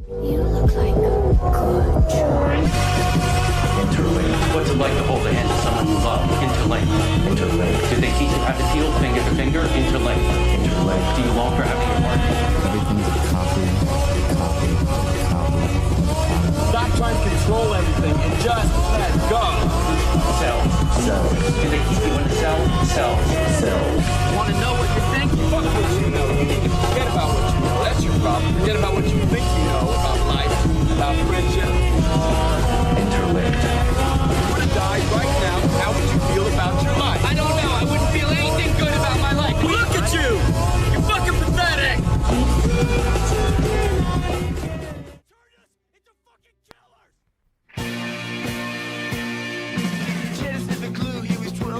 You look like a good choice. Interlink. What's it like to hold the hand of someone you love? Interlink. Interlink. Did they teach you how to feel finger to finger? Interlink. Interlink. Do you long for having your heart? Everything's a copy. Stop trying to control everything and just let go. Cells. Cells. Do they keep you in a cell? Cells. Cells. Want to know what you think? Fuck what you know. You need to forget about what you know. That's your problem. Forget about what you think you know about life, about friendship. Interlinked. If you were to die right now, how would you feel about your life? I don't know. I wouldn't feel anything good about my life. Look at you! You're fucking pathetic!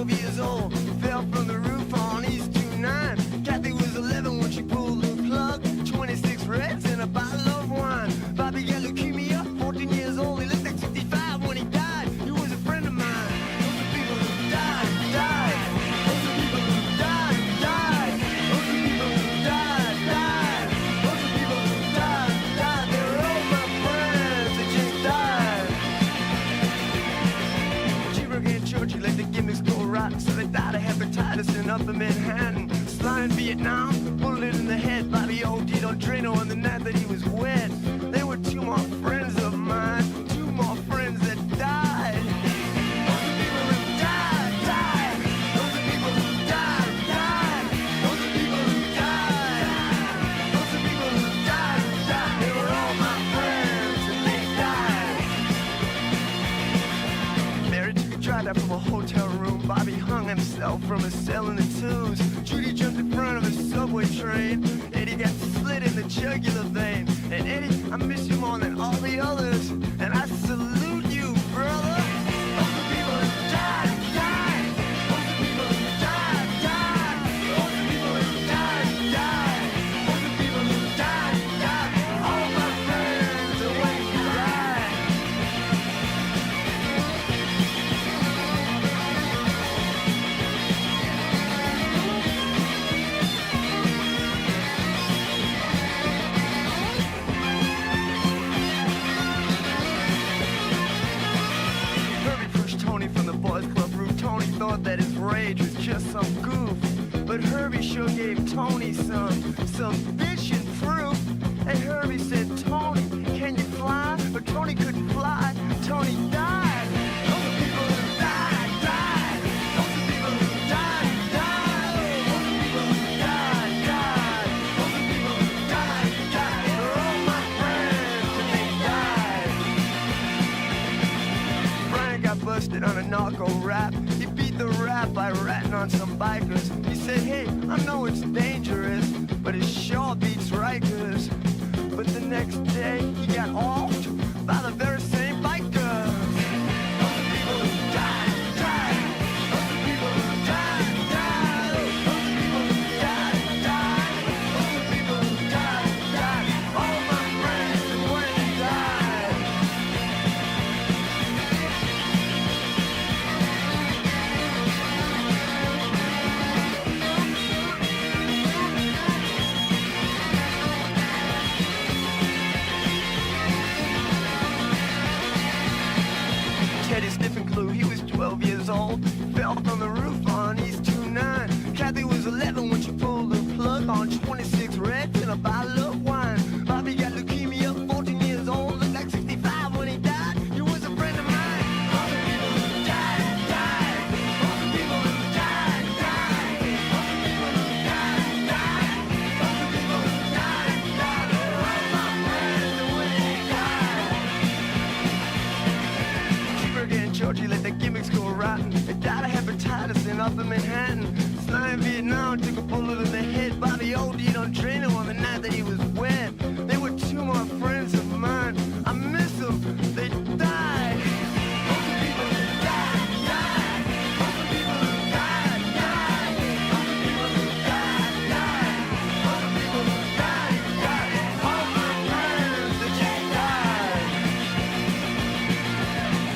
Years old, fell from the roof on East 29. Kathy was 11 when she pulled the plug. 26 reds and a bottle of wine. Bobby got leukemia, 14 years old. He looked like 65 when he died. He was a friend of mine. Those are people who died. Those are people who died. Those are people who died. Those are people who died. They were all my friends. They just died. Cheever in church, he let the gimmicks go rotten, so they died of hepatitis in Upper Manhattan. Sly in Vietnam, bullet in the head. Bobby OD'd on Drano on the night that he was wed. They were two more friends of mine, two more friends that died. Those are people who died. Those are people who died. Those are people who died. Those are people who died. They were all my friends and they died. Mary took a drive out from a hotel room. Bobby hung himself from a cell in the twos. Judy jumped in front of a subway train. Eddie got slit in the jugular vein. And Eddie, I miss you more than all the others. And I salute you, brother. Those are people who died. Those are people who died. Those are people who died. Those are people who died. All my friends are when you died. Thought that his rage was just some goof, but Herbie sure gave Tony some bitchin' proof. And Herbie said, Tony, can you fly? But Tony couldn't fly. Tony died. Those are people who died. Those are people who died. Those are people who died. Those are people who died. They're all my friends and they died. Brian got busted on a narco rap. He beat the rap by ratting on some bikers. He said, hey, I know it's dangerous, but it sure beats Rikers. But the next day, he got offed by the very same bikers. Those are people who died. Those are people who died. Those are people who died. Those are people who died. All my friends and when they died. Teddy sniffing glue, he was 12 years old. Fell from the roof on East 29. Kathy was 11 when she pulled the plug on 26 reds and a bottle of wine. Bobby got leukemia, 14 years old, looked like 65 when he died. He was a friend of mine. All the people who died. All the people who died. All the people who died. All the people who died. They're all my friends and when they died. Cheeseburger in Georgia let the gimmicks go rotten. They died of hepatitis in Upper Manhattan. Sly in Vietnam took a bullet in the head. Bobby OD'd on Drano on the night that he was wed. They were two more friends of mine. I miss them. They died. Those are people who died. Those are people who died. Those are people who died. Those are people who died. All my friends that just died.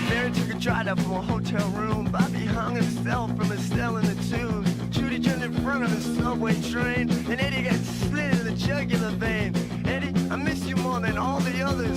Mary took a drive up from a hotel room. Bobby hung himself from a cell in the tubes. Judy jumped in front of the subway train. And Eddie got slit in the jugular vein. Eddie, I miss you more than all the others.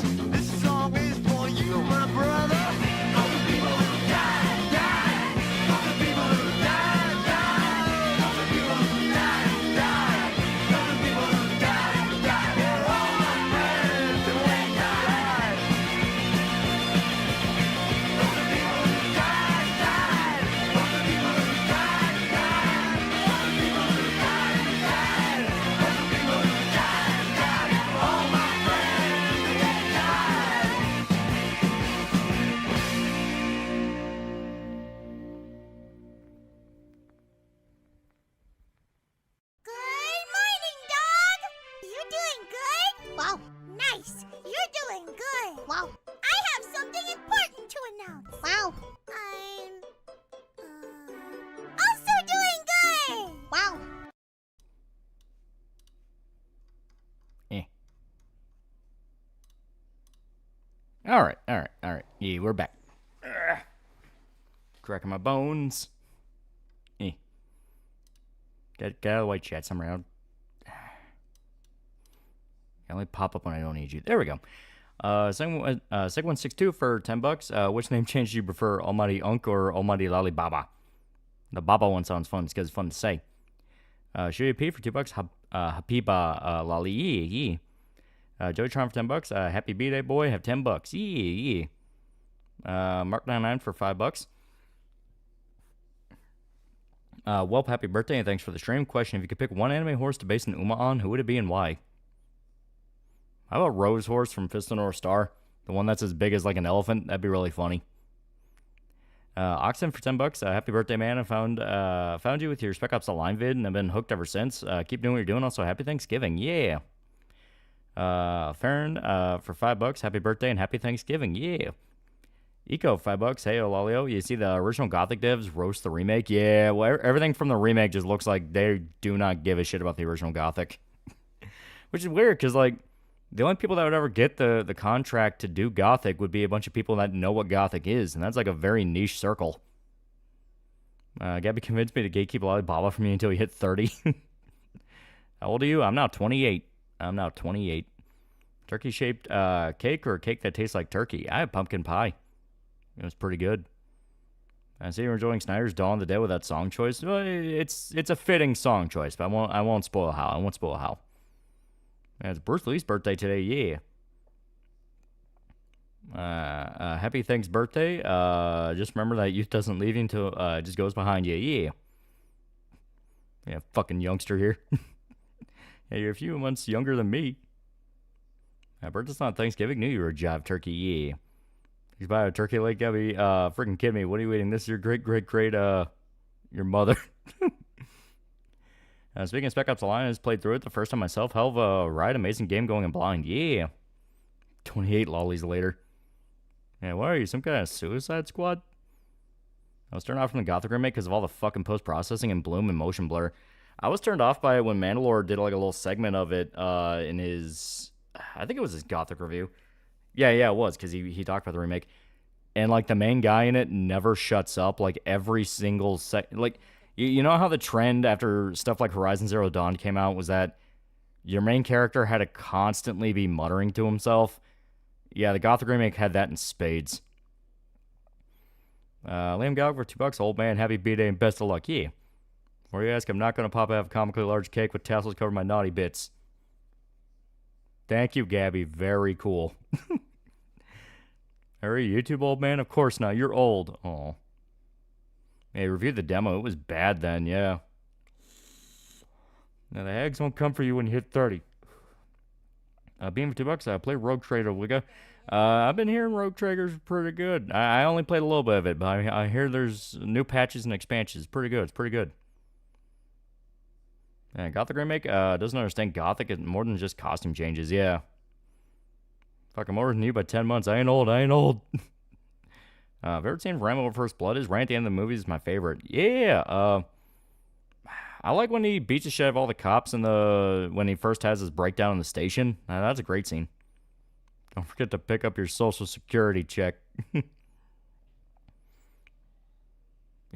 Wow. Nice. You're doing good. Wow. I have something important to announce. Wow. I'm also doing good. Wow. All right. Yeah, we're back. Cracking my bones. Get out of the way, chat. Some around. I only pop up when I don't need you. There we go. Seg162 for $10. Which name change do you prefer, Almighty Unk or Almighty Loli Baba? The Baba one sounds fun because it's fun to say. Shuya P for $2. Habiba Loli Yee. Joey Tron for $10. Happy B-Day boy, have $10. Yee. Mark99 for $5. Welp, happy birthday and thanks for the stream. Question: if you could pick one anime horse to base an Uma on, who would it be and why? How about Rose Horse from Fist of North Star? The one that's as big as like an elephant? That'd be really funny. Oxen for $10. Happy birthday, man. I found you with your Spec Ops: The Line vid, and I've been hooked ever since. Keep doing what you're doing. Also, happy Thanksgiving. Yeah. Farron for $5. Happy birthday and happy Thanksgiving. Yeah. Eco, $5. Hey, Olalio. You see the original Gothic devs roast the remake? Yeah, well, everything from the remake just looks like they do not give a shit about the original Gothic. Which is weird, because, like, the only people that would ever get the contract to do Gothic would be a bunch of people that know what Gothic is, and that's, like, a very niche circle. Gabby convinced me to gatekeep Alibaba from me until he hit 30. How old are you? I'm now 28. Turkey-shaped cake or a cake that tastes like turkey? I had pumpkin pie. It was pretty good. I see you're enjoying Snyder's Dawn of the Dead with that song choice. Well, it's a fitting song choice, but I won't spoil how. Yeah, it's Bruce Lee's birthday today. Yeah. Happy thanks birthday. Just remember that youth doesn't leave you until it just goes behind you. Yeah. Yeah, fucking youngster here. Hey, you're a few months younger than me. Birthday's not Thanksgiving. Knew you were a jive turkey. Yeah. He's by a turkey leg, Gabby. Freaking kidding me. What are you eating? This is your great, your mother. Speaking of Spec Ops: The Line, I just played through it the first time myself. Hell of a ride. Amazing game going in blind. Yeah. 28 lollies later. Yeah, what are you? Some kind of Suicide Squad? I was turned off from the Gothic remake because of all the fucking post-processing and bloom and motion blur. I was turned off by it when Mandalore did like a little segment of it in his... I think it was his Gothic review. Yeah, it was, because he talked about the remake. And, like, the main guy in it never shuts up, like, every single like, you know how the trend after stuff like Horizon Zero Dawn came out was that your main character had to constantly be muttering to himself? Yeah, the Gothic remake had that in spades. Liam Gallagher for $2. Old man, happy B-Day and best of luck. Yeah. Before you ask, I'm not going to pop out a comically large cake with tassels covering my naughty bits. Thank you, Gabby. Very cool. Are you YouTube old man? Of course not. You're old. Oh. Hey, reviewed the demo. It was bad then, yeah. Now, the hags won't come for you when you hit 30. Being for $2, I play Rogue Trader Wigga. I've been hearing Rogue Trader's pretty good. I only played a little bit of it, but I hear there's new patches and expansions. It's pretty good. Yeah, Gothic remake doesn't understand Gothic is more than just costume changes. Yeah. Fuck, I'm older than you by 10 months. I ain't old. Favorite scene from Rambo First Blood is right at the end of the movie is my favorite. Yeah. I like when he beats the shit out of all the cops when he first has his breakdown in the station. That's a great scene. Don't forget to pick up your social security check. You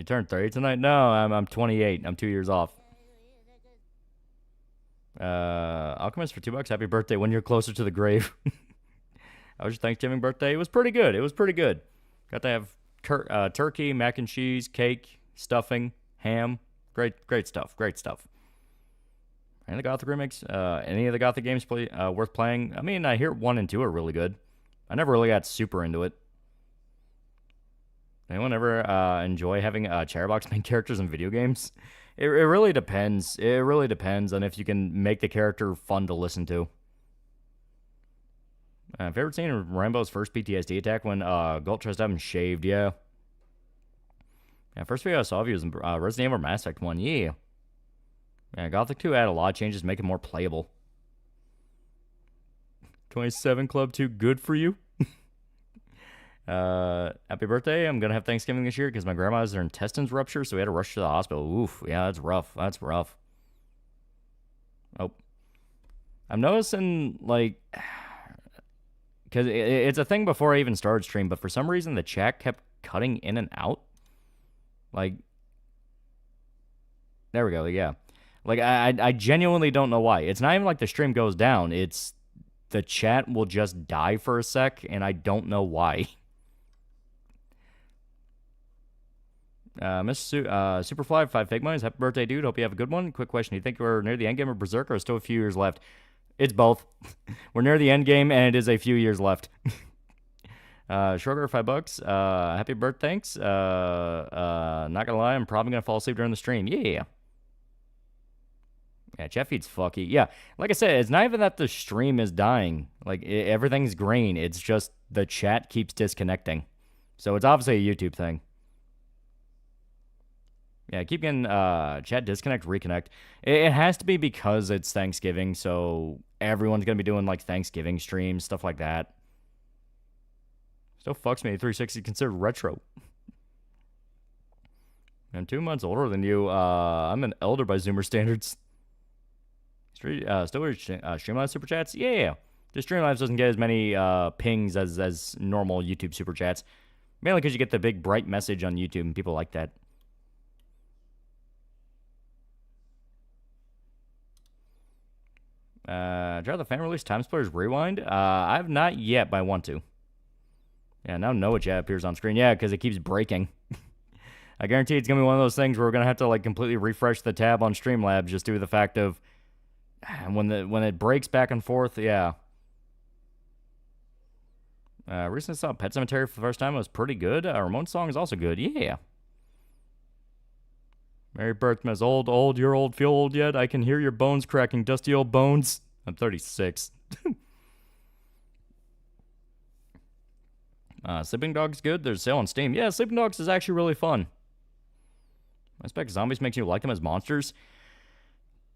turned 30 tonight? No, I'm 28. I'm 2 years off. Alchemist for $2. Happy birthday 1 year closer to the grave. How was your Thanksgiving birthday? It was pretty good. Got to have turkey, mac and cheese, cake, stuffing, ham. Great stuff. And the Gothic remakes, any of the Gothic games worth playing? I mean, I hear 1 and 2 are really good. I never really got super into it. Anyone ever enjoy having Chatterbox main characters in video games? It really depends. It really depends on if you can make the character fun to listen to. Favorite scene of Rambo's first PTSD attack when Galt tries to have him shaved, yeah. First video I saw of you was in Resident Evil Mass Effect 1, yeah. Gothic 2 added a lot of changes to make it more playable. 27 Club 2, good for you. Happy birthday. I'm going to have Thanksgiving this year because my grandma has her intestines ruptured, so we had to rush to the hospital. Oof, yeah, that's rough. That's rough. Oh. I'm noticing, like, because it's a thing before I even started stream, but for some reason the chat kept cutting in and out. Like, there we go, yeah. Like, I genuinely don't know why. It's not even like the stream goes down. It's the chat will just die for a sec, and I don't know why. Superfly, 5 fake monies. Happy birthday, dude. Hope you have a good one. Quick question. Do you think we're near the end game of Berserk or still a few years left? It's both. We're near the end game, and it is a few years left. Sugar, $5. Happy birthday, thanks. Not gonna lie, I'm probably gonna fall asleep during the stream. Yeah. Yeah, chat feed's fucky. Yeah, like I said, it's not even that the stream is dying. Like, everything's green. It's just the chat keeps disconnecting. So it's obviously a YouTube thing. Yeah, keep getting chat disconnect, reconnect. It has to be because it's Thanksgiving, so everyone's going to be doing, like, Thanksgiving streams, stuff like that. Still fucks me. 360 considered retro. I'm 2 months older than you. I'm an elder by Zoomer standards. Still Streamlabs Super Chats? Yeah. Just Streamlabs doesn't get as many pings as normal YouTube Super Chats. Mainly because you get the big bright message on YouTube, and people like that. Try the fan release Time Splitters Rewind? I have not yet, but I want to. Yeah, now Noah chat appears on screen. Yeah, because it keeps breaking. I guarantee it's going to be one of those things where we're going to have to, like, completely refresh the tab on Streamlabs just due to the fact of when it breaks back and forth, yeah. Recently saw Pet Cemetery for the first time. It was pretty good. Ramon's song is also good. Yeah. Merry Birthmas, old, you're old, feel old yet? I can hear your bones cracking, dusty old bones. I'm 36. Sleeping Dogs good. There's a sale on Steam. Yeah, Sleeping Dogs is actually really fun. I expect zombies makes you like them as monsters.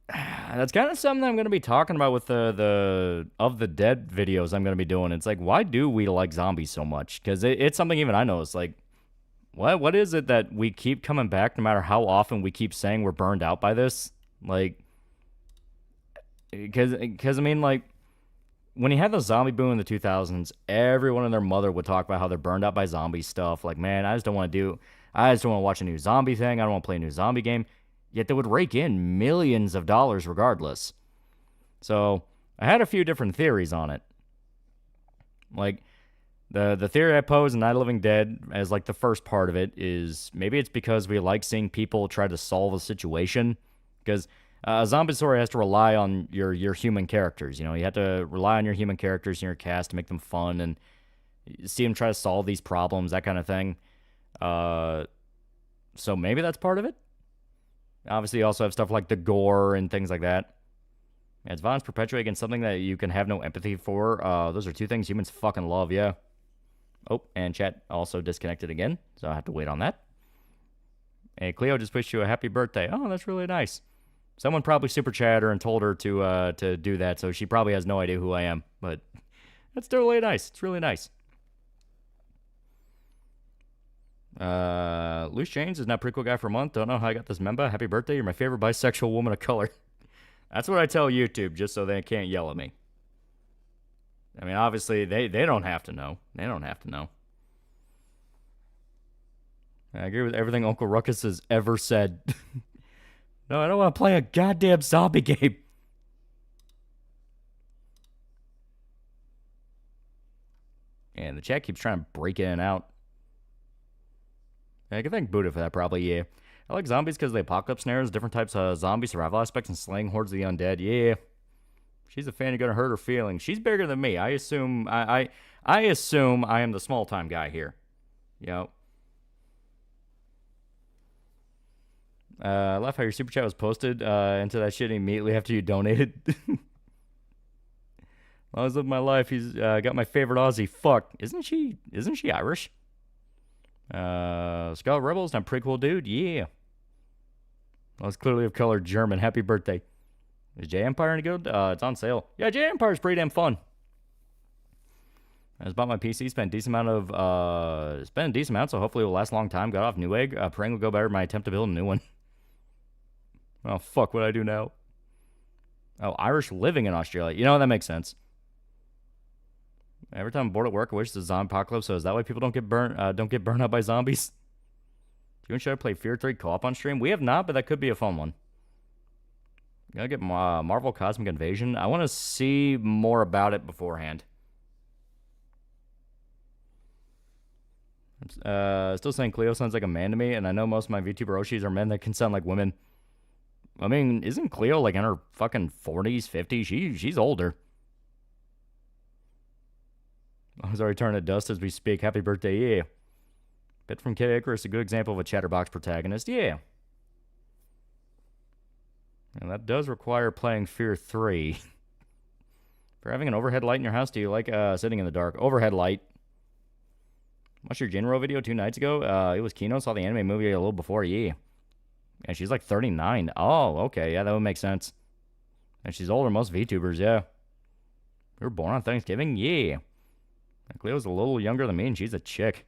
That's kind of something I'm going to be talking about with the Of the Dead videos I'm going to be doing. It's like, why do we like zombies so much? Because it's something even I know. It's like, what is it that we keep coming back no matter how often we keep saying we're burned out by this? Like, because I mean, like, when you had the zombie boom in the 2000s, everyone and their mother would talk about how they're burned out by zombie stuff. Like, man, I just don't want to watch a new zombie thing. I don't want to play a new zombie game. Yet they would rake in millions of dollars regardless. So I had a few different theories on it. Like, the theory I pose in Night of the Living Dead as, like, the first part of it is maybe it's because we like seeing people try to solve a situation. Because a zombie story has to rely on your human characters. You know, you have to rely on your human characters in your cast to make them fun and see them try to solve these problems, that kind of thing. So maybe that's part of it. Obviously, you also have stuff like the gore and things like that. As violence perpetuate against something that you can have no empathy for, those are two things humans fucking love, yeah. Oh, and chat also disconnected again, so I have to wait on that. Hey, Cleo just wished you a happy birthday. Oh, that's really nice. Someone probably super chatted her and told her to do that, so she probably has no idea who I am. But that's still really nice. It's really nice. Loose Chains is now pretty cool guy for a month. Don't know how I got this member. Happy birthday. You're my favorite bisexual woman of color. That's what I tell YouTube, just so they can't yell at me. I mean, obviously, they don't have to know. They don't have to know. I agree with everything Uncle Ruckus has ever said. No, I don't want to play a goddamn zombie game. And the chat keeps trying to break in and out. I can thank Buddha for that, probably, yeah. I like zombies because of the apocalypse scenarios, different types of zombie survival aspects, and slaying hordes of the undead, yeah. She's a fan, you're gonna hurt her feelings. She's bigger than me. I assume I assume I am the small time guy here. Yep. I love how your super chat was posted into that shit immediately after you donated. I was living my life. He's got my favorite Aussie. Fuck, isn't she Irish? Scarlet Rebels, I'm a pretty cool dude. Yeah. Well, it's clearly of color German. Happy birthday. Is J Empire any good? It's on sale. Yeah, J Empire is pretty damn fun. I just bought my PC, spent a decent amount, so hopefully it will last a long time. Got off Newegg. Praying will go better in my attempt to build a new one. Oh, fuck, what do I do now? Oh, Irish living in Australia. You know, that makes sense. Every time I'm bored at work, I wish the zombie apocalypse, so is that why people don't get burnt out by zombies? Do you and Shadow play Fear 3 co-op on stream? We have not, but that could be a fun one. Gotta get Marvel Cosmic Invasion. I want to see more about it beforehand. Still saying Cleo sounds like a man to me, and I know most of my VTuber Oshis are men that can sound like women. I mean, isn't Cleo like in her fucking 40s, 50s? She's older. I was already turning to dust as we speak. Happy birthday, yeah. Bit from Kid Icarus, a good example of a chatterbox protagonist, yeah. And that does require playing Fear 3. For having an overhead light in your house, do you like sitting in the dark? Overhead light. Watched your Jinro video 2 nights ago. It was Kino. Saw the anime movie a little before, yeah. And she's like 39. Oh, okay. Yeah, that would make sense. And she's older than most VTubers, yeah. We were born on Thanksgiving? Yeah. And Cleo's a little younger than me, and she's a chick.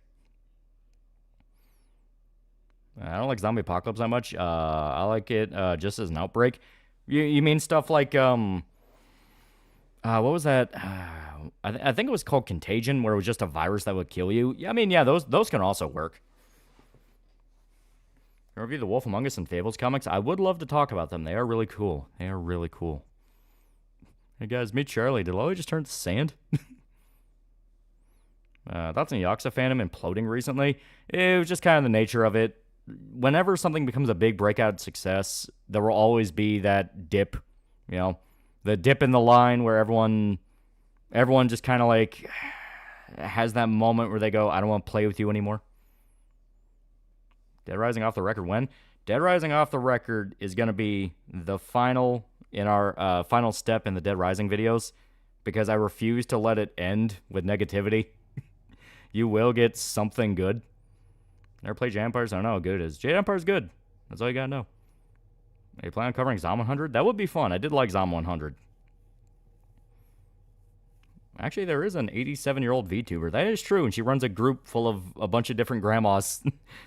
I don't like Zombie Apocalypse that much. I like it just as an outbreak. You mean stuff like, what was that? I think it was called Contagion, where it was just a virus that would kill you. Yeah, I mean, yeah, those can also work. Review the Wolf Among Us and Fables comics. I would love to talk about them. They are really cool. They are really cool. Hey guys, meet Charlie. Did Loli just turn to sand? Thoughts on Yakuza fandom imploding recently? It was just kind of the nature of it. Whenever something becomes a big breakout success, there will always be that dip, you know, the dip in the line where everyone just kind of like has that moment where they go, I don't want to play with you anymore. Dead Rising off the record when? Dead Rising off the record is going to be the final in our final step in the Dead Rising videos because I refuse to let it end with negativity. You will get something good. Never played Jade Empires? I don't know how good it is. Jade Empire's good. That's all you gotta know. Are you planning on covering Zom 100? That would be fun. I did like Zom 100. Actually, there is an 87-year-old VTuber. That is true, and she runs a group full of a bunch of different grandmas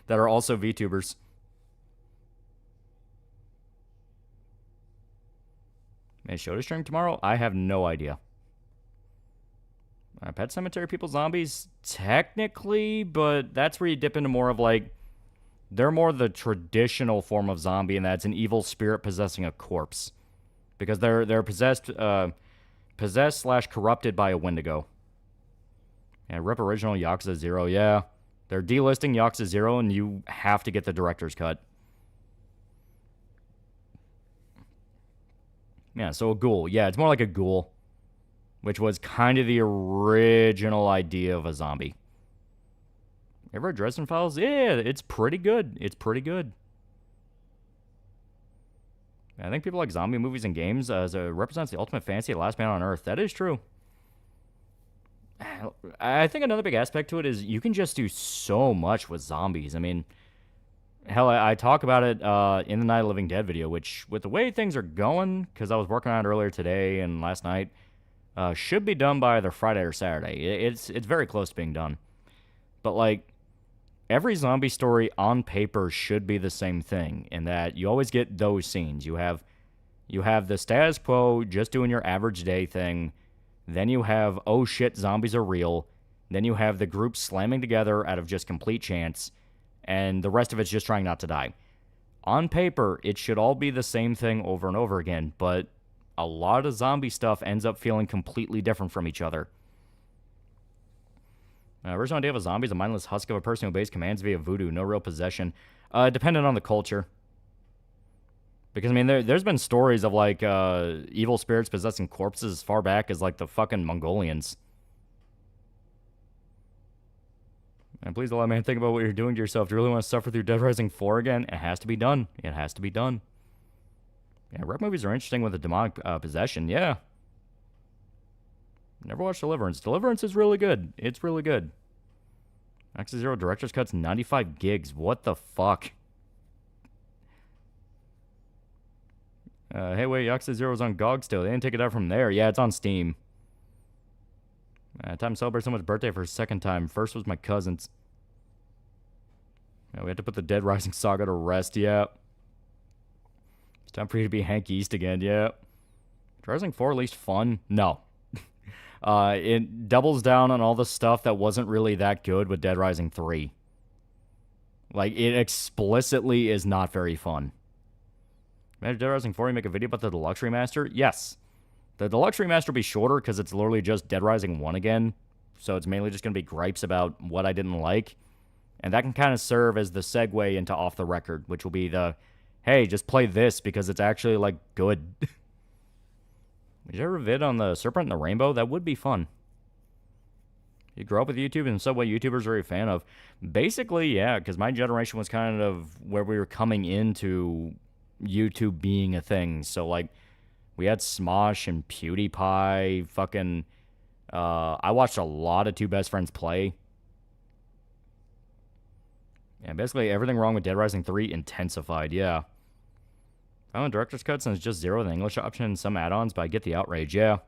that are also VTubers. May show to stream tomorrow? I have no idea. Pet Cemetery people zombies? Technically, but that's where you dip into more of like... They're more the traditional form of zombie, and that's an evil spirit possessing a corpse. Because they're possessed... Possessed/corrupted by a Wendigo. Yeah, rip original Yakuza 0, yeah. They're delisting Yakuza 0, and you have to get the director's cut. Yeah, so a ghoul. Yeah, it's more like a ghoul. Which was kind of the original idea of a zombie. Ever read Dresden Files? Yeah, it's pretty good. It's pretty good. I think people like zombie movies and games as it represents the ultimate fantasy of Last Man on Earth. That is true. I think another big aspect to it is you can just do so much with zombies. I mean, hell, I talk about it in the Night of the Living Dead video, which, with the way things are going, because I was working on it earlier today and last night, should be done by either Friday or Saturday. It's very close to being done. But, like, every zombie story on paper should be the same thing, in that you always get those scenes. You have the status quo, just doing your average day thing. Then you have, oh shit, zombies are real. Then you have the group slamming together out of just complete chance. And the rest of it's just trying not to die. On paper, it should all be the same thing over and over again, but a lot of zombie stuff ends up feeling completely different from each other. Original idea of a zombie is a mindless husk of a person who obeys commands via voodoo, no real possession. Dependent on the culture. Because, I mean, there's been stories of, like, evil spirits possessing corpses as far back as, like, the fucking Mongolians. And please allow me to think about what you're doing to yourself. Do you really want to suffer through Dead Rising 4 again? It has to be done. It has to be done. Yeah, rep movies are interesting with a demonic possession, yeah. Never watched Deliverance. Deliverance is really good. It's really good. X0 Director's Cut's 95 gigs. What the fuck? Hey, wait, Yakuza 0 is on GOG still. They didn't take it out from there. Yeah, it's on Steam. Time to celebrate someone's birthday for a second time. First was my cousin's. Yeah, we had to put the Dead Rising saga to rest, yeah. It's time for you to be Hank East again, yeah. Dead Rising 4 at least fun? No. It doubles down on all the stuff that wasn't really that good with Dead Rising 3. Like, it explicitly is not very fun. Imagine Dead Rising 4, you make a video about the Deluxe Remaster? Yes. The Deluxe Remaster will be shorter because it's literally just Dead Rising 1 again. So it's mainly just going to be gripes about what I didn't like. And that can kind of serve as the segue into Off the Record, which will be the, hey, just play this because it's actually, like, good. Would you ever vid on the Serpent and the Rainbow? That would be fun. You grow up with YouTube and so what YouTubers are you a fan of? Basically, yeah, because my generation was kind of where we were coming into YouTube being a thing. So, like, we had Smosh and PewDiePie, fucking, I watched a lot of Two Best Friends play. Yeah, basically everything wrong with Dead Rising 3 intensified, yeah. I want director's cuts and it's just zero the English option and some add-ons, but I get the outrage, yeah.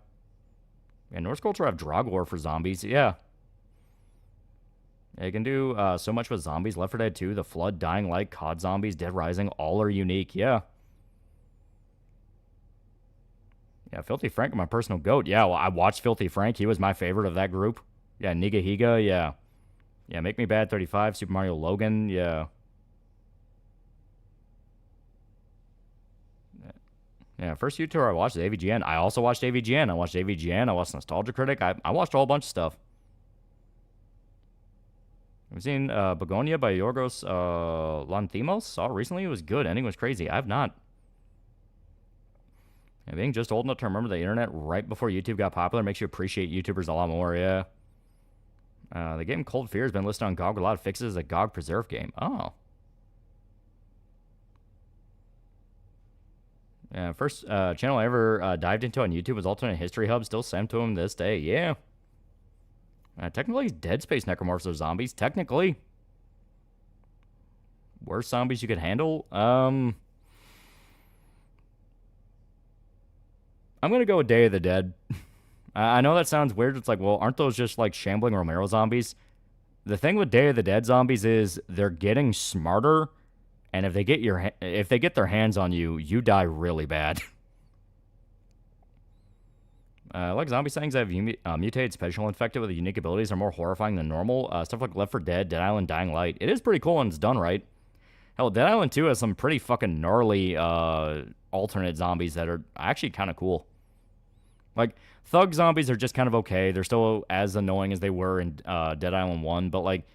Yeah, Norse culture have Drogor for zombies, yeah. Yeah, you can do so much with zombies. Left 4 Dead 2, The Flood, Dying Light, COD Zombies, Dead Rising, all are unique, yeah. Yeah, Filthy Frank, my personal goat. Yeah, well, I watched Filthy Frank. He was my favorite of that group. Yeah, Nigahiga, yeah. Yeah, Make Me Bad 35, Super Mario Logan, yeah. Yeah, first YouTuber I watched is AVGN. I also watched AVGN. I watched AVGN. I watched Nostalgia Critic. I watched a whole bunch of stuff. I've seen Begonia by Yorgos Lanthimos. Saw it recently. It was good. Ending was crazy. I have not. Yeah, being just old enough to remember the internet right before YouTube got popular makes you appreciate YouTubers a lot more, yeah. The game Cold Fear has been listed on GOG with a lot of fixes as a GOG preserve game. Oh. Yeah, first channel I ever dived into on YouTube was Alternate History Hub. Still sent to him this day, yeah. Technically, Dead Space Necromorphs are zombies. Technically. Worst zombies you could handle? I'm going to go with Day of the Dead. I know that sounds weird. It's like, well, aren't those just like shambling Romero zombies? The thing with Day of the Dead zombies is they're getting smarter, and if they get their hands on you, you die really bad. Like zombie settings that have mutated, special infected with unique abilities are more horrifying than normal. Stuff like Left 4 Dead, Dead Island, Dying Light. It is pretty cool when it's done right. Hell, Dead Island 2 has some pretty fucking gnarly alternate zombies that are actually kind of cool. Like, thug zombies are just kind of okay. They're still as annoying as they were in Dead Island 1. But, like,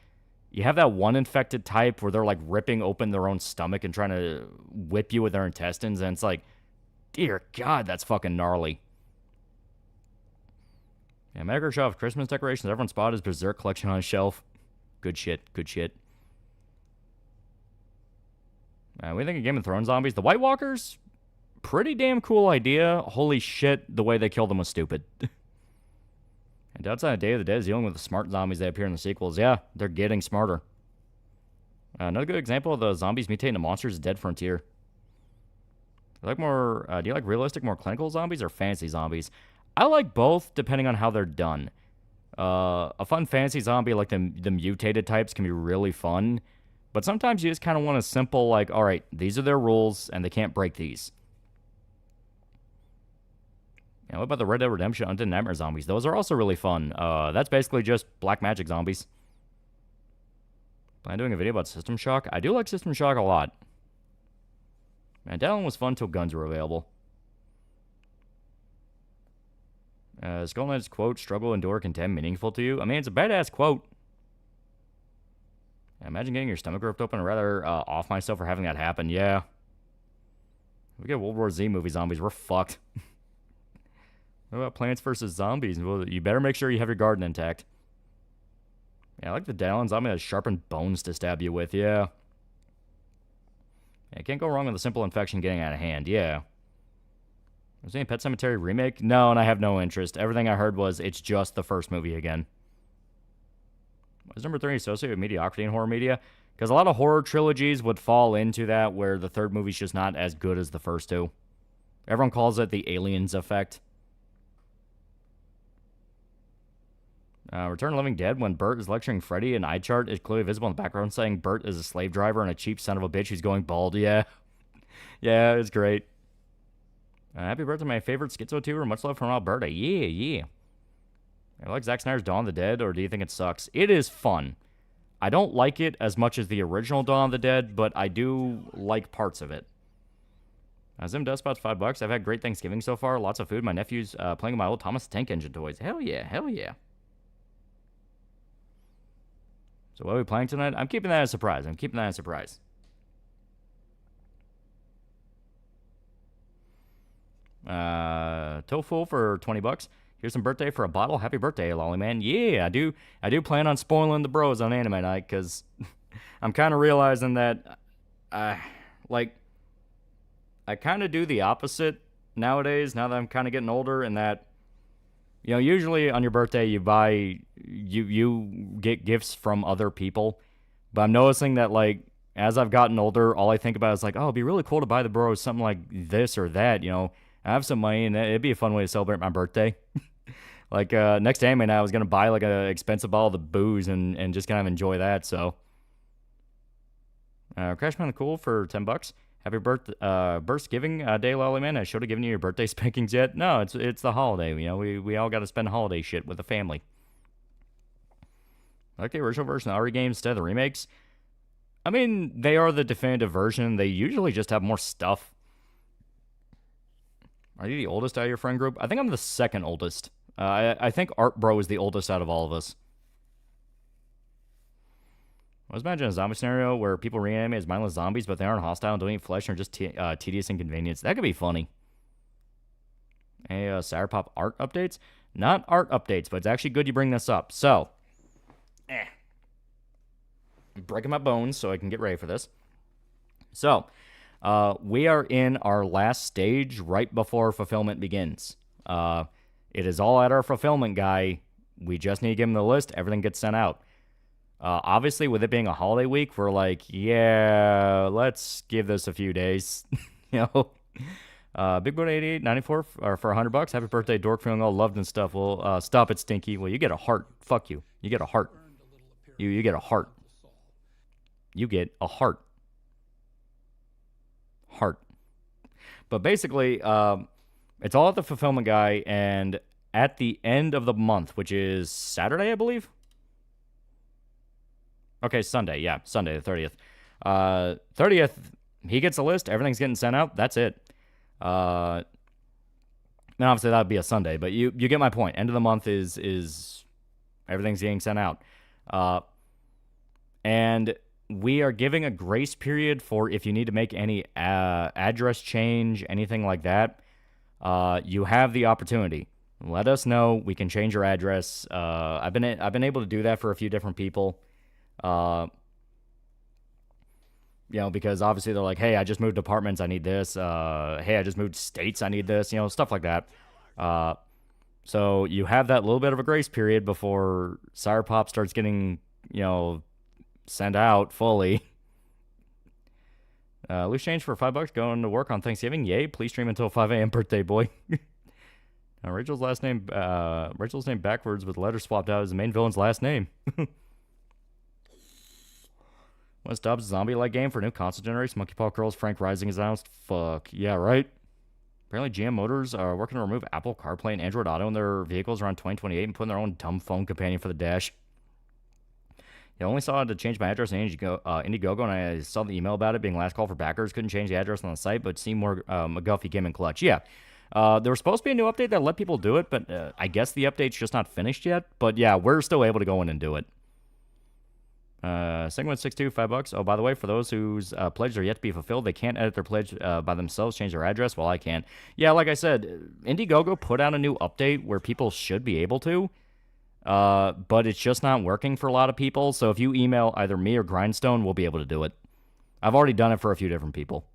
you have that one infected type where they're, like, ripping open their own stomach and trying to whip you with their intestines. And it's like, dear God, that's fucking gnarly. Yeah, Microsoft Christmas decorations. Everyone spotted his Berserk collection on his shelf. Good shit. Good shit. What do you think of Game of Thrones zombies? The White Walkers? Pretty damn cool idea. Holy shit, the way they killed them was stupid. And outside of Day of the Dead is dealing with the smart zombies that appear in the sequels. Yeah, they're getting smarter. Another good example of the zombies mutating to monsters is Dead Frontier. Do you like realistic, more clinical zombies or fantasy zombies? I like both, depending on how they're done. A fun fantasy zombie like the mutated types can be really fun. But sometimes you just kind of want a simple, like, all right, these are their rules, and they can't break these. Yeah, what about the Red Dead Redemption Undead Nightmare zombies? Those are also really fun. That's basically just black magic zombies. Plan on doing a video about System Shock? I do like System Shock a lot. Man, that one was fun till guns were available. Skull Knight's quote, struggle, endure, contend, meaningful to you? I mean, it's a badass quote. Imagine getting your stomach ripped open. I'd rather off myself for having that happen. Yeah. If we get World War Z movie zombies, we're fucked. What about Plants vs. Zombies? Well, you better make sure you have your garden intact. Yeah, I like the Dead Island zombie that has sharpened bones to stab you with. Yeah. Yeah, can't go wrong with a simple infection getting out of hand. Yeah. Was there any Pet Sematary remake? No, and I have no interest. Everything I heard was it's just the first movie again. Was number 3 associated with mediocrity in horror media? Because a lot of horror trilogies would fall into that where the third movie's just not as good as the first two. Everyone calls it the Aliens effect. Return of the Living Dead, when Bert is lecturing Freddy, an eye chart is clearly visible in the background saying Bert is a slave driver and a cheap son of a bitch who's going bald. Yeah. Yeah, it's great. Happy birthday, my favorite schizo tuber. Much love from Alberta. Yeah, yeah. You like Zack Snyder's Dawn of the Dead, or do you think it sucks? It is fun. I don't like it as much as the original Dawn of the Dead, but I do like parts of it. Zim Despot's $5. I've had great Thanksgiving so far. Lots of food. My nephew's playing with my old Thomas the Tank Engine toys. Hell yeah, hell yeah. So what are we playing tonight? I'm keeping that as a surprise. Tofu for $20. Here's some birthday for a bottle. Happy birthday, Lolly Man. Yeah, I do plan on spoiling the bros on anime night, because I'm kind of realizing that, I kind of do the opposite nowadays, now that I'm kind of getting older, and that, usually on your birthday you get gifts from other people, but I'm noticing that, as I've gotten older, all I think about is oh, it'd be really cool to buy the bros something like this or that, I have some money, and it'd be a fun way to celebrate my birthday. Next anime night, I was going to buy, an expensive bottle of the booze and just kind of enjoy that, so. Crashman the Cool for $10. Happy Birthgiving Day, Lolly Man. I should have given you your birthday spankings yet. No, it's the holiday, we all got to spend holiday shit with the family. Okay, original version of the RE games instead of the remakes. I mean, they are the definitive version. They usually just have more stuff. Are you the oldest out of your friend group? I think I'm the second oldest. I think Art Bro is the oldest out of all of us. Let's imagine a zombie scenario where people reanimate as mindless zombies, but they aren't hostile and don't eat flesh and are just tedious inconvenience. That could be funny. Hey, Sour Pop art updates? Not art updates, but it's actually good you bring this up. So, I'm breaking my bones so I can get ready for this. So, we are in our last stage right before fulfillment begins. It is all at our fulfillment guy. We just need to give him the list. Everything gets sent out. Obviously, with it being a holiday week, we're yeah, let's give this a few days. Big Boy 8894 for $100. Happy birthday, Dork, feeling all loved and stuff. Well, stop it, Stinky. Well, you get a heart. Fuck you. You get a heart. You get a heart. You get a heart. Heart. But basically, it's all at the fulfillment guy, and at the end of the month, which is Saturday, I believe. Okay, Sunday. Yeah, Sunday, the 30th. 30th, he gets a list. Everything's getting sent out. That's it. And obviously, that would be a Sunday, but you get my point. End of the month is everything's getting sent out. And we are giving a grace period for if you need to make any address change, anything like that. You have the opportunity. Let us know. We can change your address. I've been able to do that for a few different people. Because obviously they're like, hey, I just moved apartments, I need this. Hey, I just moved states, I need this. Stuff like that. So you have that little bit of a grace period before Sour Pop starts getting, sent out fully. Loose change for $5 going to work on Thanksgiving. Yay, please stream until 5 a.m. birthday boy. Rachel's name backwards with letters swapped out as the main villain's last name. What's Dobbs' zombie-like game for new console generation? Monkey Paw Curls, Frank Rising is announced. Fuck. Yeah, right? Apparently GM Motors are working to remove Apple CarPlay and Android Auto in their vehicles around 2028 and putting their own dumb phone companion for the dash. I only saw it to change my address in Indiegogo, and I saw the email about it being last call for backers. Couldn't change the address on the site, but seemed more McGuffey came in clutch. Yeah. There was supposed to be a new update that let people do it, but I guess the update's just not finished yet. But yeah, we're still able to go in and do it. Segment62, $5. Oh, by the way, for those whose pledges are yet to be fulfilled, they can't edit their pledge by themselves, change their address. Well, I can. Yeah, like I said, Indiegogo put out a new update where people should be able to, but it's just not working for a lot of people. So if you email either me or Grindstone, we'll be able to do it. I've already done it for a few different people.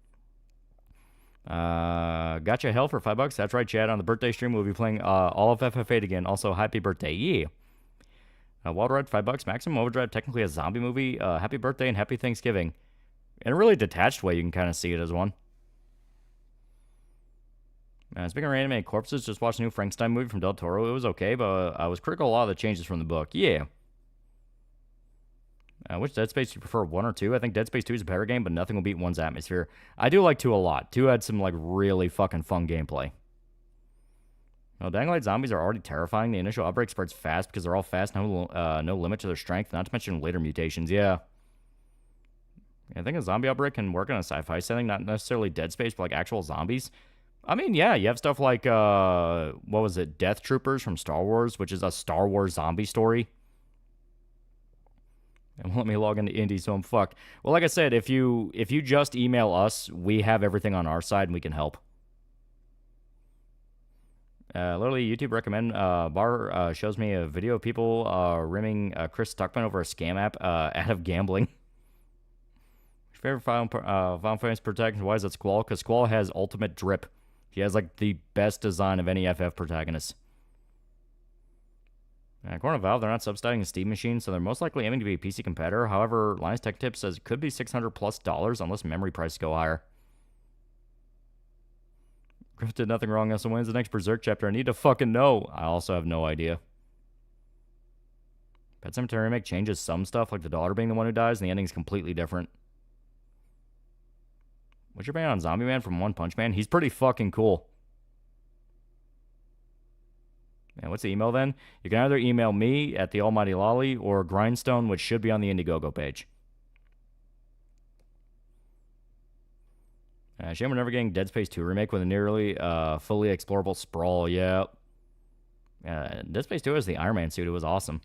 Gotcha hell for $5. That's right, Chad. On the birthday stream, we'll be playing all of FF8 again. Also, happy birthday. Yeah. Walter Red, $5. Maximum Overdrive, technically a zombie movie. Happy birthday and happy Thanksgiving. In a really detached way, you can kind of see it as one. Speaking of animated corpses, just watched the new Frankenstein movie from Del Toro. It was okay, but I was critical of a lot of the changes from the book. Yeah. Which Dead Space do you prefer, 1 or 2? I think Dead Space 2 is a better game, but nothing will beat 1's atmosphere. I do like 2 a lot. 2 had some, like, really fucking fun gameplay. Well, Dying Light zombies are already terrifying. The initial outbreak spreads fast because they're all fast, no limit to their strength, not to mention later mutations. Yeah. I think a zombie outbreak can work in a sci-fi setting, not necessarily Dead Space, but like actual zombies. I mean, yeah, you have stuff like, what was it, Death Troopers from Star Wars, which is a Star Wars zombie story. And let me log into Indie, so I'm fucked. Well, like I said, if you just email us, we have everything on our side and we can help. Literally, YouTube recommend bar shows me a video of people rimming Chris Stuckman over a scam app out of gambling. Favorite Final Fantasy protagonist? Why is it Squall? Because Squall has ultimate drip. He has like the best design of any FF protagonist. According to Valve, they're not subsidizing a Steam machine, so they're most likely aiming to be a PC competitor. However, Linus Tech Tip says it could be $600+ unless memory prices go higher. Griff did nothing wrong. So when's the next Berserk chapter? I need to fucking know. I also have no idea. Pet Sematary Remake changes some stuff, like the daughter being the one who dies, and the ending's completely different. What's your opinion on Zombie Man from One Punch Man? He's pretty fucking cool. And what's the email then? You can either email me at TheAlmightyLoli or Grindstone, which should be on the Indiegogo page. Shame we're never getting Dead Space 2 remake with a nearly fully explorable sprawl. Yeah. Dead Space 2 has the Iron Man suit. It was awesome.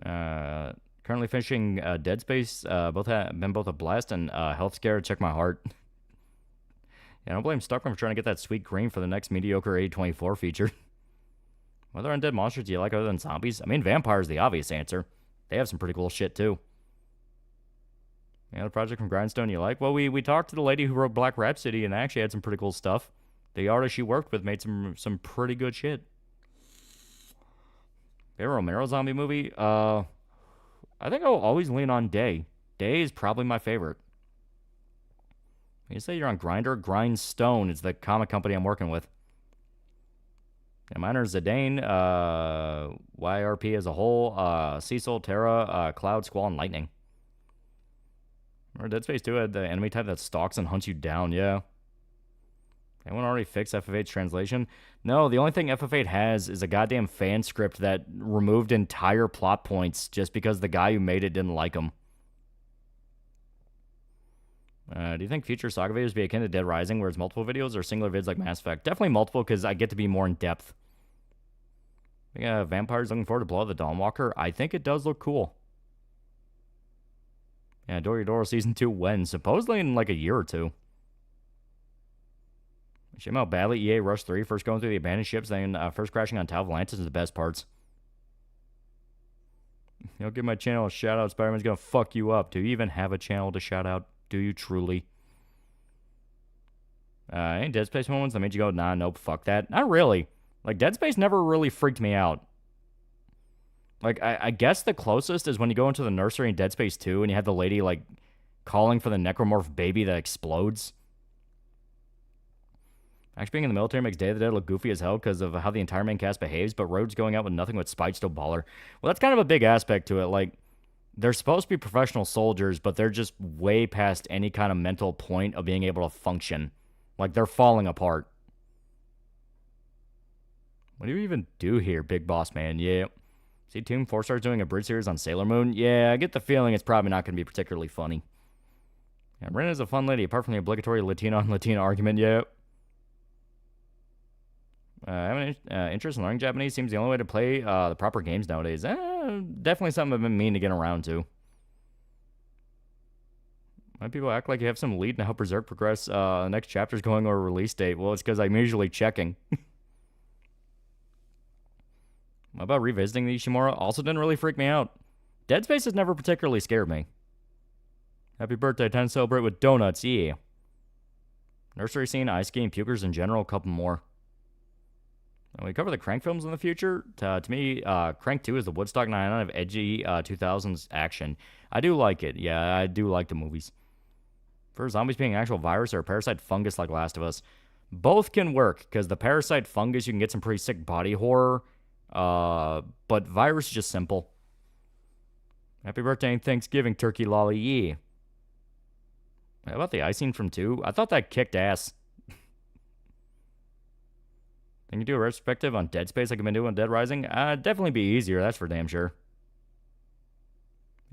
Currently finishing Dead Space. Been both a blast and health scare. Check my heart. Yeah, I don't blame Stuckman for trying to get that sweet green for the next mediocre A24 feature. What other undead monsters do you like other than zombies? I mean, vampires the obvious answer. They have some pretty cool shit, too. Any other project from Grindstone you like? Well, we talked to the lady who wrote Black Rhapsody and actually had some pretty cool stuff. The artist she worked with made some pretty good shit. Favorite Romero zombie movie? I think I'll always lean on Day. Day is probably my favorite. You say you're on Grindr? Grindstone is the comic company I'm working with. Yeah, mine are Zidane, YRP as a whole, Cecil, Terra, Cloud, Squall, and Lightning. Or Dead Space 2 had the enemy type that stalks and hunts you down, yeah. Anyone already fixed FF8's translation? No, the only thing FF8 has is a goddamn fan script that removed entire plot points just because the guy who made it didn't like them. Do you think future saga videos be akin to Dead Rising, where it's multiple videos, or singular vids like Mass Effect? Definitely multiple, because I get to be more in depth. Yeah, Vampires looking forward to Blood of the Dawnwalker. I think it does look cool. Yeah, Doro Season 2 when? Supposedly in like a year or two. Shame how badly EA rushed 3, first going through the abandoned ships, then first crashing on Tau Volantis is the best parts. I'll give my channel a shout out. Spider-Man's gonna fuck you up. Do you even have a channel to shout out? Do you truly? Any Dead Space moments that made you go, nah, nope, fuck that? Not really. Like, Dead Space never really freaked me out. Like, I guess the closest is when you go into the nursery in Dead Space 2 and you have the lady, like, calling for the necromorph baby that explodes. Actually, being in the military makes Day of the Dead look goofy as hell because of how the entire main cast behaves, but Rhodes going out with nothing but Spite still baller. Well, that's kind of a big aspect to it. Like, they're supposed to be professional soldiers, but they're just way past any kind of mental point of being able to function. Like, they're falling apart. What do you even do here, big boss man? Yeah. See, Tomb 4 starts doing a bridge series on Sailor Moon? Yeah, I get the feeling it's probably not going to be particularly funny. Yeah, Ren is a fun lady, apart from the obligatory Latino on Latino argument, yeah. Having interest in learning Japanese seems the only way to play the proper games nowadays. Definitely something I've been meaning to get around to. Why people act like you have some lead in how Berserk progress the next chapter's going or a release date? Well, it's because I'm usually checking. What about revisiting the Ishimura? Also didn't really freak me out. Dead Space has never particularly scared me. Happy birthday, time to celebrate with donuts, yeah. Nursery scene, ice skating, pukers in general, a couple more. When we cover the Crank films in the future, to me, Crank 2 is the Woodstock 99 of edgy 2000s action. I do like it. Yeah, I do like the movies. For zombies being an actual virus or a parasite fungus like Last of Us, Both can work, because the parasite fungus, you can get some pretty sick body horror. But virus is just simple. Happy birthday and Thanksgiving, Turkey Lolly. Yeah. How about the icing from 2? I thought that kicked ass. Can you do a retrospective on Dead Space like I've been doing on Dead Rising? Definitely be easier, that's for damn sure.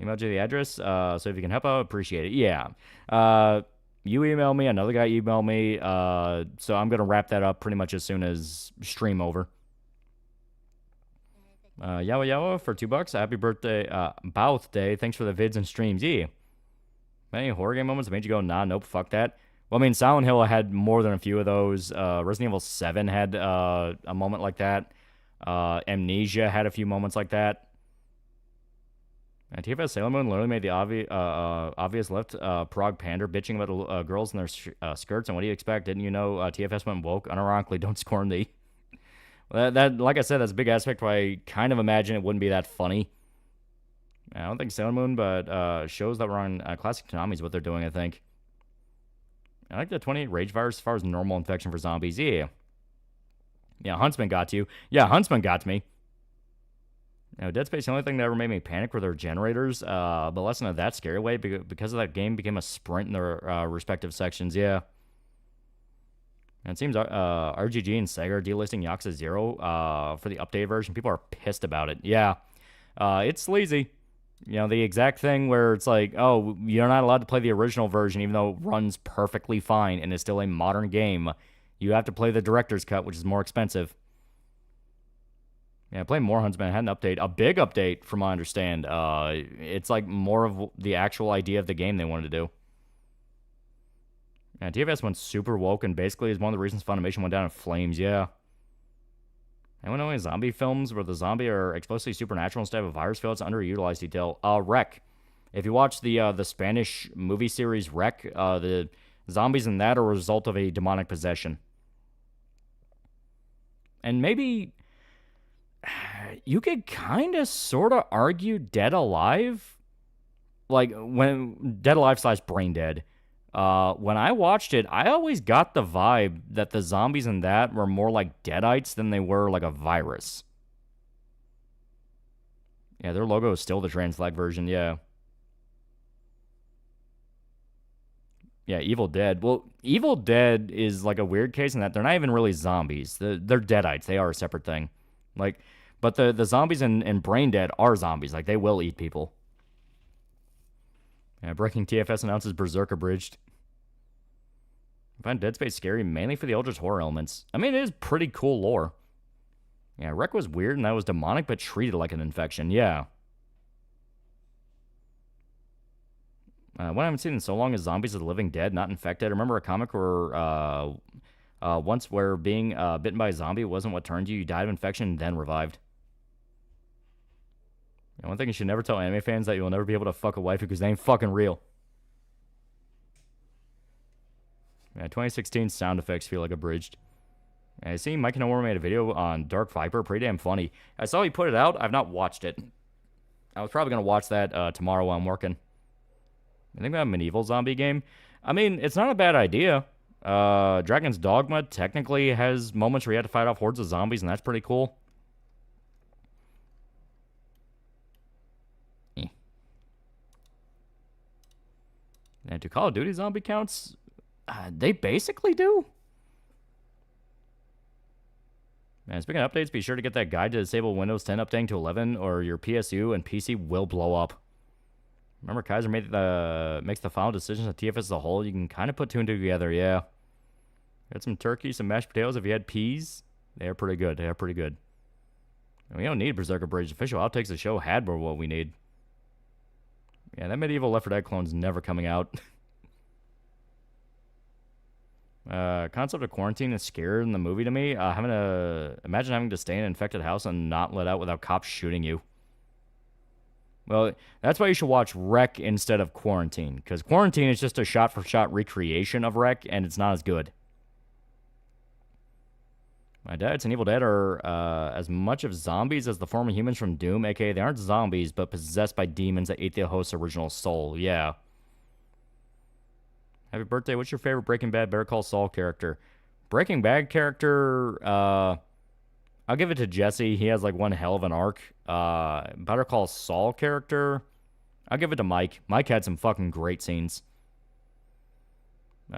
Email you the address, so if you can help out, appreciate it. Yeah. You email me, another guy emailed me, so I'm going to wrap that up pretty much as soon as stream over. Yawa Yawa for $2. Happy birthday, birthday. Thanks for the vids and streams. Yeah. Any horror game moments that made you go, nah, nope, fuck that? Well, I mean, Silent Hill had more than a few of those. Resident Evil 7 had a moment like that. Amnesia had a few moments like that. And TFS Sailor Moon literally made the obvious left Prague pander bitching about girls in their skirts. And what do you expect? Didn't you know TFS went woke? Unironically, don't scorn thee. That, like I said, that's a big aspect why I kind of imagine it wouldn't be that funny. I don't think Sailor Moon, but shows that were on Classic Konami is what they're doing, I think. I like the 28 Rage Virus as far as normal infection for zombies. Yeah. Yeah, Huntsman got you. Yeah, Huntsman got me. You know, Dead Space, the only thing that ever made me panic were their generators, but less in a that scary way, because of that game became a sprint in their respective sections, yeah. And it seems RGG and Sega are delisting Yakuza 0 for the updated version. People are pissed about it. Yeah. It's sleazy. You know, the exact thing where it's like, oh, you're not allowed to play the original version even though it runs perfectly fine and is still a modern game. You have to play the director's cut, which is more expensive. Yeah, playing more Huntsman had an update. A big update, from what I understand. It's like more of the actual idea of the game they wanted to do. Yeah, TFS went super woke and basically is one of the reasons Funimation went down in flames, yeah. Anyone know any zombie films where the zombie are explicitly supernatural instead of a virus field? It's an underutilized detail. Wreck. If you watch the Spanish movie series Wreck, the zombies in that are a result of a demonic possession. And maybe you could kind of sort of argue Dead Alive. Like, when Dead Alive / Brain Dead. When I watched it, I always got the vibe that the zombies in that were more like deadites than they were like a virus. Yeah, their logo is still the trans flag version, yeah. Yeah, Evil Dead. Well, Evil Dead is like a weird case in that they're not even really zombies. They're deadites. They are a separate thing. Like, but the zombies in Brain Dead are zombies. Like, they will eat people. Yeah, Breaking TFS announces Berserk abridged. I find Dead Space scary mainly for the Eldritch horror elements. I mean, it is pretty cool lore. Yeah, Wreck was weird and that was demonic, but treated like an infection. Yeah. What I haven't seen in so long is Zombies of the Living Dead, not infected. I remember a comic where once where being bitten by a zombie wasn't what turned you. You died of infection and then revived. And one thing you should never tell anime fans that you'll never be able to fuck a waifu because they ain't fucking real. Yeah, 2016 sound effects feel like abridged. I see Mike Noor made a video on Dark Viper, pretty damn funny. I saw he put it out. I've not watched it. I was probably going to watch that tomorrow while I'm working. I think about a medieval zombie game. I mean, it's not a bad idea. Dragon's Dogma technically has moments where you have to fight off hordes of zombies, and that's pretty cool. And do Call of Duty zombie counts? They basically do. Man, speaking of updates, be sure to get that guide to disable Windows 10 updating to 11 or your PSU and PC will blow up. Remember Kaiser makes the final decisions of TFS as a whole? You can kind of put two and two together, yeah. Got some turkey, some mashed potatoes. If you had peas, they are pretty good. They are pretty good. And we don't need Berserker Bridge. Official outtakes of the show had were what we need. Yeah, that medieval Left 4 Dead clone's never coming out. Concept of quarantine is scarier than the movie to me. Imagine having to stay in an infected house and not let out without cops shooting you. Well, that's why you should watch Wreck instead of Quarantine, because Quarantine is just a shot-for-shot recreation of Wreck, and it's not as good. My Dads and Evil Dead are as much of zombies as the former humans from Doom, aka they aren't zombies, but possessed by demons that ate the host's original soul. Yeah. Happy birthday. What's your favorite Breaking Bad Better Call Saul character? Breaking Bad character, I'll give it to Jesse. He has like one hell of an arc. Better Call Saul character, I'll give it to Mike. Mike had some fucking great scenes.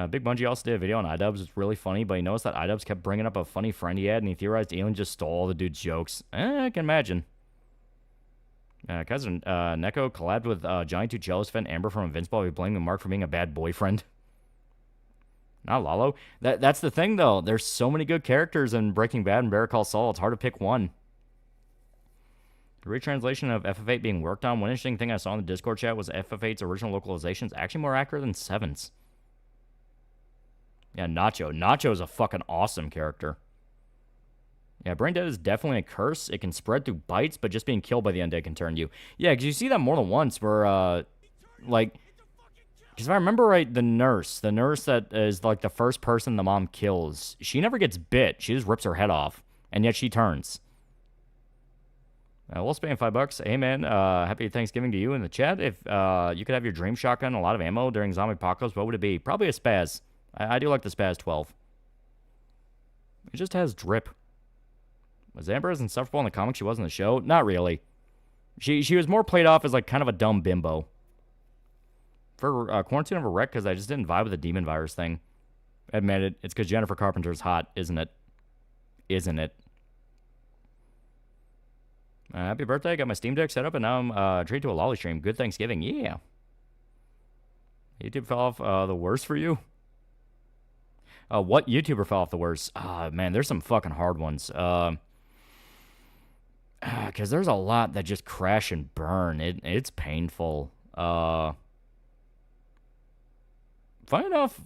Big Bungie also did a video on iDubbbz. It's really funny, but he noticed that iDubbbz kept bringing up a funny friend he had, and he theorized Alien just stole all the dude's jokes. I can imagine. Cousin Neko collabed with Johnny Two Cellos fan Amber from Invincible. He blaming Mark for being a bad boyfriend. Not Lalo. That's the thing, though. There's so many good characters in Breaking Bad and Better Call Saul. It's hard to pick one. The retranslation of FF8 being worked on. One interesting thing I saw in the Discord chat was FF8's original localization is actually more accurate than 7's. Yeah, Nacho. Nacho is a fucking awesome character. Yeah, Brain Dead is definitely a curse. It can spread through bites, but just being killed by the undead can turn you. Yeah, because you see that more than once where, like... Because if I remember right, the nurse that is, like, the first person the mom kills, she never gets bit. She just rips her head off, and yet she turns. We'll spam $5. Hey, man, happy Thanksgiving to you in the chat. If you could have your dream shotgun and a lot of ammo during zombie apocalypse, what would it be? Probably a Spaz. I do like the Spaz 12. It just has drip. Was Amber as insufferable in the comics she was in the show? Not really. She was more played off as, like, kind of a dumb bimbo. For Quarantine of a Wreck, because I just didn't vibe with the demon virus thing. Admit it. It's because Jennifer Carpenter's hot, isn't it? Isn't it? Happy birthday. I got my Steam Deck set up, and now I'm treated to a Loli stream. Good Thanksgiving. Yeah. YouTube fell off the worst for you? What YouTuber fell off the worst? Man, there's some fucking hard ones. Because there's a lot that just crash and burn. It's painful. Funny enough,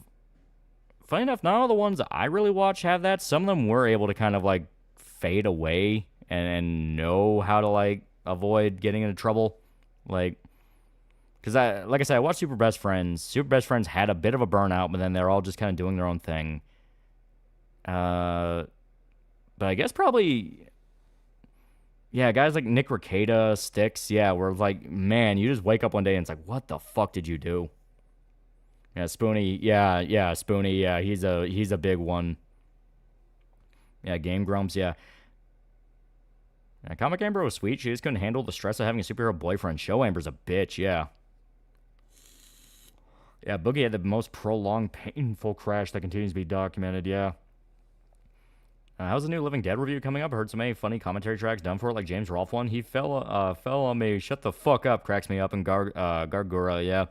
not all the ones that I really watch have that. Some of them were able to kind of, like, fade away and know how to, like, avoid getting into trouble. Like, because like I said, I watched Super Best Friends. Super Best Friends had a bit of a burnout, but then they're all just kind of doing their own thing. But I guess probably, yeah, guys like Nick Rekieta, Styx, yeah, where, like, man, you just wake up one day and it's like, what the fuck did you do? Yeah, Spoonie, yeah, Spoonie, yeah, he's a big one. Yeah, Game Grumps, yeah. Comic Amber was sweet. She just couldn't handle the stress of having a superhero boyfriend. Show Amber's a bitch, yeah. Yeah, Boogie had the most prolonged, painful crash that continues to be documented, yeah. How's the new Living Dead review coming up? I heard so many funny commentary tracks done for it, like James Rolfe one. He fell on me. Shut the fuck up, cracks me up, and Gargura, yeah.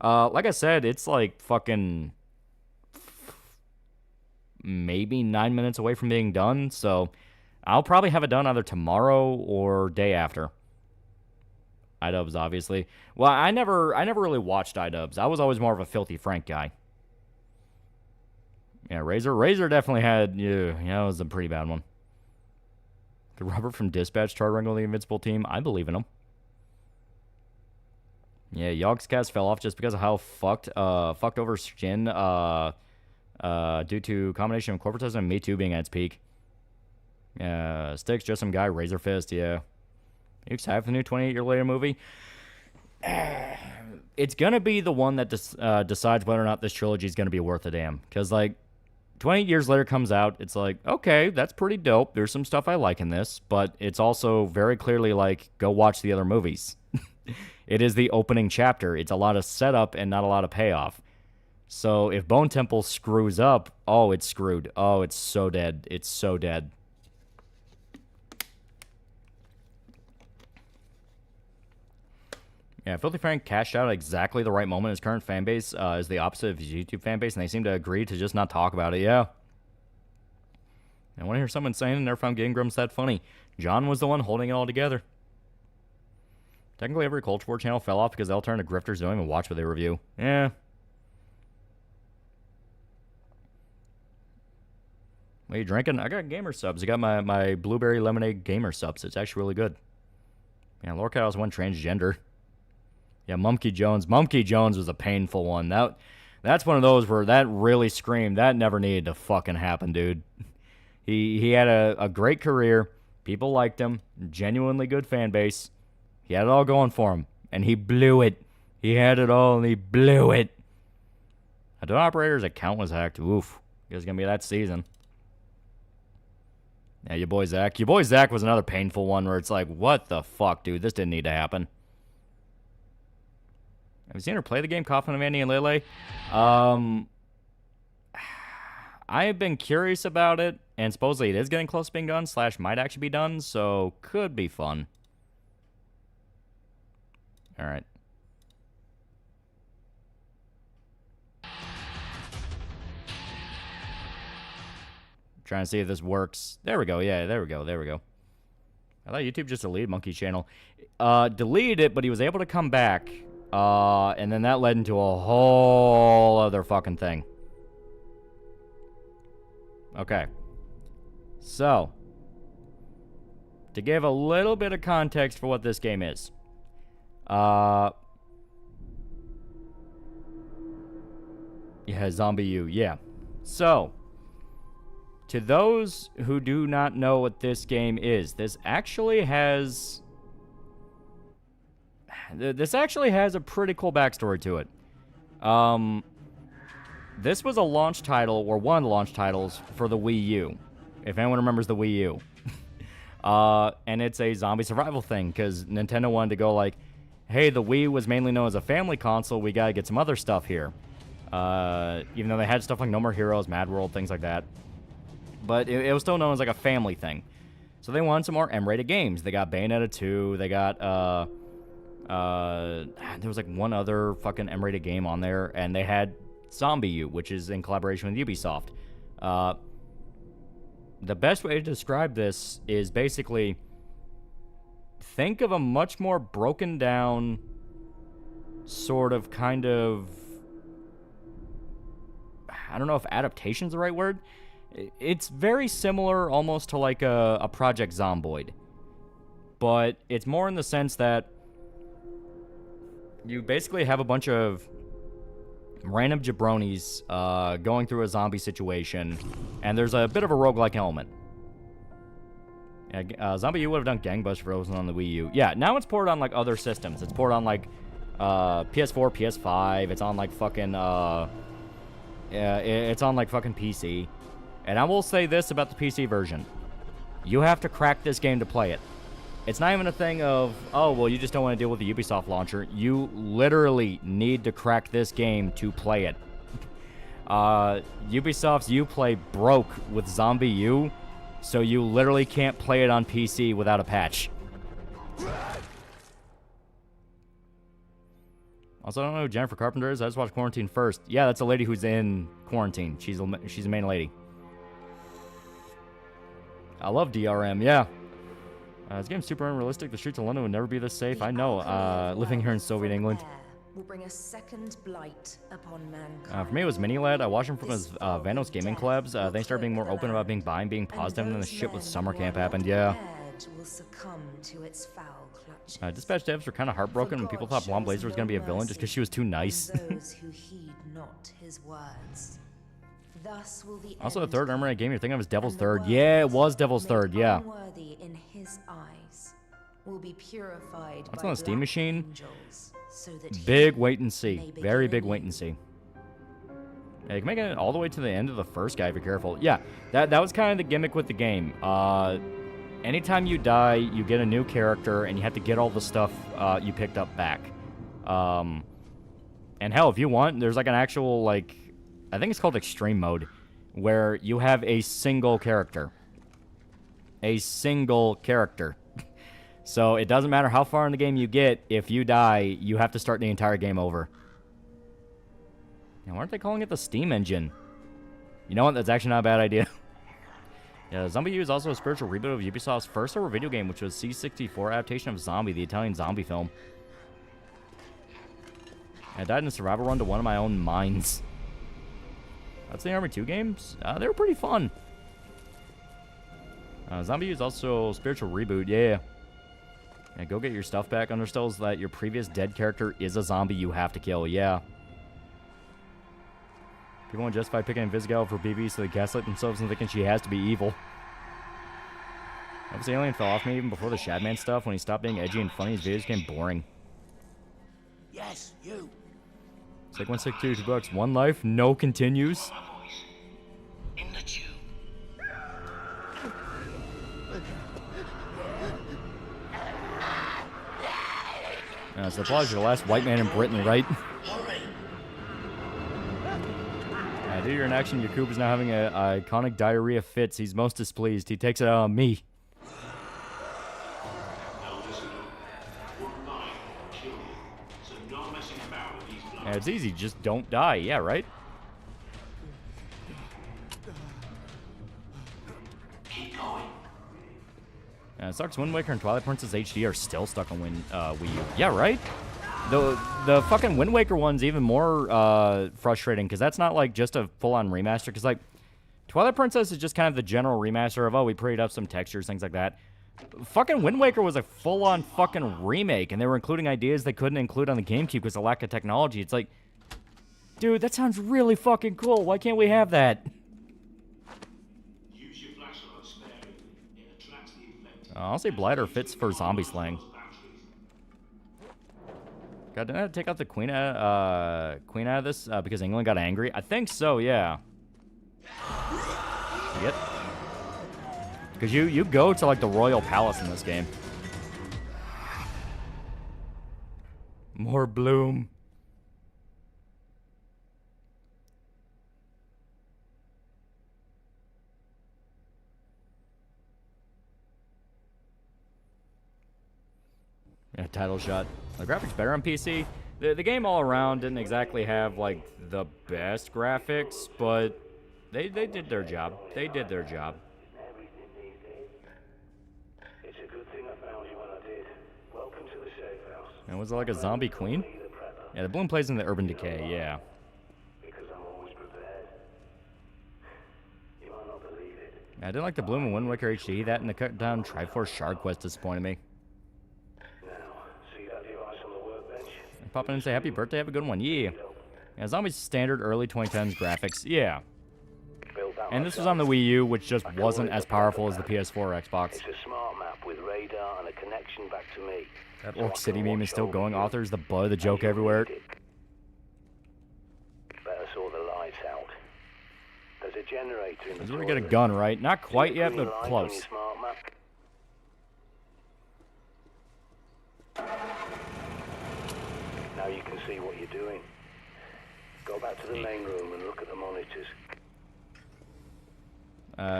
Like I said, it's like fucking maybe 9 minutes away from being done, so I'll probably have it done either tomorrow or day after. iDubbbz, obviously. Well, I never really watched iDubbbz. I was always more of a Filthy Frank guy. Yeah, Razor definitely had, yeah, it was a pretty bad one. The Robert from Dispatch tried to wrangle the Invincible team. I believe in him. Yeah, Yogscast fell off just because of how fucked over Shin due to combination of corporatism and Me Too being at its peak. Yeah, Styx, just some guy, Razor Fist, yeah. You excited for the new 28 Year Later movie? It's gonna be the one that decides whether or not this trilogy is gonna be worth a damn. Because, like, 28 Years Later comes out, it's like, okay, that's pretty dope. There's some stuff I like in this, but it's also very clearly like, go watch the other movies. It is the opening chapter. It's a lot of setup and not a lot of payoff. So if Bone Temple screws up, oh, it's screwed. Oh, it's so dead. It's so dead. Yeah, Filthy Frank cashed out at exactly the right moment. His current fan base is the opposite of his YouTube fan base, and they seem to agree to just not talk about it. Yeah. I want to hear someone saying I never found Game Grumps that funny. John was the one holding it all together. Technically, every Culture War channel fell off because they'll turn to grifters don't even watch what they review. Yeah. What are you drinking? I got gamer subs. I got my blueberry lemonade gamer subs. It's actually really good. Yeah, Lorca was one transgender. Yeah, Mumkey Jones. Mumkey Jones was a painful one. That's one of those where that really screamed. That never needed to fucking happen, dude. He had a great career. People liked him. Genuinely good fan base. He had it all going for him, and he blew it. He had it all, and he blew it. A Operator's account was hacked. Oof. It was going to be that season. Yeah, your boy Zach. Your boy Zach was another painful one where it's like, what the fuck, dude? This didn't need to happen. Have you seen her play the game, Coffin of Andy and Lele? I've been curious about it, and supposedly it is getting close to being done, / might actually be done, so could be fun. Alright. Trying to see if this works. There we go. Yeah, there we go. There we go. I thought YouTube just deleted Monkey's channel. Deleted it, but he was able to come back. And then that led into a whole other fucking thing. Okay. So, to give a little bit of context for what this game is. Yeah, Zombie U. Yeah. So, to those who do not know what this game is, this actually has a pretty cool backstory to it. This was a launch title, or one of the launch titles, for the Wii U. If anyone remembers the Wii U. And it's a zombie survival thing, because Nintendo wanted to go like, hey, the Wii was mainly known as a family console, we gotta get some other stuff here. Even though they had stuff like No More Heroes, Mad World, things like that. But it was still known as like a family thing. So they wanted some more M-rated games. They got Bayonetta 2, they got, there was like one other fucking M-rated game on there, and they had Zombie U, which is in collaboration with Ubisoft. The best way to describe this is basically think of a much more broken down sort of kind of, I don't know if adaptation's the right word. It's very similar almost to like a Project Zomboid. But it's more in the sense that you basically have a bunch of random jabronis going through a zombie situation, and there's a bit of a roguelike element. Yeah, Zombie U would have done gangbusters for those on the Wii U. Yeah, now it's ported on like other systems. It's ported on like PS4, PS5. It's on like fucking it's on like fucking PC. And I will say this about the PC version. You have to crack this game to play it. It's not even a thing of, oh, well, you just don't want to deal with the Ubisoft launcher. You literally need to crack this game to play it. Ubisoft's Uplay broke with Zombie U, so you literally can't play it on PC without a patch. Also, I don't know who Jennifer Carpenter is. I just watched Quarantine first. Yeah, that's a lady who's in Quarantine. She's a main lady. I love DRM, yeah. This game's super unrealistic. The streets of London would never be this safe. I know, living here in Soviet England. Will bring a second blight upon mankind. For me, it was Mini-Lad. I watched him from his Vanos Gaming collabs. They started being more open about being bi and being positive, and then the shit with Summer Camp happened, yeah. Will succumb to its foul clutches. Dispatch devs were kind of heartbroken when people thought Blonde Blazer was going to be a villain just because she was too nice. Those who heed not his words. Thus will the Also, the third Armored game you're thinking of is Devil's Third. Yeah, it was Devil's Third, yeah. Unworthy in his eyes will be purified That's by on the Steam black machine. angels, so that Big he wait and see. may Very begin big wait and see. Yeah, you can make it all the way to the end of the first guy if you're careful. Yeah, that was kind of the gimmick with the game. Anytime you die, you get a new character, and you have to get all the stuff you picked up back. And hell, if you want, there's like an actual, like, I think it's called Extreme Mode, where you have a single character. A single character. So it doesn't matter how far in the game you get, if you die, you have to start the entire game over. Now, why aren't they calling it the Steam Engine? You know what? That's actually not a bad idea. Yeah, Zombie U is also a spiritual reboot of Ubisoft's first ever video game, which was C64 adaptation of Zombie, the Italian zombie film. I died in a survival run to one of my own mines. That's the Army 2 games. They were pretty fun. Zombie U is also a spiritual reboot, yeah. Yeah, go get your stuff back. Understands that your previous dead character is a zombie you have to kill, yeah. People want to justify picking Invisigal for BB so they gaslight themselves and thinking she has to be evil. Obviously, Alien fell off me even before the Shadman stuff. When he stopped being edgy and funny, his videos became boring. Yes, you. It's like 162 bucks. One life, no continues. In the tube. It's the applause, you're the last white man in Britain, right? Due to your inaction, your coop is now having a iconic diarrhea fits. He's most displeased. He takes it out on me. Yeah, it's easy. Just don't die. Yeah, right? Keep going. It sucks. Wind Waker and Twilight Princess HD are still stuck on Wii U. Yeah, right? The fucking Wind Waker one's even more frustrating because that's not like just a full-on remaster. Because like Twilight Princess is just kind of the general remaster of, oh, we prettied up some textures, things like that. Fucking Wind Waker was a full-on fucking remake, and they were including ideas they couldn't include on the GameCube because of lack of technology. It's like, dude, that sounds really fucking cool. Why can't we have that? Use your flashlight sparingly. It attracts the infected. I'll say Blighter fits for zombie slang. God, didn't I take out the queen out of this because England got angry? I think so, yeah. Yep. Because you go to like the royal palace in this game. More bloom. Yeah, title shot. The graphics better on PC. The game all around didn't exactly have like the best graphics, but they did their job. They did their job. It's a good thing I found you when I did. Welcome to the safe house. And was it like a zombie queen? Yeah, the bloom plays in the Urban Decay, yeah. Because I'm always prepared. You might not believe it. Yeah, I didn't like the bloom in Wind Waker HD. That and the cut down Triforce Shard Quest disappointed me. Pop in and say happy birthday, have a good one. Yeah. Yeah, Zombies standard early 2010s graphics. Yeah. And this was on the Wii U, which just wasn't as powerful as the PS4 or Xbox. It's a smart map with radar and a connection back to me. That Orc City meme is still going. Authors the butt of the joke everywhere. Better sort the lights out. There's a generator in the This is where we get a gun, right? Not quite yet, but close. Now you can see what you're doing. Go back to the main room and look at the monitors.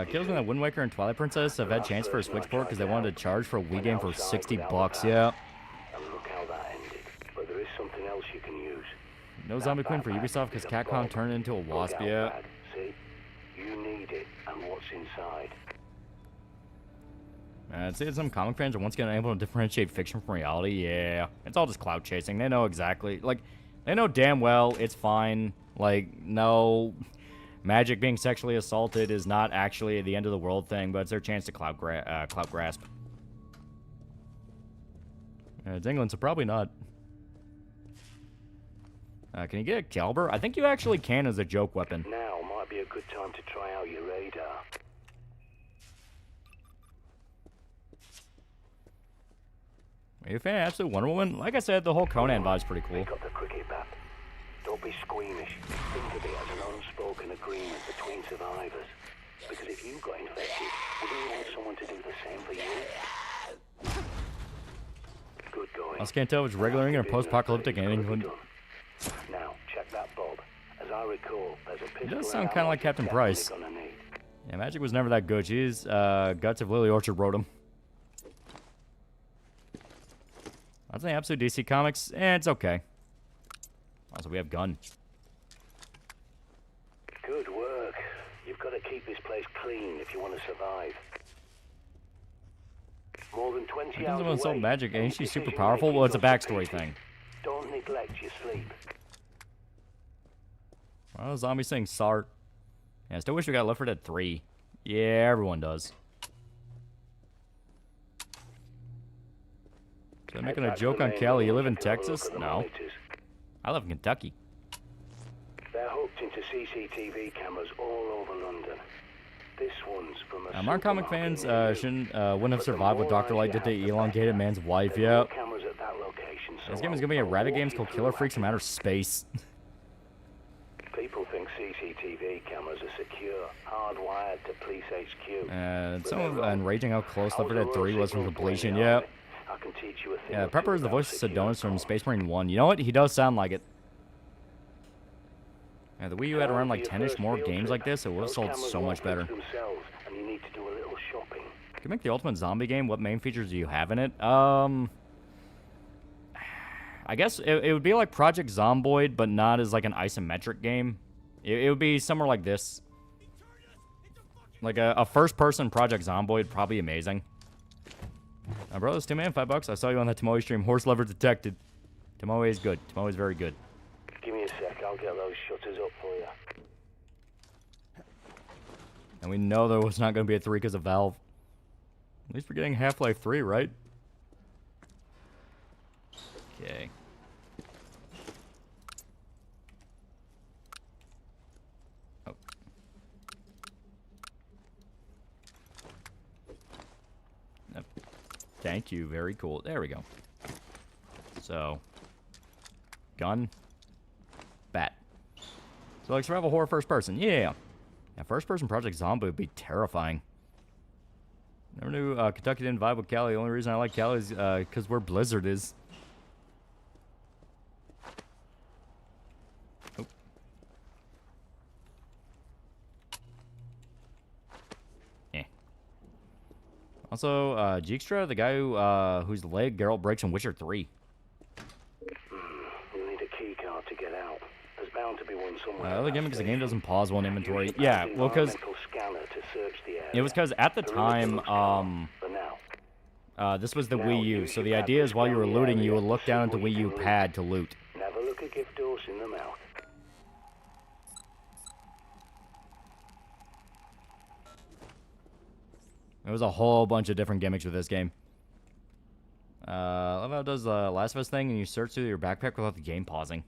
Kills in the Wind Waker and Twilight Princess have had chance for a Switch port because they wanted to charge for a Wii game for $60, yeah. And look how that ended. But there is something else you can use. No Zombie Queen for Ubisoft because Capcom turned it into a wasp, yeah. See? You need it and what's inside. I'd say some comic fans are once again unable to differentiate fiction from reality. Yeah, it's all just clout chasing. They know exactly. Like, they know damn well it's fine. Like, no, Magic being sexually assaulted is not actually the end of the world thing, but it's their chance to clout grasp. It's England, so probably not. Can you get a caliber? I think you actually can as a joke weapon. Now might be a good time to try out your radar. Are you a fan of Absolute Wonder Woman? Like I said, the whole Conan vibe's pretty cool. Pick up the cricket bat. Don't be squeamish. Think of it as an unspoken agreement between survivors. Because if you got infected, wouldn't you want someone to do the same for you? Good going. I can't tell if it's regular England or post-apocalyptic in England. Now, check that bob. As I recall, there's a pistol. He does sound kind of like Captain Price. Yeah, Magic was never that good. She's Guts of Lily Orchard wrote him. I'd say Absolute DC Comics, it's okay. Also, we have gun. Good work. You've got to keep this place clean if you want to survive. More than 20 hours away. Sold Magic, ain't she super powerful? Well, it's a backstory thing. Don't neglect your sleep. Well, Zombie saying Sart. Yeah, I still wish we got Left 4 Dead 3. Yeah, everyone does. They're making a joke on Cali. You live in Texas? No. I live in Kentucky. They're hooked into CCTV cameras all over London. This one's from a modern comic fans wouldn't have survived what Dr. Light did to elongated man's wife, yeah. This game is going to be a rabbit game called Killer Freaks from Outer Space. People think CCTV cameras are secure, hardwired to police HQ. It's so enraging how close Left 4 Dead 3 was from completion, yeah. I can teach you a thing. Yeah, or Prepper two is the about voice of secure Sedonis from comms. Space Marine 1. You know what? He does sound like it. Yeah, the Wii U had Now around for like your 10-ish first more field games trip. like this. It would have Those sold cameras so won't much better. fix themselves, and you need to do a little shopping. To make the ultimate zombie game, what main features do you have in it? I guess it would be like Project Zomboid, but not as like an isometric game. It would be somewhere like this. Like a first-person Project Zomboid would probably be amazing. Bro, it's $2 $5. I saw you on that Tomoe stream. Horse lever detected. Tomoe is good. Tomoe is very good. Give me a sec, I'll get those shutters up for you. And we know there was not going to be a 3 because of Valve. At least we're getting Half-Life 3, right? Okay. Oh. Yep. Thank you. Very cool. There we go. So. Gun. Bat. So like survival horror first person. Yeah. Yeah, first person Project Zombie would be terrifying. Never knew Kentucky didn't vibe with Cali. The only reason I like Cali is because where Blizzard is. Oh. Eh. Also, Jeekstra, the guy whose leg Geralt breaks in Witcher 3. You'll need a key card to get out. There's bound to be one somewhere. Other gimmick is the game doesn't pause while in inventory. Yeah, well, because it was because at the time, this was the Wii U, so the idea is while you were looting, you would look down at the Wii U pad to loot. Never look a gift horse in the mouth. There was a whole bunch of different gimmicks with this game. I love how it does the Last of Us thing, and you search through your backpack without the game pausing.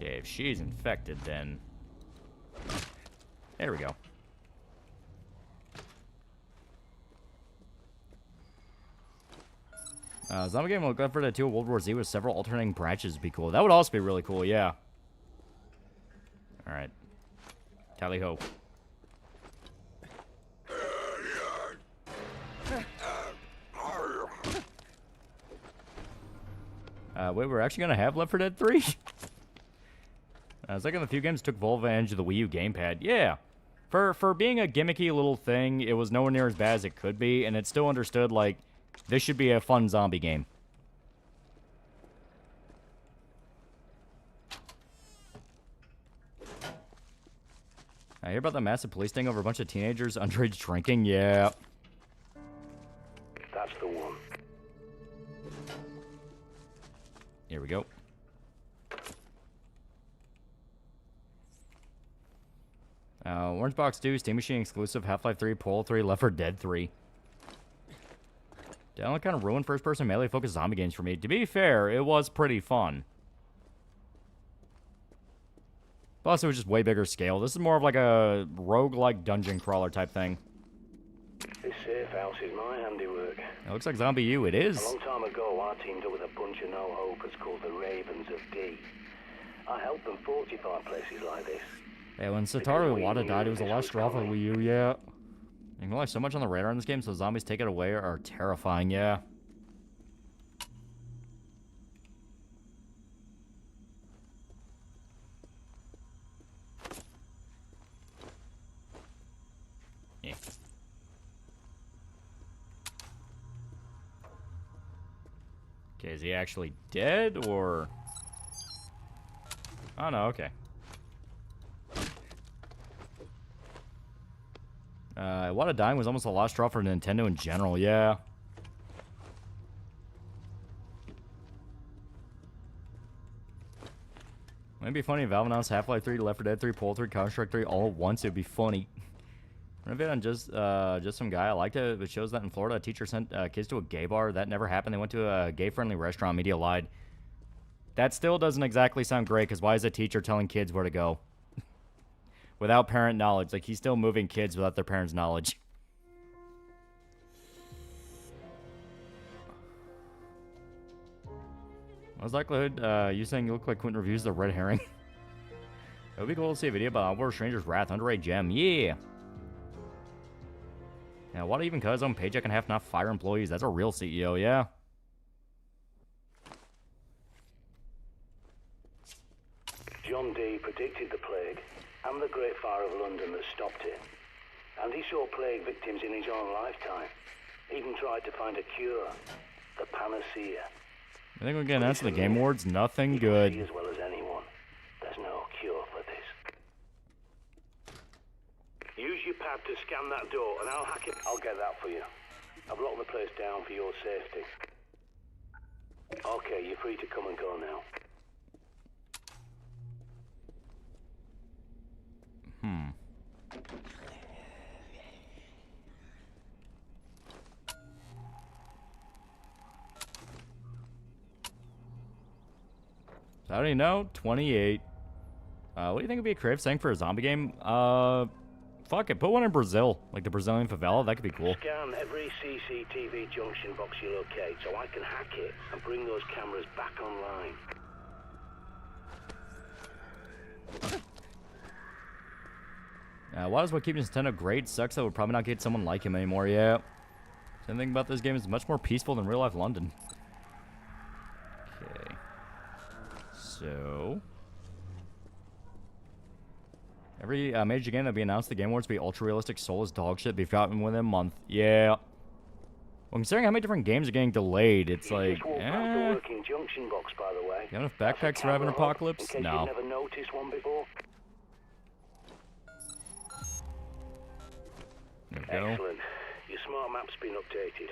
Okay, if she's infected, then... There we go. Zombie game will go for the 2 of World War Z with several alternating branches would be cool. That would also be really cool, yeah. Alright. Tally ho. Wait, we're actually gonna have Left 4 Dead 3? I was thinking the few games took full advantage of the Wii U gamepad. Yeah. For being a gimmicky little thing, it was nowhere near as bad as it could be, and it still understood, like, this should be a fun zombie game. I hear about the massive police sting over a bunch of teenagers underage drinking. Yeah. That's the one. Here we go. Orange Box 2, Steam Machine exclusive, Half-Life 3, Pole 3, Left 4 Dead 3. Download kind of ruined first-person melee-focused zombie games for me. To be fair, it was pretty fun. Plus, it was just way bigger scale. This is more of like a roguelike dungeon crawler type thing. This safe house is my handiwork. It looks like Zombie U. It is. A long time ago, I teamed up with a bunch of no-hopers called the Ravens of D. I helped them fortify places like this. Yeah, when Satoru Iwata died, it was the last straw for Wii U, yeah. You can rely so much on the radar in this game, so zombies take it away are terrifying, yeah. Yeah. Okay, is he actually dead, or... Oh, no, okay. Iwata dying was almost a lost draw for Nintendo in general, yeah. It'd be funny if Valve announced Half-Life 3, Left 4 Dead 3, Pole 3, Counter-Strike 3 all at once. It'd be funny. Renovate on just some guy. I liked it. It shows that in Florida, a teacher sent kids to a gay bar. That never happened. They went to a gay-friendly restaurant. Media lied. That still doesn't exactly sound great, because why is a teacher telling kids where to go? Without parent knowledge. Like, he's still moving kids without their parents' knowledge. What's likelihood you saying you look like Quentin reviews the red herring? would be cool to see a video about Outward Stranger's Wrath, underrated gem. Yeah. Yeah, why even cut his own paycheck and half not fire employees? That's a real CEO, yeah. John Dee predicted the plague and the Great Fire of London that stopped it. And he saw plague victims in his own lifetime. Even tried to find a cure. The panacea. I think we're getting answer the Game Awards. Nothing You good. can see as well as anyone. There's no cure for this. Use your pad to scan that door and I'll hack it. I'll get that for you. I've locked the place down for your safety. Okay, you're free to come and go now. I don't even know. 28. What do you think would be a creative thing for a zombie game? Fuck it. Put one in Brazil. Like the Brazilian favela. That could be cool. Scan every CCTV junction box you locate so I can hack it and bring those cameras back online. Why does what keeps Nintendo great? Sucks that we'll probably not get someone like him anymore. Yeah. Same thing about this game is much more peaceful than real life London. Okay. So, every major game that be announced, the Game Awards be ultra realistic, soulless dog shit, be forgotten within a month. Yeah. Well, considering how many different games are getting delayed, it's like, Just walk past the working junction box, by the way. You have enough backpacks to survive an apocalypse? In case No. you've never noticed one before. There we go. Excellent. Your smart map's been updated.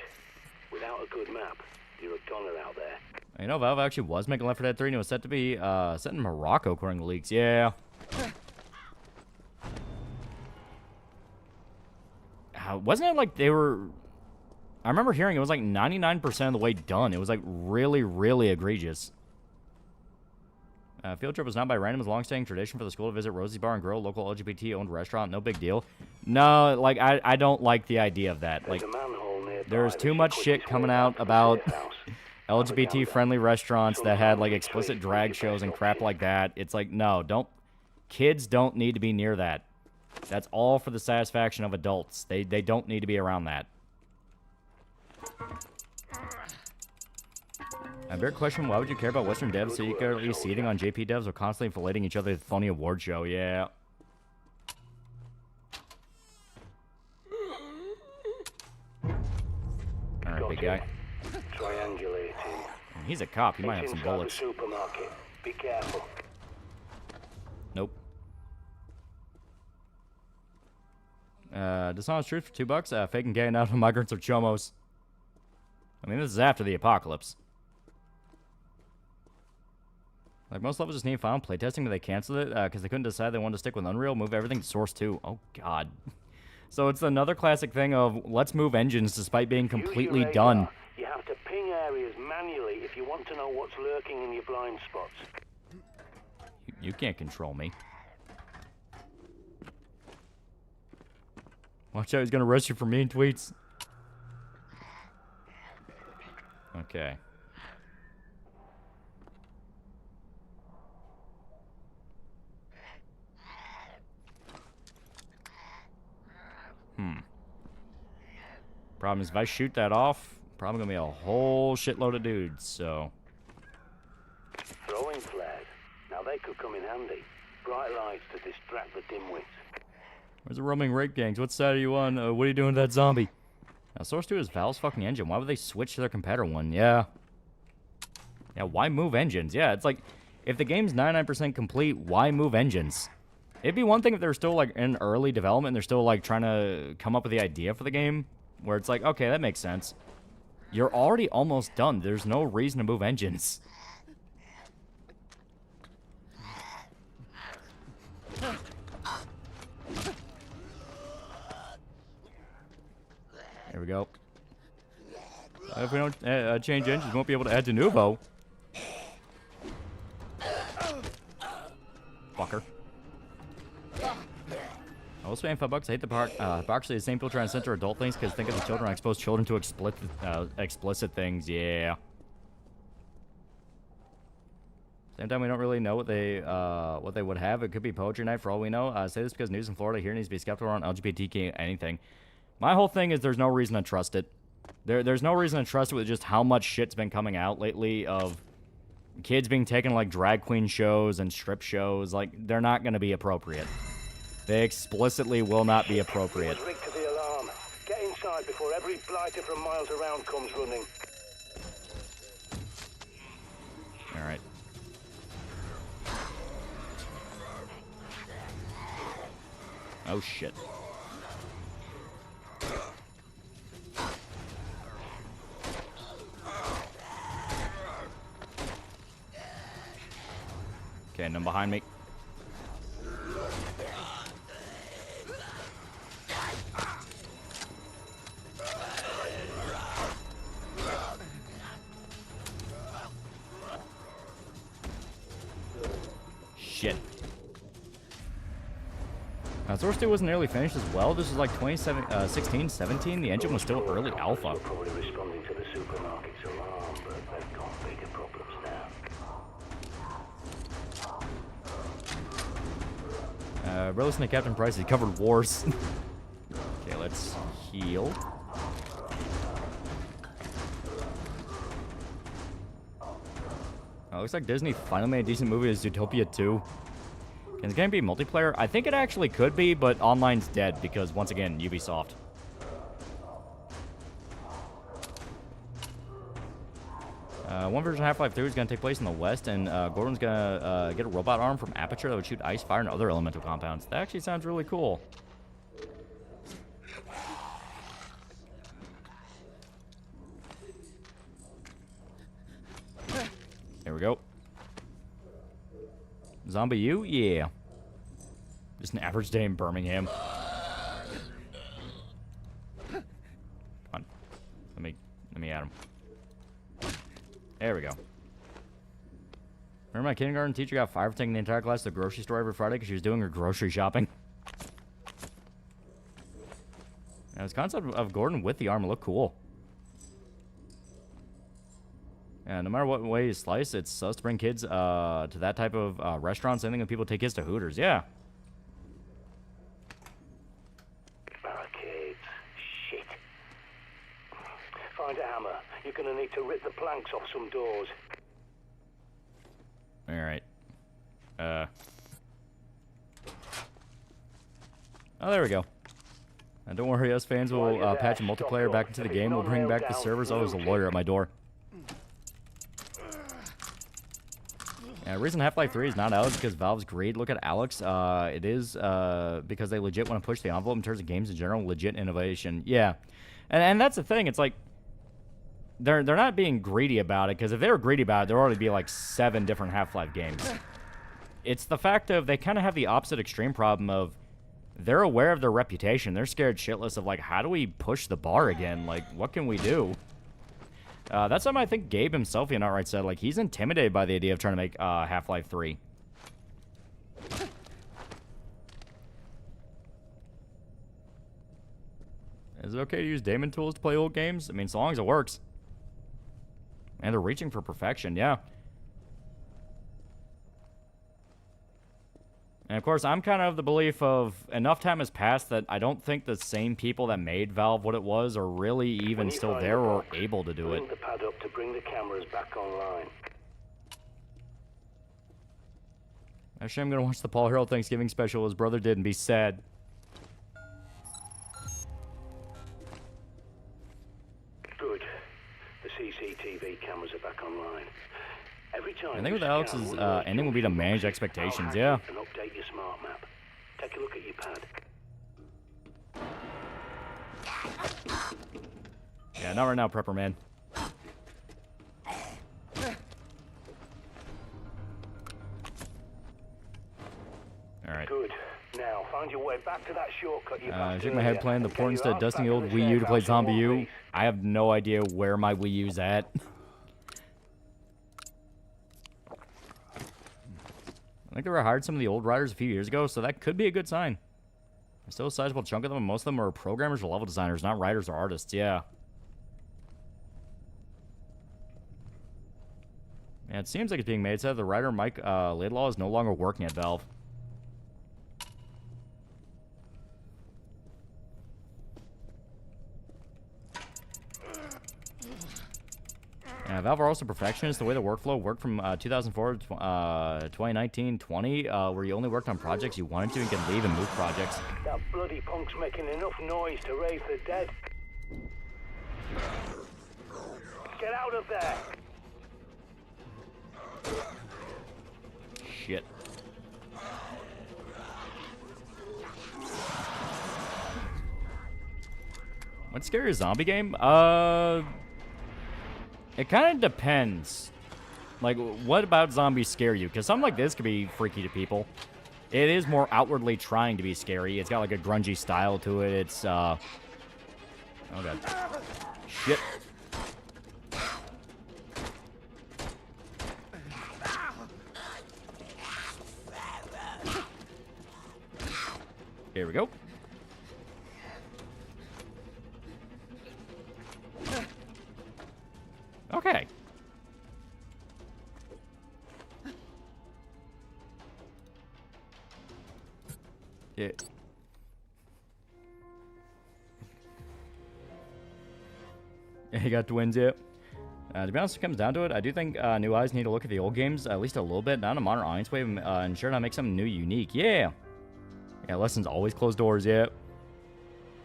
Without a good map, you're a goner out there. You know, Valve actually was making Left 4 Dead 3 and it was set to be set in Morocco according to leaks. Yeah. Wasn't it like they were... I remember hearing it was like 99% of the way done. It was like really, really egregious. Field trip was not by random. It was a long-standing tradition for the school to visit Rosie's Bar and Grill, local LGBT-owned restaurant. No big deal. No, like, I don't like the idea of that. Like, there's too much shit coming out about LGBT-friendly restaurants that had, like, explicit drag shows and crap like that. It's like, no, don't... Kids don't need to be near that. That's all for the satisfaction of adults. They don't need to be around that. A big question, why would you care about Western devs secretly seething on JP devs or constantly filleting each other at the phony award show? Yeah. Alright, big guy. Triangulating. He's a cop. He might have some bullets. Supermarket. Be careful. Nope. Dishonest truth for $2. Faking getting out of migrants or chomos. I mean, this is after the apocalypse. Like, most levels just need final playtesting, but they canceled it because they couldn't decide they wanted to stick with Unreal, move everything to Source 2. Oh, God. So it's another classic thing of, let's move engines despite being completely done. You have to ping areas manually if you want to know what's lurking in your blind spots. You can't control me. Watch out, he's going to arrest you for mean tweets. Okay. Problem is, if I shoot that off, probably gonna be a whole shitload of dudes, so... Throwing flares. Now they could come in handy. Bright lights to distract the dimwits. Where's the roaming rape gangs? What side are you on? What are you doing to that zombie? Now, Source 2 is Valve's fucking engine. Why would they switch to their competitor one? Yeah. Yeah, why move engines? Yeah, it's like, if the game's 99% complete, why move engines? It'd be one thing if they're still, like, in early development and they're still, like, trying to come up with the idea for the game. Where it's like, okay, that makes sense. You're already almost done. There's no reason to move engines. There we go. If we don't change engines, we won't be able to add de novo. Fucker. I was paying $5. I hate the part. Actually, the same people trying to censor adult things because think of the children. I expose children to explicit things. Yeah. Same time, we don't really know what they would have. It could be poetry night for all we know. Say this because news in Florida here needs to be skeptical around LGBTQ anything. My whole thing is there's no reason to trust it. There's no reason to trust it with just how much shit's been coming out lately of kids being taken to, like, drag queen shows and strip shows. Like, they're not going to be appropriate. They explicitly will not be appropriate. Ring to the alarm. Get inside before every blighter from miles around comes running. All right. Oh, shit. Okay, none behind me. Shit. Source 2 wasn't nearly finished as well. This was like 16, 17. The engine was still early alpha. Probably responding to the supermarket's alarm, but they've got bigger problems now. Bro, listen to Captain Price. He covered wars. Okay, let's heal. Looks like Disney finally made a decent movie as Zootopia 2. Can the game be multiplayer? I think it actually could be, but online's dead because, once again, Ubisoft. One version of Half-Life 3 is going to take place in the West, and Gordon's going to get a robot arm from Aperture that would shoot ice, fire, and other elemental compounds. That actually sounds really cool. There we go. Zombie you? Yeah. Just an average day in Birmingham. Come on. Let me at him. There we go. Remember my kindergarten teacher got fired for taking the entire class to the grocery store every Friday because she was doing her grocery shopping? Now, this concept of Gordon with the arm looked cool. Yeah, no matter what way you slice, it's sus to bring kids to that type of restaurant. Same thing when people take kids to Hooters. Yeah. Barricades. Shit. Find a hammer. You're gonna need to rip the planks off some doors. All right. Oh, there we go. And don't worry, us fans will patch a multiplayer back into the game. We'll bring back the servers. Oh, there's a lawyer at my door. The reason Half-Life 3 is not out is because Valve's greed. Look at Alex. It is because they legit want to push the envelope in terms of games in general. Legit innovation. Yeah. And that's the thing. It's like they're not being greedy about it, because if they were greedy about it, there would already be like 7 different Half-Life games. It's the fact of they kind of have the opposite extreme problem of they're aware of their reputation. They're scared shitless of, like, how do we push the bar again? Like, what can we do? That's something I think Gabe himself, outright said. Like, he's intimidated by the idea of trying to make Half-Life 3. Is it okay to use daemon tools to play old games? I mean, so long as it works. And they're reaching for perfection, yeah. And of course, I'm kind of the belief of enough time has passed that I don't think the same people that made Valve what it was are really even still there or able to do it. Bring the pad up to bring the cameras back online. Actually, I'm going to watch the Paul Harold Thanksgiving special his brother did and be sad. Good. The CCTV cameras are back online. Every time I think with Alex's ending will be to manage expectations, yeah. And update your smart map. Take a look at your pad. Yeah, not right now, Prepper Man. Alright. Good. Now, find your way back to that shortcut you passed Shake my head playing the port instead of dusting the old Wii U to play Zombie U. I have no idea where my Wii U's at. I think they were hired some of the old writers a few years ago, so that could be a good sign. There's still a sizable chunk of them, and most of them are programmers or level designers, not writers or artists, yeah. Yeah, it seems like it's being made. It said the writer Mike Laidlaw is no longer working at Valve. Valve are also perfectionists. The way the workflow worked from 2004 to 2019-20, where you only worked on projects you wanted to and could leave and move projects. That bloody punk's making enough noise to raise the dead. Get out of there! Shit. What's scary, a zombie game? It kind of depends. Like, what about zombies scare you? Because something like this could be freaky to people. It is more outwardly trying to be scary. It's got like a grungy style to it. It's, oh god. Shit. Here we go. Okay. Yeah. You got twins, yeah. To be honest, it comes down to it. I do think new eyes need to look at the old games at least a little bit, not in a modern audience way, and sure not make something new unique. Yeah. Yeah, lessons always close doors, yeah.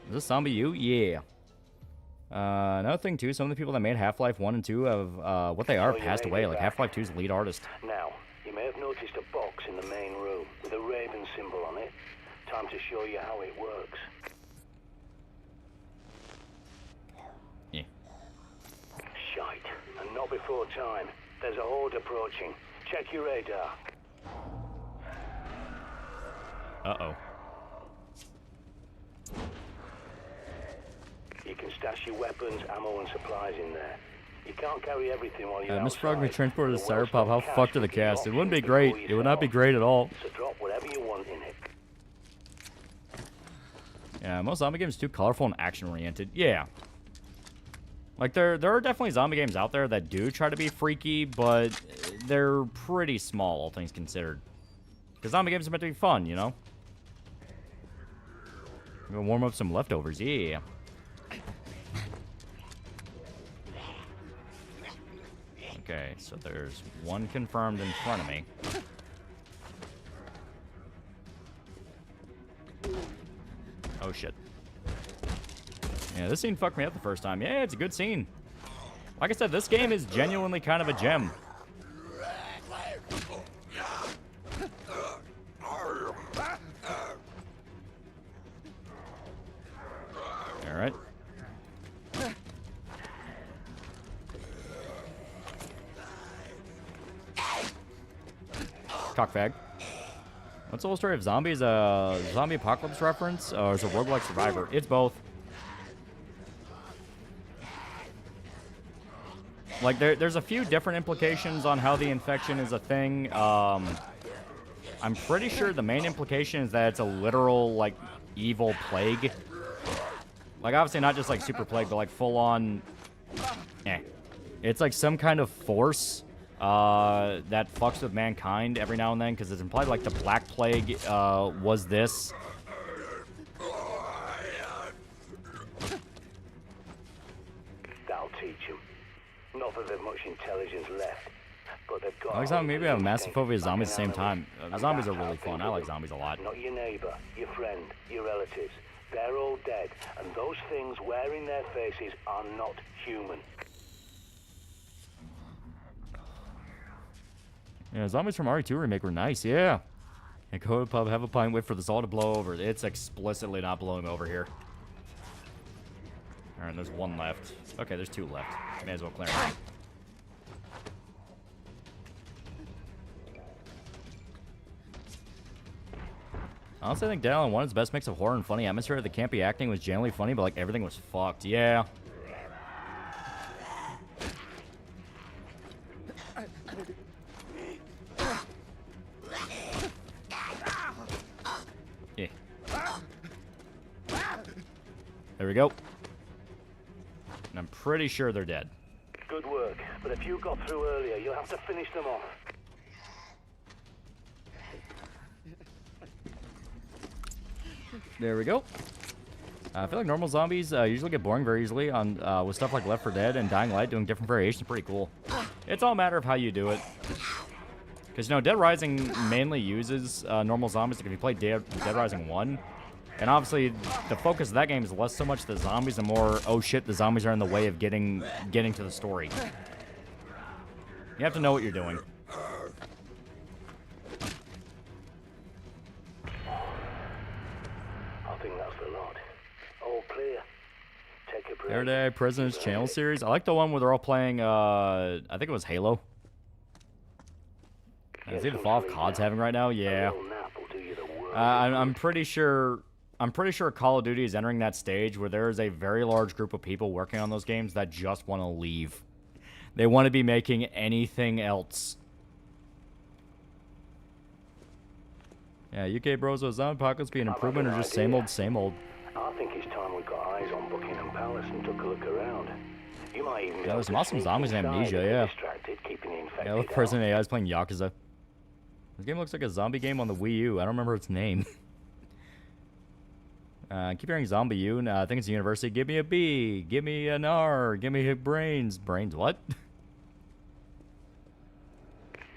Is this zombie you? Yeah. Another thing, too, some of the people that made Half-Life 1 and 2 have, what they are, passed away. Like, Half-Life 2's the lead artist. Now, you may have noticed a box in the main room with a raven symbol on it. Time to show you how it works. Yeah. Shite. And not before time. There's a horde approaching. Check your radar. Uh-oh. You can stash your weapons, ammo, and supplies in there. You can't carry everything while you're Miss Frog, we outside. transported to The world's Cyberpop. How got fucked are the cash cast? It wouldn't be for great. you It would not be yourself. great at all. So drop whatever you want in it. Yeah, most zombie games are too colorful and action-oriented. Yeah. Like, there are definitely zombie games out there that do try to be freaky, but they're pretty small, all things considered. Because zombie games are meant to be fun, you know? I'm gonna warm up some leftovers, yeah. Okay, so there's one confirmed in front of me. Oh, shit. Yeah, this scene fucked me up the first time. Yeah, it's a good scene. Like I said, this game is genuinely kind of a gem. Alright. Cockfag. What's the whole story of zombies? A zombie apocalypse reference? Or is it a roguelike survivor? It's both. Like, there's a few different implications on how the infection is a thing. I'm pretty sure the main implication is that it's a literal, like, evil plague. Like, obviously not just, like, super plague, but, like, full-on... It's, like, some kind of force that fucks with mankind every now and then, because it's implied, like, the Black Plague was this. That'll teach them. Not that there's much intelligence left, but they've got... I like zombies. Maybe I have a massive phobia of zombies at the same time. Zombies are really fun. I like zombies a lot. Not your neighbor, your friend, your relatives. They're all dead, and those things wearing their faces are not human. Yeah, zombies from RE2 remake were nice, yeah. And go to the pub, have a pint, wait for this all to blow over. It's explicitly not blowing over here. Alright, there's one left. Okay, there's two left. May as well clear them. Honestly, I think Dead Island 1 is the best mix of horror and funny atmosphere. The campy acting was generally funny, but like everything was fucked. Yeah. Yeah. There we go. And I'm pretty sure they're dead. Good work. But if you got through earlier, you'll have to finish them off. There we go. I feel like normal zombies usually get boring very easily on with stuff like Left 4 Dead and Dying Light doing different variations. Pretty cool. It's all a matter of how you do it. Because, you know, Dead Rising mainly uses normal zombies. Like if you play Dead Rising 1, and obviously the focus of that game is less so much the zombies and more, oh shit, the zombies are in the way of getting to the story. You have to know what you're doing. I think that's the lot. All clear. Take a break. Everyday President's Channel series. I like the one where they're all playing, I think it was Halo. Is he the fall of COD's having right now? Yeah. I'm pretty sure Call of Duty is entering that stage where there is a very large group of people working on those games that just want to leave. They want to be making anything else. Yeah, UK Bros, was Zombie Apocalypse be an improvement or just same old, same old? I think it's time we got eyes on Buckingham Palace and took a look around. You might even Yeah, there's some awesome zombies in Amnesia, yeah. Yeah, look, President AI is playing Yakuza. This game looks like a zombie game on the Wii U. I don't remember its name. I keep hearing Zombie U. I think it's a university. Give me a B. Give me an R. Give me brains. Brains what?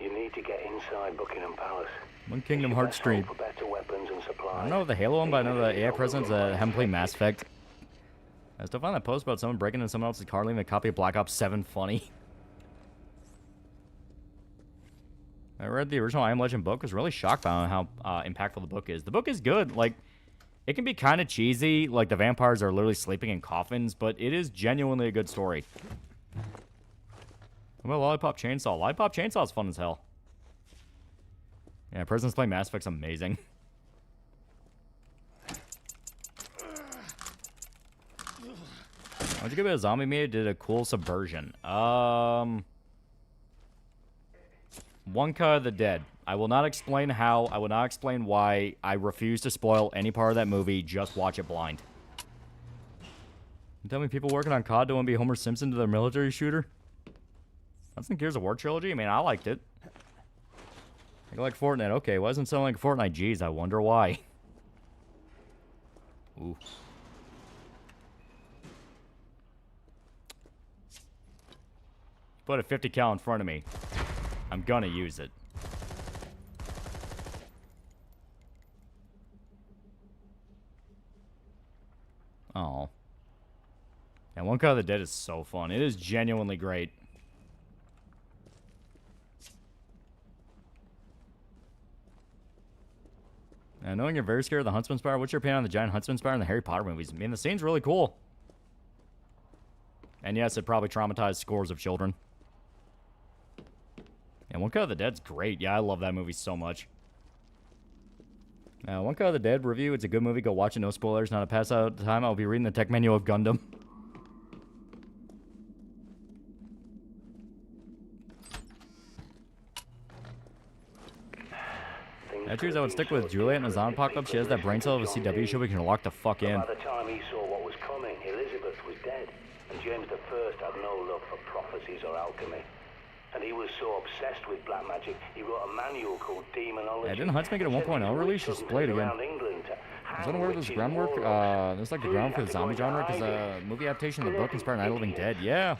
You need to get inside Buckingham Palace. One Kingdom Hearts stream. I don't know the Halo one, but I know the AI presidents haven't played Mass Effect. I still find that post about someone breaking into someone else's car leaving a copy of Black Ops 7 funny. I read the original I Am Legend book. Was really shocked by how impactful the book is. The book is good. Like, it can be kind of cheesy. Like, the vampires are literally sleeping in coffins, but it is genuinely a good story. What about Lollipop Chainsaw? Lollipop Chainsaw is fun as hell. Yeah, Presidents Play Mass Effect's amazing. Why'd you give it a zombie media? Did a cool subversion. Wonka of the Dead. I will not explain how. I will not explain why. I refuse to spoil any part of that movie. Just watch it blind. You tell me people working on COD don't want to be Homer Simpson to their military shooter? That's the Gears of War trilogy. I mean, I liked it. I like Fortnite. Okay, why doesn't it sound like Fortnite? Jeez, I wonder why. Ooh. Put a 50 cal in front of me. I'm gonna use it. Oh. Yeah, One Cut of the Dead is so fun. It is genuinely great. Knowing you're very scared of the Huntsman Spire, what's your opinion on the giant Huntsman Spire in the Harry Potter movies? I mean, the scene's really cool. And yes, it probably traumatized scores of children. Yeah, One Cut of the Dead's great. Yeah, I love that movie so much. One Cut of the Dead review. It's a good movie. Go watch it. No spoilers. Not a pass out time. I'll be reading the tech menu of Gundam. I choose I would stick with Juliet in the Zombie Apocalypse. She has that brain cell of a CW show we can lock the fuck in. By the time he saw what was coming, Elizabeth was dead, and James I had no love for prophecies or alchemy. And he was so obsessed with black magic, he wrote a manual called Demonology. Yeah, didn't Huntsman get a 1.0 release? Just play it again. I don't know where this groundwork, there's like the ground for the zombie genre, because the movie adaptation of the book inspired Night of the Living Dead. Yeah.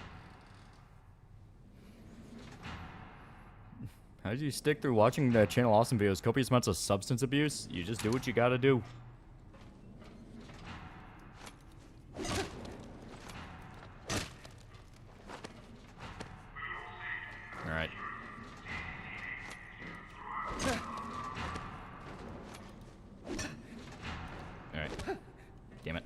How did you stick through watching the Channel Awesome videos? Copious amounts of substance abuse? You just do what you gotta do. Alright. Alright. Damn it.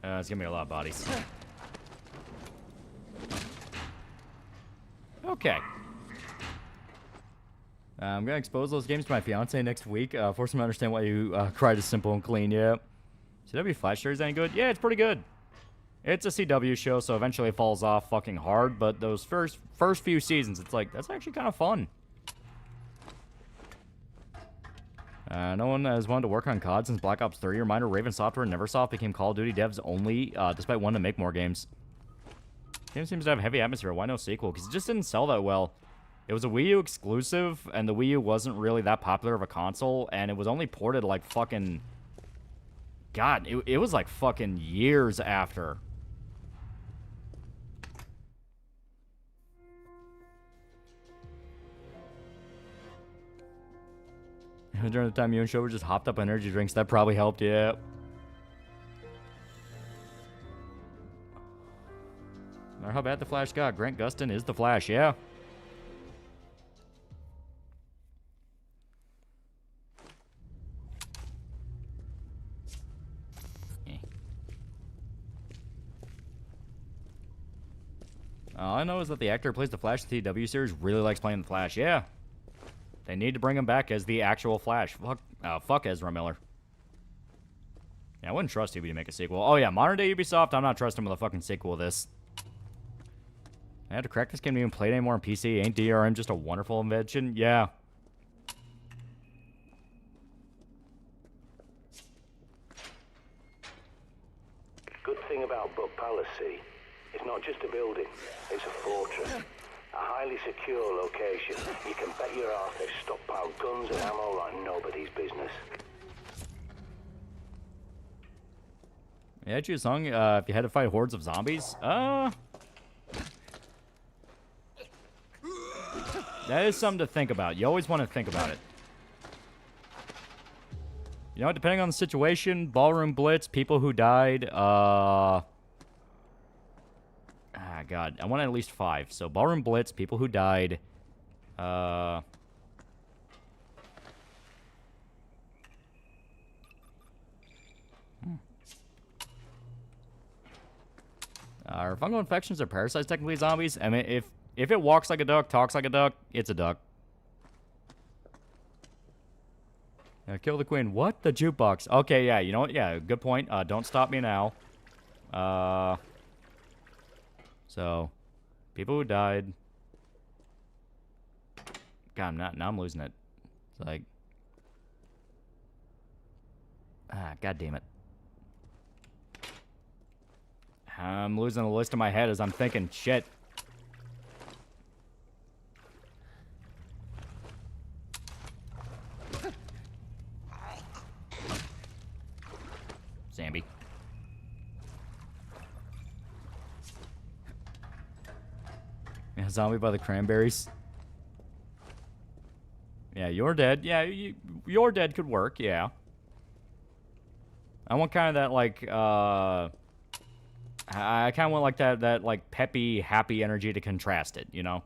It's gonna be a lot of bodies. Okay. I'm gonna expose those games to my fiance next week. Force him to understand why you cried is simple and clean. Yeah. CW Flash series any good? Yeah, it's pretty good. It's a CW show, so eventually it falls off fucking hard. But those first few seasons, it's like that's actually kind of fun. No one has wanted to work on COD since Black Ops 3. Reminder, Raven Software and Neversoft became Call of Duty devs only, despite wanting to make more games. Game seems to have heavy atmosphere. Why no sequel? Because it just didn't sell that well. It was a Wii U exclusive, and the Wii U wasn't really that popular of a console, and it was only ported like fucking... God, it was like fucking years after. During the time you and Shover just hopped up on energy drinks, that probably helped, yeah. No matter how bad the Flash got, Grant Gustin is the Flash, yeah. All I know is that the actor who plays the Flash in the TW series really likes playing the Flash, yeah. They need to bring him back as the actual Flash. Fuck Ezra Miller. Yeah, I wouldn't trust UB to make a sequel. Oh yeah, modern day Ubisoft, I'm not trusting with a fucking sequel of this. I had to crack this game to even play it anymore on PC. Ain't DRM just a wonderful invention? Yeah. Good thing about Buck Palace, see, it's not just a building, it's a fortress. A highly secure location. You can bet your ass they've stockpiled guns and ammo like nobody's business. Yeah, choose a song if you had to fight hordes of zombies. That is something to think about. You always want to think about it. You know, depending on the situation, Ballroom Blitz, people who died, God, I want at least 5. So, Ballroom Blitz, people who died, or fungal infections or parasites technically zombies? I mean, if it walks like a duck, talks like a duck, it's a duck. Kill the queen. What? The jukebox. Okay, yeah, you know what? Yeah, good point. Don't stop me now. So, people who died. God, now I'm losing it. It's like, God damn it. I'm losing the list in my head as I'm thinking, shit. Zambi. Yeah, zombie by the cranberries. Yeah, you're dead. Yeah, you're dead could work, yeah. I want kind of that, like, I kind of want, like, that, like, peppy, happy energy to contrast it, you know?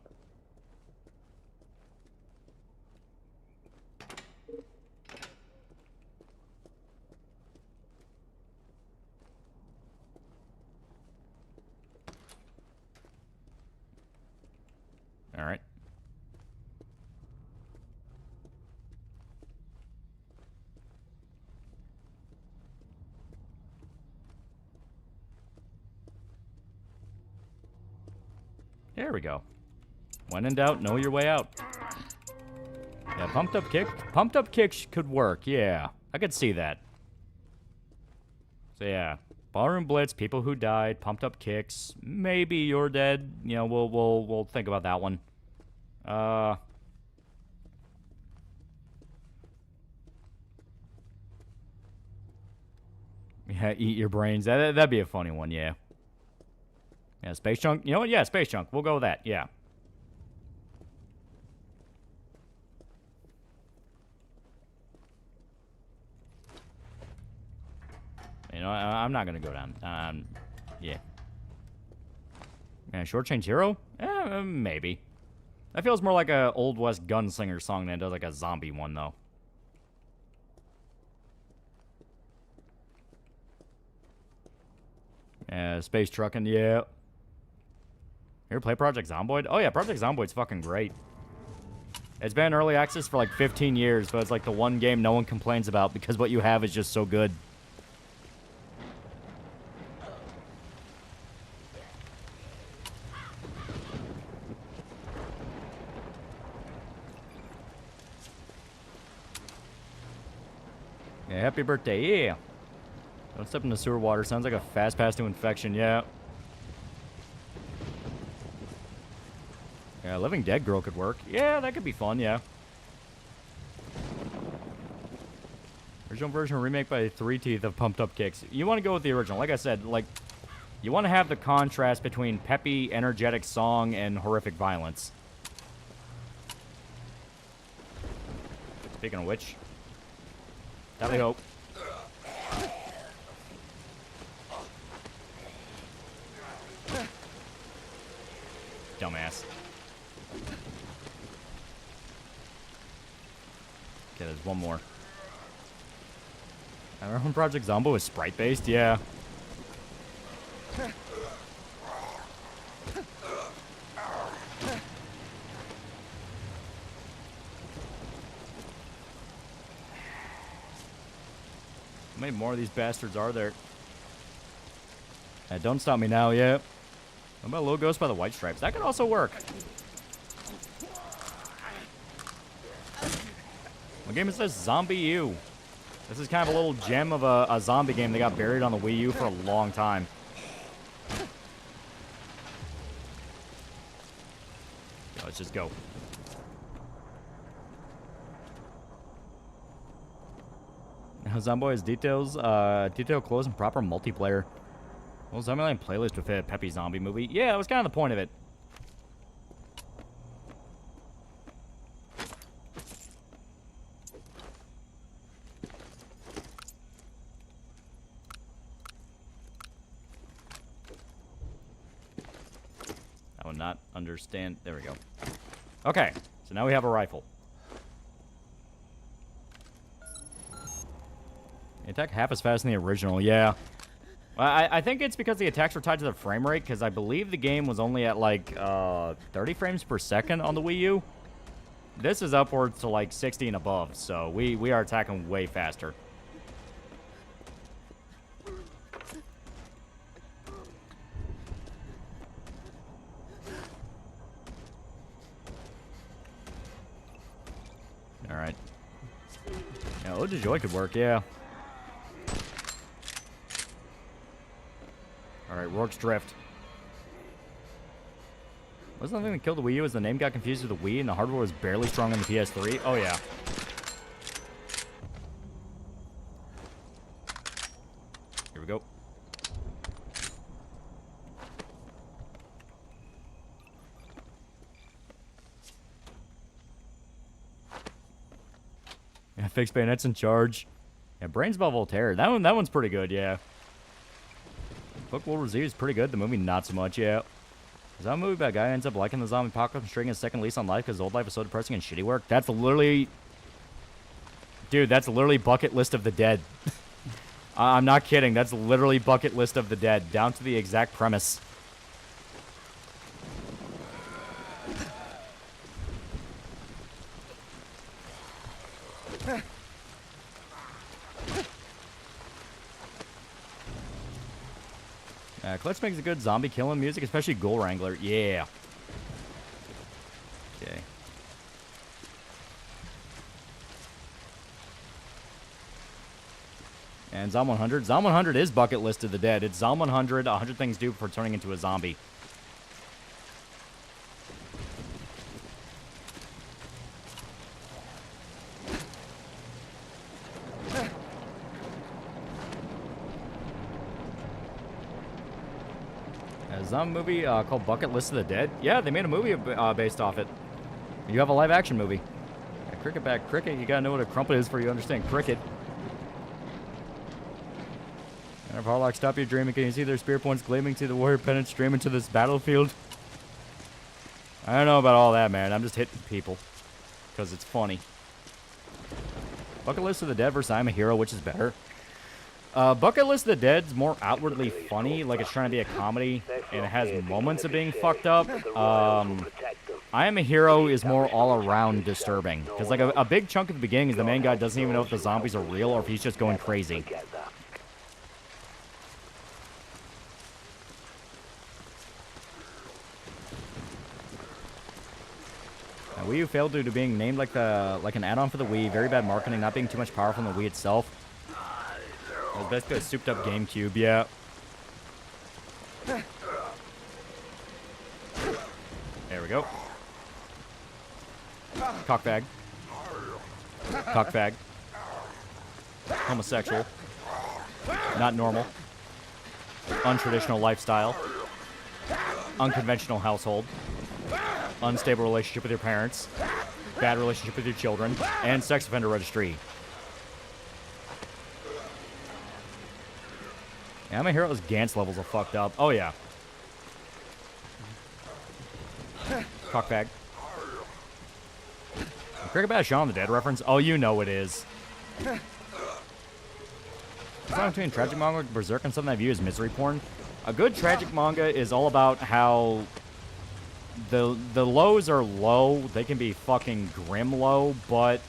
All right. There we go. When in doubt, know your way out. Yeah, pumped up kick could work. Yeah, I could see that. So yeah, Ballroom Blitz, people who died, pumped up kicks. Maybe you're dead. You know, we'll think about that one. Yeah, eat your brains. That'd be a funny one, yeah. Yeah, Space Junk. You know what? Yeah, Space Junk. We'll go with that, yeah. You know, I'm not gonna go down. Yeah. Yeah, Short Change Hero? Maybe. That feels more like a Old West gunslinger song than it does like a zombie one, though. Yeah, Space Truckin', yeah. You ever play Project Zomboid? Oh yeah, Project Zomboid's fucking great. It's been in early access for like 15 years, but it's like the one game no one complains about because what you have is just so good. Yeah, happy birthday, yeah. Don't step in the sewer water. Sounds like a fast pass to infection, yeah. Yeah, Living Dead Girl could work. Yeah, that could be fun, yeah. Original version remake by Three Teeth of Pumped Up Kicks. You want to go with the original. Like I said, like, you want to have the contrast between peppy, energetic song and horrific violence. Speaking of which, tally hope. Dumbass. Okay, there's one more. I remember when Project Zombo was sprite-based? Yeah. How many more of these bastards are there? Don't stop me now, yeah. What about Little Ghost by the White Stripes? That could also work. What game is this? Zombie U. This is kind of a little gem of a zombie game that got buried on the Wii U for a long time. Okay, let's just go. Zomboy has detailed clothes and proper multiplayer. Well, Zombieland playlist with a peppy zombie movie. Yeah, that was kind of the point of it. I would not understand. There we go. Okay, so now we have a rifle. They attack half as fast in the original, yeah. I think it's because the attacks were tied to the frame rate, because I believe the game was only at, like, 30 frames per second on the Wii U. This is upwards to, like, 60 and above, so we are attacking way faster. Alright. Yeah, Ode to Joy could work, yeah. Alright, Rourke's Drift. Wasn't the thing that killed the Wii U as the name got confused with the Wii and the hardware was barely strong on the PS3? Oh, yeah. Here we go. Yeah, Fixed Bayonet's in charge. Yeah, Brains About Voltaire. That one's pretty good, yeah. Book will receive is pretty good. The movie, not so much, yeah. Is that a movie about a guy who ends up liking the zombie apocalypse and stringing his second lease on life because his old life is so depressing and shitty work? That's literally... Dude, that's literally Bucket List of the Dead. I'm not kidding. That's literally Bucket List of the Dead, down to the exact premise. Clutch makes a good zombie killing music, especially Ghoul Wrangler. Yeah. Okay. And Zom 100. Zom 100 is Bucket List of the Dead. It's Zom 100, 100 things do before turning into a zombie. Zombie movie called Bucket List of the Dead. Yeah, they made a movie based off it. You have a live action movie. Yeah, cricket back, cricket. You gotta know what a crumpet is for you to understand cricket. And if Harlock, stop your dreaming. Can you see their spear points gleaming to the warrior pennant streaming to this battlefield? I don't know about all that, man. I'm just hitting people because it's funny. Bucket List of the Dead versus I'm a Hero, which is better? Bucket List of the Dead's more outwardly funny, like it's trying to be a comedy, and it has moments of being fucked up. I Am a Hero is more all-around disturbing, because like a big chunk at the beginning is the main guy doesn't even know if the zombies are real or if he's just going crazy. Wii U failed due to being named like an add-on for the Wii, very bad marketing, not being too much power from the Wii itself. It was basically a souped up GameCube, yeah. There we go. Cockbag. Cockbag. Homosexual. Not normal. Untraditional lifestyle. Unconventional household. Unstable relationship with your parents. Bad relationship with your children. And sex offender registry. Yeah, my hero's Gantz levels are fucked up. Oh, yeah. Cockbag. Cricket Shaun of the Dead reference? Oh, you know it is. What's wrong between tragic manga, Berserk, and something I view as misery porn? A good tragic manga is all about how the lows are low. They can be fucking grim low, but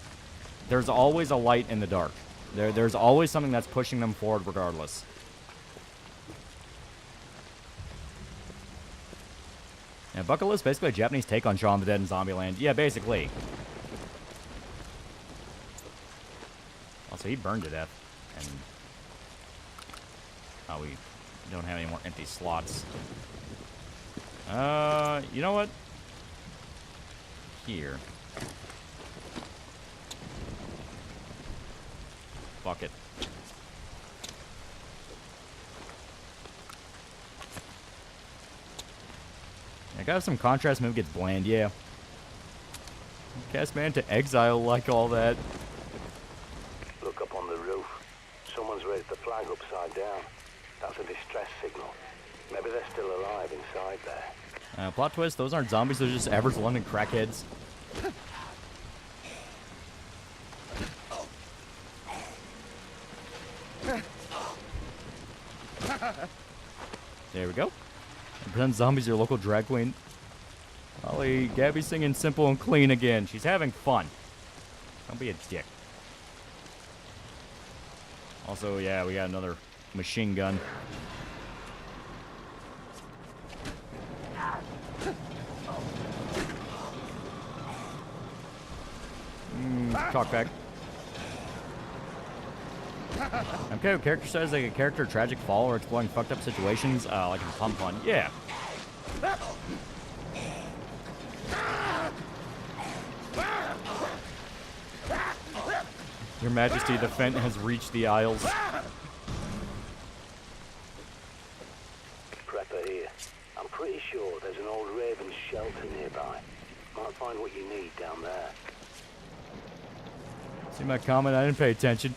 there's always a light in the dark. There's always something that's pushing them forward regardless. Yeah, Bucket List is basically a Japanese take on Shaun of the Dead and Zombieland. Yeah, basically. Also, he burned to death. And oh, we don't have any more empty slots. You know what? Here. Fuck it. I got some contrast move gets bland, yeah. Cast man to exile like all that. Look up on the roof. Someone's raised the flag upside down. That's a distress signal. Maybe they're still alive inside there. Plot twist, those aren't zombies, they're just average London crackheads. There we go. Pretend Zombi's your local drag queen. Ollie, Gabby's singing Simple and Clean again. She's having fun. Don't be a dick. Also, yeah, we got another machine gun. Talkback. Okay, character says like a character tragic fall or exploring fucked up situations, like in Pump Fun. Yeah. Your Majesty, the Fent has reached the Isles. Prepper here. I'm pretty sure there's an old Raven shelter nearby. Might find what you need down there. See my comment? I didn't pay attention.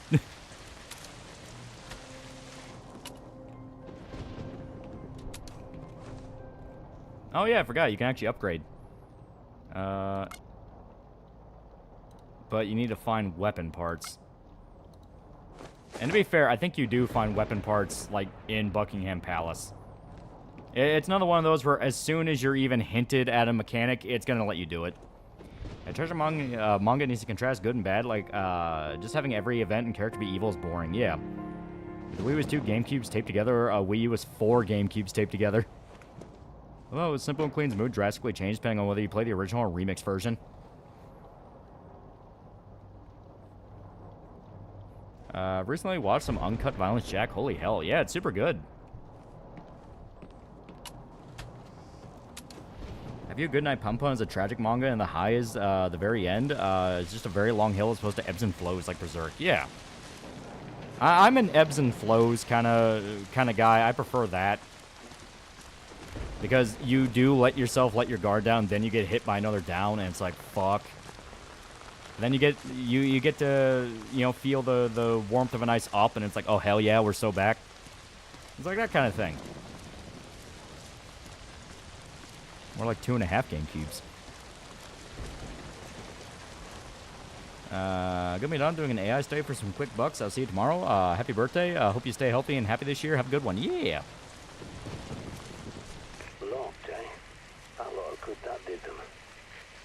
Oh yeah, I forgot. You can actually upgrade. But you need to find weapon parts. And to be fair, I think you do find weapon parts, like, in Buckingham Palace. It's another one of those where as soon as you're even hinted at a mechanic, it's gonna let you do it. A treasure manga needs to contrast good and bad. Like, just having every event and character be evil is boring. Yeah. The Wii was 2 GameCubes taped together. Wii U was 4 GameCubes taped together. Although Simple and Clean's mood drastically changed depending on whether you play the original or remix version. Recently watched some Uncut Violence Jack. Holy hell. Yeah, it's super good. Have you a Good Night Pum-Pum as a tragic manga and the high is the very end? It's just a very long hill as opposed to ebbs and flows like Berserk. Yeah. I'm an ebbs and flows kind of guy. I prefer that. Because you do let your guard down, then you get hit by another down, and it's like, fuck. Then you get to, you know, feel the warmth of a nice up, and it's like, oh, hell yeah, we're so back. It's like that kind of thing. More like 2.5 GameCubes. Gonna be done doing an AI study for some quick bucks. I'll see you tomorrow. Happy birthday. Hope you stay healthy and happy this year. Have a good one. Yeah. Locked, eh? That lot of good that did them.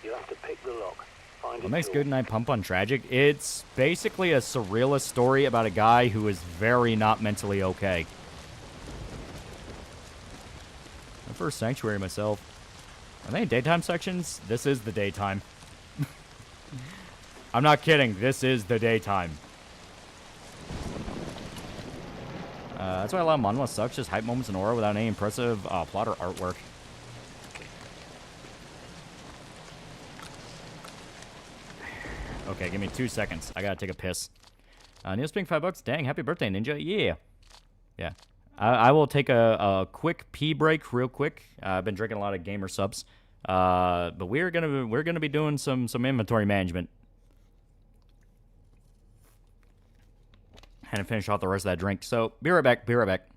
You have to pick the lock. Find What makes Good Night Pum-Pum tragic? It's basically a surrealist story about a guy who is very not mentally okay. My first Sanctuary myself. Are they in daytime sections? This is the daytime. I'm not kidding. This is the daytime. That's why a lot of manhwa sucks. Just hype moments and aura without any impressive plot or artwork. Okay, give me 2 seconds. I gotta take a piss. Neil Spring, $5. Dang, happy birthday, Ninja. Yeah. Yeah. I will take a quick pee break real quick. I've been drinking a lot of gamer subs. But we're gonna be doing some inventory management. And finish off the rest of that drink. So be right back. Be right back.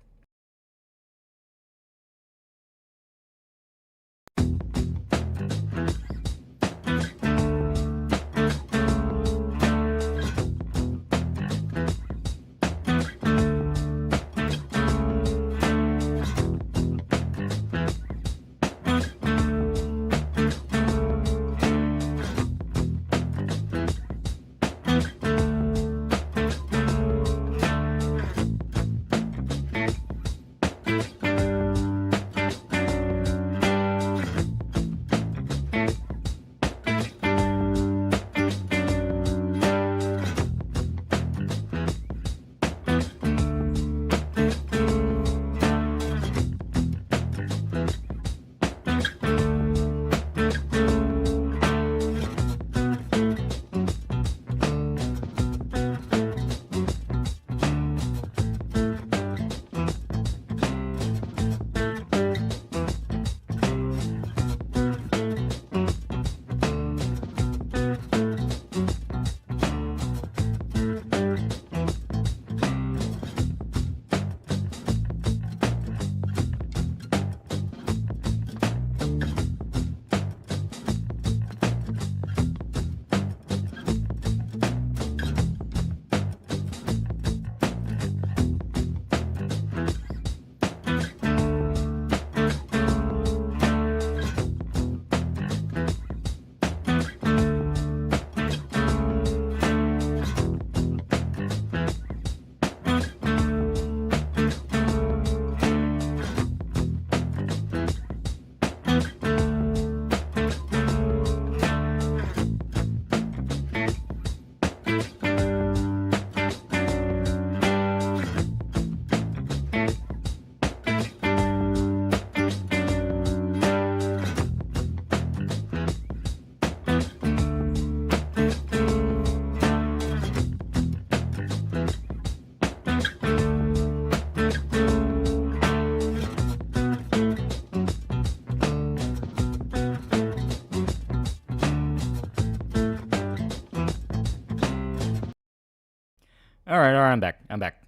All right, I'm back. I'm back.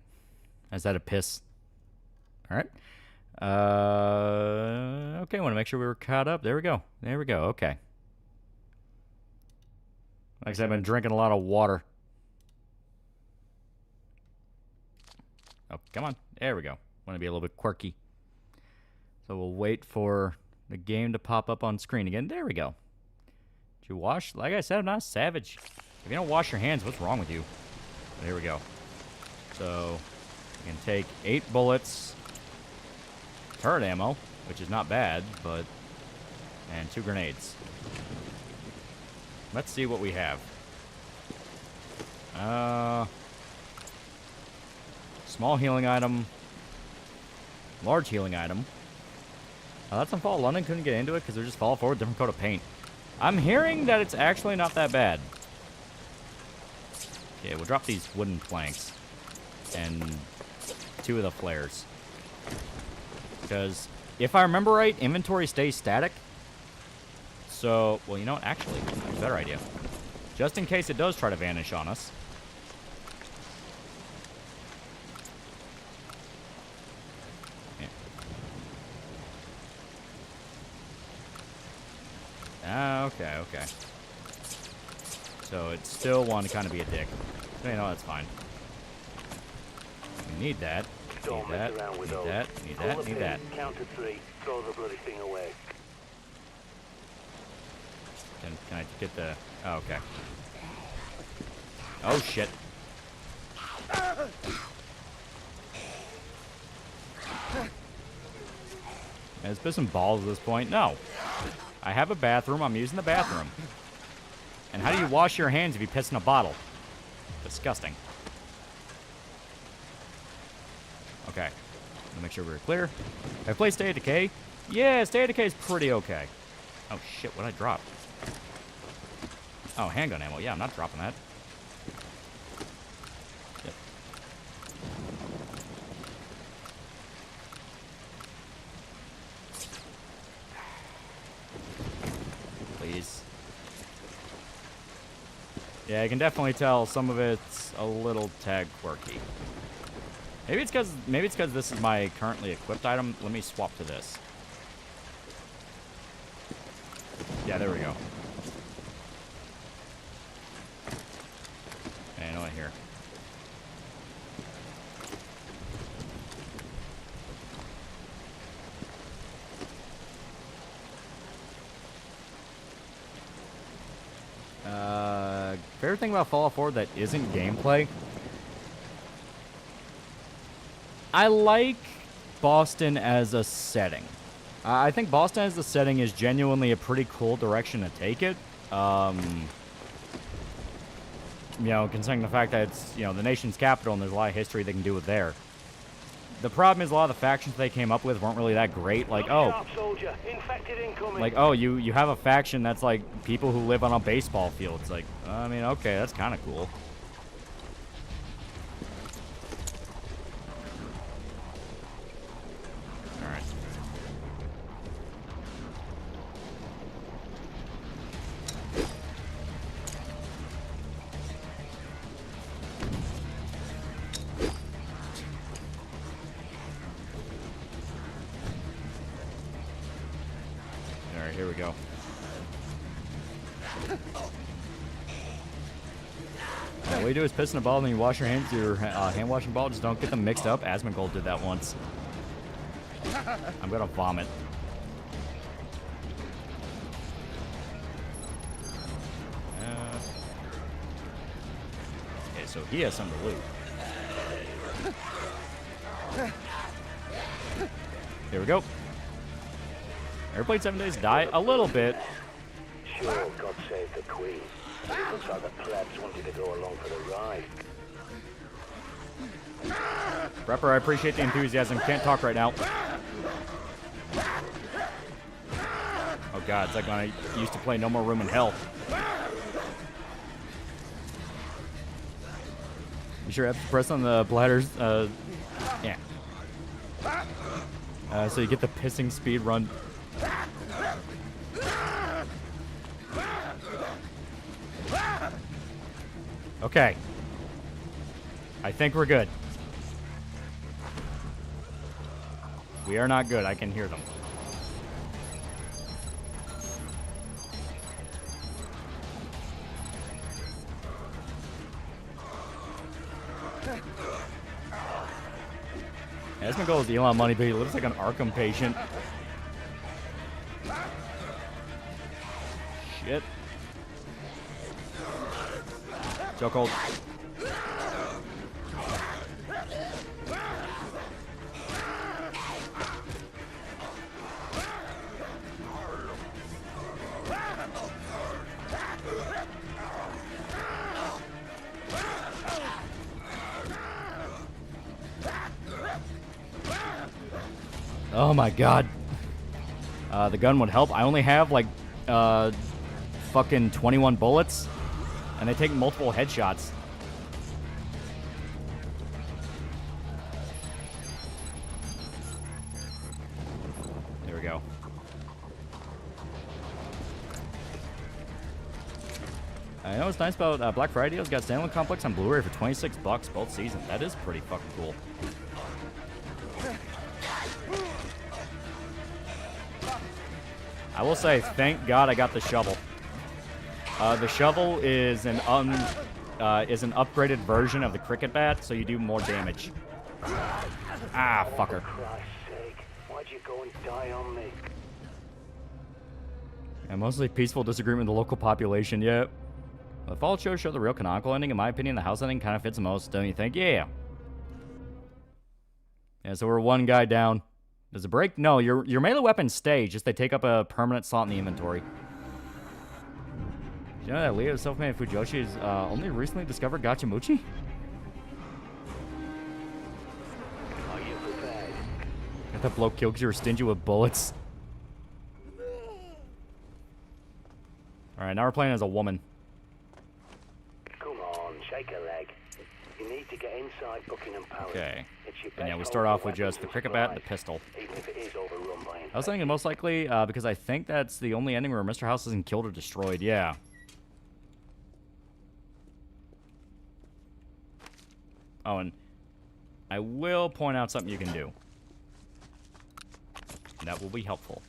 Is that a piss? All right. Okay, want to make sure we were caught up. There we go. There we go. Okay. Like I said, I've been drinking a lot of water. Oh, come on. There we go. Want to be a little bit quirky. So we'll wait for the game to pop up on screen again. There we go. Did you wash? Like I said, I'm not a savage. If you don't wash your hands, what's wrong with you? There we go. So, you can take 8 bullets, turret ammo, which is not bad, but, and 2 grenades. Let's see what we have. Small healing item, large healing item. That's on Fall London, couldn't get into it because they're just Fall Forward, different coat of paint. I'm hearing that it's actually not that bad. Okay, we'll drop these wooden planks and 2 of the flares. Because if I remember right, inventory stays static. So, well, you know what? Actually, that's a better idea. Just in case it does try to vanish on us. Yeah. Okay. So it still want to kind of be a dick. So, you know, that's fine. We need that. Don't Need that. mess around with Need those. that. Need Pull that. the Need pin, that. Count to 3. Throw the bloody thing away. Can I get the... Oh, okay. Oh, shit. It's pissing balls at this point. No. I have a bathroom. I'm using the bathroom. And how do you wash your hands if you piss in a bottle? Disgusting. Okay. Let me make sure we're clear. Have I played State of Decay? Yeah, State of Decay is pretty okay. Oh, shit. What did I drop? Oh, handgun ammo. Yeah, I'm not dropping that. Yep. Please. Yeah, I can definitely tell some of it's a little tag quirky. Maybe it's because this is my currently equipped item. Let me swap to this. Yeah, there we go. Okay, I know I hear. Favorite thing about Fallout 4 that isn't gameplay? I like Boston as a setting. I think Boston as a setting is genuinely a pretty cool direction to take it. You know, considering the fact that it's, you know, the nation's capital and there's a lot of history they can do with there. The problem is a lot of the factions they came up with weren't really that great. Like, oh, like, oh, you have a faction that's like people who live on a baseball field. It's like, I mean, okay, that's kind of cool. All right. Here we go. All you do is piss in a ball and then you wash your hands with your hand washing ball. Just don't get them mixed up. Asmongold did that once. I'm gonna vomit. Okay, so he has something to loot. Here we go. Ever played 7 Days to Die? A little bit. Sure, God save the Queen. It looks like the plebs wanted to go along for the ride. Prepper, I appreciate the enthusiasm. Can't talk right now. Oh god, it's like when I used to play No More Room in Hell. You sure have to press on the bladders? Yeah. So you get the pissing speed run. Okay. I think we're good. We are not good. I can hear them. Asmongold is Elon Money, but he looks like an Arkham patient. Shit. Chokehold. Oh my god. The gun would help. I only have like fucking 21 bullets. And they take multiple headshots. There we go. I know what's nice about Black Friday deals. Got Standalone Complex on Blu-ray for $26 both seasons. That is pretty fucking cool. I will say, thank God I got the shovel. The shovel is an upgraded version of the cricket bat, so you do more damage. Ah, fucker. For Christ's sake, why'd you go and die on me? And mostly peaceful disagreement with the local population, yeah. The Fallout shows show the real canonical ending. In my opinion, the house ending kind of fits the most, don't you think? Yeah. Yeah, so we're one guy down. Does it break? No, your melee weapons stay, just they take up a permanent slot in the inventory. Did you know that Leo self-made Fujoshi is only recently discovered Gachamuchi? Are you that bloke killed because you were stingy with bullets. Alright, now we're playing as a woman. Come on, shake a leg. You need to get inside Buckingham Palace. Okay. It's your And yeah, we best start hope off for with just the weapons cricket and bat and the supplies, pistol. even if it is overrun by I was thinking most likely, because I think that's the only ending where Mr. House isn't killed or destroyed. Yeah. Oh, and I will point out something you can do. That will be helpful.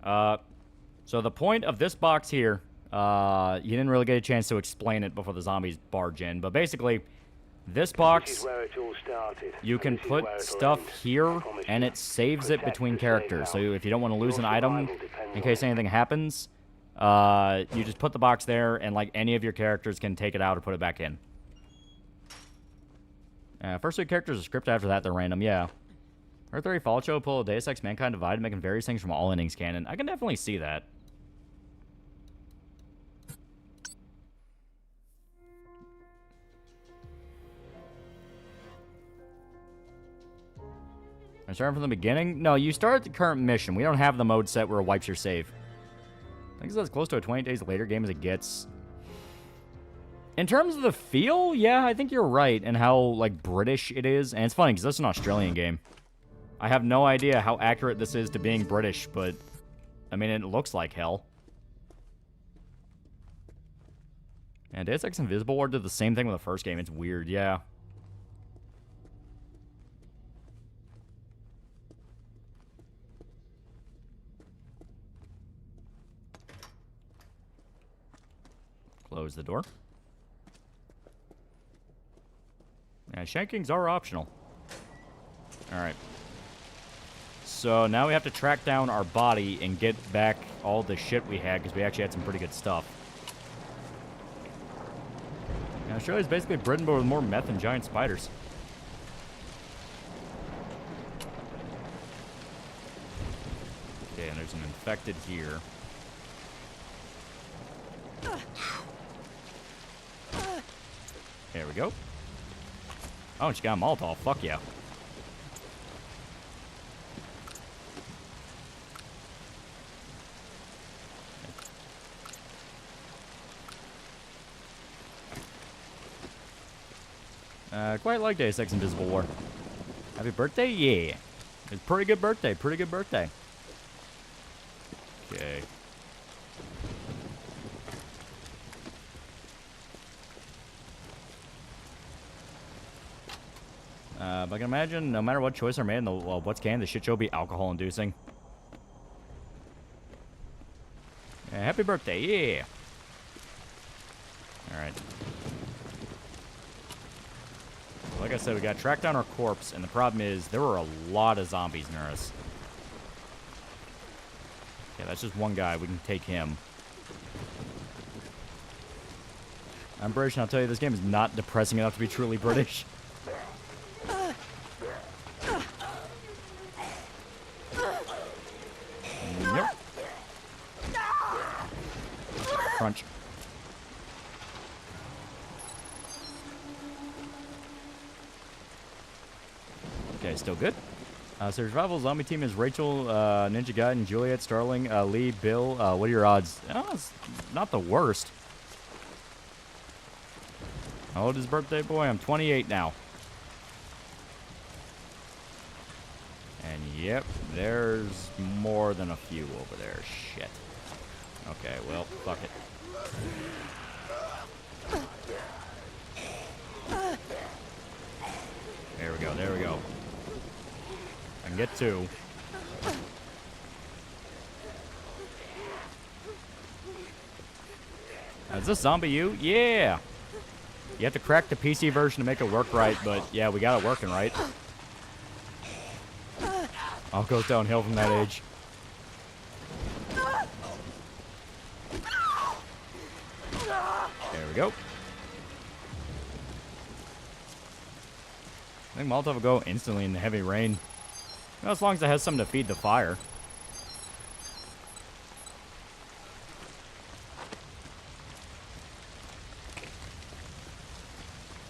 So the point of this box here, you didn't really get a chance to explain it before the zombies barge in, but basically, this box, you can put stuff here, and it saves it between characters. So if you don't want to lose an item in case anything happens, you just put the box there, and like any of your characters can take it out or put it back in. First 3 characters are scripted, after that they're random, yeah. Earth 3 Fallout Show, pull a Deus Ex Mankind Divided, making various things from all endings canon. I can definitely see that. I'm starting from the beginning? No, you start at the current mission. We don't have the mode set where it wipes your save. I think it's as close to a 20 days later game as it gets. In terms of the feel, yeah, I think you're right, and how, like, British it is. And it's funny, because this is an Australian game. I have no idea how accurate this is to being British, but, I mean, it looks like hell. And Deus Ex Invisible War did the same thing with the first game. It's weird, yeah. Close the door. Yeah, shankings are optional. Alright. So now we have to track down our body and get back all the shit we had, because we actually had some pretty good stuff. Now, Australia's basically Britain, but with more meth and giant spiders. Okay, and there's an infected here. There we go. Oh, and she got a Molotov. Fuck yeah. Quite like Deus Ex Invisible War. Happy birthday? Yeah. It's a pretty good birthday. Pretty good birthday. Okay. But I can imagine, no matter what choice are made in the what's canned, the shit show will be alcohol-inducing. Yeah, happy birthday, yeah! Alright. Like I said, we got to track down our corpse, and the problem is, there were a lot of zombies near us. Okay, that's just one guy. We can take him. I'm British, and I'll tell you, this game is not depressing enough to be truly British. Nope. Crunch. Okay, still good. Survival zombie team is Rachel, Ninja Gaiden, Juliet, Starling, Lee, Bill. What are your odds? Oh, it's not the worst. How old is birthday boy? I'm 28 now. And yep, there's more than a few over there. Shit. Okay, well, fuck it. There we go, there we go. I can get 2. Is this zombie you? Yeah! You have to crack the PC version to make it work right, but yeah, we got it working right. All goes downhill from that age. There we go. I think Molotov will go instantly in the heavy rain. Well, as long as it has something to feed the fire.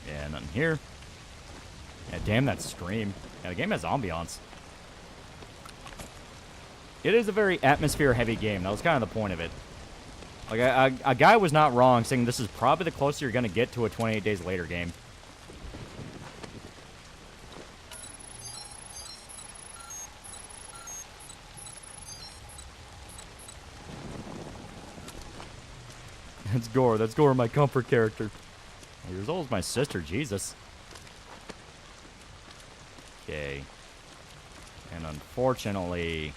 Yeah, nothing here. Yeah, damn that scream. Yeah, the game has ambiance. It is a very atmosphere-heavy game. That was kind of the point of it. Like, a guy was not wrong saying this is probably the closest you're going to get to a 28 Days Later game. That's Gore. That's Gore, my comfort character. You're as old as my sister. Jesus. Okay. And unfortunately...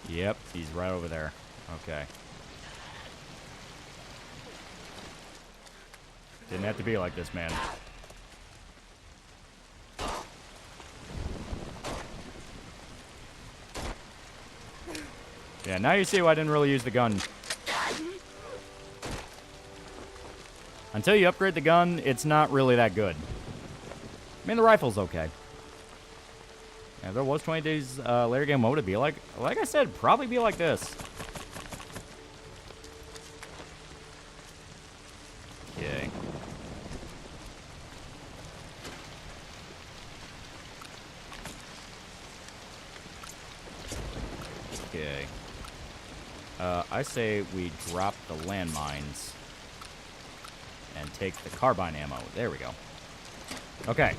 Yep, he's right over there. Okay. Didn't have to be like this, man. Yeah, now you see why I didn't really use the gun. Until you upgrade the gun, it's not really that good. I mean, the rifle's okay. Yeah, if there was 20 Days Later game, what would it be like? Like I said, probably be like this. Okay. Okay. I say we drop the landmines and take the carbine ammo. There we go. Okay.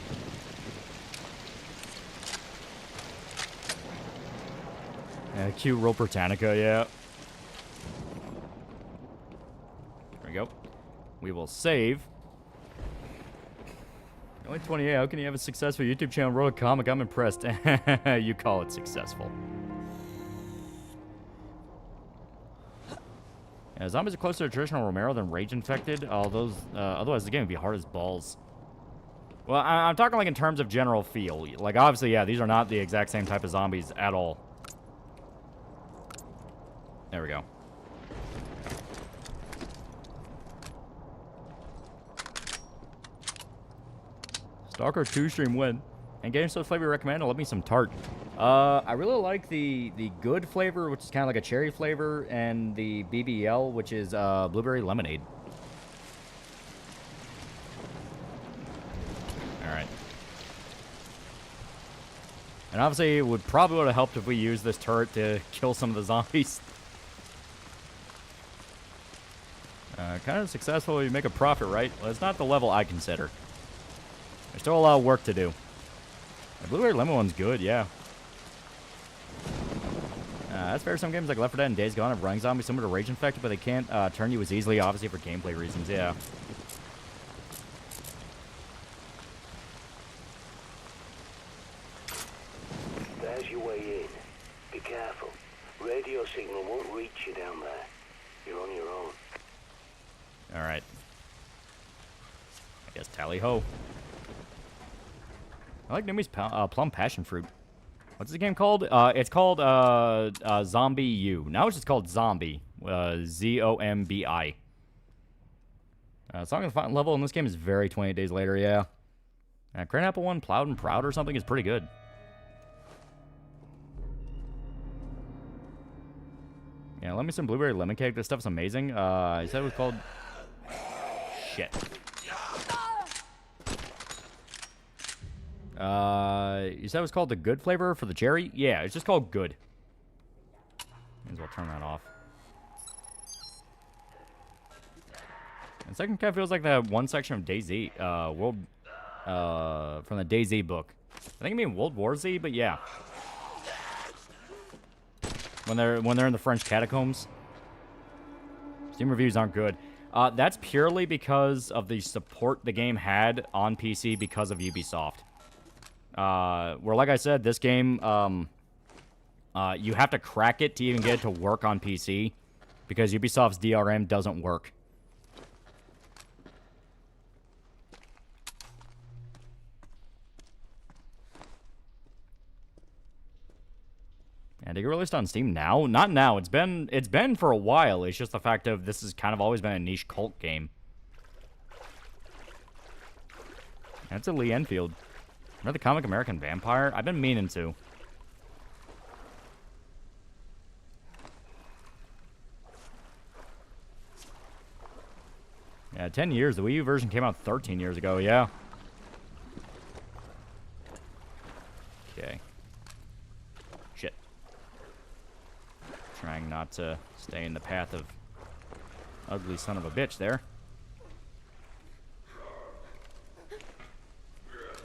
Cute Roll Britannica, yeah. There we go. We will save. Only 28. How can you have a successful YouTube channel? Wrote a comic. I'm impressed. You call it successful. Yeah, zombies are closer to traditional Romero than Rage Infected. Otherwise, the game would be hard as balls. Well, I'm talking like in terms of general feel. Like, obviously, yeah, these are not the exact same type of zombies at all. There we go. Stalker 2 stream win. And game soda flavor recommend? Love me some tart. I really like the good flavor, which is kind of like a cherry flavor, and the BBL, which is blueberry lemonade. All right. And obviously, it would probably would have helped if we used this turret to kill some of the zombies. Kind of successful, you make a profit, right? Well, it's not the level I consider. There's still a lot of work to do. The blueberry lemon one's good, yeah. That's fair. Some games like Left 4 Dead and Days Gone have running zombies similar to Rage Infected, but they can't turn you as easily, obviously, for gameplay reasons, yeah. There's your way in. Be careful. Radio signal won't reach you down there. You're on your own. Alright. I guess tally ho. I like Numi's Plum Passion Fruit. What's the game called? It's called Zombie U. Now it's just called Zombie. Z-O-M-B-I. Song of the Final level in this game is very 28 Days Later, yeah. Crane Apple 1, Plowed and Proud or something is pretty good. Yeah, let me some blueberry lemon cake. This stuff's amazing. I said it was called... Shit. You said it was called the good flavor for the cherry? Yeah, it's just called good. May as well turn that off. And second cat feels like that one section of DayZ, from the DayZ book. I think I mean World War Z, but yeah. When they're in the French catacombs. Steam reviews aren't good. That's purely because of the support the game had on PC because of Ubisoft. Where, like I said, this game, you have to crack it to even get it to work on PC, because Ubisoft's DRM doesn't work. And it get released on Steam now? Not now. It's been for a while. It's just the fact of this has kind of always been a niche cult game. That's a Lee Enfield. Remember the comic American Vampire? I've been meaning to. Yeah, 10 years. The Wii U version came out 13 years ago, yeah. to stay in the path of ugly son of a bitch there.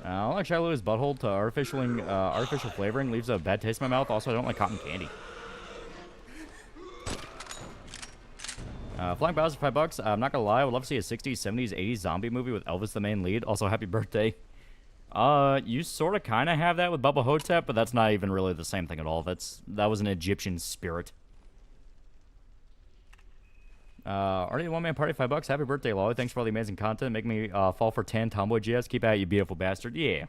I don't like Shiloh's butthole to artificial flavoring. Leaves a bad taste in my mouth. Also, I don't like cotton candy. Flying Bowser for $5. I'm not gonna lie, I would love to see a 60s, 70s, 80s zombie movie with Elvis the main lead. Also, happy birthday. You sort of kind of have that with Bubba Hotep, but that's not even really the same thing at all. That was an Egyptian spirit. Already one-man party, $5. Happy birthday, Lolly. Thanks for all the amazing content. Make me fall for 10. Tomboy GS. Keep at it, you beautiful bastard. Yeah.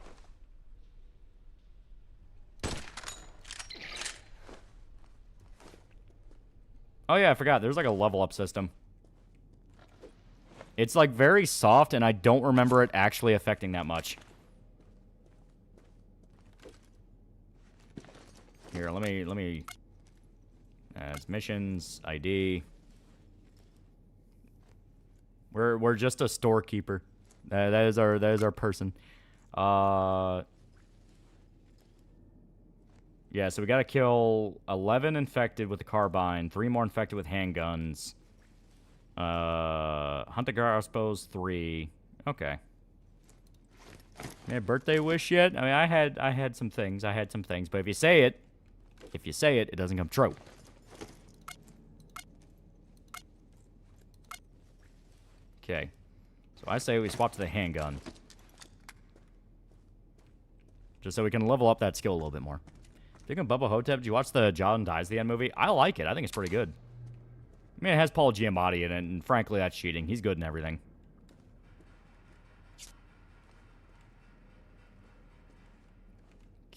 Oh, yeah, I forgot. There's like a level-up system. It's like very soft, and I don't remember it actually affecting that much. Here, let me... it's missions, ID... We're just a storekeeper. That is our person. Yeah, so we gotta kill 11 infected with the carbine, 3 more infected with handguns. Hunt the crossbows, 3. Okay. Yeah, birthday wish yet? I mean, I had some things. But if you say it, it doesn't come true. Okay, so I say we swap to the handgun. Just so we can level up that skill a little bit more. Speaking of Bubba Hotep, did you watch the John Dies the End movie? I like it. I think it's pretty good. I mean, it has Paul Giamatti in it, and frankly, that's cheating. He's good in everything.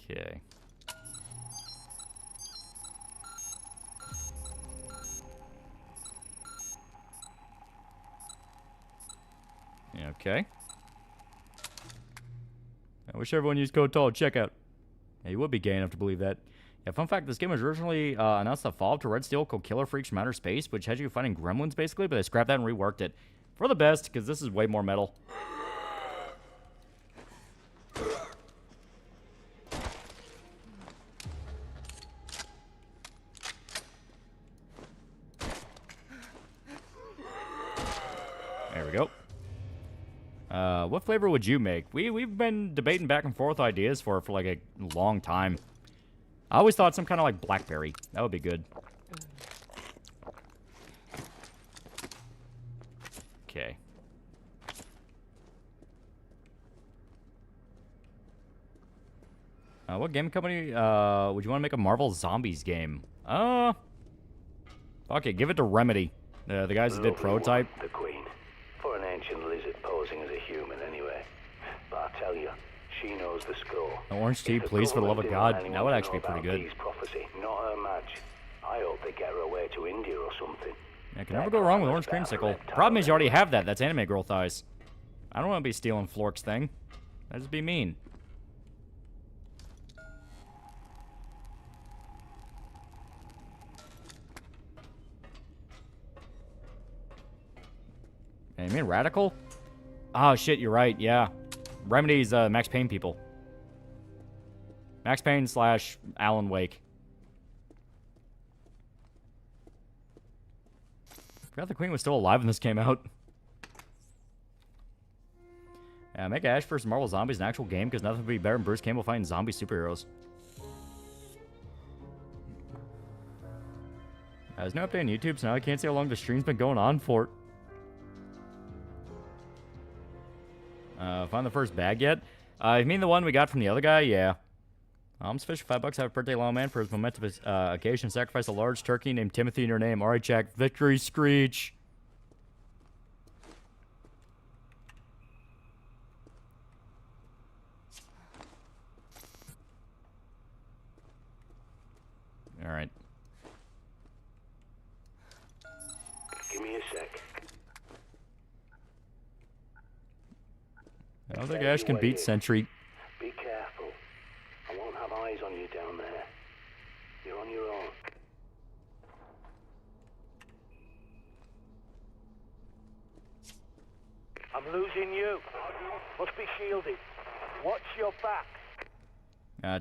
Okay. Okay. I wish everyone used code TALL at checkout. Yeah, you would be gay enough to believe that. Yeah, fun fact, this game was originally announced the follow-up to Red Steel called Killer Freaks from Outer Space, which had you fighting gremlins, basically, but they scrapped that and reworked it. For the best, because this is way more metal. There we go. What flavor would you make? We've been debating back and forth ideas for like a long time. I always thought some kind of like blackberry. That would be good. Okay. What game company would you want to make a Marvel Zombies game? Okay, give it to Remedy. The guys that did Prototype. The Queen. For an ancient lizard posing as a human anyway. But I tell you, she knows the score. Orange tea, please, for the love of God. That would actually be pretty good. Prophecy, not her match. I hope they get her away to India or something. Yeah, can never go wrong with orange creamsicle. Problem is you already have that. That's anime girl thighs. I don't want to be stealing Flork's thing. That'd just be mean. Hey, you mean Radical? Oh, shit, you're right, yeah. Remedy's Max Payne people. Max Payne / Alan Wake. Forgot the Queen was still alive when this came out. Yeah, make Ash vs. Marvel Zombies an actual game, because nothing would be better than Bruce Campbell fighting zombie superheroes. There's no update on YouTube, so now I can't see how long the stream's been going on for. Find the first bag yet? You mean the one we got from the other guy? Yeah. Alms fish for $5. Have a birthday, long man. For his momentous occasion, sacrifice a large turkey named Timothy in your name. All right, Jack. Victory screech. All right. Give me a sec. I don't think Ash can beat Sentry. Be careful. I won't have eyes on you down there. You're on your own. I'm losing you. Must be shielded. Watch your back.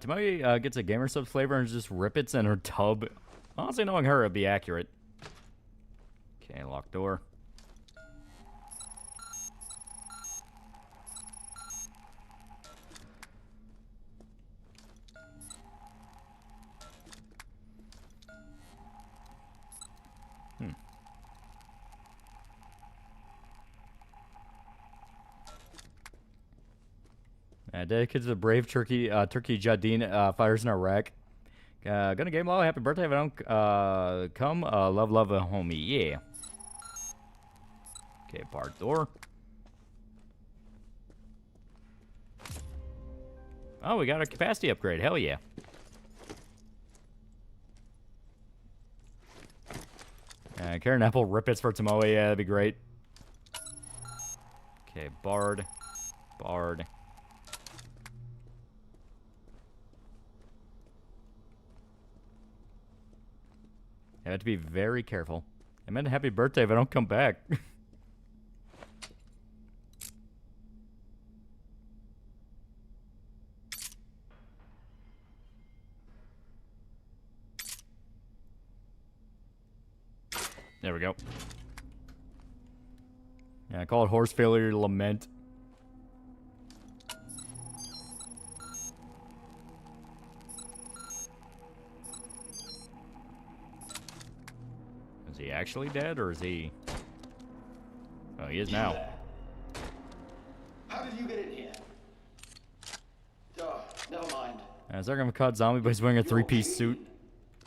Tamari gets a gamer subs flavor and just rip its in her tub. Honestly, knowing her, it'd be accurate. Locked door. Dedicated to the brave Turkey Jadine fighters in Iraq. Gonna game low. Happy birthday if I don't come. Love, homie. Yeah. Okay, park door. Oh, we got a capacity upgrade. Hell yeah. Karen Apple, rip it for Tomoe. Yeah, that'd be great. Okay, Bard. I have to be very careful. I meant happy birthday if I don't come back. There we go. Yeah, I call it horse failure lament. Is he actually dead, or is he... Oh, he is now. How did you get in here? Oh, never mind. They're gonna cut Zombie, but he's wearing a three-piece suit.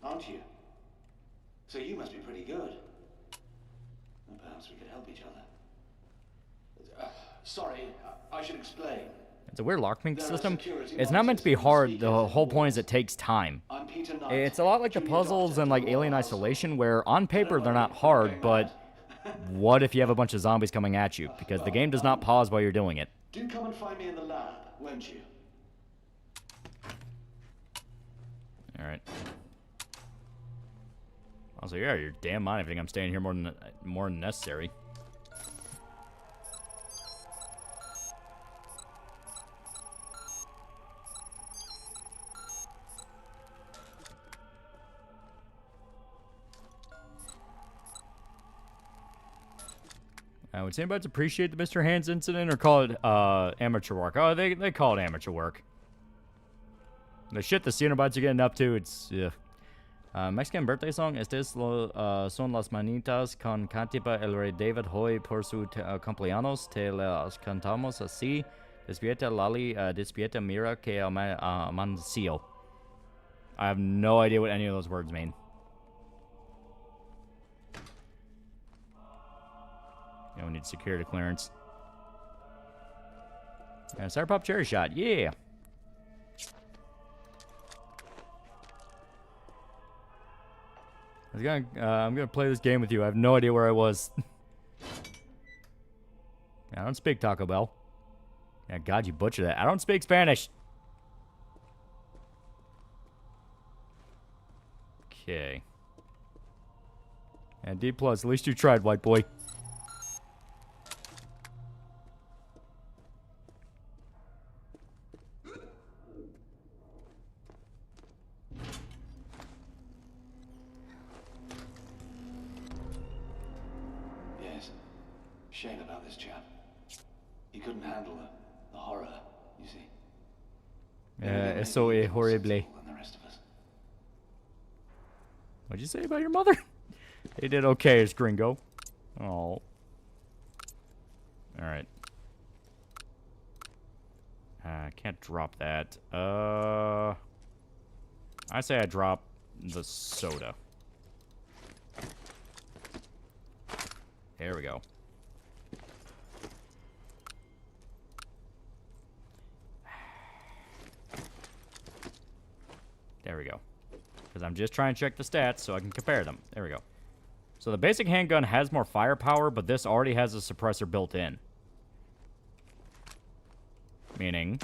Aren't you? So you must be pretty good. Well, perhaps we could help each other. Sorry, I should explain. It's a weird lockpicking system. It's not meant to be hard. The whole point is it takes time. It's a lot like the puzzles and like Alien Isolation, where on paper they're not hard, but what if you have a bunch of zombies coming at you? Because the game does not pause while you're doing it. Do come and find me in the lab, won't you? Alright. Also, yeah, you're damn mind if you think I'm staying here more than necessary. Would anybody appreciate the Mr. Hands incident or call it amateur work? Oh, they call it amateur work. The shit the Cenobites are getting up to, it's... Mexican birthday song. Estes son las manitas con cantipa el rey David hoy por su cumpleaños. Te las cantamos así. Despierta Loli, despierta mira que amancio. I have no idea what any of those words mean. Yeah, we need security clearance. And Sour Pop Cherry Shot, yeah. I'm gonna play this game with you. I have no idea where I was. I don't speak Taco Bell. Yeah, God, you butchered that. I don't speak Spanish. Okay. And D+, at least you tried, white boy. Shame about this chap. He couldn't handle the horror, you see. Eso es horrible. What'd you say about your mother? He did okay as Gringo. Oh. Alright. I can't drop that. I say I drop the soda. There we go. There we go. Because I'm just trying to check the stats so I can compare them. There we go. So the basic handgun has more firepower, but this already has a suppressor built in. Meaning,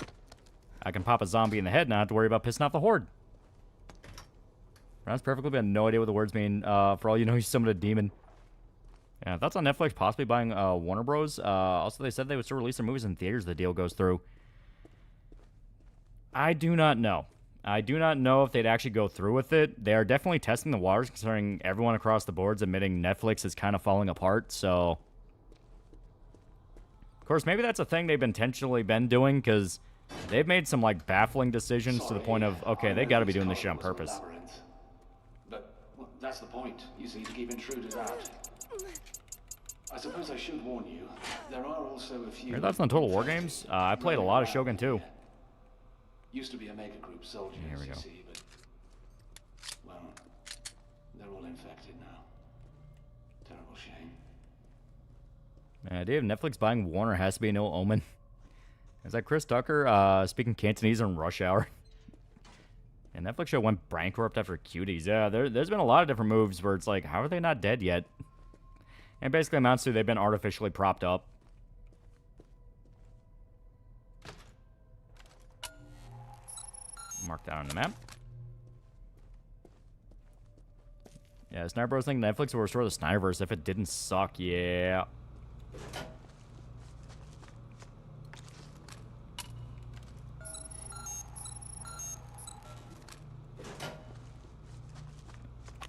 I can pop a zombie in the head and not have to worry about pissing off the horde. That's perfectly, but I have no idea what the words mean. For all you know, you summoned a demon. Yeah, thoughts on Netflix possibly buying Warner Bros. Also, they said they would still release their movies in theaters if the deal goes through. I do not know. I do not know if they'd actually go through with it. They are definitely testing the waters, considering everyone across the board's admitting Netflix is kind of falling apart, so... Of course, maybe that's a thing they've intentionally been doing, because they've made some, like, baffling decisions to the point of, okay, they gotta be doing this shit on purpose. But well, that's the point. You see, to keep intruders out. I suppose I should warn you. There are also a few... Your thoughts on Total War games? I played a lot of Shogun, too. Used to be a mega group soldiers, Here we go. you see, but... Well, they're all infected now. Terrible shame. The idea of Netflix buying Warner has to be an ill omen. Is that Chris Tucker speaking Cantonese on Rush Hour? And Netflix show went bankrupt after Cuties. Yeah, there's been a lot of different moves where it's like, how are they not dead yet? And basically amounts to they've been artificially propped up. Mark that on the map. Yeah, Sniper Bros think Netflix will restore the Sniperverse if it didn't suck. Yeah.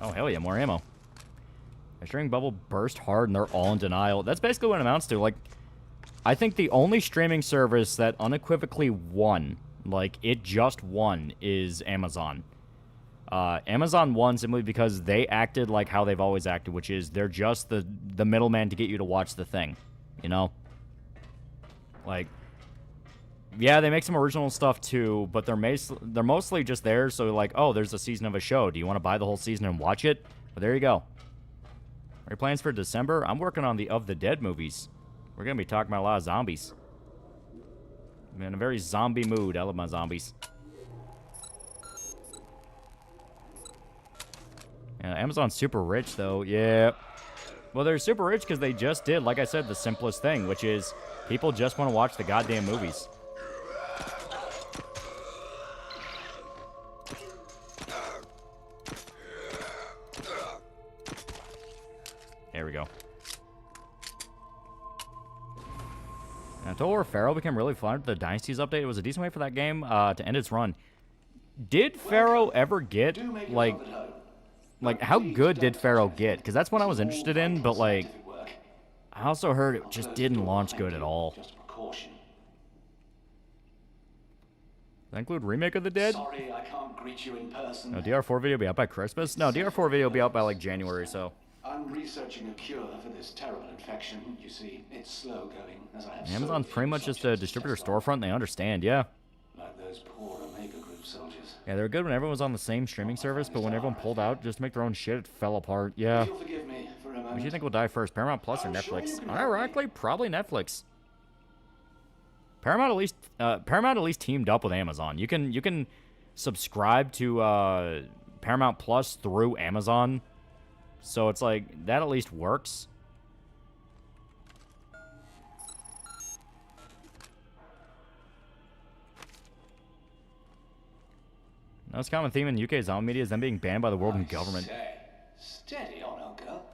Oh, hell yeah, more ammo. A streaming bubble burst hard and they're all in denial. That's basically what it amounts to. Like, I think the only streaming service that unequivocally won, like, it just won, is Amazon. Amazon won simply because they acted like how they've always acted, which is they're just the middleman to get you to watch the thing, you know? Like, yeah, they make some original stuff too, but they're mostly just there, so like, oh, there's a season of a show. Do you want to buy the whole season and watch it? Well, there you go. Are your plans for December? I'm working on the Of the Dead movies. We're going to be talking about a lot of zombies. I'm in a very zombie mood. I love my zombies. Yeah, Amazon's super rich, though. Yeah. Well, they're super rich because they just did, like I said, the simplest thing, which is people just want to watch the goddamn movies. There we go. Now, Total War Pharaoh became really fun with the Dynasties update. It was a decent way for that game to end its run. Did Pharaoh ever get, like how good did Pharaoh get? Because that's what I was interested in, but, like, I also heard it just didn't launch good at all. Does that include Remake of the Dead? Sorry, I can't greet you in person. No, DR4 video will be out by Christmas? No, DR4 video will be out by, like, January, so... I'm researching a cure for this terrible infection. You see, it's slow going, as I have Amazon's pretty much just a distributor storefront, they understand, yeah. Like those poor Omega Group soldiers. Yeah, they were good when everyone was on the same streaming service, but when everyone pulled out just to make their own shit, it fell apart, yeah. You'll forgive me for a moment. What do you think will die first, Paramount Plus or Netflix? Ironically, probably Netflix. Paramount at least teamed up with Amazon. You can subscribe to Paramount Plus through Amazon. So it's like, that at least works. The most common theme in UK zombie media is them being banned by the world and government. Steady on, old girl.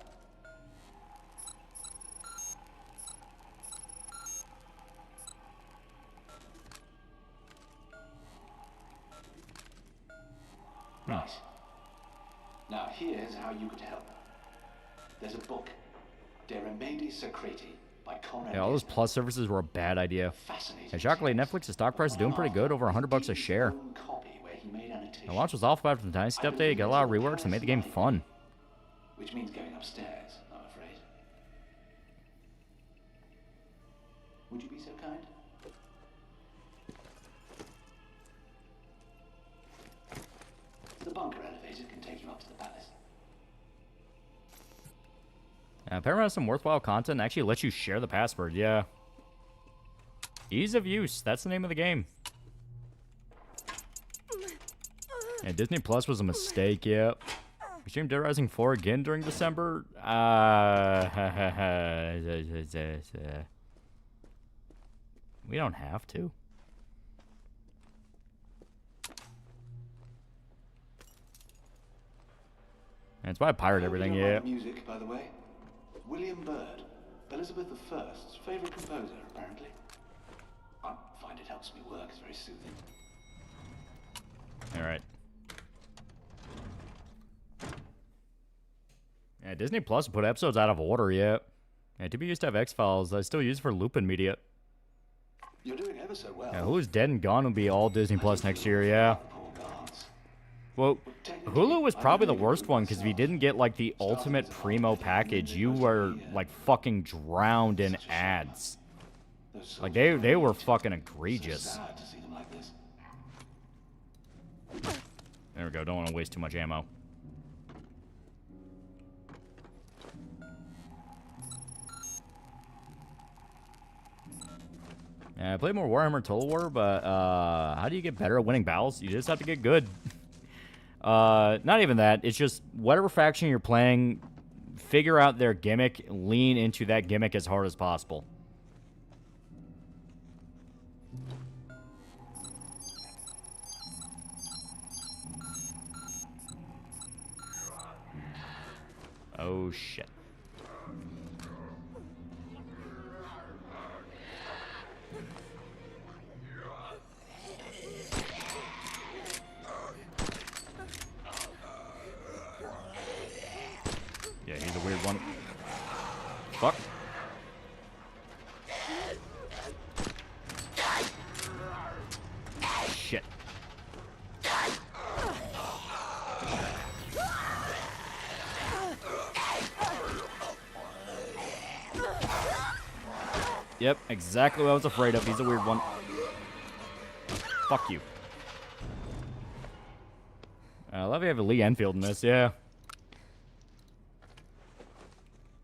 Right. Now here's how you could help. There's a book, De Remedi Secreti, by Conrad. Yeah, all those Plus services were a bad idea. And shockingly, Netflix's stock price is doing pretty good, over $100 a share. The launch was off after the Dynasty update, got a lot of reworks, and made the game fun. Which means going upstairs, I'm afraid. Would you be so kind? The bunker elevator can take you up to the palace. Paramount has some worthwhile content and actually lets you share the password, yeah. Ease of use, that's the name of the game. Yeah, Disney Plus was a mistake, yeah. We streamed Dead Rising 4 again during December. We don't have to. That's why I pirate everything, yeah. Music, by the way. William Byrd, Elizabeth I's favorite composer, apparently. I find it helps me work. It's very soothing. Alright. Yeah, Disney Plus put episodes out of order, yeah. Yeah, TB used to have X-Files. I still use it for Lupin Media. You're doing ever so well. Yeah, Who's Dead and Gone will be all Disney Plus next year, yeah. Well, Hulu was probably the worst one, because if you didn't get, like, the ultimate primo package, you were, like, fucking drowned in ads. Like, they were fucking egregious. There we go, don't want to waste too much ammo. Yeah, I played more Warhammer Total War, but how do you get better at winning battles? You just have to get good. Not even that. It's just whatever faction you're playing, figure out their gimmick, lean into that gimmick as hard as possible. Oh, shit. Yeah, he's a weird one. Fuck. Shit. Yep, exactly what I was afraid of. He's a weird one. Fuck you. I love you have a Lee Enfield in this, yeah.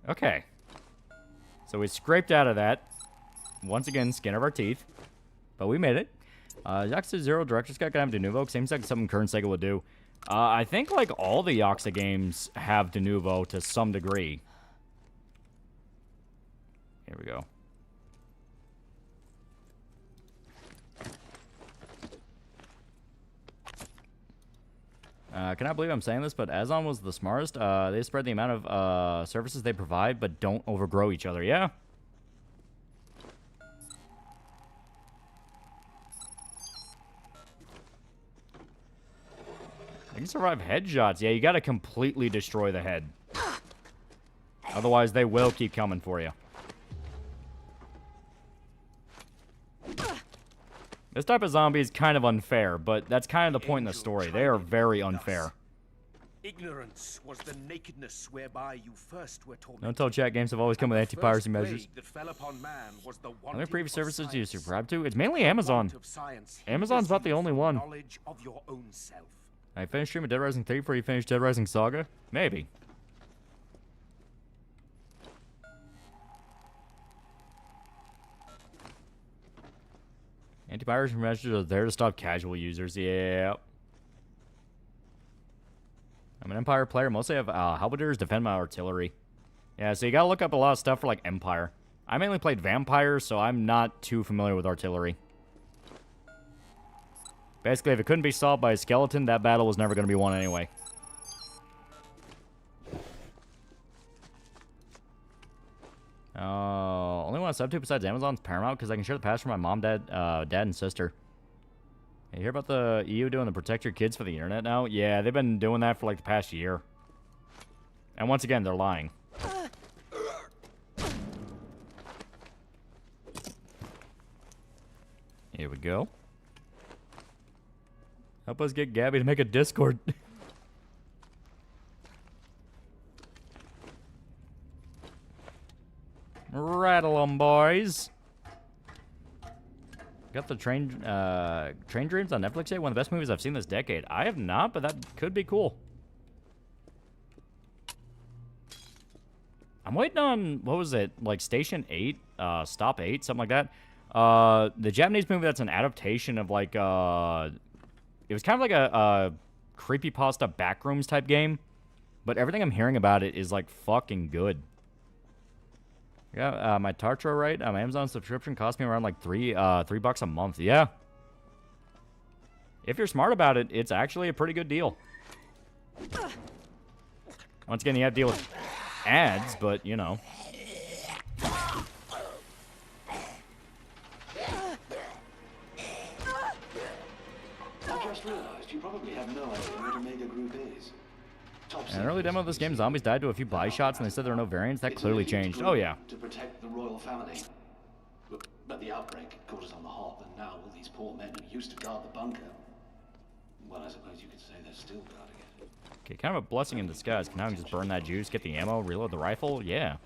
Okay. So we scraped out of that. Once again, skin of our teeth. But we made it. Yakuza 0 Director's Cut gonna have Denuvo. Seems like something current Sega would do. I think like all the Yakuza games have Denuvo to some degree. Here we go. Cannot believe I'm saying this, but Azon was the smartest. They spread the amount of services they provide, but don't overgrow each other. Yeah. They can survive headshots. Yeah, you got to completely destroy the head. Otherwise, they will keep coming for you. This type of zombie is kind of unfair, but that's kind of the point in the story. They are very unfair. Ignorance was the nakedness whereby you first were tormented. Don't tell chat games have always come with anti-piracy measures. That fell upon man was the How many previous services do you subscribe to? It's mainly Amazon. Amazon's about the only one. Knowledge of your own self. I finished streaming Dead Rising 3 before you finished Dead Rising Saga? Maybe. Anti-piracy measures are there to stop casual users. Yeah. I'm an Empire player. Mostly have halberdiers defend my artillery. Yeah, so you gotta look up a lot of stuff for like Empire. I mainly played Vampire, so I'm not too familiar with artillery. Basically, if it couldn't be solved by a skeleton, that battle was never gonna be won anyway. Only one I sub to besides Amazon's Paramount because I can share the password with my mom, dad, and sister. Hey, you hear about the EU doing the protect your kids for the internet now? Yeah, they've been doing that for like the past year. And once again, they're lying. Here we go. Help us get Gabby to make a Discord. Rattle 'em, boys. Got the Train Dreams on Netflix yet? One of the best movies I've seen this decade. I have not, but that could be cool. I'm waiting on, what was it? Like Station 8? Stop 8? Something like that. The Japanese movie that's an adaptation of like, it was kind of like a creepypasta backrooms type game. But everything I'm hearing about it is like fucking good. Yeah, my Tartro, right? My Amazon subscription cost me around like $3 a month. Yeah. If you're smart about it, it's actually a pretty good deal. Once again, you have to deal with ads, but you know. I just realized you probably have no idea what Omega Group is. Top In an early demo of this game, zombies died to a few body shots, and they said there are no variants. That clearly changed. Oh, yeah. To protect the royal family. But the outbreak caught us on the hop, and now all these poor men who used to guard the bunker, well, I suppose you could say they're still guarding it. Okay, kind of a blessing in disguise. Can I just burn that juice, get the ammo, reload the rifle? Yeah.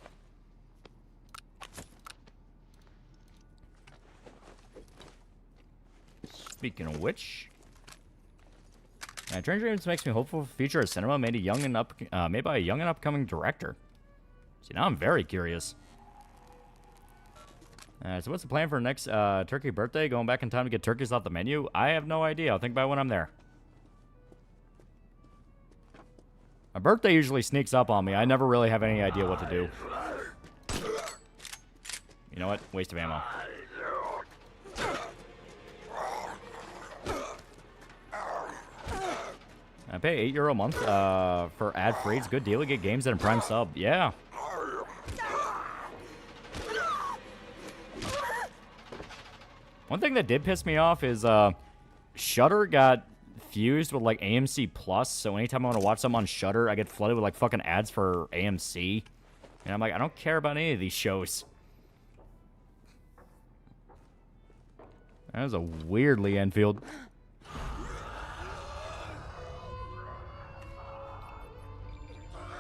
Speaking of which, Train Dreams makes me hopeful for the future of cinema made by a young and upcoming director. See, now I'm very curious. So what's the plan for next turkey birthday? Going back in time to get turkeys off the menu? I have no idea. I'll think about it when I'm there. My birthday usually sneaks up on me. I never really have any idea what to do. You know what? Waste of ammo. I pay €8 a month for ad-free. It's a good deal to get games at a Prime sub. Yeah. One thing that did piss me off is Shudder got fused with like AMC Plus, so anytime I want to watch something on Shudder, I get flooded with like fucking ads for AMC. And I'm like, I don't care about any of these shows. That was a weirdly Enfield.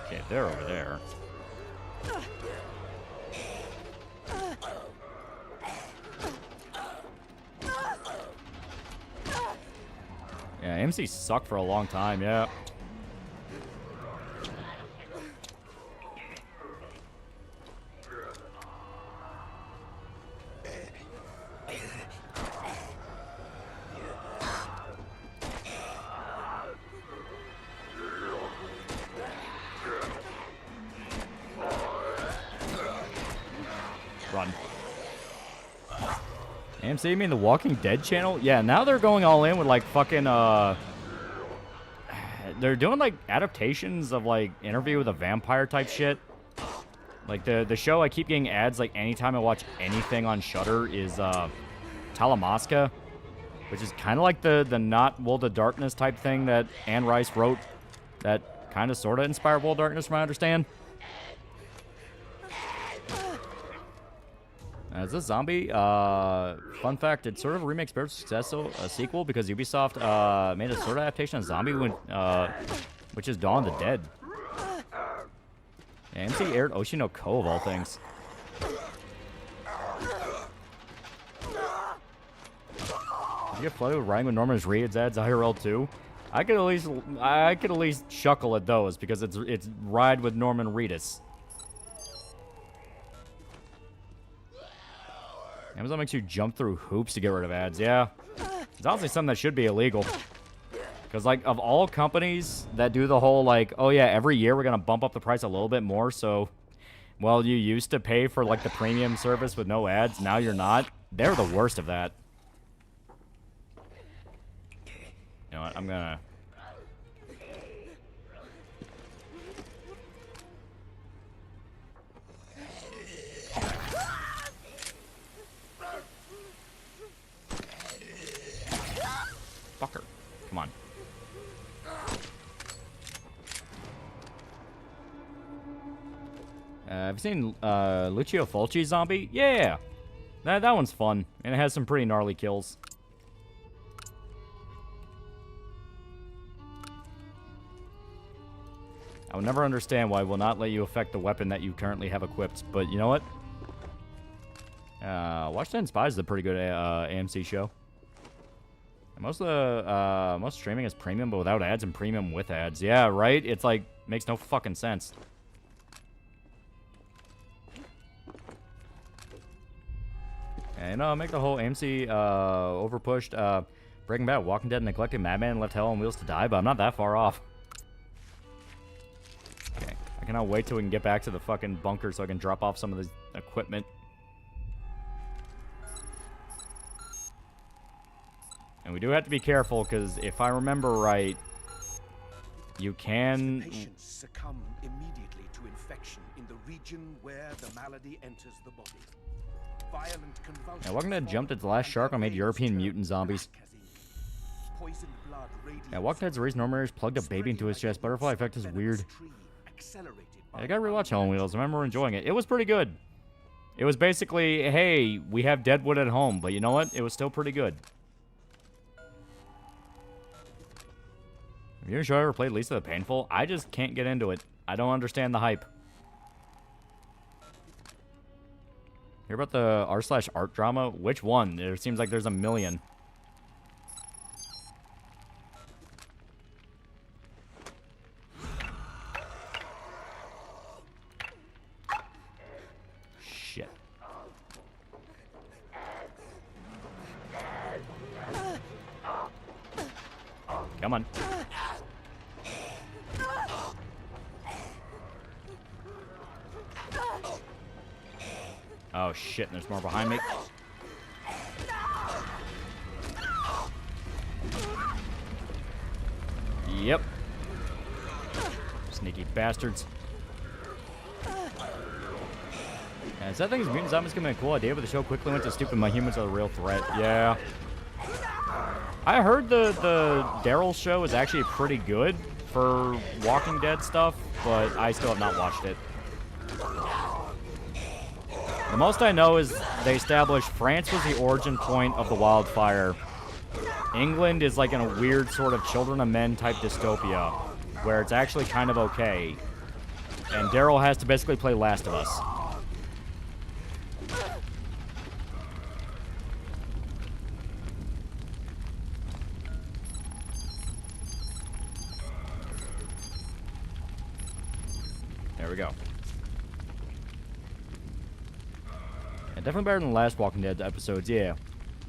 Okay, they're over there. Yeah, MC sucked for a long time, yeah. Run. AMC, you mean the Walking Dead channel? Yeah, now they're going all in with like fucking they're doing like adaptations of like Interview with a Vampire type shit. Like the show I keep getting ads like anytime I watch anything on Shudder is Talamasca, which is kind of like the not World of Darkness type thing that Anne Rice wrote that kind of sort of inspired World of Darkness from what I understand. Is this Zombie? Fun fact, it sort of remakes Spirit's successful sequel because Ubisoft made a sort of adaptation of Zombie, which is Dawn of the Dead. Yeah, MC aired Oshi no Ko of all things. Did you get flooded with writing with Norman Reedus ads IRL too? I could at least chuckle at those because it's Ride with Norman Reedus. Amazon makes you jump through hoops to get rid of ads. Yeah. It's honestly something that should be illegal. Because, like, of all companies that do the whole, like, oh, yeah, every year we're going to bump up the price a little bit more. So, well, you used to pay for, like, the premium service with no ads. Now you're not. They're the worst of that. You know what? I'm going to... Fucker. Come on. Have you seen Lucio Fulci's Zombie? Yeah! That one's fun. And it has some pretty gnarly kills. I will never understand why it will not let you affect the weapon that you currently have equipped. But you know what? Watch 10 Spies is a pretty good AMC show. Most streaming is premium, but without ads, and premium with ads. Yeah, right? It's like, makes no fucking sense. And make the whole AMC overpushed. Breaking Bad, Walking Dead, Neglected, Madman, Left Hell on Wheels to Die, but I'm not that far off. Okay, I cannot wait till we can get back to the fucking bunker so I can drop off some of this equipment. And we do have to be careful, because if I remember right, you can... Patients succumb immediately to infection in the region where the malady enters the body. Violent convulsions... Yeah, Walking Dead jumped its last shark and made European mutant zombies. poisoned blood radiates. Yeah, Walking Dead's reason Norman plugged a baby into his chest. Butterfly effect is weird. I gotta rewatch Hell on Wheels. I remember enjoying it. It was pretty good. It was basically, hey, we have Deadwood at home, but you know what? It was still pretty good. Have you ever played Lisa the Painful? I just can't get into it. I don't understand the hype. Hear about the r/art drama? Which one? It seems like there's a million. Shit. Come on. Oh shit, there's more behind me. Yep. Sneaky bastards. Yeah, so I think mutant zombies gonna be a cool idea, but the show quickly went to stupid my humans are the real threat. Yeah. I heard the Daryl show is actually pretty good for Walking Dead stuff, but I still have not watched it. The most I know is they established France was the origin point of the wildfire. England is like in a weird sort of Children of Men type dystopia, where it's actually kind of okay. And Daryl has to basically play Last of Us. There we go. Definitely better than the last Walking Dead episodes, yeah.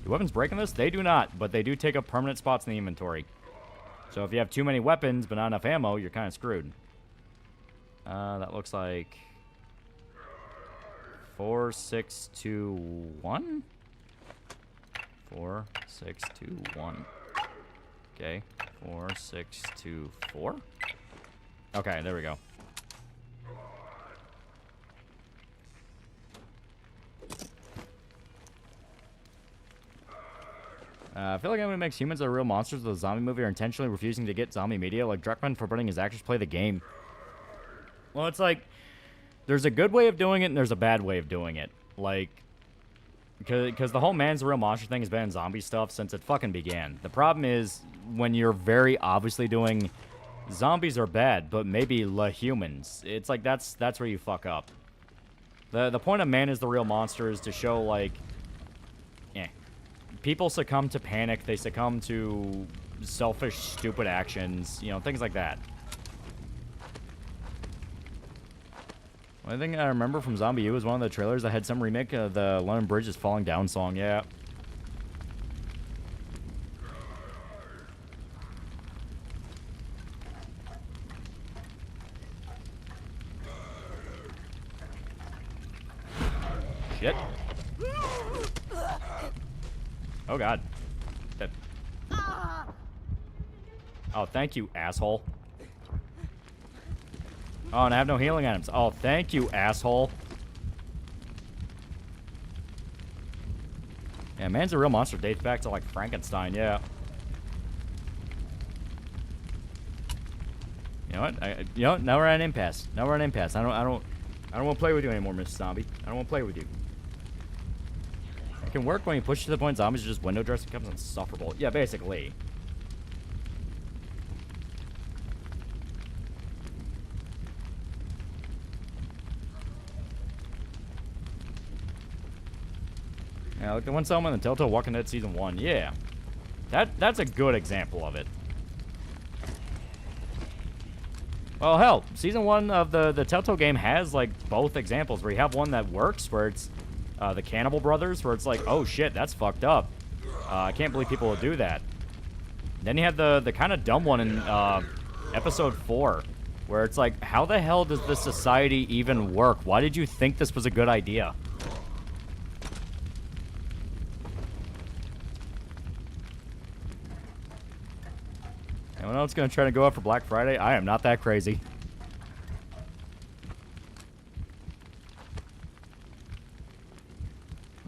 Do weapons break in this? They do not, but they do take up permanent spots in the inventory. So if you have too many weapons but not enough ammo, you're kind of screwed. That looks like 4, 6, 2, 1? 4, 6, 2, 1. Okay, 4, 6, 2, 4? Okay, there we go. I feel like I'm gonna mix humans that are real monsters with a zombie movie are intentionally refusing to get zombie media, like Druckmann forbidding his actors play the game. Well, it's like, there's a good way of doing it and there's a bad way of doing it. Like, because the whole man's a real monster thing has been in zombie stuff since it fucking began. The problem is, when you're very obviously doing zombies are bad, but maybe la humans, it's like that's where you fuck up. The point of man is the real monster is to show, like, people succumb to panic, they succumb to selfish, stupid actions, you know, things like that. One thing I remember from Zombie U was one of the trailers that had some remake of the London Bridge is Falling Down song, yeah. Shit. Oh god. That... Oh, thank you, asshole. Oh, and I have no healing items. Oh, thank you, asshole. Yeah, man's a real monster. Dates back to, like, Frankenstein, yeah. You know what? Now we're at an impasse. Now we're at an impasse. I don't want to play with you anymore, Mr. Zombie. I don't want to play with you. It can work when you push to the point zombies are just window dressing becomes insufferable. Yeah, basically. Yeah, like the one song in the Telltale Walking Dead Season 1. Yeah. That's a good example of it. Well, hell, Season 1 of the Telltale game has, like, both examples, where you have one that works, where it's the Cannibal Brothers, where it's like, oh shit, that's fucked up. I can't believe people will do that. Then you have the kind of dumb one in Episode 4, where it's like, how the hell does this society even work? Why did you think this was a good idea? Anyone else gonna try to go out for Black Friday? I am not that crazy.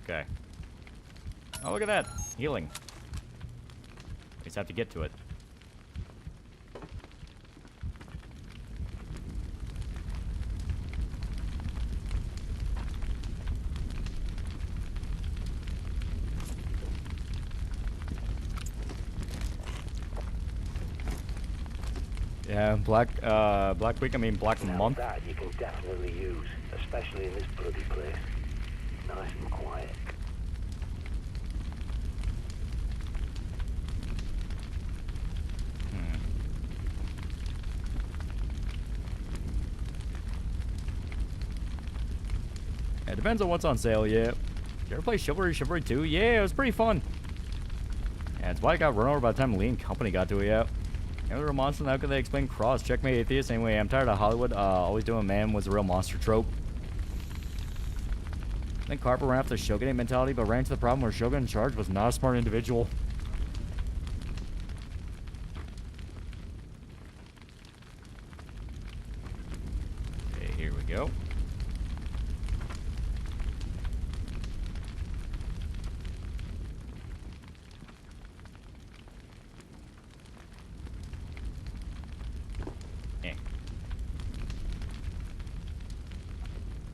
Okay. Oh, look at that. Healing. just have to get to it. Yeah, Black Week, I mean Black Now Month. that you can definitely use, especially in this bloody place. Nice and quiet. It depends on what's on sale, yeah. Did you ever play Chivalry 2? Yeah, it was pretty fun. Yeah, it's why I got run over by the time Lee and Company got to it, yeah. And the real monster, how could they explain Cross? Checkmate Atheist, anyway, I'm tired of Hollywood, always doing man was a real monster trope. I think Carper ran after the Shogunate mentality, but ran into the problem where Shogun in charge was not a smart individual. Okay, here we go.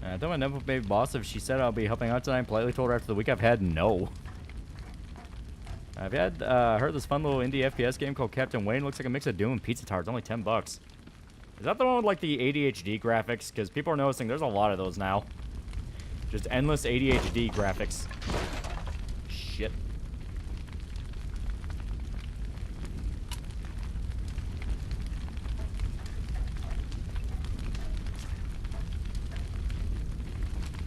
I told my never baby boss if she said I'll be helping out tonight. Politely told her after the week I've had, no. I've had heard this fun little indie FPS game called Captain Wayne. Looks like a mix of Doom and Pizza Tart. It's only $10. Is that the one with like the ADHD graphics? Because people are noticing there's a lot of those now. Just endless ADHD graphics. Shit.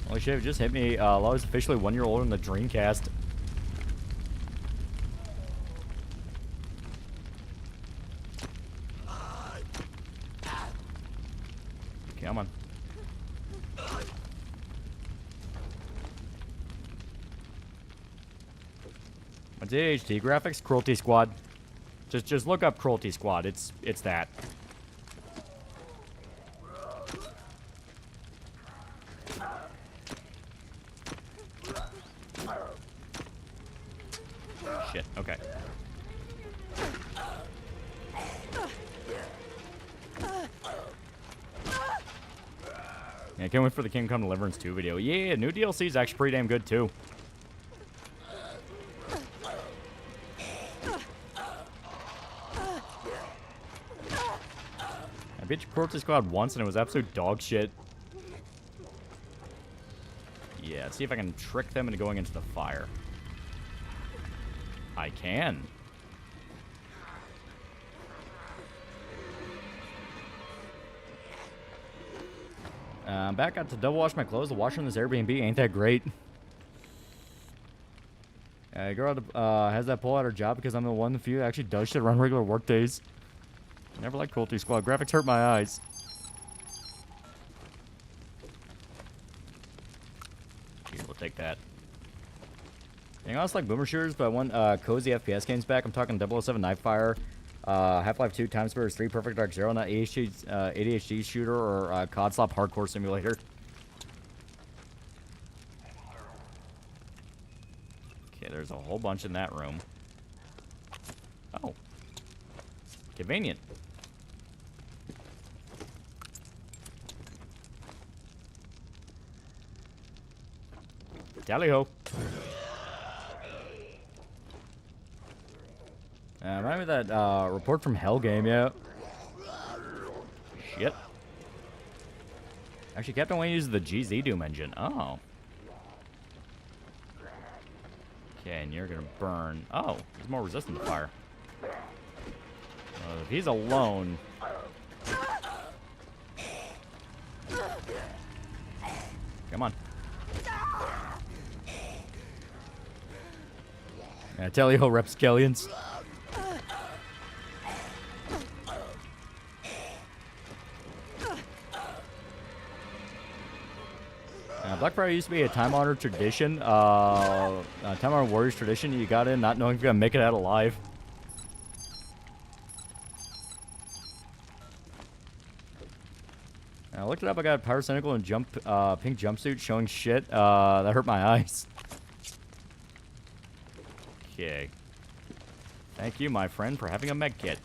Holy shit, it just hit me. Lola's officially 1 year older than the Dreamcast. Come on. What's ADHD graphics? Cruelty Squad. Just look up Cruelty Squad. It's that. Shit, okay. Yeah, I can't wait for the Kingdom Come Deliverance 2 video. Yeah, new DLC is actually pretty damn good too. I beat Cruelty Squad once and it was absolute dog shit. Yeah, let's see if I can trick them into going into the fire. I can. I'm back out to double wash my clothes. The washer in this Airbnb ain't that great. A girl has that pull out her job because I'm the one of the few that actually does shit around regular work days. Never liked Cruelty Squad. Graphics hurt my eyes. Here, we'll take that. Being honest, like boomer shooters, but I want cozy FPS games back. I'm talking 007 Nightfire, Half-Life 2, Time Splitters 3, Perfect Dark Zero, not ADHD shooter or COD Slop Hardcore Simulator. Okay, there's a whole bunch in that room. Oh. Convenient. Tally-ho. Remind me of that Report from Hell game, yeah. Shit. Actually, Captain Wayne uses the GZ Doom engine. Oh. Okay, and you're gonna burn. Oh, he's more resistant to fire. If he's alone. Come on. I tell you, Repscallions. Black Friday used to be a time-honored tradition. Time-honored Warriors tradition. You got in not knowing if you're gonna make it out alive. I looked it up. I got Pyrocynical and pink jumpsuit showing shit. That hurt my eyes. Okay. Thank you, my friend, for having a med kit.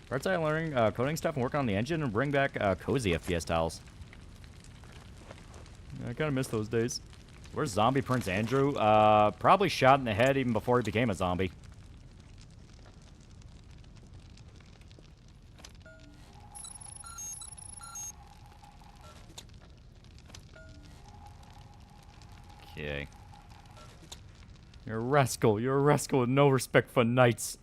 First, I learning coding stuff and working on the engine and bring back cozy FPS tiles. I kind of miss those days. Where's Zombie Prince Andrew? Probably shot in the head even before he became a zombie. Okay. You're a rascal. You're a rascal with no respect for knights.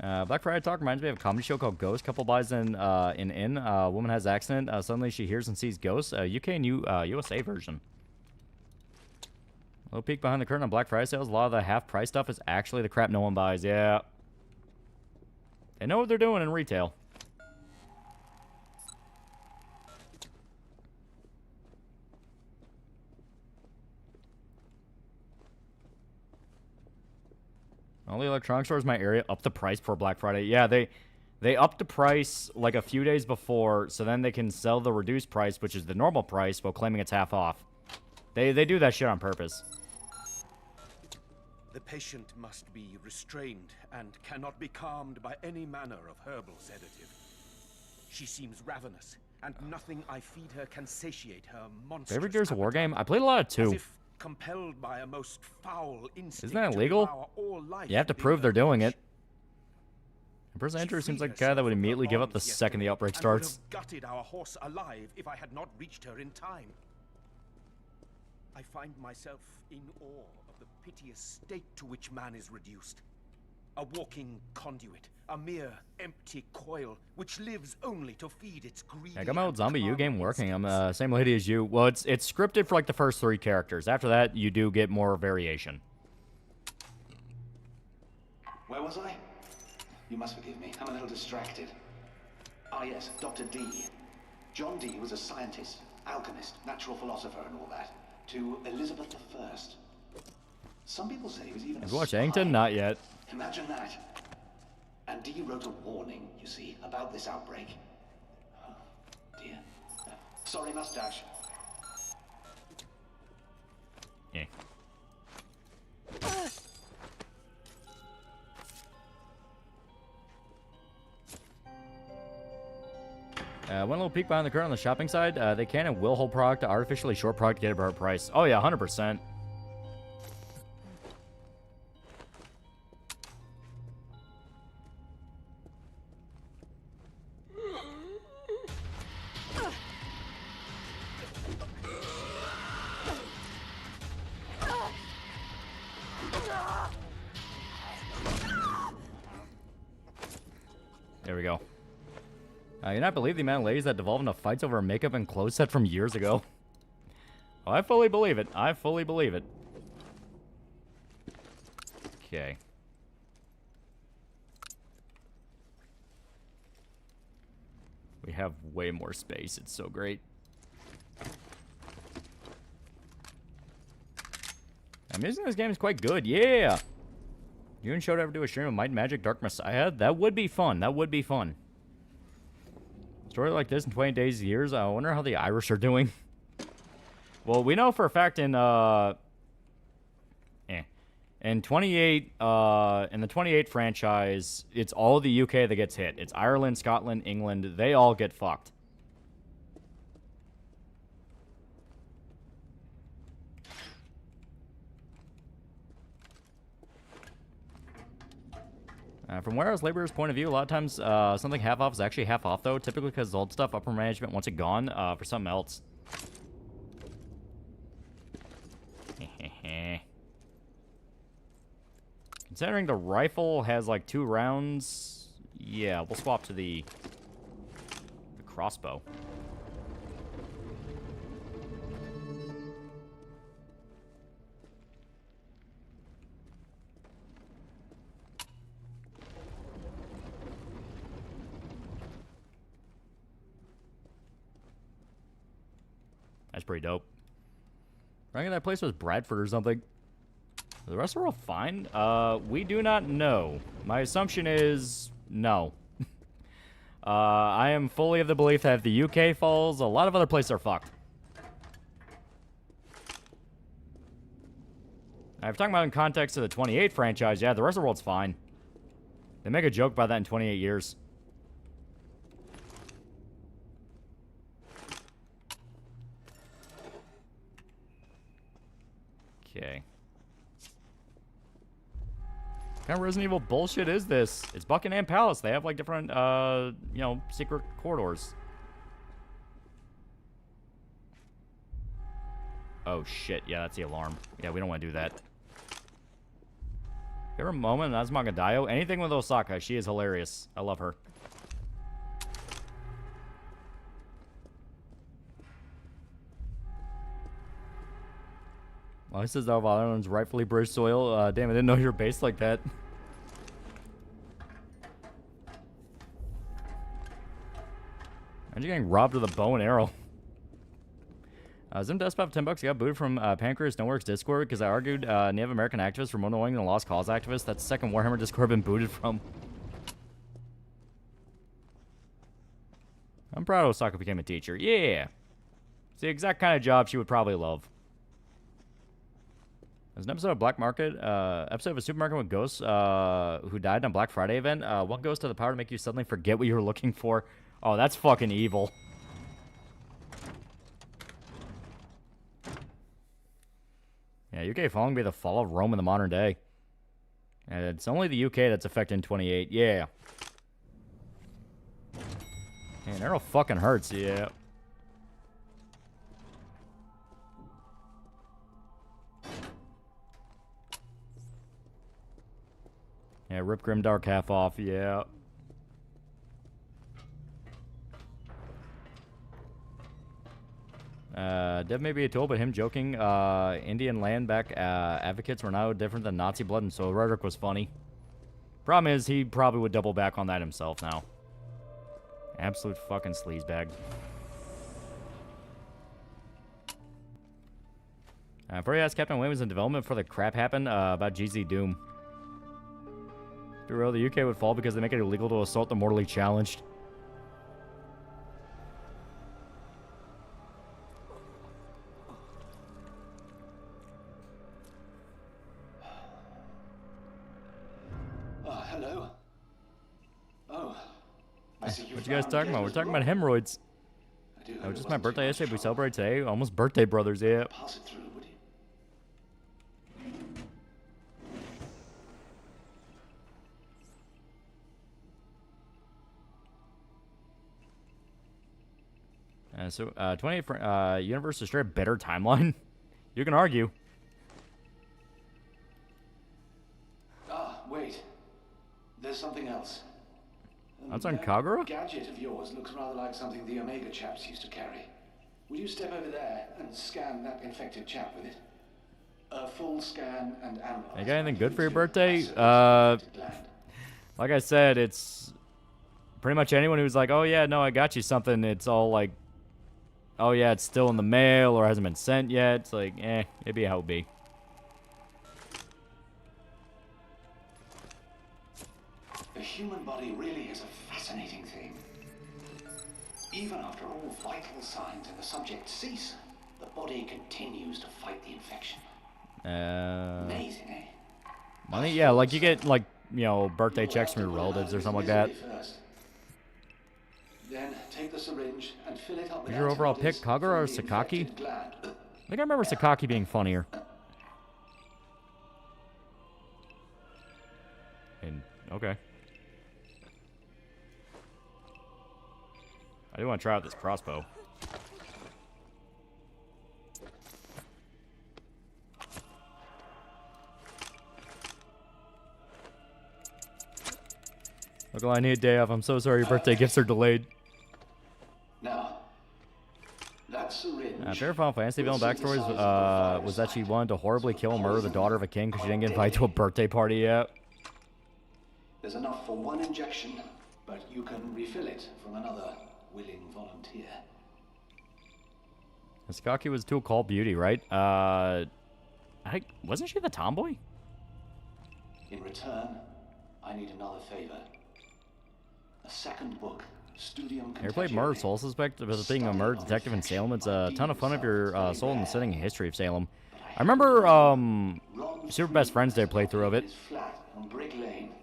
Black Friday Talk reminds me of a comedy show called Ghost. Couple buys in an inn. A woman has accident. Suddenly she hears and sees ghosts. UK and USA version. A little peek behind the curtain on Black Friday sales. A lot of the half-price stuff is actually the crap no one buys. Yeah. They know what they're doing in retail. Only electronic stores in my area up the price for Black Friday. Yeah, they upped the price like a few days before, so then they can sell the reduced price, which is the normal price, while claiming it's half off. They do that shit on purpose. The patient must be restrained and cannot be calmed by any manner of herbal sedative. She seems ravenous, and nothing I feed her can satiate her monstrous Favorite Gears of War appetite. game? I played a lot of 2. As if compelled by a most foul instinct. Isn't that to illegal? devour all life You have to within prove her they're doing reach. it. Prince Andrew She seems freed like a guy that would herself of her immediately give up the bonds second the yesterday outbreak and would starts. have gutted our horse alive if I had not reached her in time. I find myself in awe of the piteous state to which man is reduced. A walking conduit, a mere empty coil, which lives only to feed its greedy. I got my old and Zombie U game carnal working. I'm instincts. same lady as you. Well, it's scripted for like the first 3 characters. After that, you do get more variation. Where was I? You must forgive me. I'm a little distracted. Ah, yes, Dr. D. John D was a scientist, alchemist, natural philosopher, and all that. To Elizabeth I. Some people say he was even Have a you watched spy. Eddington? Not yet. Imagine that. And D wrote a warning, you see, about this outbreak. Oh, dear. Sorry, mustache. Yeah. One little peek behind the curtain on the shopping side. They can and will hold product to artificially short product to get a better price. Oh yeah, 100%. There we go. You not believe the amount of ladies that devolve into fights over a makeup and clothes set from years ago? Oh, I fully believe it. I fully believe it. Okay. We have way more space. It's so great. I'm using this game is quite good. Yeah. You and Show to ever do a stream of Might and Magic Dark Messiah? That would be fun. That would be fun. Story like this in 20 days, years. I wonder how the Irish are doing. Well, we know for a fact in 28, in the 28 franchise, it's all the UK that gets hit. It's Ireland, Scotland, England. They all get fucked. From warehouse laborer's point of view, a lot of times something half off is actually half off, though. Typically because old stuff, upper management wants it gone for something else. Considering the rifle has like 2 rounds, yeah, we'll swap to the crossbow. That's pretty dope. I think that place was Bradford or something. The rest are all fine. We do not know. My assumption is no. I am fully of the belief that if the UK falls, a lot of other places are fucked. I'm talking about in context of the 28 franchise. Yeah, the rest of the world's fine. They make a joke about that in 28 years. Okay. What kind of Resident Evil bullshit is this? It's Buckingham Palace. They have like different, you know, secret corridors. Oh shit, yeah, that's the alarm. Yeah, we don't want to do that. Favorite moment in Azumagadayo? Anything with Osaka. She is hilarious. I love her. Well, he says Alva Island's rightfully British soil. Damn, I didn't know you were based like that. And you're getting robbed with a bow and arrow. Zim Despot 10 bucks. I got booted from Pancreas Noworks Discord because I argued Native American activists were more annoying than Lost Cause activists. That's the second Warhammer Discord I've been booted from. I'm proud Osaka became a teacher. Yeah. It's the exact kind of job she would probably love. There's an episode of Black Market, episode of a supermarket with ghosts who died on Black Friday event. What ghost had the power to make you suddenly forget what you were looking for? Oh, that's fucking evil. Yeah, UK following be the fall of Rome in the modern day. And it's only the UK that's affected in 28. Yeah. Man, arrow fucking hurts, yeah. Yeah, rip Grimdark half off, yeah. Dev may be a tool, but him joking, Indian land back advocates were no different than Nazi blood, and so rhetoric was funny. Problem is, he probably would double back on that himself now. Absolute fucking sleazebag. Freddy asked Captain Wayne was in development before the crap happened about GZ Doom. To be real, the UK would fall because they make it illegal to assault the mortally challenged. Hello. Oh, I see you. What you guys talking about? We're talking about hemorrhoids. Oh, just my birthday yesterday. We celebrate today. Almost birthday brothers, yeah. Pass it through, would you? So, 28 universe is straight better timeline. You can argue. Ah, wait. There's something else. That's on Kagura? Gadget of yours looks rather like something the Omega chaps used to carry. Would you step over there and scan that infected chap with it? A full scan and analyze. You got anything good for your birthday? Like I said, it's pretty much anyone who's like, oh yeah, no, I got you something. It's all like, oh yeah, it's still in the mail or hasn't been sent yet. It's like, it'd be how it be. The human body really is a fascinating thing. Even after all vital signs in the subject cease, the body continues to fight the infection. Amazing, eh? Money? Yeah, like you get, like, you know, birthday checks from your relatives or something like that. Then take the syringe and fill it up with Who's your overall pick, Kagura or Sakaki? I think I remember Sakaki being funnier. And, okay. I do want to try out this crossbow. Look, I need a day off. I'm so sorry your birthday gifts are delayed. Now, that syringe. Favorite Final Fantasy villain backstories was that she wanted to horribly kill and murder the daughter of a king because she didn't get invited to a birthday party yet. There's enough for one injection, but you can refill it from another willing volunteer. Sakaki was too called beauty, right? Wasn't she the tomboy? In return, I need another favor. A second book. Studium. You ever played Murder Soul Suspect? About being a murder detective in Salem. It's a ton of fun if you're sold in the setting and history of Salem. I remember Super Best Friends Day playthrough of it.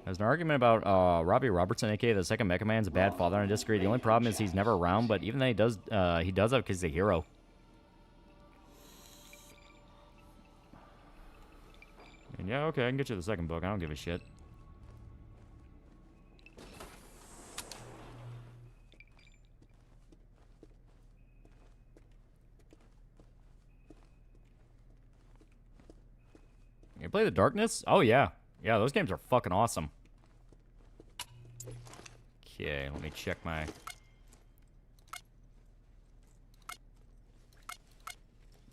There's an argument about Robbie Robertson, aka the second Mega Man's a bad father, and I disagree. The only problem is he's never around, but even though he does that because he's a hero. And yeah, okay, I can get you the second book. I don't give a shit. You play The Darkness? Oh, yeah. Yeah, those games are fucking awesome. Okay, let me check my...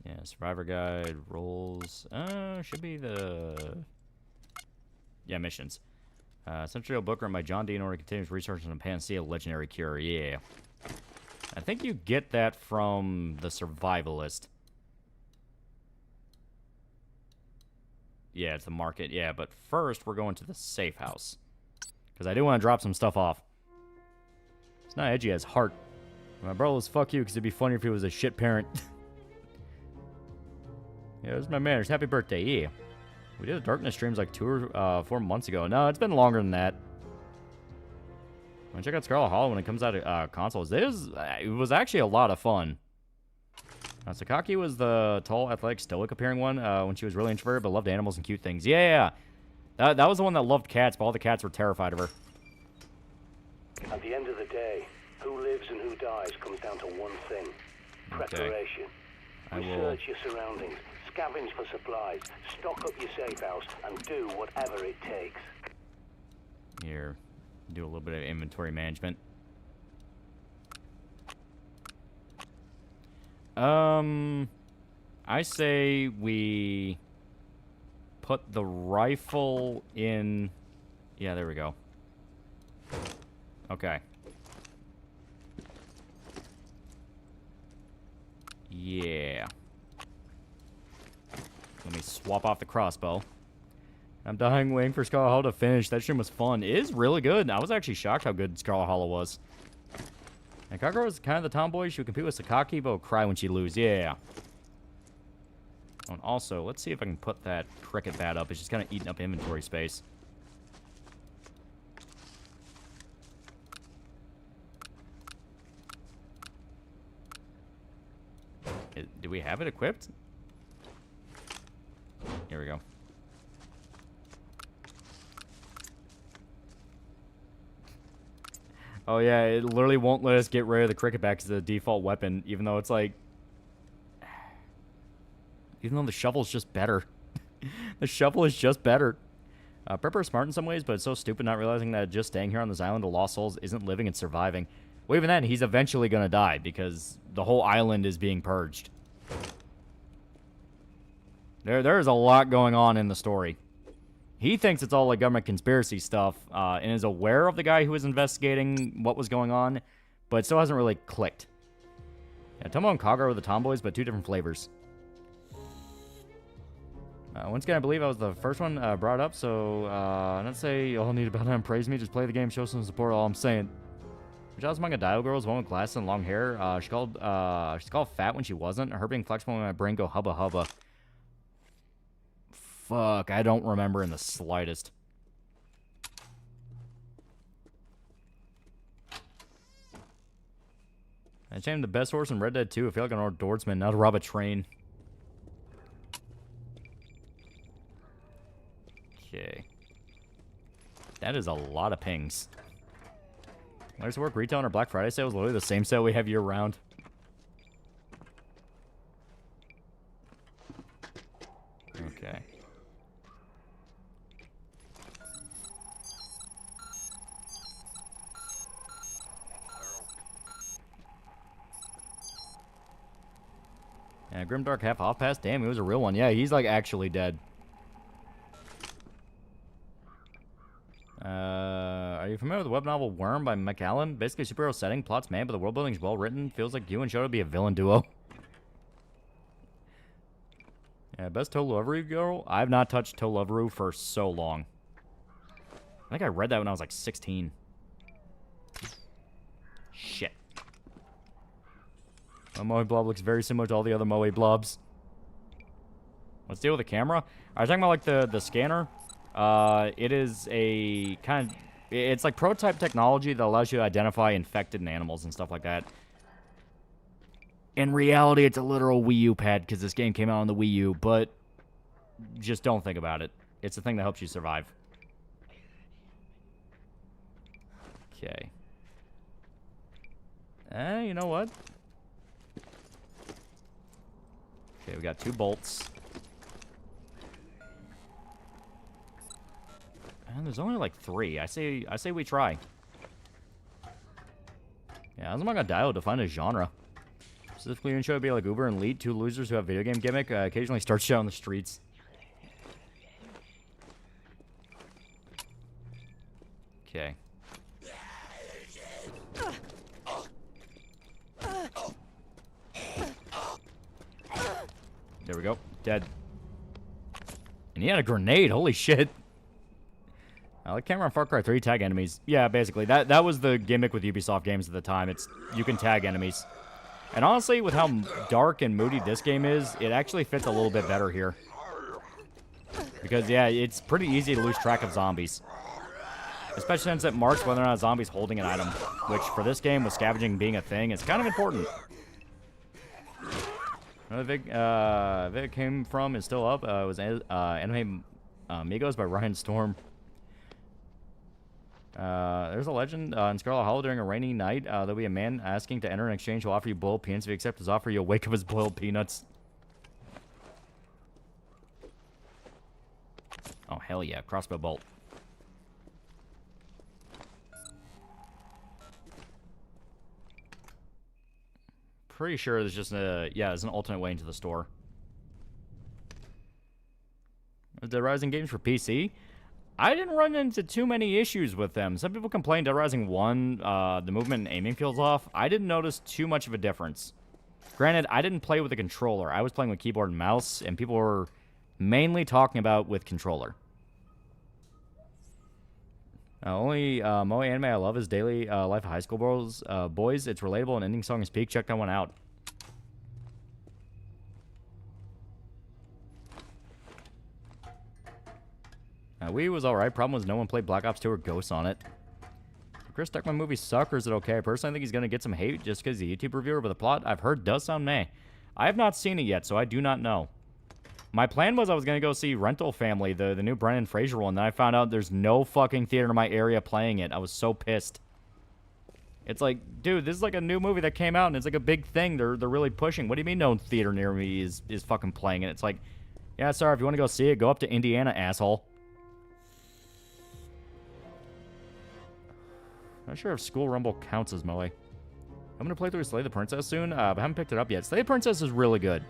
Yeah, Survivor Guide, roles... should be the... Yeah, missions. Central Book written by John D. in order to continue researching the Panacea Legendary Cure. Yeah. I think you get that from the Survivalist. Yeah, it's the market. Yeah, but first we're going to the safe house. Because I do want to drop some stuff off. It's not edgy as heart. My brother was fuck you because it'd be funny if he was a shit parent. Yeah, there's my manners. Happy birthday, yeah. We did the Darkness streams like 2 or 4 months ago. No, it's been longer than that. I'm gonna check out Scarlet Hollow when it comes out of consoles. It was actually a lot of fun. Sakaki was the tall, athletic, stoic appearing one when she was really introverted but loved animals and cute things. Yeah. That was the one that loved cats, but all the cats were terrified of her. At the end of the day, who lives and who dies comes down to one thing. Preparation. Research your surroundings, scavenge for supplies, stock up your safe house, and do whatever it takes. Here, do a little bit of inventory management. I say we put the rifle in... Yeah, there we go. Okay. Yeah. Let me swap off the crossbow. I'm dying waiting for Scarlet Hollow to finish. That stream was fun. It is really good. I was actually shocked how good Scarlet Hollow was. And Kagura was kind of the tomboy. She would compete with Sakaki, but would cry when she lose. Yeah. Oh, and also, let's see if I can put that cricket bat up. It's just kind of eating up inventory space. Do we have it equipped? Here we go. Oh yeah, it literally won't let us get rid of the cricket bat as the default weapon, even though it's like... Even though the shovel's just better. The shovel is just better. Prepper is smart in some ways, but it's so stupid not realizing that just staying here on this island of lost souls isn't living and surviving. Well, even then, he's eventually gonna die, because the whole island is being purged. There's a lot going on in the story. He thinks it's all like government conspiracy stuff, and is aware of the guy who was investigating what was going on, but it still hasn't really clicked. Yeah, Tomo and Kagura were the tomboys, but 2 different flavors. Once again, I believe I was the first one brought up, so not say all need about him praise me, just play the game, show some support, all I'm saying. Michelle Manga Dial Girl was one with glasses and long hair. She's called fat when she wasn't. Her being flexible made my brain go hubba hubba. Fuck, I don't remember in the slightest. I changed the best horse in Red Dead 2. I feel like an outdoorsman, not to rob a train. Okay. That is a lot of pings. Where's the work? Retail on our Black Friday sale was literally the same sale we have year round. Okay. Yeah, Grimdark half off pass. Damn, he was a real one. Yeah, he's like actually dead. Are you familiar with the web novel Worm by McAllen? Basically, superhero setting, plot's mad, but the world building is well written. Feels like you and Shoto would be a villain duo. Yeah, best Toloveru girl? I have not touched Toloveru for so long. I think I read that when I was like 16. Shit. My Moe blob looks very similar to all the other Moe blobs. Let's deal with the camera. Are you talking about like the scanner? It is a kind of... It's like prototype technology that allows you to identify infected animals and stuff like that. In reality, it's a literal Wii U pad because this game came out on the Wii U, but just don't think about it. It's the thing that helps you survive. Okay. You know what? Okay, we got 2 bolts. And there's only like 3. I say we try. Yeah, I'm not gonna dial to find a genre. Specifically, in show would be like Uber and Elite, 2 losers who have video game gimmick, occasionally start shit on the streets. Okay. There we go. Dead. And he had a grenade. Holy shit. I like camera on Far Cry 3, tag enemies. Yeah, basically. That was the gimmick with Ubisoft games at the time. It's you can tag enemies. And honestly, with how dark and moody this game is, it actually fits a little bit better here. Because, yeah, it's pretty easy to lose track of zombies. Especially since it marks whether or not a zombie's holding an item. Which, for this game, with scavenging being a thing, it's kind of important. Another video it came from is still up. It was Anime Amigos by Ryan Storm. There's a legend in Scarlet Hollow during a rainy night. There'll be a man asking to enter in exchange. He'll offer you boiled peanuts. If you accept his offer, you'll wake up as boiled peanuts. Oh, hell yeah. Crossbow bolt. Pretty sure there's just a... Yeah, there's an alternate way into the store. Dead Rising games for PC? I didn't run into too many issues with them. Some people complained Dead Rising 1, the movement and aiming feels off. I didn't notice too much of a difference. Granted, I didn't play with a controller. I was playing with keyboard and mouse, and people were mainly talking about with controller. Only Moe anime I love is Daily Life of High School Boys. It's relatable and ending song is peak. Check that one out. Wii was alright. Problem was no one played Black Ops 2 or Ghosts on it. Chris Tuckman movie suck, or is it okay? I personally think he's going to get some hate just because the YouTube reviewer, but the plot I've heard does sound meh. I have not seen it yet, so I do not know. My plan was I was going to go see Rental Family, the new Brendan Fraser one, then I found out there's no fucking theater in my area playing it. I was so pissed. It's like, dude, this is like a new movie that came out, and it's like a big thing they're really pushing. What do you mean no theater near me is fucking playing it? It's like, yeah, sorry, if you want to go see it, go up to Indiana, asshole. Not sure if School Rumble counts as Moe. I'm going to play through Slay the Princess soon, but I haven't picked it up yet. Slay the Princess is really good.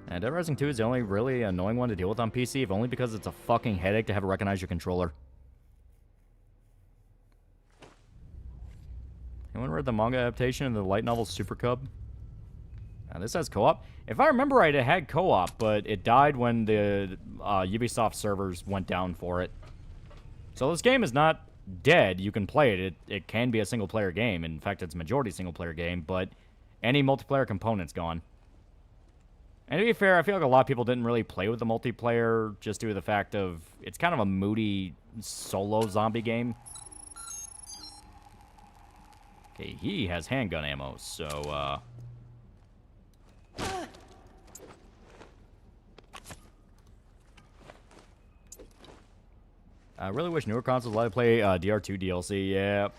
And Dead Rising 2 is the only really annoying one to deal with on PC, if only because it's a fucking headache to have it recognize your controller. Anyone read the manga adaptation of the light novel Super Cub? This has co-op. If I remember right, it had co-op, but it died when the Ubisoft servers went down for it. So this game is not dead. You can play it. It can be a single-player game. In fact, it's a majority single-player game, but any multiplayer component's gone. And to be fair, I feel like a lot of people didn't really play with the multiplayer just due to the fact of it's kind of a moody solo zombie game. Okay, he has handgun ammo, so, I really wish newer consoles let me play DR2 DLC, yeah.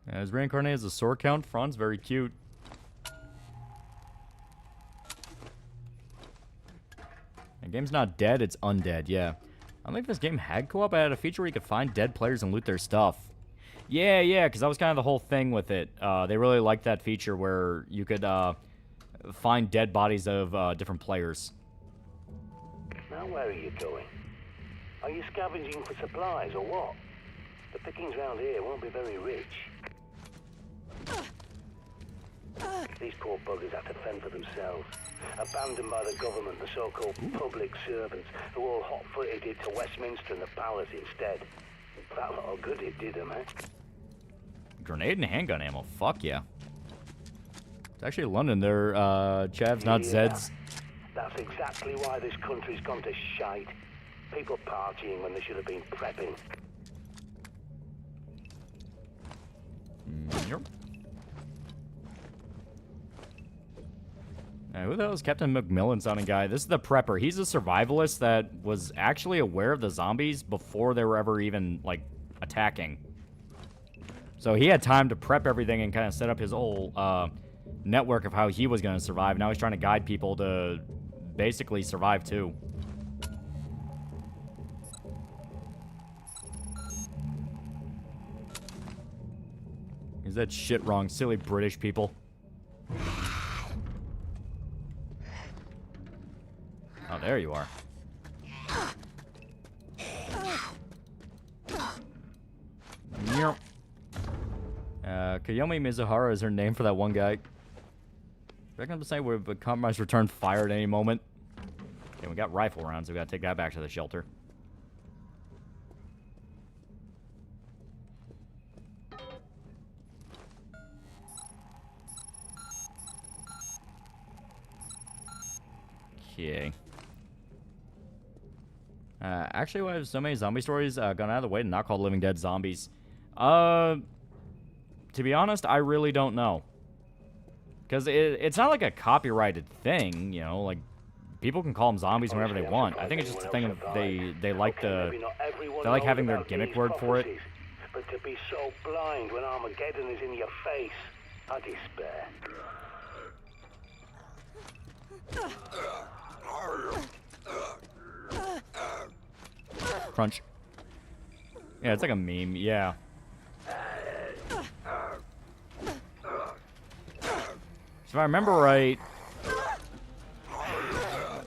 As reincarnated as a sword count, Franz, very cute. The game's not dead, it's undead, yeah. I don't think this game had co-op. I had a feature where you could find dead players and loot their stuff. Yeah, because that was kind of the whole thing with it. They really liked that feature where you could find dead bodies of different players. Now where are you going? Are you scavenging for supplies or what? The pickings round here won't be very rich. These poor buggers have to fend for themselves. Abandoned by the government, the so-called public servants, who all hot-footed to Westminster and the palace instead. That lot of good it did them, eh? Grenade and handgun ammo. Fuck yeah. It's actually London. They're Chavs, not Zeds. That's exactly why this country's gone to shite. People partying when they should have been prepping. Yep. Who the hell is Captain McMillan sounding guy? This is the prepper. He's a survivalist that was actually aware of the zombies before they were ever even, like, attacking. So he had time to prep everything and kind of set up his whole network of how he was going to survive. Now he's trying to guide people to basically survive too. Is that shit wrong? Silly British people. Oh, there you are. Yep. Kayomi Mizuhara is her name for that one guy. Reckon to say we're compromise return fire at any moment. Okay, we got rifle rounds. We gotta take that back to the shelter. Okay. Actually, we have so many zombie stories gone out of the way to not call Living Dead zombies. To be honest, I really don't know. Because it's not like a copyrighted thing, you know, like, people can call them zombies whenever they want. I think it's just a thing of they like having their gimmick word for it. But to be so blind when Armageddon is in your face, I despair. Crunch. Yeah, it's like a meme, yeah. So if I remember right,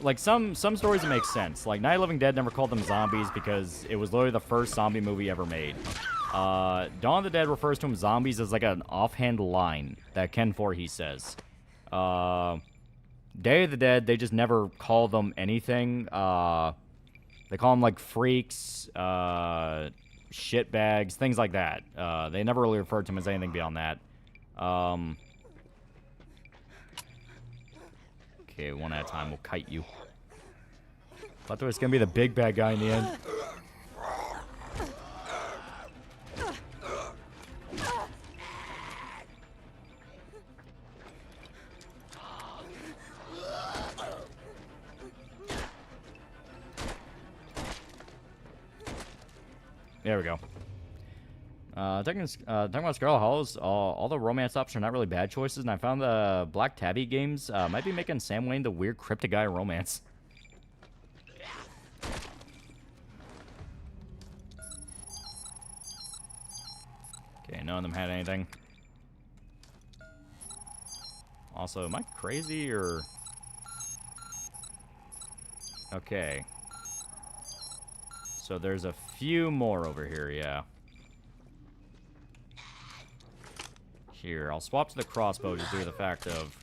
like some stories that make sense. Like Night of the Living Dead never called them zombies because it was literally the first zombie movie ever made. Dawn of the Dead refers to them zombies as like an offhand line that Ken Voorhees says. Day of the Dead, they just never call them anything. They call them like freaks, shitbags, things like that. They never really referred to them as anything beyond that. Okay, one at a time. We'll kite you. Thought there was gonna be the big bad guy in the end. There we go. Talking about Scarlet Hollows, all the romance options are not really bad choices, and I found the Black Tabby games might be making Sam Wayne the weird cryptic guy romance. Okay, none of them had anything. Also, am I crazy or... Okay. So there's a few more over here, yeah. Here, I'll swap to the crossbow just due to the fact of...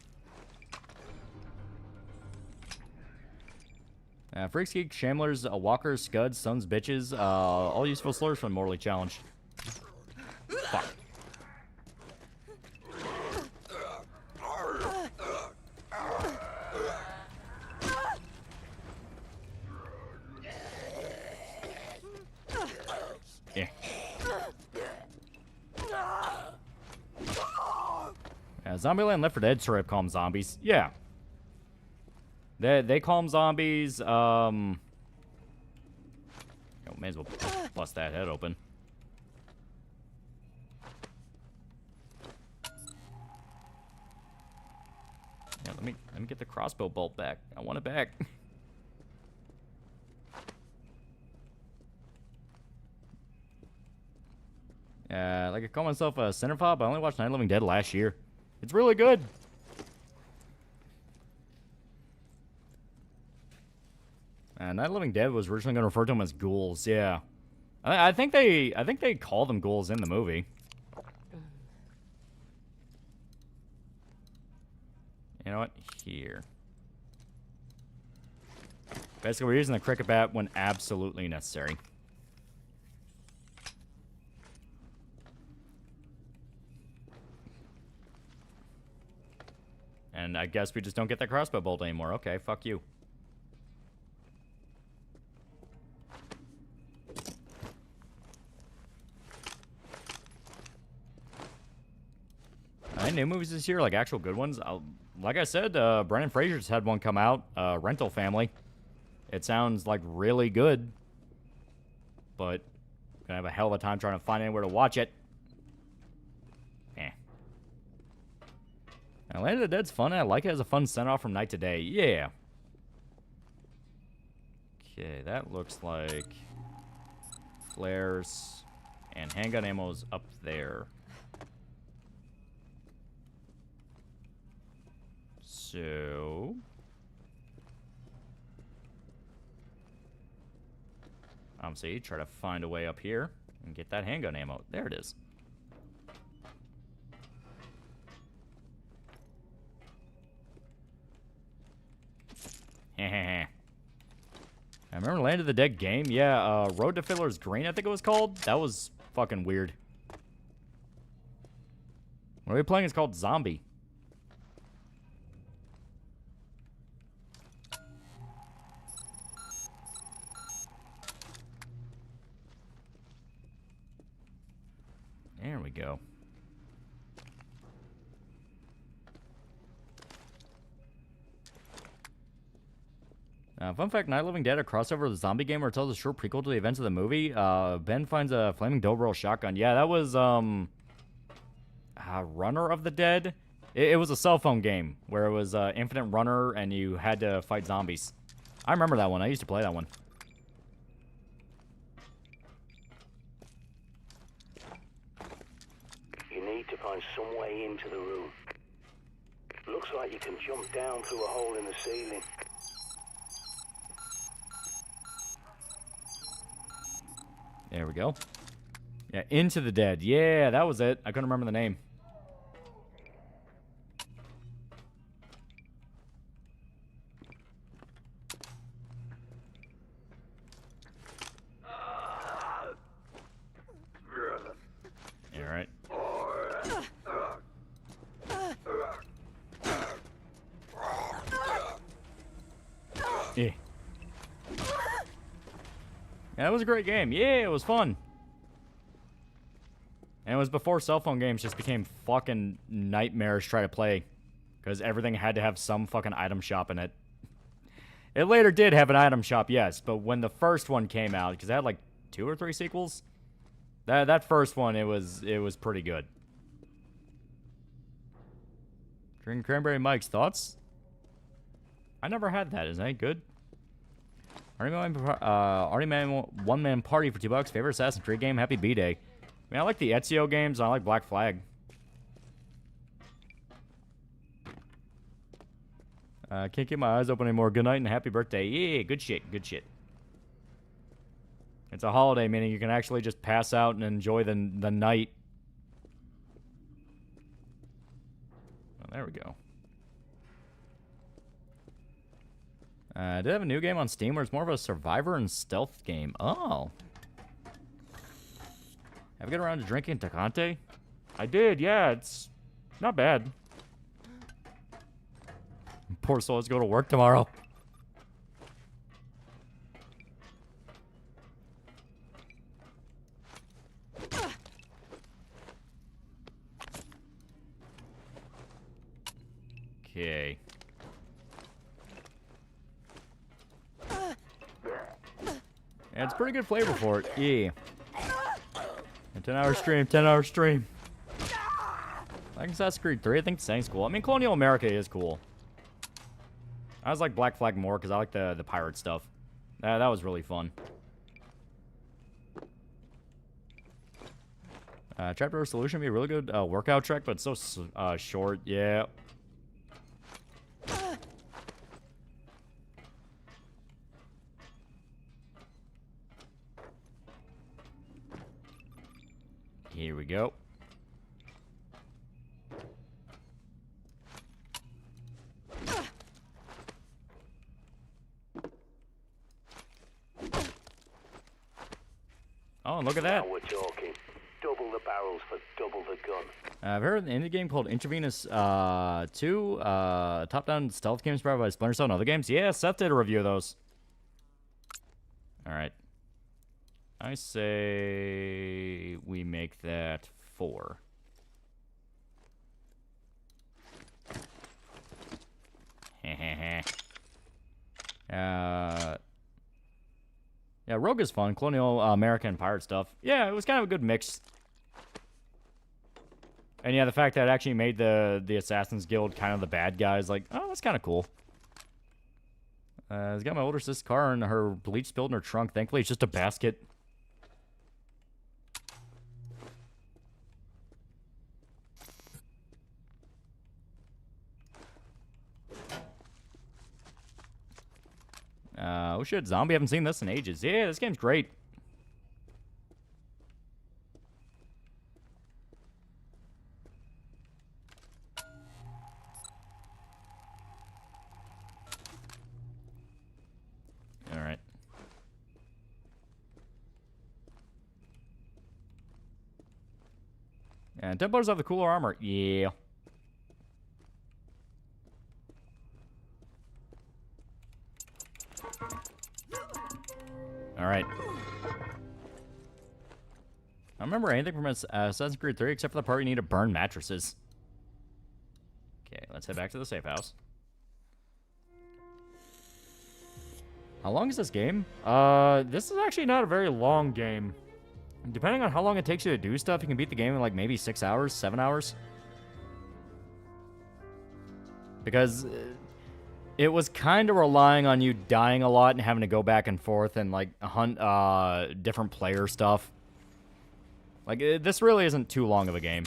Freaks, Geeks, Shamblers, Walkers, Scuds, Sons, Bitches, all useful slurs when mortally challenged. Fuck. Yeah. Zombieland Left 4 Dead straight up call them zombies. Yeah. They call them zombies. May as well bust that head open. Yeah, let me get the crossbow bolt back. I want it back. Like I call myself a cinephobe. I only watched Night of the Living Dead last year. It's really good. Night of the Living Dead was originally going to refer to them as ghouls. Yeah, I think they call them ghouls in the movie. You know what? Here. Basically, we're using the cricket bat when absolutely necessary. And I guess we just don't get that crossbow bolt anymore. Okay, fuck you. Any new movies this year, like actual good ones? Like I said, Brendan Fraser just had one come out, Rental Family. It sounds like really good, but gonna have a hell of a time trying to find anywhere to watch it. Now, Land of the Dead's fun. I like it as a fun send-off from Night to Day. Yeah. Okay, that looks like flares and handgun ammo's up there. So... see, try to find a way up here and get that handgun ammo. There it is. I remember Land of the Dead game. Yeah, Road to Fiddler's Green, I think it was called. That was fucking weird. What are we playing? It's called Zombi. There we go. Fun fact, Night of the Living Dead, a crossover of the zombie game where it tells a short prequel to the events of the movie. Ben finds a flaming double-barrel shotgun. Yeah, that was, Runner of the Dead. It was a cell phone game where it was infinite runner and you had to fight zombies. I remember that one. I used to play that one. You need to find some way into the room. Looks like you can jump down through a hole in the ceiling. There we go. Yeah, Into the Dead. Yeah, that was it. I couldn't remember the name. All right. Yeah. Yeah, that was a great game. Yeah, it was fun. And it was before cell phone games just became fucking nightmarish to try to play. Because everything had to have some fucking item shop in it. It later did have an item shop, yes. But when the first one came out, because it had like 2 or 3 sequels. That first one, it was pretty good. Drinking Cranberry Mike's thoughts? I never had that. Is that good? Arty Man One Man Party for $2. Favorite Assassin's Creed game? Happy B-Day. I mean, I like the Ezio games. I like Black Flag. Can't keep my eyes open anymore. Good night and happy birthday. Yeah, good shit. Good shit. It's a holiday, meaning you can actually just pass out and enjoy the night. Well, there we go. I did have a new game on Steam where it's more of a survivor and stealth game. Oh. Have you got around to drinking Tecate? I did, yeah. It's not bad. Poor soul has to go to work tomorrow. Okay. Yeah, it's pretty good flavor for it. Yeah. A 10-hour stream, 10-hour stream. Like Assassin's Creed 3, I think the saying's cool. I mean, Colonial America is cool. I was like Black Flag more because I like the pirate stuff. That was really fun. Trapdoor Solution would be a really good workout track, but it's so short. Yeah. Here we go. Oh, and look at that. Now we're talking. Double the barrels for double the gun. I've heard an indie game called Intravenous 2, top-down stealth games inspired by Splinter Cell and other games. Yeah, Seth did a review of those. All right. I say we make that 4. Yeah, Rogue is fun. Colonial American pirate stuff. Yeah, it was kind of a good mix. And yeah, the fact that it actually made the Assassin's Guild kind of the bad guys, like, oh, that's kind of cool. It's got my older sister's car and her bleach spilled in her trunk. Thankfully, it's just a basket. Oh shit, Zombie, haven't seen this in ages. Yeah, this game's great. Alright. And Templars have the cooler armor. Yeah. Alright. I don't remember anything from Assassin's Creed 3 except for the part you need to burn mattresses. Okay, let's head back to the safe house. How long is this game? This is actually not a very long game. Depending on how long it takes you to do stuff, you can beat the game in like maybe 6 hours, 7 hours. Because it was kind of relying on you dying a lot and having to go back and forth and like hunt different player stuff. Like, this really isn't too long of a game.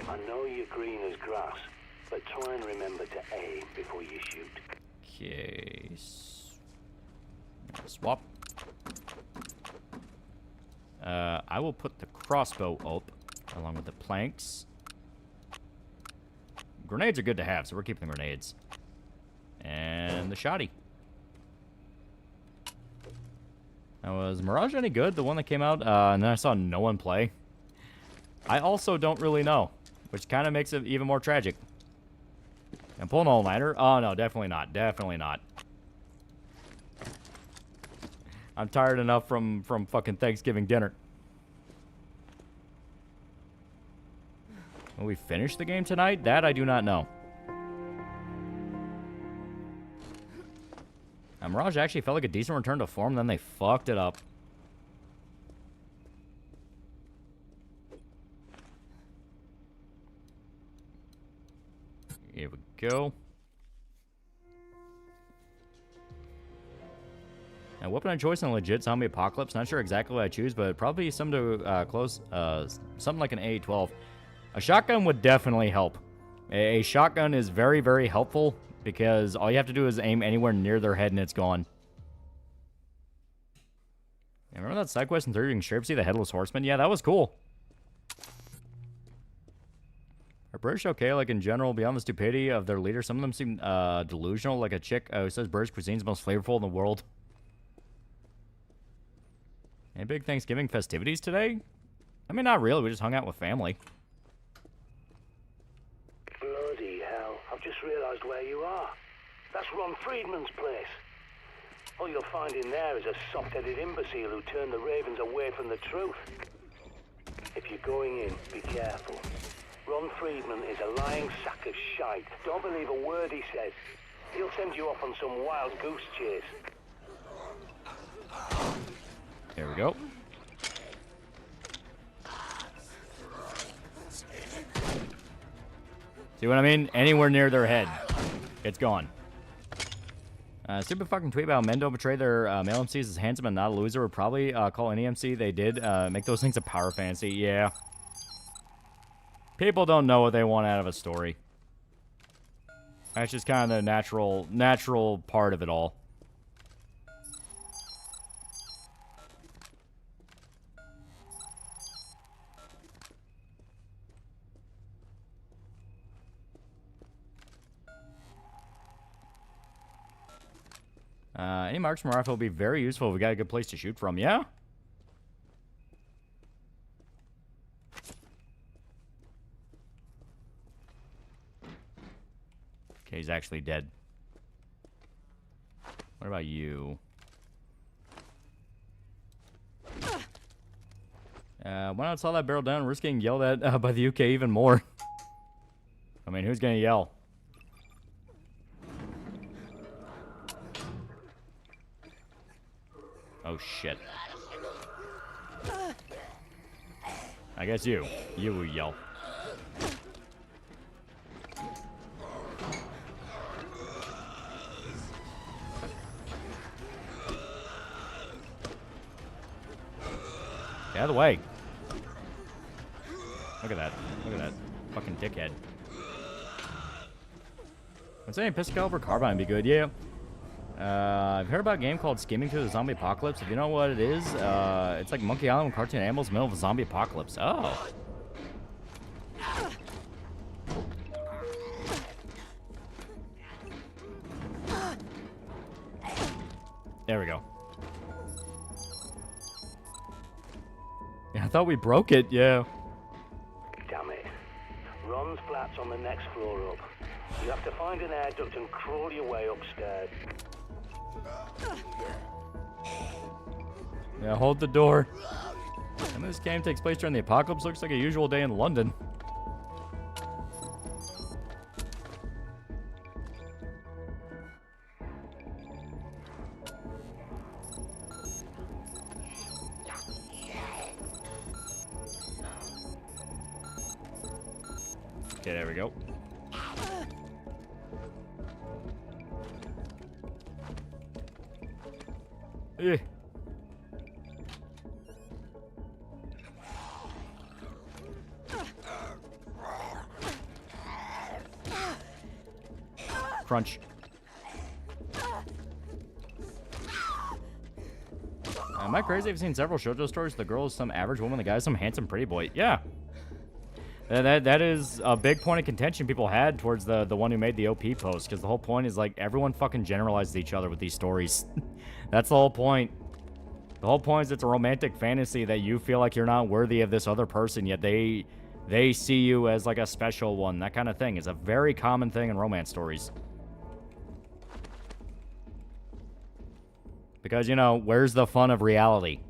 I know you're green as grass, but try and remember to aim before you shoot. Okay. Swap. I will put the crossbow up along with the planks. Grenades are good to have, so we're keeping the grenades. And the shotty. Now, was Mirage any good? The one that came out, and then I saw no one play. I also don't really know, which kind of makes it even more tragic. And pull an all-nighter? Oh, no, definitely not. Definitely not. I'm tired enough from fucking Thanksgiving dinner. Will we finish the game tonight? That I do not know. Mirage actually felt like a decent return to form, then they fucked it up. Here we go. Now, weapon of choice in a legit zombie apocalypse. Not sure exactly what I choose, but probably some to close, something like an A12. A shotgun would definitely help. A shotgun is very, very helpful because all you have to do is aim anywhere near their head and it's gone. Yeah, remember that side quest in 3 you can straight see the Headless Horseman? Yeah, that was cool. Are British okay, like in general, beyond the stupidity of their leader? Some of them seem delusional, like a chick who says British cuisine's the most flavorful in the world. Any big Thanksgiving festivities today? I mean, not really. We just hung out with family. Bloody hell, I've just realised where you are. That's Ron Friedman's place. All you'll find in there is a soft-headed imbecile who turned the Ravens away from the truth. If you're going in, be careful. Ron Friedman is a lying sack of shite. Don't believe a word he says. He'll send you off on some wild goose chase. There we go. See what I mean? Anywhere near their head, it's gone. Stupid fucking tweet about men don't betray their male MCs as handsome and not a loser would probably call any MC they did make those things a power fantasy. Yeah. People don't know what they want out of a story. That's just kind of the natural part of it all. Any marks from rifle will be very useful if we got a good place to shoot from, yeah? Okay, he's actually dead. What about you? Why not slow that barrel down and risk getting yelled at by the UK even more? I mean, who's gonna yell? Oh, shit. I guess you. You will yell. Get out of the way. Look at that. Look at that. Fucking dickhead. I'm saying pistol caliber carbine would be good, yeah. I've heard about a game called Skimming Through the Zombie Apocalypse. If you know what it is, it's like Monkey Island with cartoon animals in the middle of a zombie apocalypse. Oh. There we go. Yeah, I thought we broke it, yeah. Damn it. Ron's flat's on the next floor up. You have to find an air duct and crawl your way upstairs. Yeah, hold the door. And this game takes place during the apocalypse. Looks like a usual day in London. Okay, there we go. Eh. Crunch. Am I crazy? I've seen several shoujo stories. The girl is some average woman, the guy is some handsome pretty boy. Yeah. That is a big point of contention people had towards the one who made the OP post, because the whole point is, like, everyone fucking generalizes each other with these stories. That's the whole point. The whole point is it's a romantic fantasy that you feel like you're not worthy of this other person, yet they see you as, like, a special one. That kind of thing is a very common thing in romance stories. Because, you know, where's the fun of reality?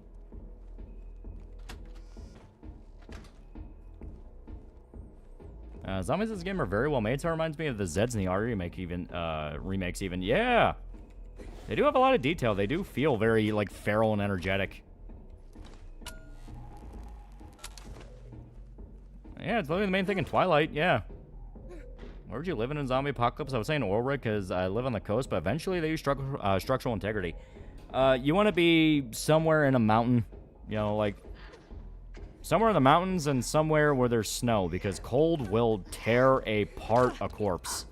Zombies in this game are very well made, so it reminds me of the Zeds in the R remakes even. Yeah! They do have a lot of detail. They do feel very, like, feral and energetic. Yeah, it's literally the main thing in Twilight, yeah. Where would you live in a zombie apocalypse? I was saying Orwell because I live on the coast, but eventually they use structural integrity. You want to be somewhere in a mountain, you know, like, somewhere in the mountains and somewhere where there's snow, because cold will tear apart a corpse.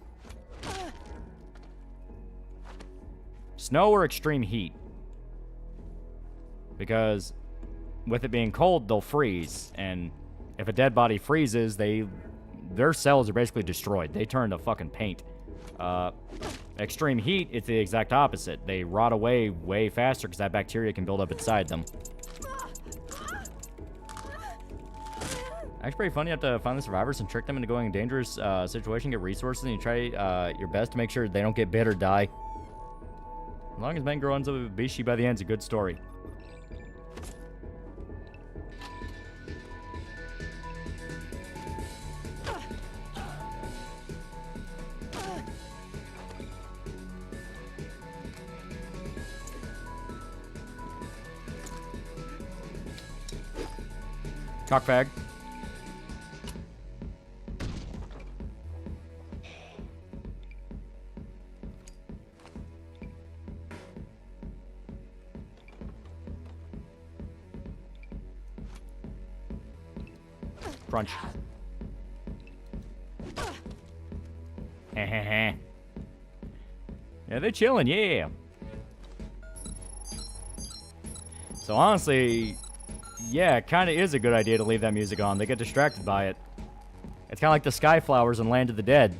Snow or extreme heat. Because with it being cold, they'll freeze. And if a dead body freezes, their cells are basically destroyed. They turn to fucking paint. Extreme heat, it's the exact opposite. They rot away way faster because that bacteria can build up inside them. Actually pretty funny. You have to find the survivors and trick them into going in a dangerous situation, get resources, and you try your best to make sure they don't get bit or die. As long as Mango ends up with Bishi by the end, it's a good story. Cockfag. Crunch. Yeah, they're chilling, yeah. So honestly, yeah, it kind of is a good idea to leave that music on. They get distracted by it. It's kind of like the Skyflowers in Land of the Dead.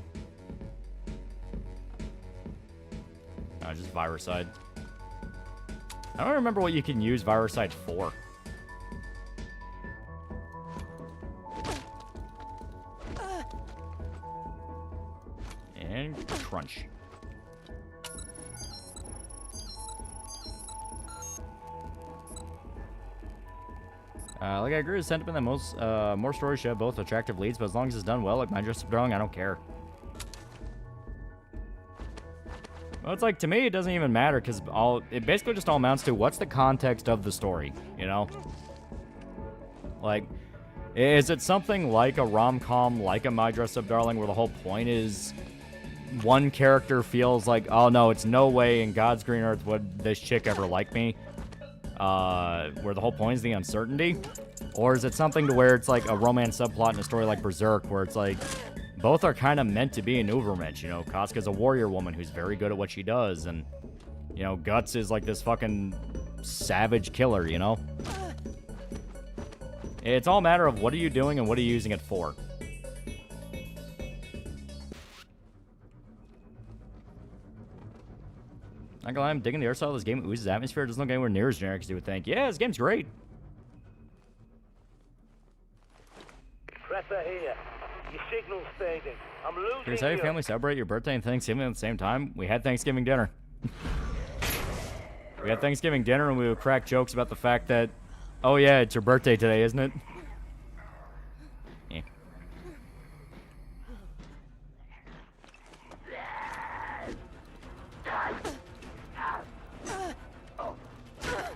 Oh, just Viruside. I don't remember what you can use Viricide for. And crunch. Like I agree with the sentiment that most more stories should have both attractive leads, but as long as it's done well, like My Dress Up Darling, I don't care. Well, it's like, to me, it doesn't even matter, because it basically just all amounts to what's the context of the story, you know? Like, is it something like a rom-com, like a My Dress Up Darling, where the whole point is one character feels like, oh no, it's no way in God's green earth would this chick ever like me? Where the whole point is the uncertainty? Or is it something to where it's like a romance subplot in a story like Berserk, where it's like, both are kind of meant to be an Ubermensch, you know? Casca's a warrior woman who's very good at what she does, and, you know, Guts is like this fucking savage killer, you know? It's all a matter of what are you doing and what are you using it for. Not gonna lie, I'm digging the art style of this game. It oozes atmosphere. It doesn't look anywhere near as generic as you would think. Yeah, this game's great. Presser here. Your signal's fading. I'm losing Here's how your family celebrate your birthday and Thanksgiving at the same time. We had Thanksgiving dinner. We had Thanksgiving dinner and we would crack jokes about the fact that, oh yeah, it's your birthday today, isn't it? Yeah.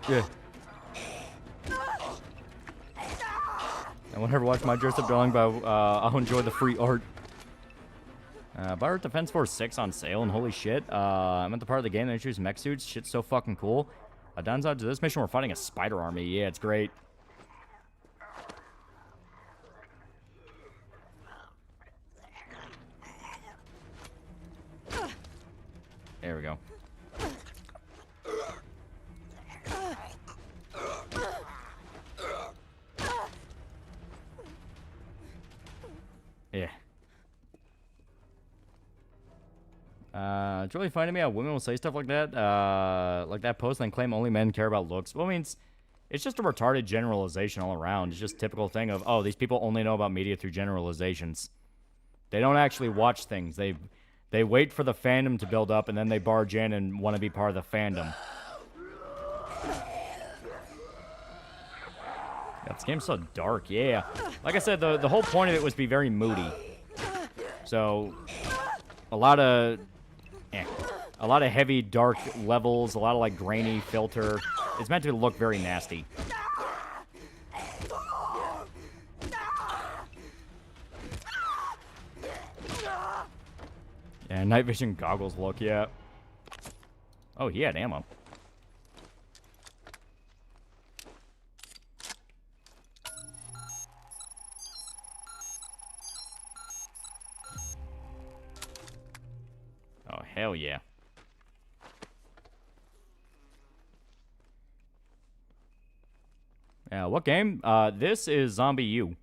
Yeah. I won't ever watch My Dress Up Darling, but I'll enjoy the free art. Buy Defense Force 6 on sale, and holy shit, I'm at the part of the game that introduces mech suits. Shit's so fucking cool. Downside to this mission, we're fighting a spider army. Yeah, it's great. There we go. Yeah. It's really funny to me how women will say stuff like that post, and then claim only men care about looks. Well, I mean, it's just a retarded generalization all around. It's just a typical thing of, oh, these people only know about media through generalizations. They don't actually watch things. They wait for the fandom to build up, and then they barge in and want to be part of the fandom. Yeah, this game's so dark, yeah. Like I said, the whole point of it was to be very moody. So, a lot of heavy, dark levels, a lot of, like, grainy filter. It's meant to look very nasty. Yeah, night vision goggles look, yeah. Oh, he had ammo. Oh, hell yeah. What game? This is Zombie U.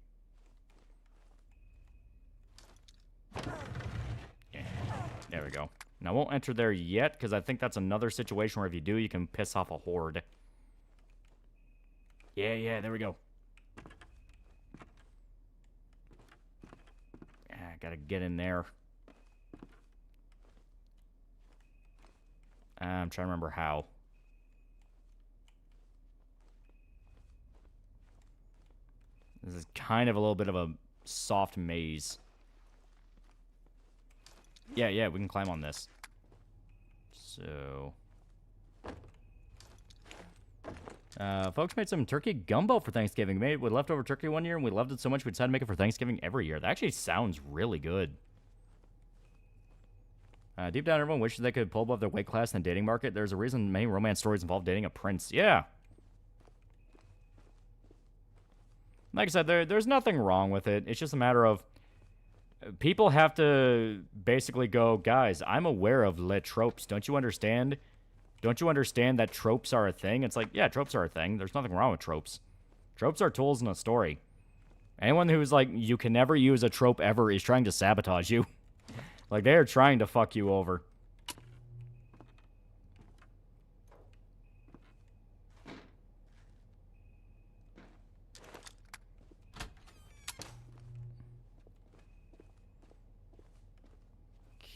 Yeah, there we go. Now, I won't enter there yet, because I think that's another situation where if you do, you can piss off a horde. Yeah, there we go. Yeah, gotta get in there. I'm trying to remember how. This is kind of a little bit of a soft maze. Yeah, we can climb on this. So... folks made some turkey gumbo for Thanksgiving. Made it with leftover turkey one year, and we loved it so much we decided to make it for Thanksgiving every year. That actually sounds really good. Deep down, everyone wishes they could pull above their weight class in the dating market. There's a reason many romance stories involve dating a prince. Yeah. Like I said, there's nothing wrong with it. It's just a matter of people have to basically go, guys, I'm aware of le tropes. Don't you understand? Don't you understand that tropes are a thing? It's like, yeah, tropes are a thing. There's nothing wrong with tropes. Tropes are tools in a story. Anyone who's like, you can never use a trope ever is trying to sabotage you. Like, they are trying to fuck you over.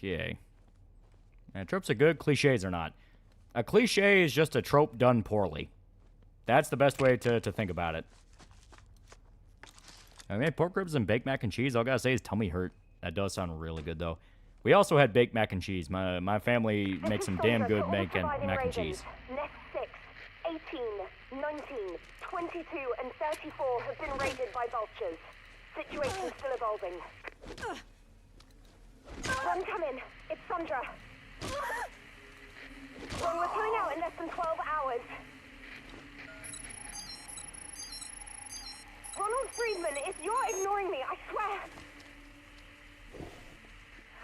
Okay. And tropes are good, cliches are not. A cliche is just a trope done poorly. That's the best way to think about it. I made pork ribs and baked mac and cheese. All I gotta say is tummy hurt. That does sound really good, though. We also had baked mac and cheese. My family makes some damn good mac and cheese. Nest 6, 18, 19, 22, and 34 have been raided by vultures. Situation still evolving. One come in. It's Sandra. We're coming out in less than 12 hours. Ronald Friedman, if you're ignoring me, I swear.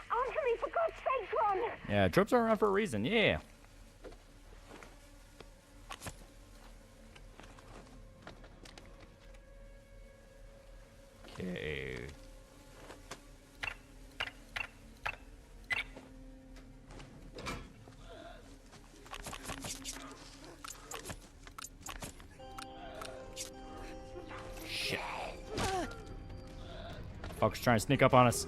Answer me, for God's sake, Ron! Yeah, tropes are around for a reason, yeah. Okay. Shit. Fuck's trying to sneak up on us.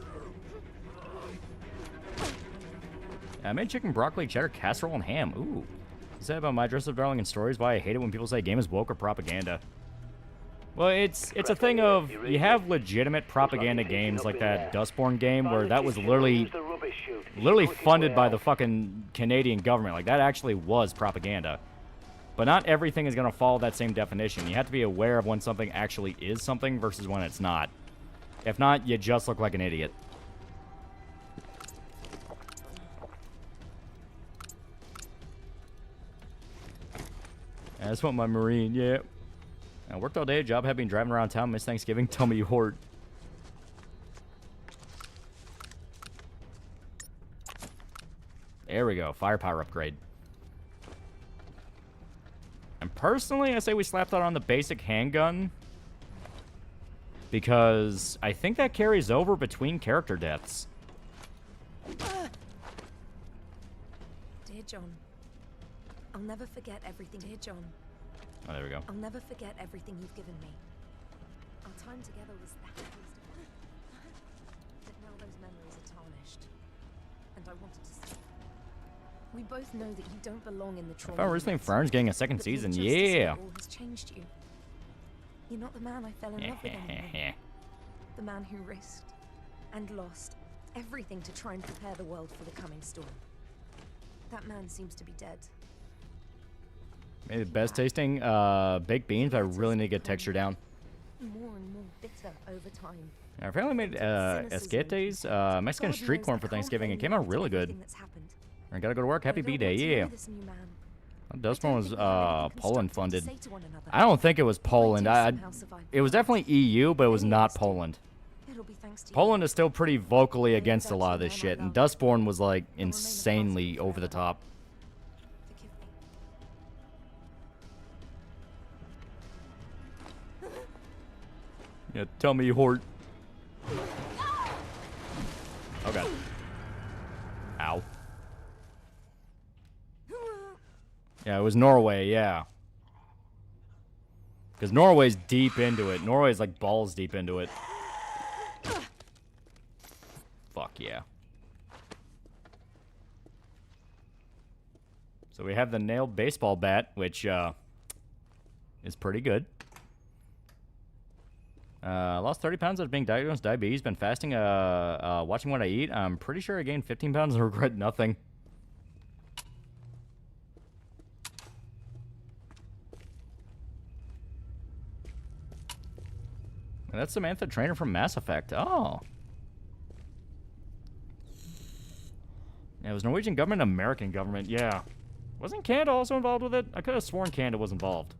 I made chicken, broccoli, cheddar, casserole, and ham. Ooh. You said about my dress-up darling and stories why I hate it when people say game is woke or propaganda. Well, it's a thing of, you have legitimate propaganda games like that Dustborn game where that was literally funded by the fucking Canadian government. Like, that actually was propaganda. But not everything is going to follow that same definition. You have to be aware of when something actually is something versus when it's not. If not, you just look like an idiot. I just want my Marine, yeah. I worked all day, job had been driving around town, missed Thanksgiving, tell me you hoard. There we go, firepower upgrade. And personally, I say we slap that on the basic handgun. Because I think that carries over between character deaths. Dear John, I'll never forget everything. Dear John. Oh, there we go. I'll never forget everything you've given me. Our time together was the happiest. But now those memories are tarnished. And I wanted to see. We both know that you don't belong in the trauma. I found recently Fern's getting a second season. Yeah. Has changed you. You're not the man I fell in love with anymore. The man who risked and lost everything to try and prepare the world for the coming storm. That man seems to be dead. Maybe the best tasting baked beans, but I really need to get texture down. More and more bitter over time. Our family made escates, Mexican street corn for Thanksgiving. It came out really good. I gotta go to work. Happy B-Day, yeah. Dustborn was Poland funded. I don't think it was Poland. It was definitely EU, but it was not Poland. Poland is still pretty vocally against a lot of this shit, and Dustborn was like insanely over the top. Yeah, tell me you hoard. Oh god. Ow. Yeah, it was Norway, yeah. Because Norway's deep into it. Norway's like balls deep into it. Fuck yeah. So we have the nailed baseball bat, which is pretty good. Lost 30 pounds after being diagnosed with diabetes. Been fasting, watching what I eat. I'm pretty sure I gained 15 pounds and regret nothing. And that's Samantha Trainer from Mass Effect. Oh. Yeah, it was Norwegian government, American government. Yeah. Wasn't Canada also involved with it? I could have sworn Canada was involved.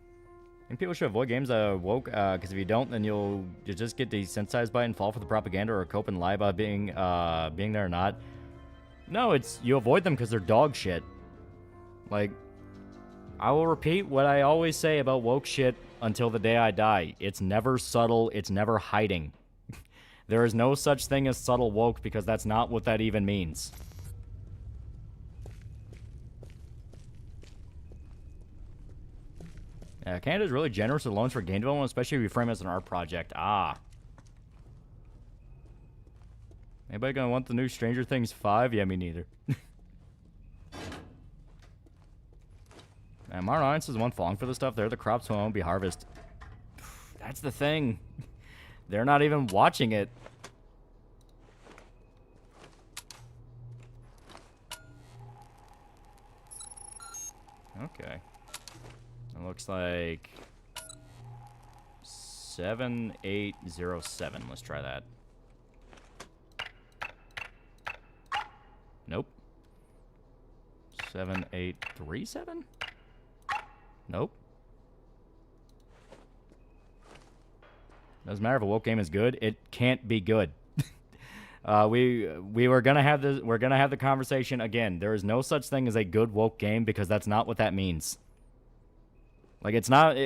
I think people should avoid games that are woke, because if you don't, then you'll just get desensitized by it and fall for the propaganda or cope and lie about being there or not. No, it's you avoid them because they're dog shit. Like, I will repeat what I always say about woke shit until the day I die. It's never subtle. It's never hiding. There is no such thing as subtle woke because that's not what that even means. Canada's really generous with loans for game development, especially if you frame it as an art project. Ah. Anybody gonna want the new Stranger Things 5? Yeah, me neither. Man, Martin Audience is the one falling for this stuff. They're the crops who won't be harvested. That's the thing. They're not even watching it. Okay. It looks like 7807. Let's try that. Nope. 7837? Nope. Doesn't matter if a woke game is good. It can't be good. We were gonna have this. We're gonna have the conversation again. There is no such thing as a good woke game because that's not what that means. Like it's not.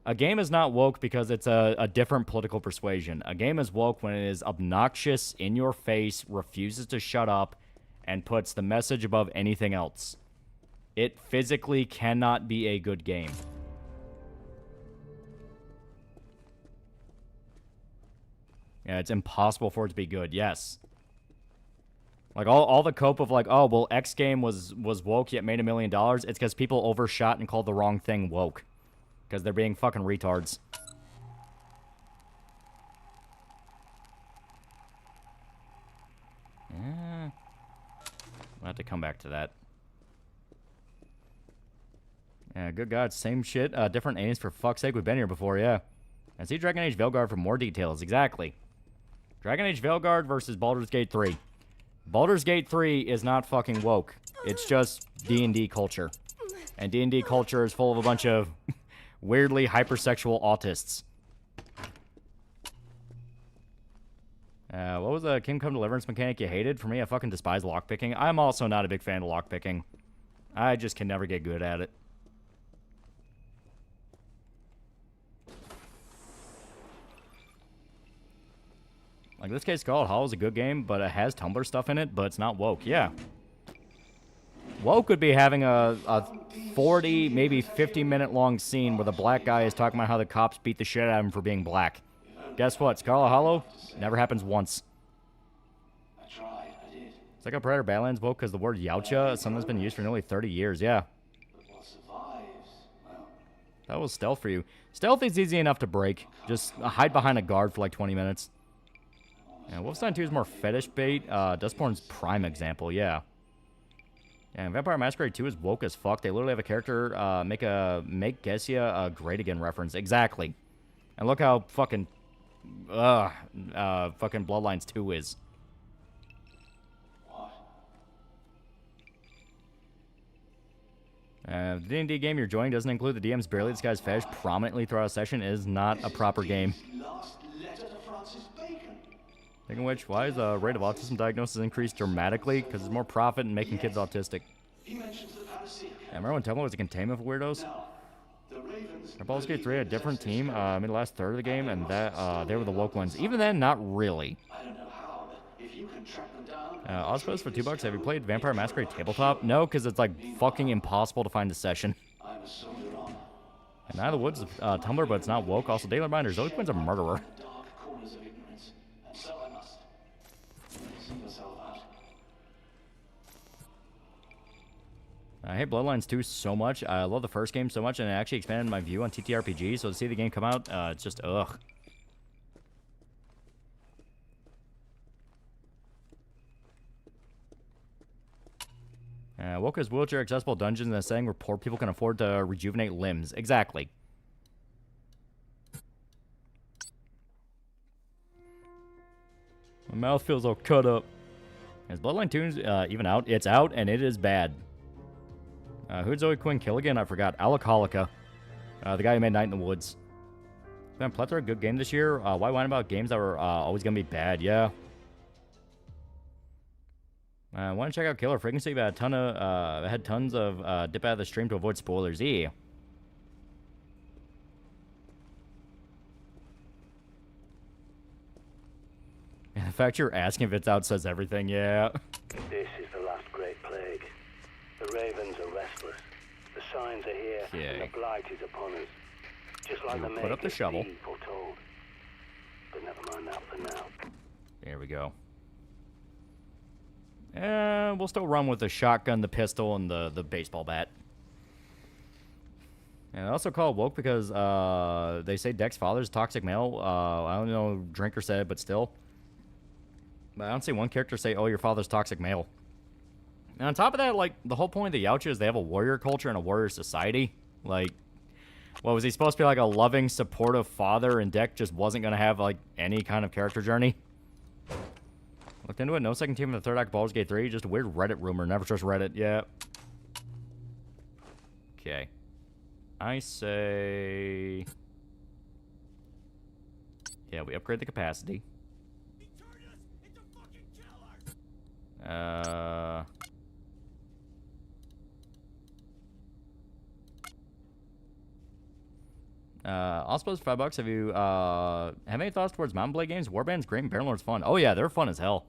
A game is not woke because it's a different political persuasion. A game is woke when it is obnoxious, in your face, refuses to shut up, and puts the message above anything else. It physically cannot be a good game. Yeah, it's impossible for it to be good, yes. Like, all the cope of, like, oh, well, X game was woke yet made $1 million, it's because people overshot and called the wrong thing woke. Because they're being fucking retards. Yeah. We'll have to come back to that. Yeah, good God, same shit, different names, for fuck's sake, we've been here before, yeah. And see Dragon Age Veilguard for more details, exactly. Dragon Age Veilguard versus Baldur's Gate 3. Baldur's Gate 3 is not fucking woke. It's just D&D culture. And D&D culture is full of a bunch of weirdly hypersexual autists. What was the Kingdom Come Deliverance mechanic you hated? For me, I fucking despise lockpicking. I'm also not a big fan of lockpicking. I just can never get good at it. Like, this case, Scarlet Hollow is a good game, but it has Tumblr stuff in it, but it's not woke. Yeah. Woke would be having a 40, maybe 50-minute long scene where the black guy is talking about how the cops beat the shit out of him for being black. Guess what? Scarlet Hollow never happens once. I tried, I did. It's like a Predator Badlands woke because the word Yautja is something that's been used for nearly 30 years. Yeah. But what survives, well... That was stealth for you. Stealth is easy enough to break. Just hide behind a guard for like 20 minutes. Yeah, Wolfenstein 2 is more fetish bait. Dustborn's prime example, yeah. Yeah, and Vampire Masquerade 2 is woke as fuck. They literally have a character make Gessia a Great Again reference. Exactly. And look how fucking fucking Bloodlines 2 is. What? The D&D game you're joining doesn't include the DM's barely disguised fetish prominently throughout a session. It is not a proper game. Last letter to Francis Bacon. Speaking of which, why is the rate of autism diagnosis increased dramatically? Because there's more profit in making kids autistic. He mentions the Panacea. Yeah, remember when Temple was a containment of weirdos? Now, the Ravens... Baldur's Gate 3 had a different team mid the last third of the game, and that they were the woke ones. Even then, not really. I don't know how, but if you can track them down... Ospos for $2, have you played Vampire Masquerade Tabletop? No, because it's like fucking impossible to find a session. I'm a soldier on. And Night of the Woods is Tumblr, but it's not woke. Also, Daily Reminder, Zoe Quinn's a murderer. Dark corners of ignorance, and so I must. See yourself out. I hate Bloodlines 2 so much. I love the first game so much, and it actually expanded my view on TTRPG, so to see the game come out, it's just, ugh. Woke is wheelchair accessible dungeons in a setting where poor people can afford to rejuvenate limbs. Exactly. My mouth feels all cut up. Is Bloodline 2 even out? It's out, and it is bad. Who'd Zoe Quinn kill again? I forgot. Alcoholica. The guy who made Night in the Woods. Been a plethora of good game this year. Why whine about games that were always going to be bad? Yeah. Want to check out Killer Frequency? But had tons of dip out of the stream to avoid spoilers. Yeah. And the fact you're asking if it's out says everything. Yeah. This is the last great plague. The ravens are restless. The signs are here, and the blight is upon us. Just like the put up the shovel. Foretold. But never mind that for now. There we go. We'll still run with the shotgun, the pistol, and the baseball bat. And I also call it woke because they say Deck's father's toxic male. I don't know, Drinker said it, but still. But I don't see one character say, oh, your father's toxic male. And on top of that, like, the whole point of the Yautja is they have a warrior culture and a warrior society. Like, what, was he supposed to be like a loving, supportive father, and Deck just wasn't going to have, like, any kind of character journey? Looked into it, no second team in the third act of Baldur's Gate 3, just a weird Reddit rumor, never trust Reddit, yeah. Okay. I say... yeah, we upgrade the capacity. I'll suppose $5. Have you have any thoughts towards Mountain Blade games? Warband's great and Bannerlord's fun. Oh yeah, they're fun as hell.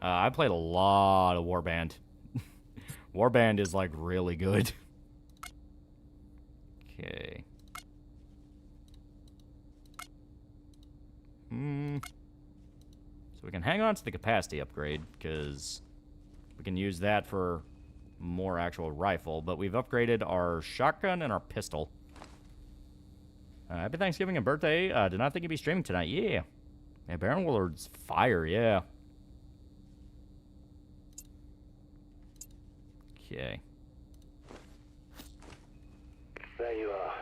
I played a lot of Warband. Warband is like really good. Okay. So we can hang on to the capacity upgrade because we can use that for more actual rifle, but we've upgraded our shotgun and our pistol. Happy Thanksgiving and birthday. Did not think you'd be streaming tonight. Yeah. Yeah, Bannerlord's fire, yeah. Okay. There you are.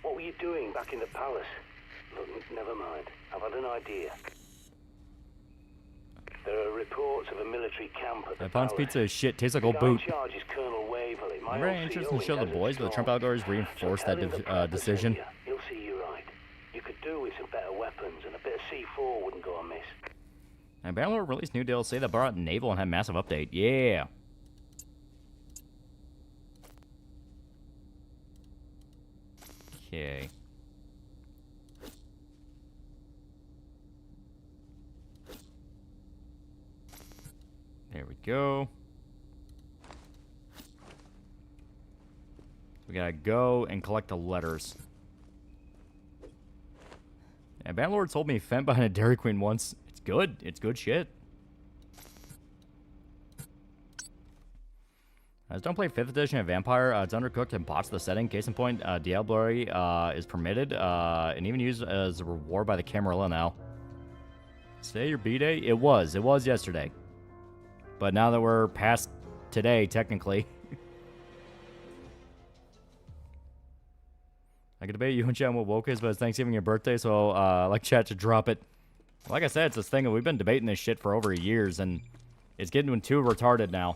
What were you doing back in the palace? Look, never mind. I've had an idea. There are reports of a military camp at the Pon's palace. pizza is shit. Tastes like The old guy boot. in charge is Colonel Waverly. My I'm very old interested CO in the show The Desert Boys, but the Trump Storm. algorithms reinforced that Tell him the purpose decision. of you. He'll see you right. You could do with some better weapons, and a bit of C4 wouldn't go amiss. And Bannerlord released new DLC that brought out Naval and had massive update. Yeah. Okay. There we go. We gotta go and collect the letters. And Bannerlord told me Fent behind a Dairy Queen once. It's good. It's good shit. Just don't play 5th edition of Vampire. It's undercooked and bots the setting. Case in point, Diablo is permitted and even used as a reward by the Camarilla now. Say your B-Day? It was. It was yesterday. But now that we're past today, technically. I could debate you and chat what woke is, but it's Thanksgiving your birthday, so I like chat to drop it. Like I said, it's this thing that we've been debating this shit for over years, and it's getting too retarded now.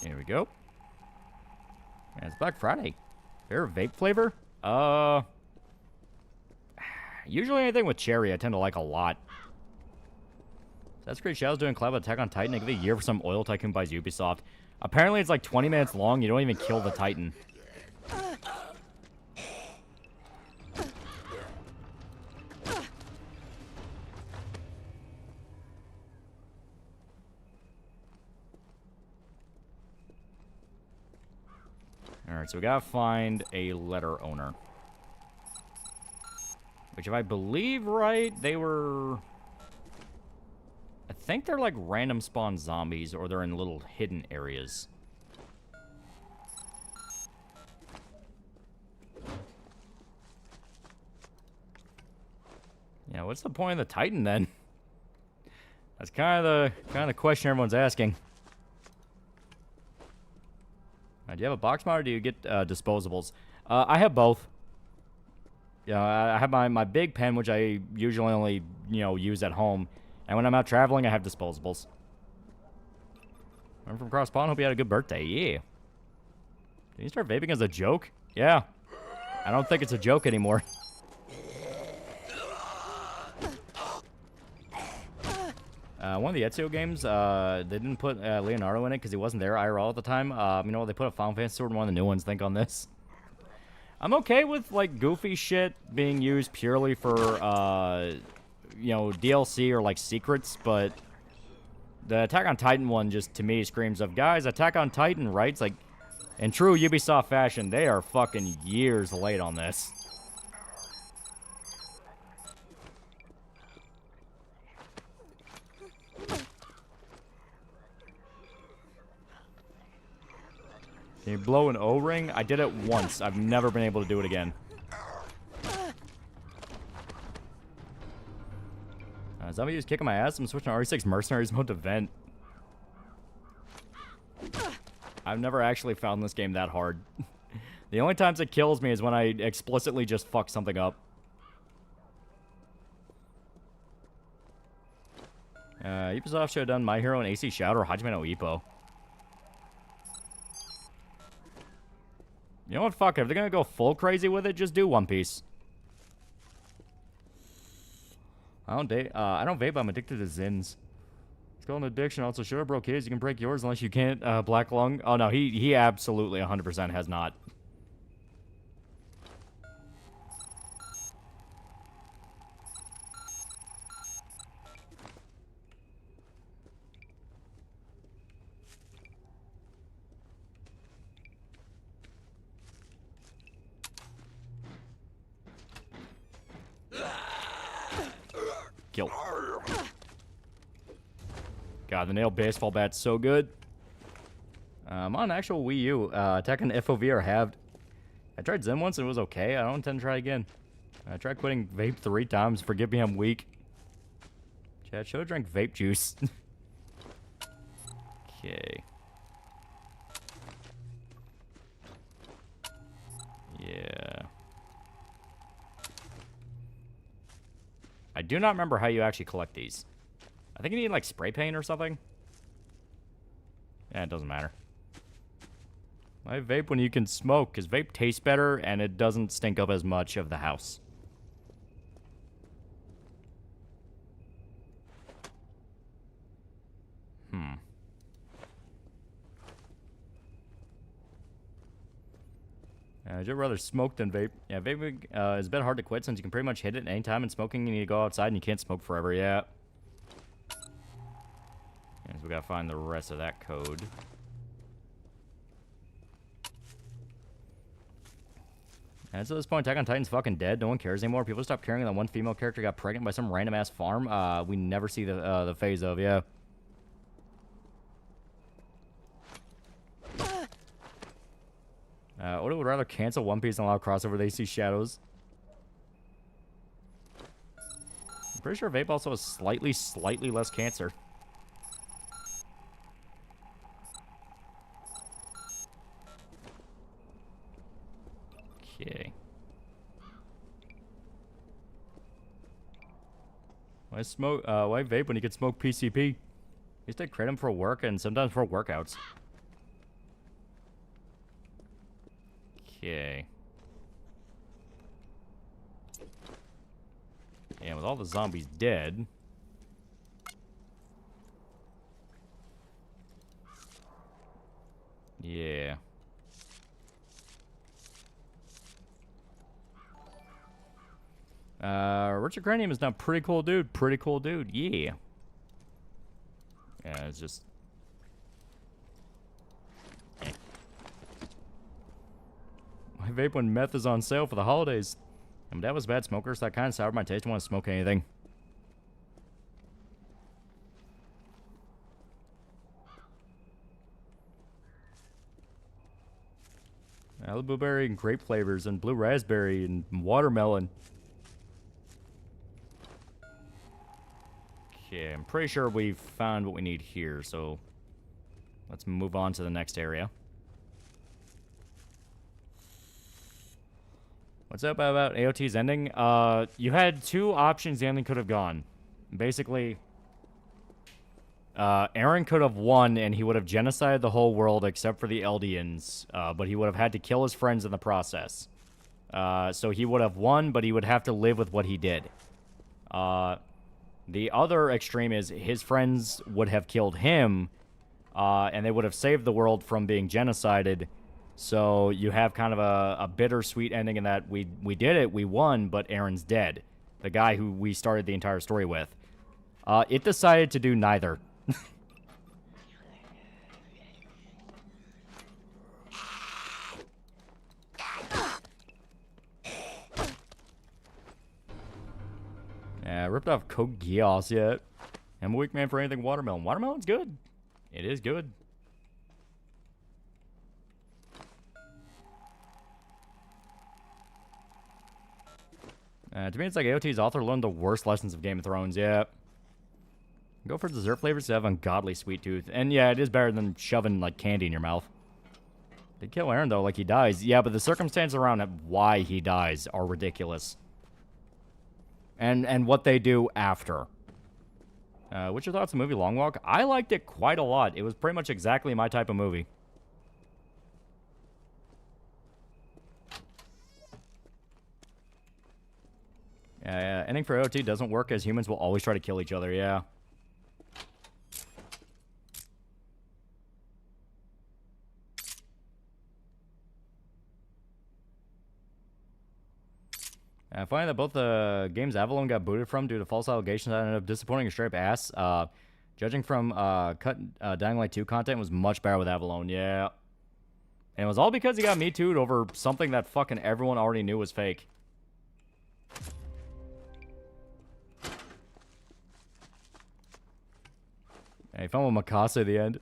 Here we go. And it's Black Friday. Favorite vape flavor? Usually anything with cherry I tend to like a lot. That's great. Shadow's doing collab with Attack on Titan. I give it a year for some oil tycoon buys Ubisoft. Apparently it's like 20 minutes long. You don't even kill the Titan. Alright, so we gotta find a letter owner. Which, if I believe right, they were... I think they're like random spawn zombies, or they're in little hidden areas. Yeah, what's the point of the Titan then? That's kind of the question everyone's asking. Do you have a box mod or do you get disposables? I have both. You know, I have my big pen, which I usually only, use at home. And when I'm out traveling, I have disposables. I'm from Cross Pond. Hope you had a good birthday. Yeah. Did you start vaping as a joke? Yeah. I don't think it's a joke anymore. One of the Ezio games, they didn't put Leonardo in it because he wasn't there IRL at the time. They put a Final Fantasy sword in one of the new ones. Think on this. I'm okay with, like, goofy shit being used purely for, DLC or, like, secrets, but The Attack on Titan one just, to me, screams of, guys, Attack on Titan, right? It's like, in true Ubisoft fashion, they are fucking years late on this. Can you blow an O-ring? I did it once. I've never been able to do it again. Zombie is kicking my ass. I'm switching to RE6 Mercenaries mode to Vent. I've never actually found this game that hard. The only times it kills me is when I explicitly just fuck something up. Ubisoft should have done My Hero and AC Shout or Hajime no Ippo. You know what? Fuck it. If they're gonna go full crazy with it, just do One Piece. I don't vape. I'm addicted to Zins. It's called an addiction. Also, sure, bro, kids, you can break yours unless you can't. Black Lung. Oh no, he absolutely 100% has not. Kill. God, the nail baseball bat's so good. I'm on actual Wii U. Attacking FOV or halved. I tried Zen once and it was okay. I don't intend to try again. I tried quitting vape 3 times. Forgive me, I'm weak. Chat, should have drank vape juice. Okay. Yeah. I do not remember how you actually collect these. I think you need, like, spray paint or something. Yeah, it doesn't matter. I vape when you can smoke, because vape tastes better, and it doesn't stink up as much of the house. I'd rather smoke than vape. Yeah, vaping is a bit hard to quit since you can pretty much hit it at any time, and smoking, you need to go outside and you can't smoke forever, yeah. And so we gotta find the rest of that code. And so at this point, Attack on Titan's fucking dead. No one cares anymore. People stop caring that one female character got pregnant by some random-ass farm. We never see the phase of, yeah. Oda would rather cancel One Piece and allow crossover with AC Shadows. I'm pretty sure vape also has slightly less cancer. Okay. Why vape when you can smoke PCP? You used to create them for work and sometimes for workouts. Okay. And with all the zombies dead... Yeah. Richard Cranium is now pretty cool dude. Pretty cool dude. Yeah. Yeah, it's just... I vape when meth is on sale for the holidays. And my dad was a bad smoker, so that kind of soured my taste. I don't want to smoke anything. Malibu berry and grape flavors and blue raspberry and watermelon. Okay, I'm pretty sure we've found what we need here, so let's move on to the next area. What's up about AOT's ending? You had 2 options the ending could have gone. Basically, Aaron could have won and he would have genocided the whole world except for the Eldians, but he would have had to kill his friends in the process. So he would have won, but he would have to live with what he did. The other extreme is his friends would have killed him, and they would have saved the world from being genocided. So you have kind of a bittersweet ending in that we did it, we won, but Aaron's dead. The guy who we started the entire story with. It decided to do neither. ripped off Code Geass yet. I'm a weak man for anything watermelon. Watermelon's good. It is good. To me, it's like AOT's author learned the worst lessons of Game of Thrones, yeah. Go for dessert flavors to have ungodly sweet tooth. And yeah, it is better than shoving, like, candy in your mouth. They kill Aaron, though, like he dies. Yeah, but the circumstances around it, why he dies are ridiculous. And what they do after. What's your thoughts on the movie Long Walk? I liked it quite a lot. It was pretty much exactly my type of movie. Yeah, ending for AOT doesn't work as humans will always try to kill each other, yeah. Finding that both the games Avalon got booted from due to false allegations that ended up disappointing a straight ass. Judging from Dying Light 2 content was much better with Avalon, yeah. And it was all because he got Me Too'd over something that fucking everyone already knew was fake. Hey, found with Mikasa at the end.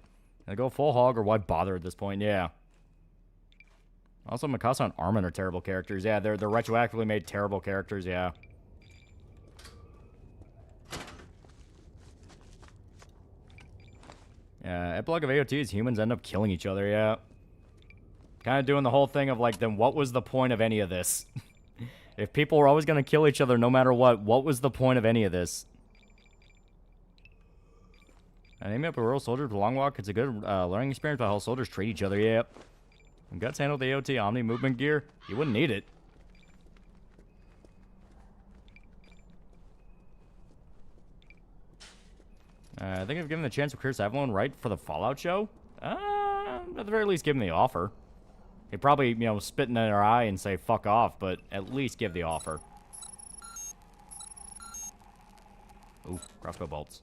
I go full hog or why bother at this point? Yeah. Also, Mikasa and Armin are terrible characters. Yeah, they're retroactively made terrible characters, yeah. Yeah, epilogue of AOT is humans end up killing each other, yeah. Kind of doing the whole thing of like, then what was the point of any of this? If people were always going to kill each other no matter what was the point of any of this? Naming up a rural soldier for Long Walk, it's a good learning experience about how soldiers treat each other, yep. When Guts handled the AOT Omni movement gear, you wouldn't need it. I think I've given the chance of Chris Avalon right for the Fallout show. At the very least, give him the offer. He'd probably, you know, spit in their eye and say, fuck off, but at least give the offer. Ooh, crossbow bolts.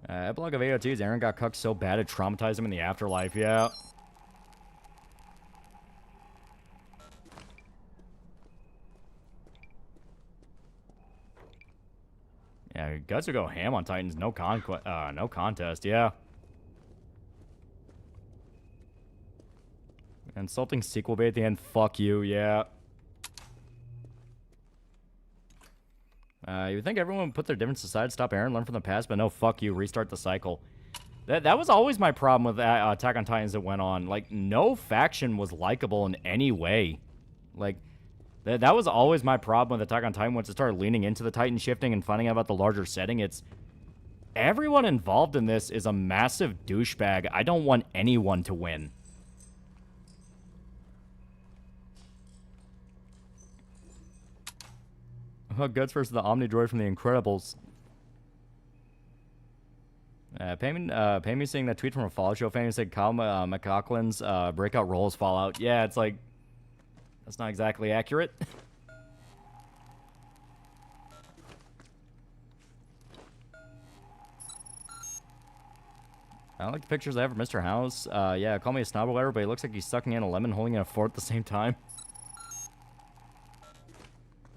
Epilogue of AOT's Aaron got cucked so bad it traumatized him in the afterlife, yeah. Yeah, Guts would go ham on Titans, no contest, yeah. Insulting sequel bait at the end, fuck you, yeah. You would think everyone would put their differences aside, stop Aaron, learn from the past, but no, fuck you, restart the cycle. That was always my problem with Attack on Titans that went on. Like, no faction was likable in any way. Like, that was always my problem with Attack on Titan once it started leaning into the Titan shifting and finding out about the larger setting. It's, everyone involved in this is a massive douchebag. I don't want anyone to win. Guts versus the Omni Droid from The Incredibles. Pay me seeing that tweet from a Fallout show fan who said Kyle MacLachlan's breakout role is Fallout. Yeah, it's like, that's not exactly accurate. I like the pictures I have of Mr. House. Yeah, call me a snob or whatever, but he looks like he's sucking in a lemon holding in a fort at the same time.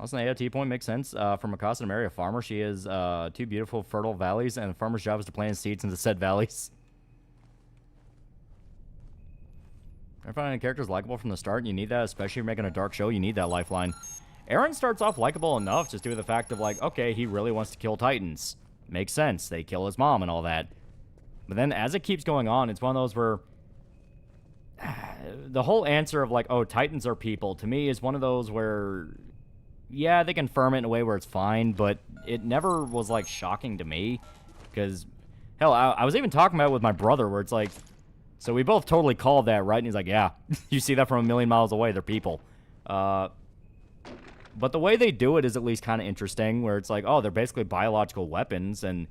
Also, an AOT point makes sense. For Mikasa to marry a farmer, she has two beautiful, fertile valleys, and the farmer's job is to plant seeds into said valleys. I find any characters likable from the start. You need that, especially if you're making a dark show. You need that lifeline. Aaron starts off likable enough just due to the fact of, like, okay, he really wants to kill Titans. Makes sense. They kill his mom and all that. But then as it keeps going on, it's one of those where the whole answer of, like, oh, Titans are people, to me is one of those where, yeah, they confirm it in a way where it's fine, but it never was, like, shocking to me. Because, hell, I was even talking about it with my brother where it's like, so we both totally called that, right? And he's like, yeah, you see that from a million miles away. They're people. But the way they do it is at least kind of interesting, where it's like, oh, they're basically biological weapons, and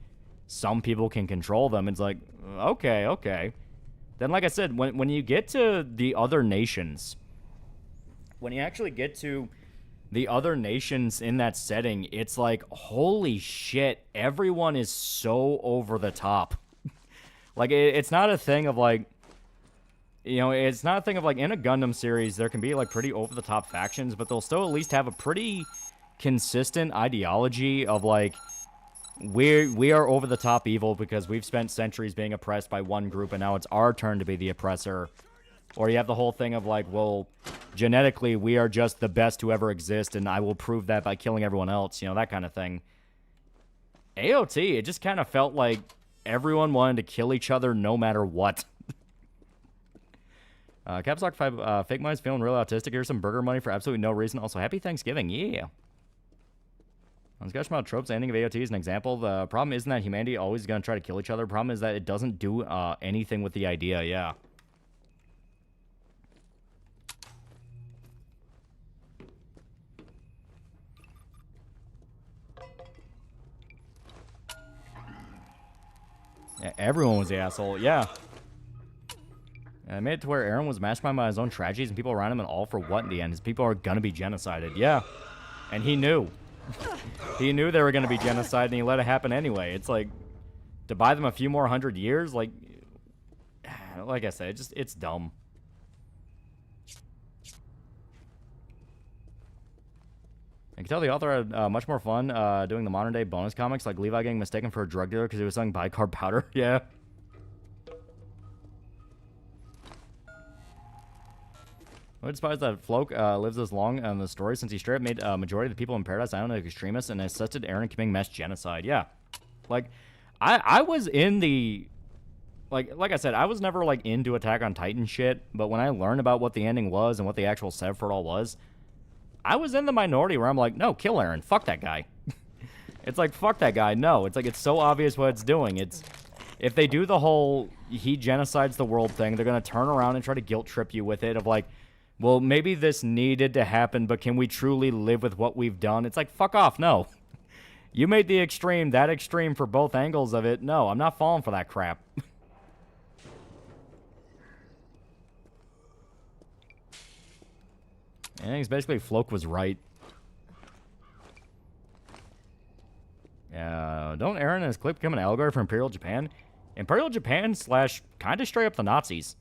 some people can control them. It's like, okay. Then, like I said, when you get to the other nations, when you actually get to the other nations in that setting, it's like, holy shit, everyone is so over the top. Like, it's not a thing of, like, You know, it's not a thing of, like, in a Gundam series, there can be, like, pretty over-the-top factions, but they'll still at least have a pretty consistent ideology of, like, we are over-the-top evil because we've spent centuries being oppressed by one group, and now it's our turn to be the oppressor. Or you have the whole thing of, like, well, genetically, we are just the best to ever exist, and I will prove that by killing everyone else, you know, that kind of thing. AOT, it just kind of felt like everyone wanted to kill each other no matter what. Capstock 5, Fake Money's feeling real autistic. Here's some burger money for absolutely no reason. Also, happy Thanksgiving, yeah. On Discussion about tropes, the ending of AOT is an example. The problem isn't that humanity always going to try to kill each other. The problem is that it doesn't do anything with the idea, yeah. Yeah, everyone was the asshole, yeah. I made it to where Aaron was masterminded by his own tragedies and people around him, and all for what in the end? His people are gonna be genocided, yeah. And he knew. He knew they were gonna be genocided, and he let it happen anyway. It's like, to buy them a few more 100 years, like I said, it's dumb. I can tell the author had much more fun doing the modern day bonus comics, like Levi getting mistaken for a drug dealer because he was selling bicarb powder. Yeah. I despise that Floke lives this long in the story since he straight up made majority of the people in Paradise Island extremists and assisted Aaron committing mass genocide. Yeah. Like, I was in the... Like I said, I was never, like, into Attack on Titan shit, but when I learned about what the ending was and what the actual setup for it all was, I was in the minority where I'm like, no, kill Aaron. Fuck that guy. It's like, fuck that guy. No, it's like, it's so obvious what it's doing. It's, if they do the whole he genocides the world thing, they're going to turn around and try to guilt trip you with it of like, well, maybe this needed to happen, but can we truly live with what we've done? It's like, fuck off. No. You made the extreme, that extreme for both angles of it. No, I'm not falling for that crap. I think it's basically Floke was right. Don't Aaron and his clique become an allegory for Imperial Japan? Imperial Japan / kind of straight up the Nazis.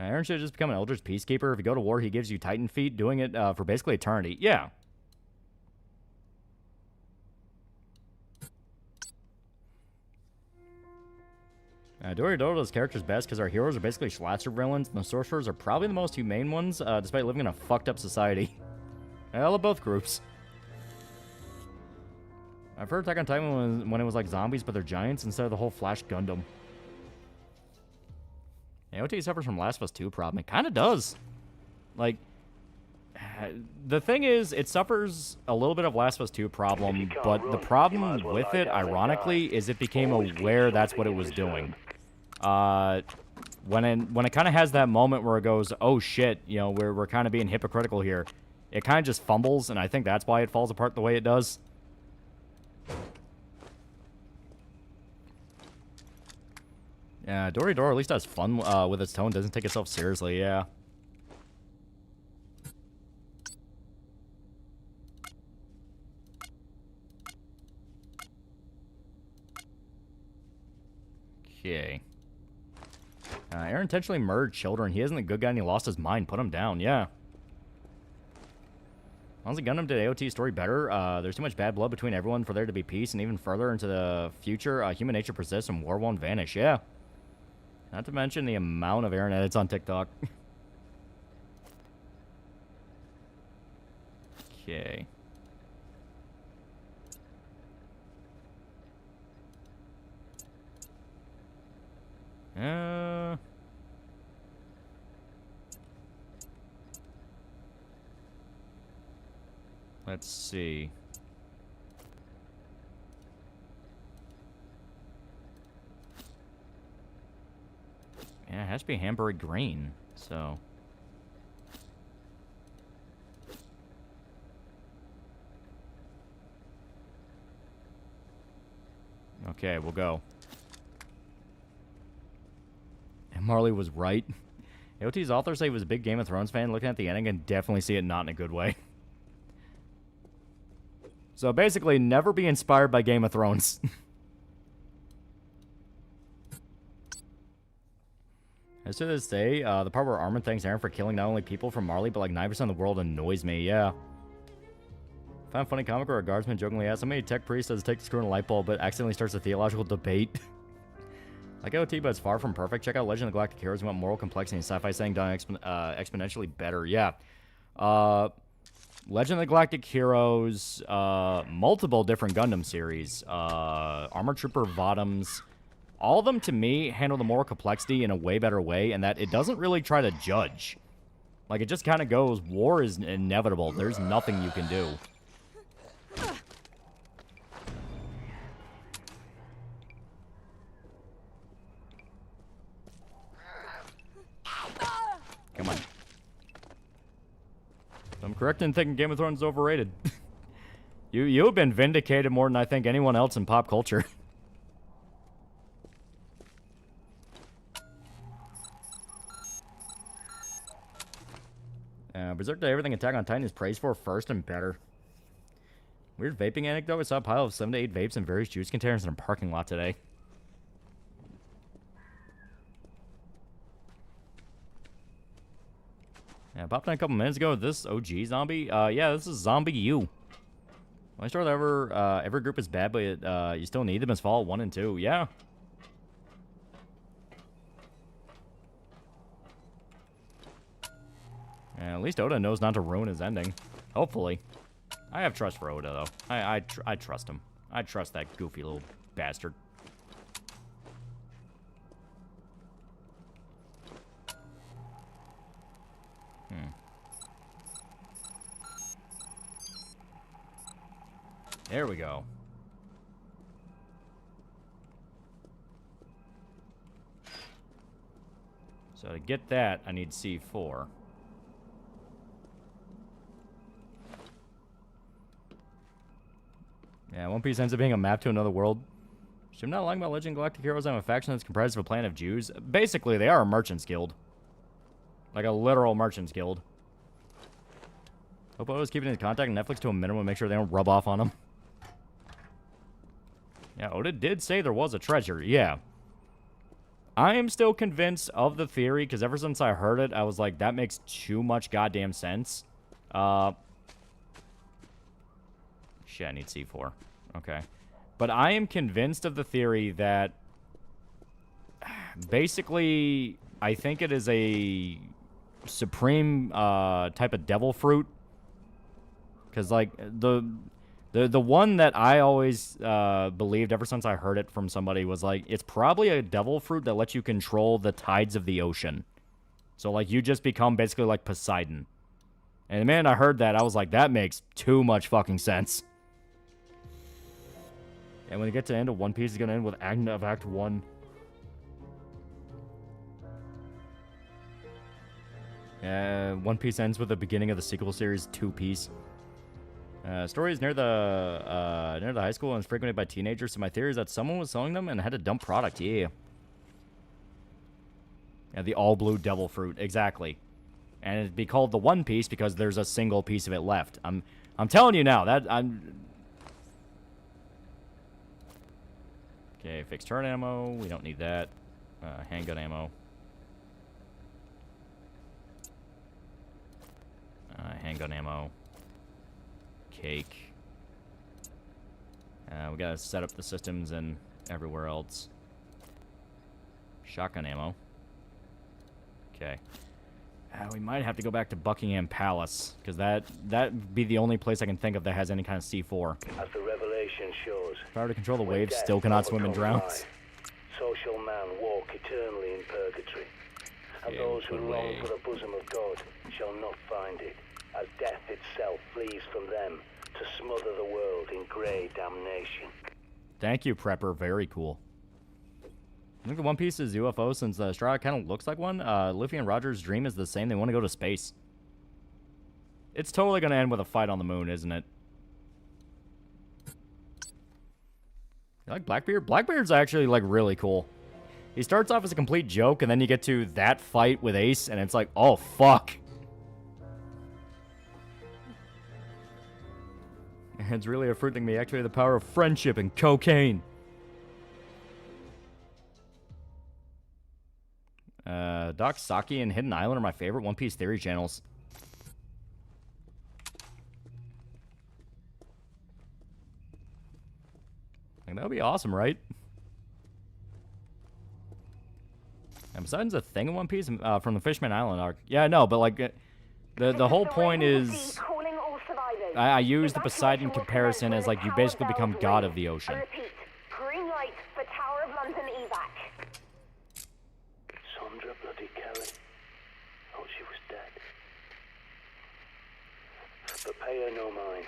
Aaron should just become an Eldritch Peacekeeper. If you go to war, he gives you Titan feet, doing it for basically eternity. Yeah. Dory does characters best because our heroes are basically Schlatzer villains, and the sorcerers are probably the most humane ones, despite living in a fucked up society. I love both groups. I've heard Attack on Titan when it was like zombies, but they're giants instead of the whole Flash Gundam. AOT suffers from Last of Us 2 problem. It kind of does. Like, the thing is, it suffers a little bit of Last of Us 2 problem, but the problem with it, ironically, is it became aware that's what it was doing. When it kind of has that moment where it goes, oh shit, you know, we're kind of being hypocritical here, it kind of just fumbles, and I think that's why it falls apart the way it does. Yeah, Dory at least has fun with its tone, doesn't take itself seriously, yeah. Okay. Aaron intentionally murdered children. He isn't a good guy and he lost his mind. Put him down, yeah. Honestly, Gundam did AOT's story better. There's too much bad blood between everyone for there to be peace, and even further into the future, human nature persists and war won't vanish, yeah. Not to mention the amount of Aaron edits on TikTok. Okay. Let's see. Yeah, it has to be Hamburg green, so. Okay, we'll go. And Marley was right. AOT's author say he was a big Game of Thrones fan. Looking at the ending, and definitely see it not in a good way. So basically, never be inspired by Game of Thrones. As to this day, the part where Armin thanks Aaron for killing not only people from Marley, but like 9% of the world annoys me, yeah. Found a funny comic where a guardsman jokingly asks, how many tech priest does it take to screw in a light bulb, but accidentally starts a theological debate? Like OT, but it's far from perfect. Check out Legend of the Galactic Heroes. You want moral complexity and sci-fi saying done exponentially better. Yeah. Legend of the Galactic Heroes, multiple different Gundam series, Armor Trooper Bottoms. All of them, to me, handle the moral complexity in a way better way, and that it doesn't really try to judge. Like, it just kind of goes, war is inevitable. There's nothing you can do. Come on. I'm correct in thinking Game of Thrones is overrated. You have been vindicated more than I think anyone else in pop culture. Berserk Day, everything Attack on Titan is praised for first and better. Weird vaping anecdote. I saw a pile of 7 to 8 vapes and various juice containers in a parking lot today. Yeah, popped in a couple minutes ago. This OG zombie? Yeah, this is Zombie U. Only story that every group is bad, but you still need them as Fallout 1 and 2. Yeah. Yeah, at least Oda knows not to ruin his ending. Hopefully. I have trust for Oda, though. I trust him. I trust that goofy little bastard. There we go. So to get that, I need C4. Yeah, One Piece ends up being a map to another world. Should I'm not lying about Legend of Galactic Heroes. I'm a faction that's comprised of a planet of Jews. Basically, they are a merchant's guild. Like a literal merchant's guild. Hope I was keeping his contact and Netflix to a minimum, make sure they don't rub off on him. Yeah, Oda did say there was a treasure, yeah. I am still convinced of the theory, because ever since I heard it, I was like, that makes too much goddamn sense. Shit, I need C4. Okay. But I am convinced of the theory that basically, I think it is a supreme type of devil fruit. Because, like, the one that I always believed ever since I heard it from somebody was, like, it's probably a devil fruit that lets you control the tides of the ocean. So, like, you just become basically like Poseidon. And the minute I heard that, I was like, that makes too much fucking sense. And when you get to the end of One Piece, it's going to end with end of Act 1. One Piece ends with the beginning of the sequel series, Two Piece. Story is near the high school and is frequented by teenagers, so my theory is that someone was selling them and had to dump product, yeah. Yeah, the all-blue devil fruit, exactly. And it'd be called the One Piece because there's a single piece of it left. I'm telling you now, Okay, fixed turret ammo. We don't need that. Handgun ammo. Handgun ammo. Cake. We gotta set up the systems and everywhere else. Shotgun ammo. Okay. We might have to go back to Buckingham Palace, because that'd be the only place I can think of that has any kind of C4. As the revelation shows, Power to control the waves, still cannot swim and drowns. So shall man walk eternally in purgatory. And those who long for the bosom of God shall not find it, as death itself flees from them to smother the world in grey damnation. Thank you, Prepper. Very cool. I think the One Piece is UFO since the straw kind of looks like one. Luffy and Roger's dream is the same. They want to go to space. It's totally going to end with a fight on the moon, isn't it? You like Blackbeard? Blackbeard's actually, like, really cool. He starts off as a complete joke, and then you get to that fight with Ace, and it's like, oh, fuck. It's really a fruit thing. May activate the power of friendship and cocaine. Doc Saki and Hidden Island are my favorite One Piece theory channels. Like, that would be awesome, right? And besides the thing in One Piece from the Fishman Island arc. Yeah, I know, but like the whole point is I use the Poseidon comparison as like you basically become god of the ocean. Green light for Tower of London evac. Sandra bloody Kelly. Thought she was dead. But pay her no mind.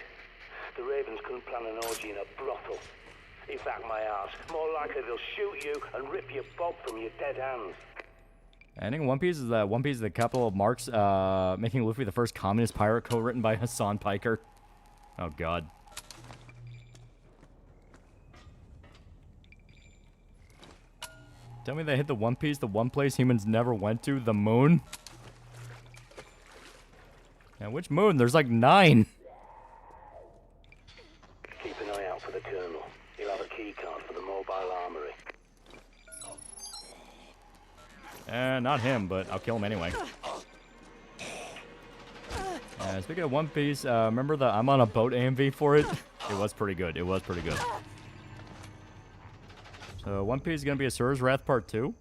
The Ravens couldn't plan an orgy in a brothel. Evac my ass. More likely they'll shoot you and rip your bob from your dead hands. I think One Piece is the capital of Marx, making Luffy the first communist pirate co-written by Hassan Piker. Oh god. Tell me they hit the One Piece, the one place humans never went to, the moon? Now, which moon? There's like 9. Keep an eye out for the Colonel. He'll have a key card for the mobile armory. Not him, but I'll kill him anyway. Speaking of One Piece, remember the I'm on a boat AMV for it? It was pretty good. It was pretty good. So One Piece is going to be Asura's Wrath Part 2.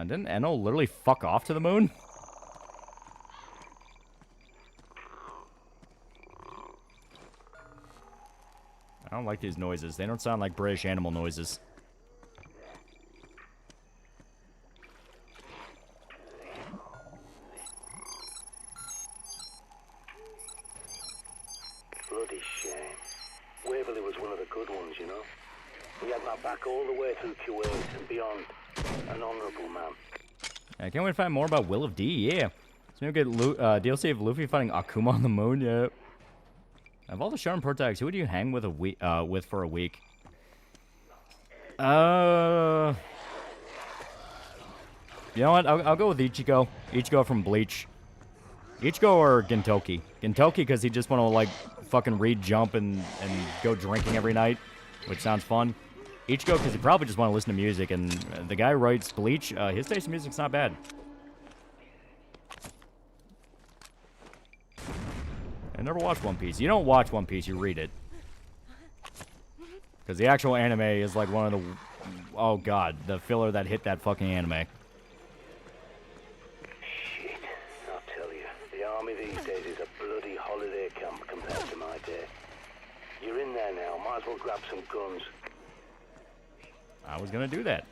Didn't Enno literally fuck off to the moon? I don't like these noises. They don't sound like British animal noises. Bloody shame. Waverley was one of the good ones, you know. He had my back all the way through Kuwait and beyond. An honourable man. I can't wait to find more about Will of D. Yeah. So you get DLC of Luffy fighting Akuma on the moon. Yeah. Of all the Shonen protagonists, who would you hang with for a week? You know what? I'll go with Ichigo. Ichigo from Bleach. Ichigo or Gintoki. Gintoki because he just want to like fucking read Jump and go drinking every night, which sounds fun. Ichigo because he probably just want to listen to music, and the guy who writes Bleach, his taste in music's not bad. I never watched One Piece. You don't watch One Piece, you read it. Because the actual anime is like one of the... Oh god, the filler that hit that fucking anime. Shit, I'll tell you. The army these days is a bloody holiday camp compared to my day. You're in there now, might as well grab some guns. I was gonna do that.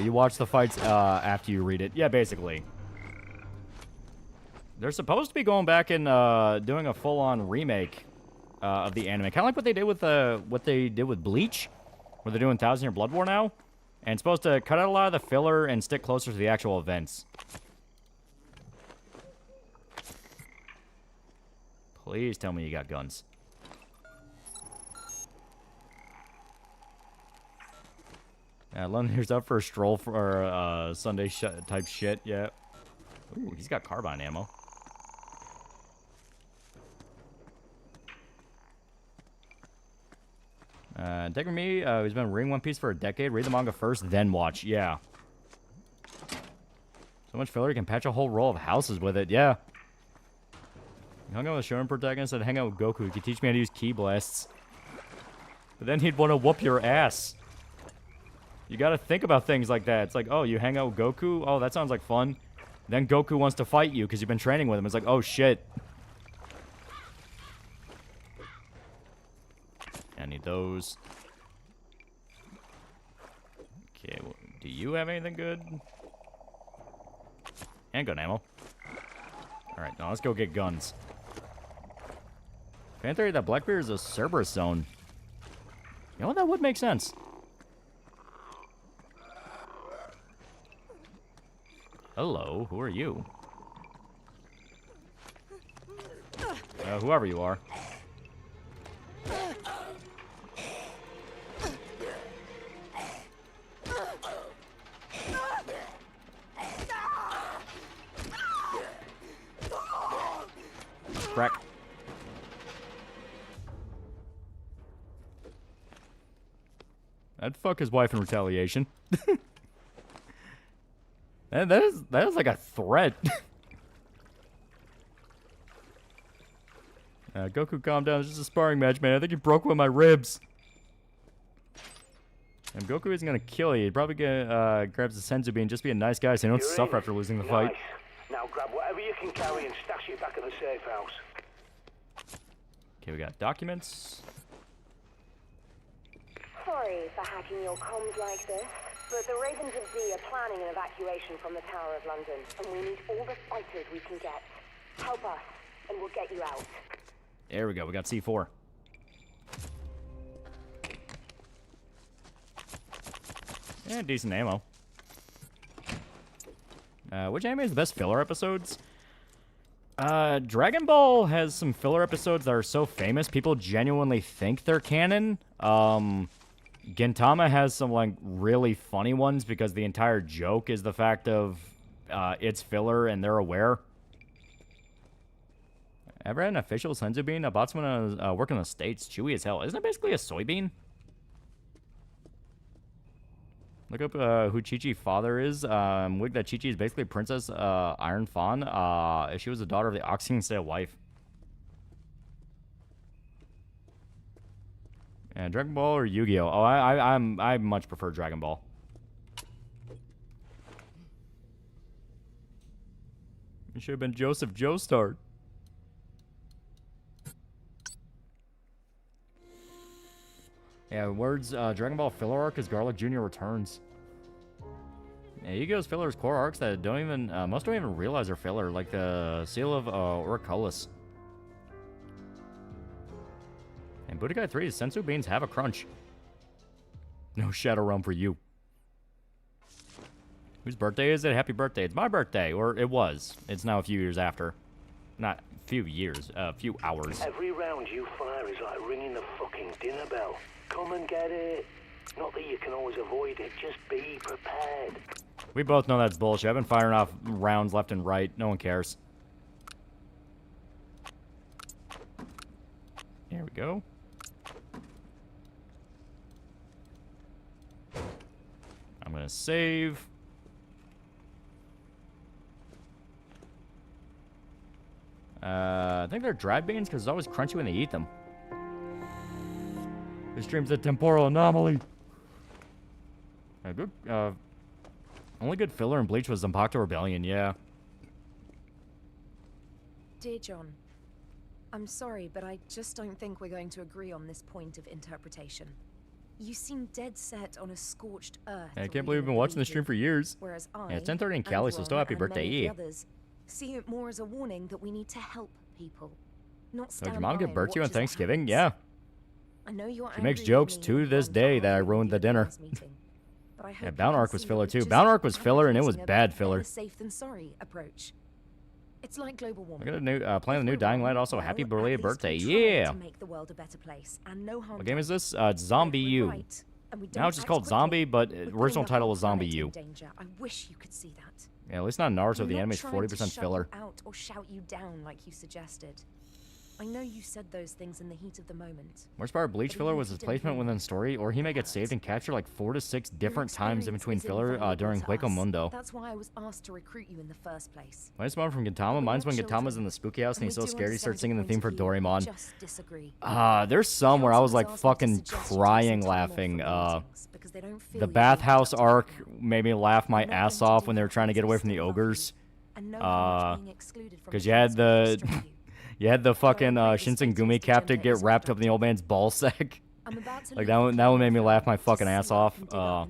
You watch the fights after you read it. Yeah, basically. They're supposed to be going back and doing a full-on remake of the anime, kind of like what they did with Bleach, where they're doing 1,000 Year Blood War now, and it's supposed to cut out a lot of the filler and stick closer to the actual events. Please tell me you got guns. London's up for a stroll for Sunday type shit. Yeah. Ooh, he's got carbine ammo. Take with me. He's been reading One Piece for a decade. Read the manga first, then watch. Yeah. So much filler, you can patch a whole row of houses with it. Yeah. You hung out with a Shonen protagonist and hang out with Goku. He could teach me how to use ki blasts. But then he'd want to whoop your ass. You gotta think about things like that. It's like, oh, you hang out with Goku? Oh, that sounds like fun. Then Goku wants to fight you because you've been training with him. It's like, oh, shit. I need those. Okay, well, do you have anything good? Handgun ammo. Alright, now let's go get guns. Fan theory that Blackbeard is a Cerberus zone. You know what? That would make sense. Hello, who are you? Whoever you are. crack. I'd fuck his wife in retaliation. And that is like a threat. Goku, calm down. It's just a sparring match, man. I think you broke one of my ribs. And Goku isn't gonna kill you. He'd probably grabs the Senzu Bean, just be a nice guy so you don't suffer after losing the fight. Nice. Now grab whatever you can carry and stash it back at the safe house. Okay, we got documents. Sorry for hacking your comms like this, but the Ravens of D are planning an evacuation from the Tower of London, and we need all the fighters we can get. Help us, and we'll get you out. There we go. We got C4. Yeah, decent ammo. Which anime is the best filler episodes? Dragon Ball has some filler episodes that are so famous, people genuinely think they're canon. Gintama has some, like, really funny ones because the entire joke is the fact of it's filler and they're aware. Ever had an official Senzu Bean? I bought some when I was working in the States. Chewy as hell. Isn't it basically a soybean? Look up who Chi-Chi's father is. Wig that Chi-Chi is basically Princess Iron Fawn. She was the daughter of the Ox King instead of wife. And Dragon Ball or Yu-Gi-Oh? Oh, I much prefer Dragon Ball. It should have been Joseph Joestar. Yeah, words, Dragon Ball filler arc is Garlic Jr. returns. Yeah, Yu-Gi-Oh's filler is core arcs that don't even, most don't even realize are filler, like the Seal of Oricolis. And Budokai 3's Senzu Beans have a crunch. No Shadow Realm for you. Whose birthday is it? Happy birthday. It's my birthday, or it was. It's now a few years after. Not a few years, a few hours. Every round you fire is like ringing the fucking dinner bell. Come and get it. Not that you can always avoid it, just be prepared. We both know that's bullshit. I've been firing off rounds left and right. No one cares. There we go. I'm gonna save. I think they're dried beans because it's always crunchy when they eat them. This stream's a temporal anomaly. Good. Only good filler in Bleach was Zanpakuto Rebellion, yeah. Dear John, I'm sorry, but I just don't think we're going to agree on this point of interpretation. You seem dead set on a scorched earth. I can't believe we've been watching the stream for years. Whereas Yeah, it's 10:30 in Cali, so still happy birthday, yeah. Others see it more as a warning that we need to help people, not So stand did your mom by give and birth to you on watch as it Thanksgiving? happens. Yeah. I know you're She makes angry jokes with me to and this want day to that I argue ruined the with you dinner. last meeting, but I hope Yeah, you Bound can Arc was see filler that too. just Bound Arc was filler and it was advocating a bad filler. better safe than sorry approach. It's like global warming. I got a new playing the new Dying Light. Also, happy belated birthday, yeah. To make the world a better place and no harm What game done. is this? It's Zombie If we're U. right, and we Now don't it's just act called quickly, Zombie, but we're putting original the title whole was Zombie planet U. in danger. I wish you could see that. Yeah, at least not Naruto. I'm The not anime's trying to 40% shut filler. you out or shout you down like you suggested. I know you said those things in the heat of the moment. Worst part of Bleach But filler even was if you his didn't placement mean within it, story, or he may get saved and captured like 4 to 6 different times in between experience is filler invaluable during to Hueco us. Mundo. That's why I was asked to recruit you in the first place. Mine's one from Gintama. Mine's when Gintama's in the spooky house and he's so scared he starts singing the theme for Doraemon. There's some where I was like fucking crying laughing. The bathhouse arc made me laugh my ass off when they were trying to get away from the ogres. Because you had the you had the fucking Shinsengumi captain get wrapped up in the old man's ball sack. Like that one made me laugh my fucking ass off. Like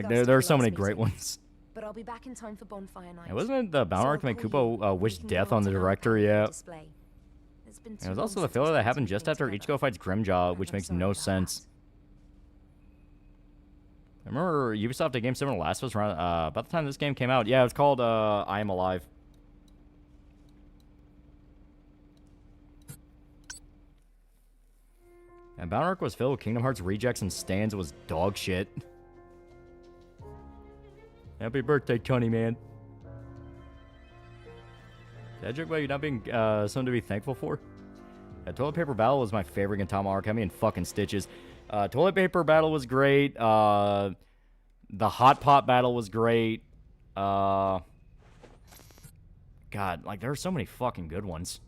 there are so many great ones. But I'll be back in time for bonfire night. It wasn't it the Bound Arc to make Kupo wish death on the director, yeah. It was also the filler that happened just after Ichigo fights Grimjaw, which makes no sense. I remember Ubisoft a game similar to Last of Us around about the time this game came out. Yeah, it was called I Am Alive. And Bound Arc was filled with Kingdom Hearts rejects and stands. It was dog shit. Happy birthday, Cunny Man. That joke about you not being something to be thankful for? Toilet paper battle was my favorite in Tom Ark. I mean, fucking stitches. Toilet paper battle was great. The hot pot battle was great. God, like, there are so many fucking good ones.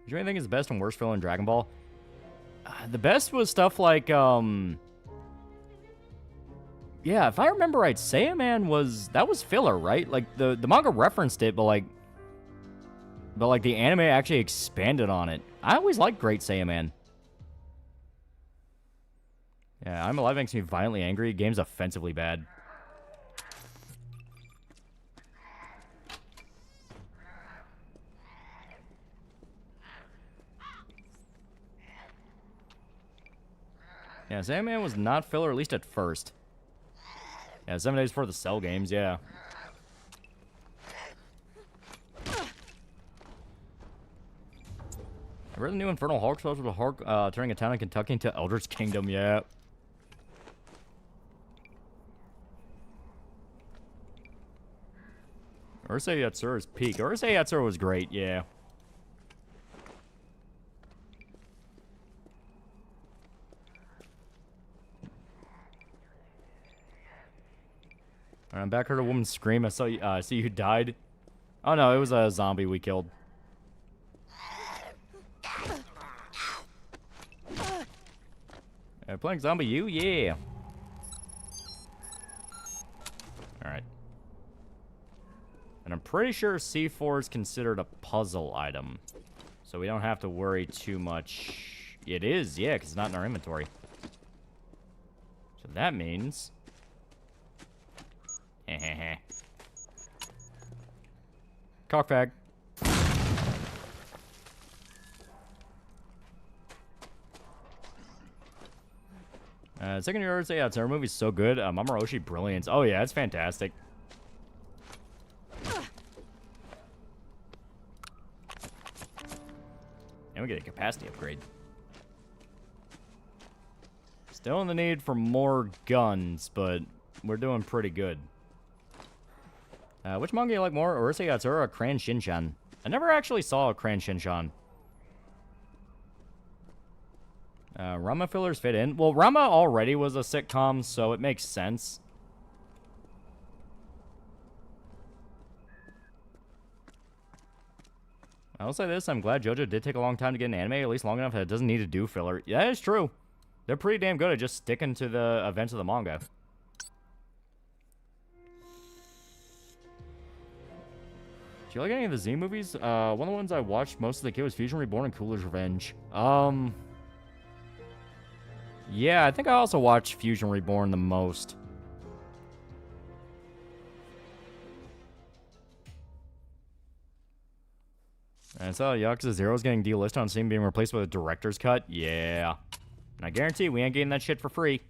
Is there anything is the best and worst filler in Dragon Ball? The best was stuff like, yeah, if I remember right, Saiyaman was filler, right? Like, the manga referenced it, but like the anime actually expanded on it. I always liked Great Saiyaman. Yeah, I'm Alive makes me violently angry. Game's offensively bad. Yeah, Saiyaman was not filler, at least at first. Yeah, 7 days before the Cell games, yeah. I read the new Infernal Hulk special with Hulk turning a town in Kentucky into Eldritch Kingdom, yeah. Urusei Yatsura's peak. Urusei Yatsura was great, yeah. Alright, I'm back. Heard a woman scream. I saw you. See you died. Oh no, it was a zombie we killed. Playing Zombie U? Yeah. Alright. And I'm pretty sure C4 is considered a puzzle item. So we don't have to worry too much. It is, yeah, because it's not in our inventory. So that means... Cockbag. Second year, say, yeah, our movie's so good. Mamoru Brilliance. Oh, yeah, it's fantastic. And we get a capacity upgrade. Still in the need for more guns, but we're doing pretty good. Which manga you like more, Urusei Yatsura or Cran Shinchan? I never actually saw a Cran Shinchan. Rama fillers fit in. Well, Rama already was a sitcom, so it makes sense. I'll say this, I'm glad JoJo did take a long time to get an anime, at least long enough that it doesn't need to do filler. Yeah, it's true. They're pretty damn good at just sticking to the events of the manga. Do you like any of the Z movies? One of the ones I watched most of the kid was Fusion Reborn and Cooler's Revenge. Yeah, I think I also watched Fusion Reborn the most. And so Yakuza 0 is getting delisted on Steam, being replaced with a director's cut. Yeah. And I guarantee we ain't getting that shit for free.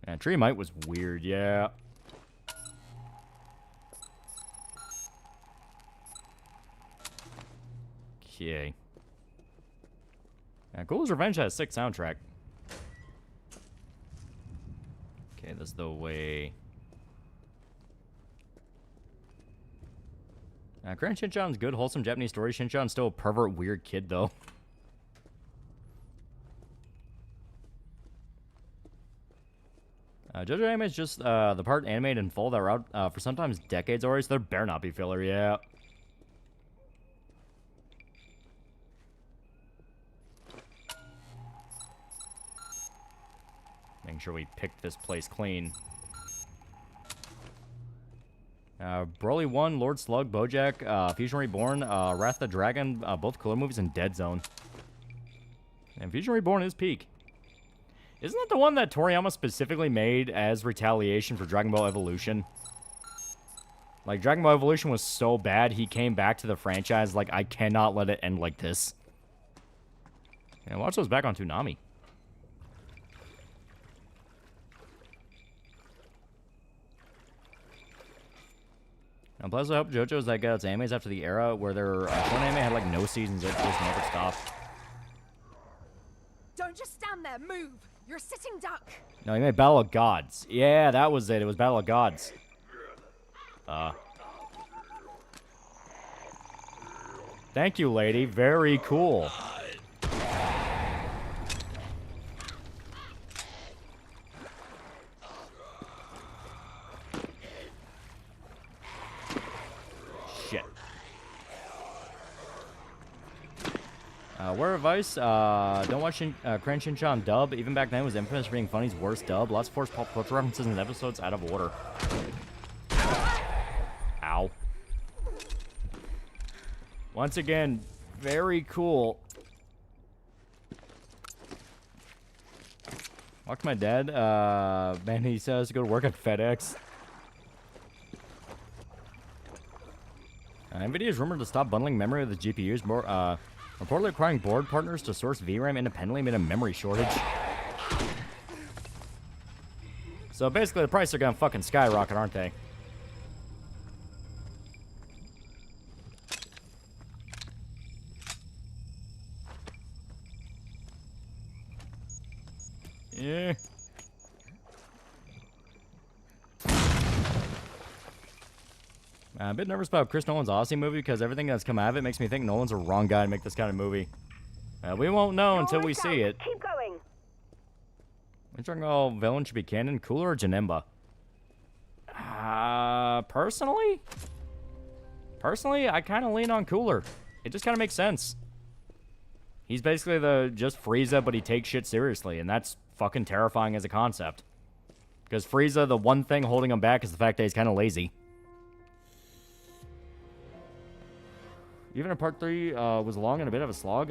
And Tree Might was weird, yeah. Okay. Yeah, Cooler's Revenge has a sick soundtrack. Okay, this is the way. Grand Shinchan's good, wholesome Japanese story. Shinchan's still a pervert, weird kid, though. JoJo anime is just the part animated in full that are out for sometimes decades already, so there better not be filler, yeah. Making sure we picked this place clean. Broly 1, Lord Slug, Bojack, Fusion Reborn, Wrath the Dragon, both Cooler movies, and Dead Zone. And Fusion Reborn is peak. Isn't that the one that Toriyama specifically made as retaliation for Dragon Ball Evolution? Like, Dragon Ball Evolution was so bad, he came back to the franchise like, I cannot let it end like this. Yeah, watch those back on Toonami. And plus, I hope JoJo's that got its animes after the era where their one anime had like no seasons. It just never stopped. Don't just stand there. Move. You're a sitting duck. No, he made Battle of Gods. Yeah, that was it. It was Battle of Gods. Thank you, lady. Very cool. Shit. Word of advice, don't watch Cran Shin-chan dub. Even back then, it was infamous for being Funny's worst dub. Lots of forced pop culture references in episodes out of order. Ow. Once again, very cool. Watch my dad. Man, he says to go to work at FedEx. NVIDIA is rumored to stop bundling memory with the GPUs. Reportedly acquiring board partners to source VRAM independently amid a memory shortage. So basically, the prices are gonna fucking skyrocket, aren't they? Yeah. I'm a bit nervous about Chris Nolan's Odyssey movie because everything that's come out of it makes me think Nolan's a wrong guy to make this kind of movie. We won't know until we see it. Keep going. Which villain should be canon, Cooler or Janemba? Personally, I kind of lean on Cooler. It just kind of makes sense. He's basically just Frieza, but he takes shit seriously, and that's fucking terrifying as a concept. Because Frieza, the one thing holding him back is the fact that he's kind of lazy. Even if part 3 was long and a bit of a slog,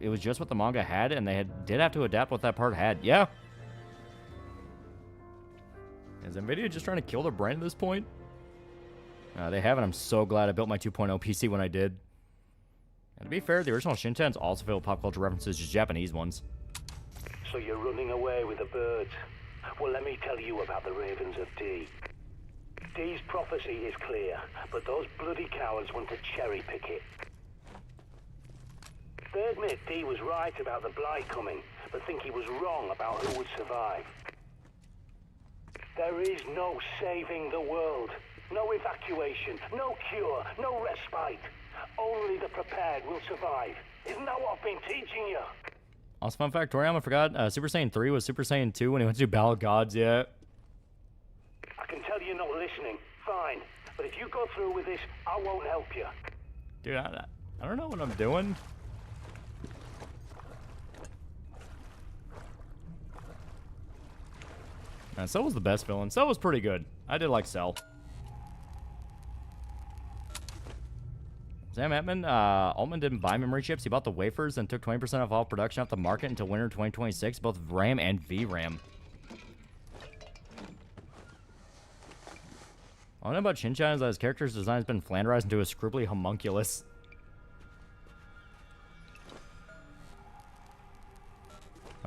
it was just what the manga had, and they did have to adapt what that part had. Yeah. Is NVIDIA just trying to kill their brand at this point? They haven't. I'm so glad I built my 2.0 PC when I did. And to be fair, the original Shin-Chan's also filled with pop culture references, just Japanese ones. So you're running away with the birds. Well, let me tell you about the Ravens of D. D's prophecy is clear, but those bloody cowards want to cherry-pick it. They admit D was right about the blight coming, but think he was wrong about who would survive. There is no saving the world. No evacuation, no cure, no respite. Only the prepared will survive. Isn't that what I've been teaching you? Also, fun fact, Toriyama forgot Super Saiyan 3 was Super Saiyan 2 when he went to do Battle of Gods, yeah. I can tell you're not listening. Fine. But if you go through with this, I won't help you. Dude, I don't know what I'm doing. Man, Cell was the best villain. Cell was pretty good. I did like Cell. Sam Atman, Altman didn't buy memory chips. He bought the wafers and took 20% off all production off the market until winter 2026, both RAM and VRAM. All I know about Shin-Chan is that his character's design has been flanderized into a scrubby homunculus.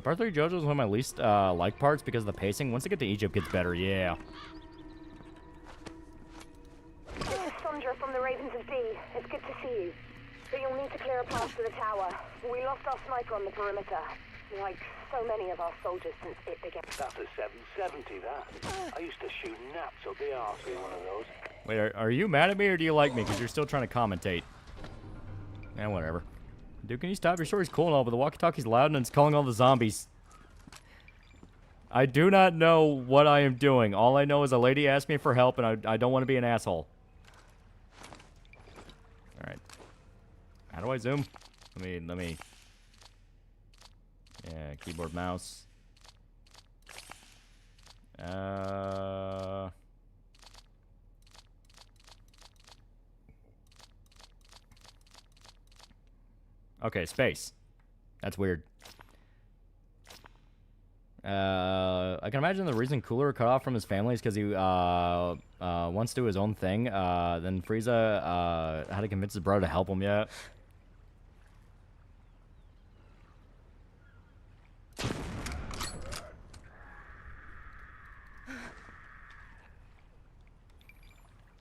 Part 3 JoJo is one of my least liked parts because of the pacing. Once I get to Egypt, it gets better, yeah. This is Sandra from the Ravens of D. It's good to see you. But you'll need to clear a path to the tower. We lost our sniper on the perimeter. Like so many of our soldiers since it began. That's a 770, that. I used to shoot naps up the arse with one of those. Wait, are you mad at me or do you like me? Because you're still trying to commentate. Eh, whatever. Dude, can you stop? Your story's cool and all, but the walkie-talkie's loud and it's calling all the zombies. I do not know what I am doing. All I know is a lady asked me for help and I don't want to be an asshole. Alright. How do I zoom? Let me... Yeah, keyboard, mouse. Okay, space. That's weird. I can imagine the reason Cooler cut off from his family is because he wants to do his own thing. Then Frieza had to convince his brother to help him yet.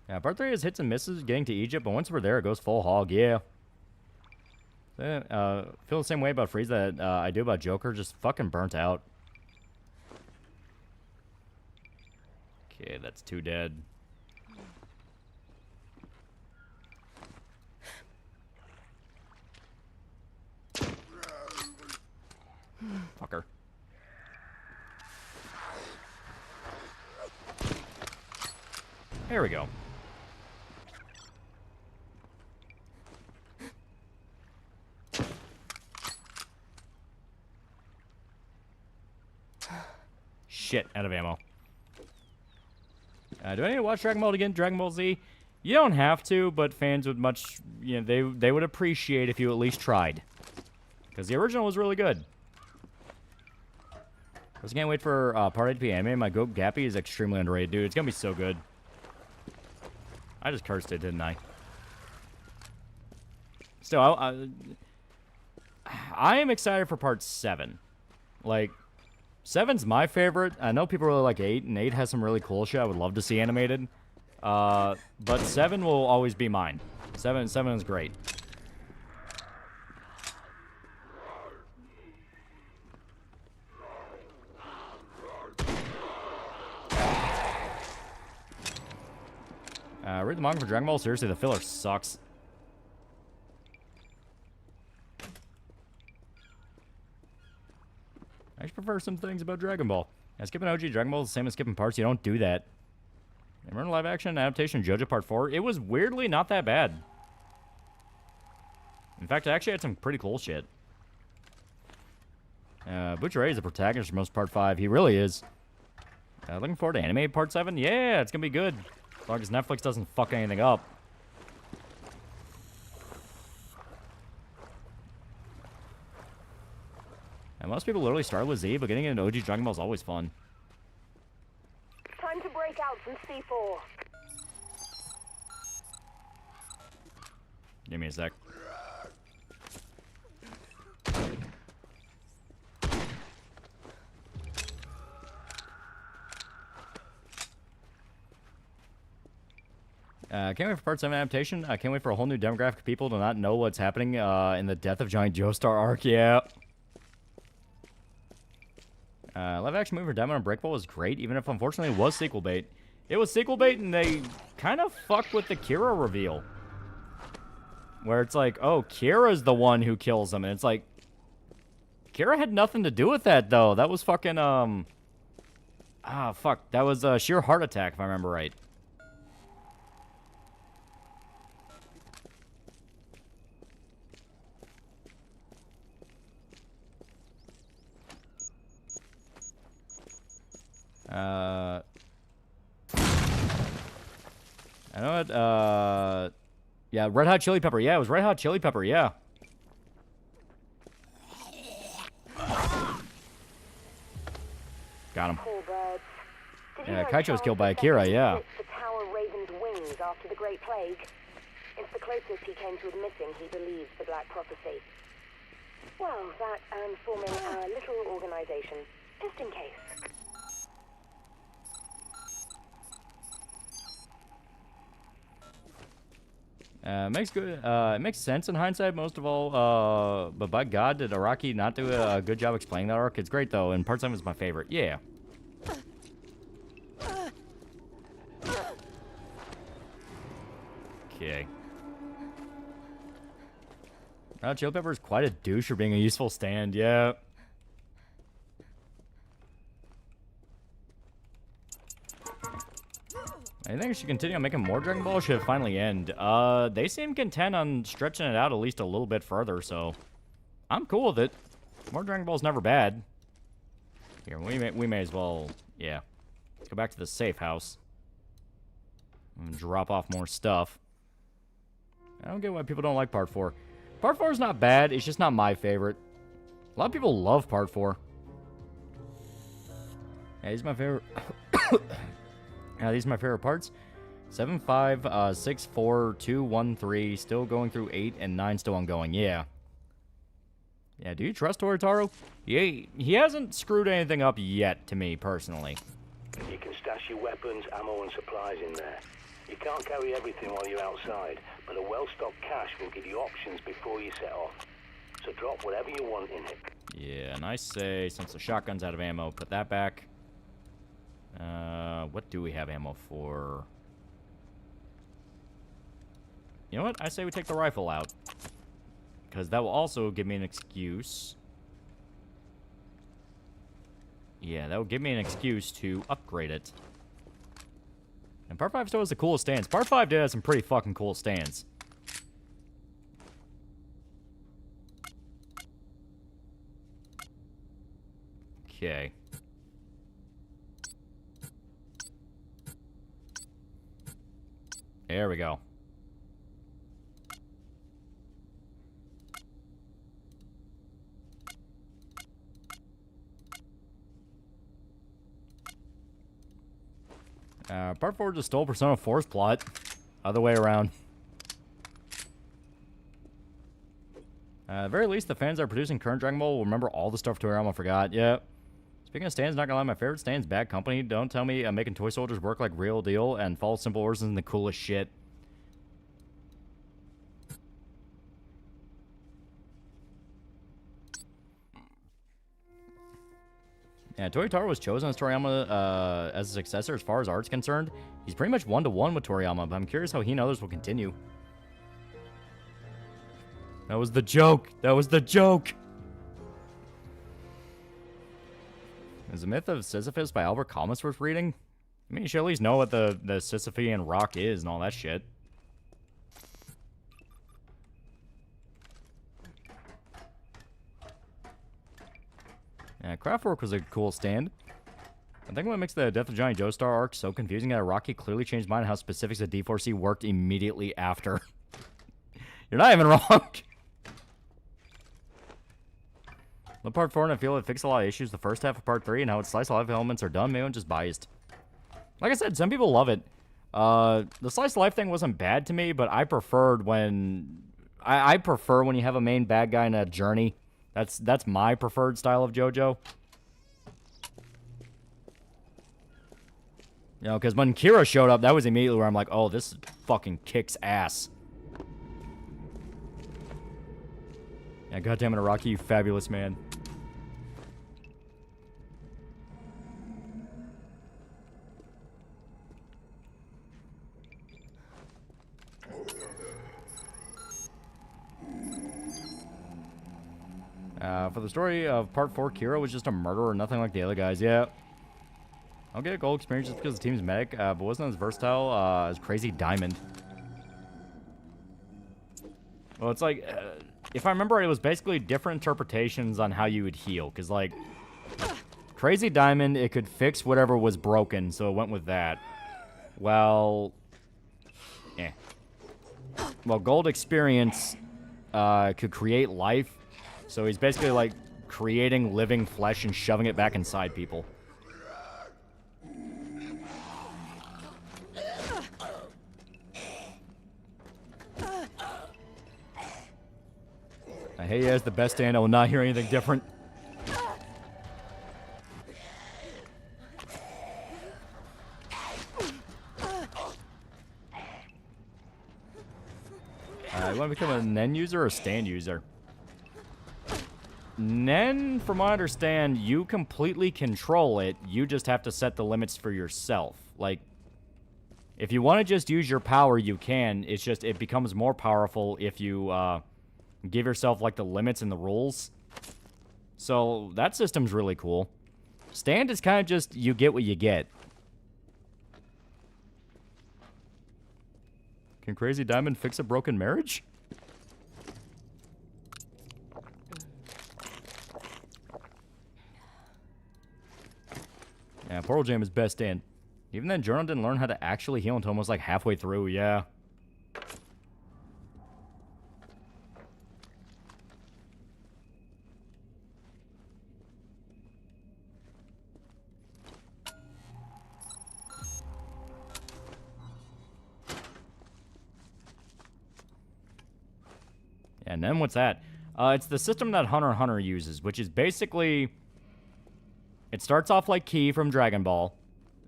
Yeah, part 3 is hits and misses getting to Egypt, but once we're there, it goes full hog. Yeah. Feel the same way about Freeze that I do about Joker. Just fucking burnt out. Okay, that's 2 dead. Fucker. There we go. Shit, out of ammo. Do I need to watch Dragon Ball again? Dragon Ball Z? You don't have to, but fans would much, you know, they would appreciate if you at least tried. Because the original was really good. I just can't wait for Part 8 to be anime. My Goat Gappy is extremely underrated, dude. It's gonna be so good. I just cursed it, didn't I? Still, I am excited for Part 7. Like, 7's my favorite. I know people really like 8, and 8 has some really cool shit I would love to see animated. But 7 will always be mine. 7 is great. Read the manga for Dragon Ball. Seriously, the filler sucks. I just prefer some things about Dragon Ball. Yeah, skipping OG Dragon Ball is the same as skipping parts. You don't do that. Remember live action adaptation JoJo Part 4? It was weirdly not that bad. In fact, it actually had some pretty cool shit. Butcher is the protagonist for most Part 5. He really is. Looking forward to anime Part 7? Yeah, it's gonna be good. As long as Netflix doesn't fuck anything up. And most people literally start with Z, but getting into OG Dragon Ball is always fun. Time to break out from C4. Give me a sec. Can't wait for Part 7 adaptation. I can't wait for a whole new demographic of people to not know what's happening in the Death of Giant Joestar arc. Yeah. Live action movie for Demon Unbreakable was great, even if unfortunately it was sequel bait. It was sequel bait, and they kind of fucked with the Kira reveal. Where it's like, oh, Kira's the one who kills him, and it's like, Kira had nothing to do with that, though. That was fucking, fuck. That was a sheer heart attack, if I remember right. I know it, yeah, Red Hot Chili Pepper. Yeah, it was Red Hot Chili Pepper, yeah. Got him. Poor birds. Did you Yeah, know Kaicho was killed by Charles Akira, II yeah. split the Tower Raven's wings after the Great Plague? It's the closest he came to admitting he believes the Black Prophecy. Well, that and forming a little organization, just in case. It makes sense in hindsight, most of all. But by God, did Araki not do a good job explaining that arc? It's great though, and Part 7 is my favorite. Yeah. Okay. Chili Pepper is quite a douche for being a useful stand. Yeah. I think I should continue on making more Dragon Ball. Should it finally end? They seem content on stretching it out at least a little bit further, so I'm cool with it. More Dragon Ball's never bad. Here, we may as well, yeah. Let's go back to the safe house and drop off more stuff. I don't get why people don't like Part 4. Part 4 is not bad. It's just not my favorite. A lot of people love Part 4. Yeah, he's my favorite. These are my favorite parts. 7, 5, 6, 4, 2, 1, 3. Still going through 8 and 9 still ongoing. Yeah. Yeah, do you trust Toritaro? He hasn't screwed anything up yet to me, personally. You can stash your weapons, ammo, and supplies in there. You can't carry everything while you're outside, but a well-stocked cache will give you options before you set off. So drop whatever you want in it. Yeah, and I say, since the shotgun's out of ammo, put that back. What do we have ammo for? You know what? I say we take the rifle out. Because that will also give me an excuse. Yeah, that will give me an excuse to upgrade it. And Part 5 still has the coolest stands. Part 5 did have some pretty fucking cool stands. Okay. There we go. Part 4 just stole Persona 4's plot. Other way around. At the very least, the fans that are producing current Dragon Ball will remember all the stuff Toriyama forgot. Yep. Speaking of stands, not gonna lie, my favorite stand's Bad Company. Don't tell me making toy soldiers work like real deal and follow simple orders isn't the coolest shit. Yeah, Toyotaro was chosen as Toriyama as a successor as far as art's concerned. He's pretty much one-to-one with Toriyama, but I'm curious how he and others will continue. That was the joke! That was the joke! Is the Myth of Sisyphus by Albert Camus worth reading? I mean, you should at least know what the Sisyphean rock is and all that shit. Yeah, Craftwork was a cool stand. I think what makes the Death of Johnny Joestar arc so confusing that Rocky clearly changed mind how specifics of D4C worked immediately after. You're not even wrong. With Part 4, and I feel it fixed a lot of issues the first half of Part 3, and how its slice of life elements are done. Maybe I'm just biased. Like I said, some people love it. The slice of life thing wasn't bad to me, but I preferred when... I prefer when you have a main bad guy in a journey. That's my preferred style of JoJo. You know, because when Kira showed up, that was immediately where I'm like, oh, this fucking kicks ass. Yeah, goddamn it, Araki, you fabulous man. For the story of Part 4, Kira was just a murderer, nothing like the other guys. Yeah. I'll get a gold experience just because the team's medic, but wasn't as versatile as Crazy Diamond. Well, it's like, if I remember, it was basically different interpretations on how you would heal. Because, like, Crazy Diamond, it could fix whatever was broken, so it went with that. Well, Well, gold experience could create life. So he's basically, like, creating living flesh and shoving it back inside people. I hate you as the best stand. I will not hear anything different. You want to become a Nen user or a stand user? Nen, from what I understand, you completely control it. You just have to set the limits for yourself. Like, if you want to just use your power, you can. It's just, it becomes more powerful if you give yourself, like, the limits and the rules. So, that system's really cool. Stand is kind of just, you get what you get. Can Crazy Diamond fix a broken marriage? Yeah, Portal Jam is best in. Even then, Jordan didn't learn how to actually heal until almost like halfway through, yeah. And then what's that? It's the system that Hunter x Hunter uses, which is basically... It starts off like Ki from Dragon Ball.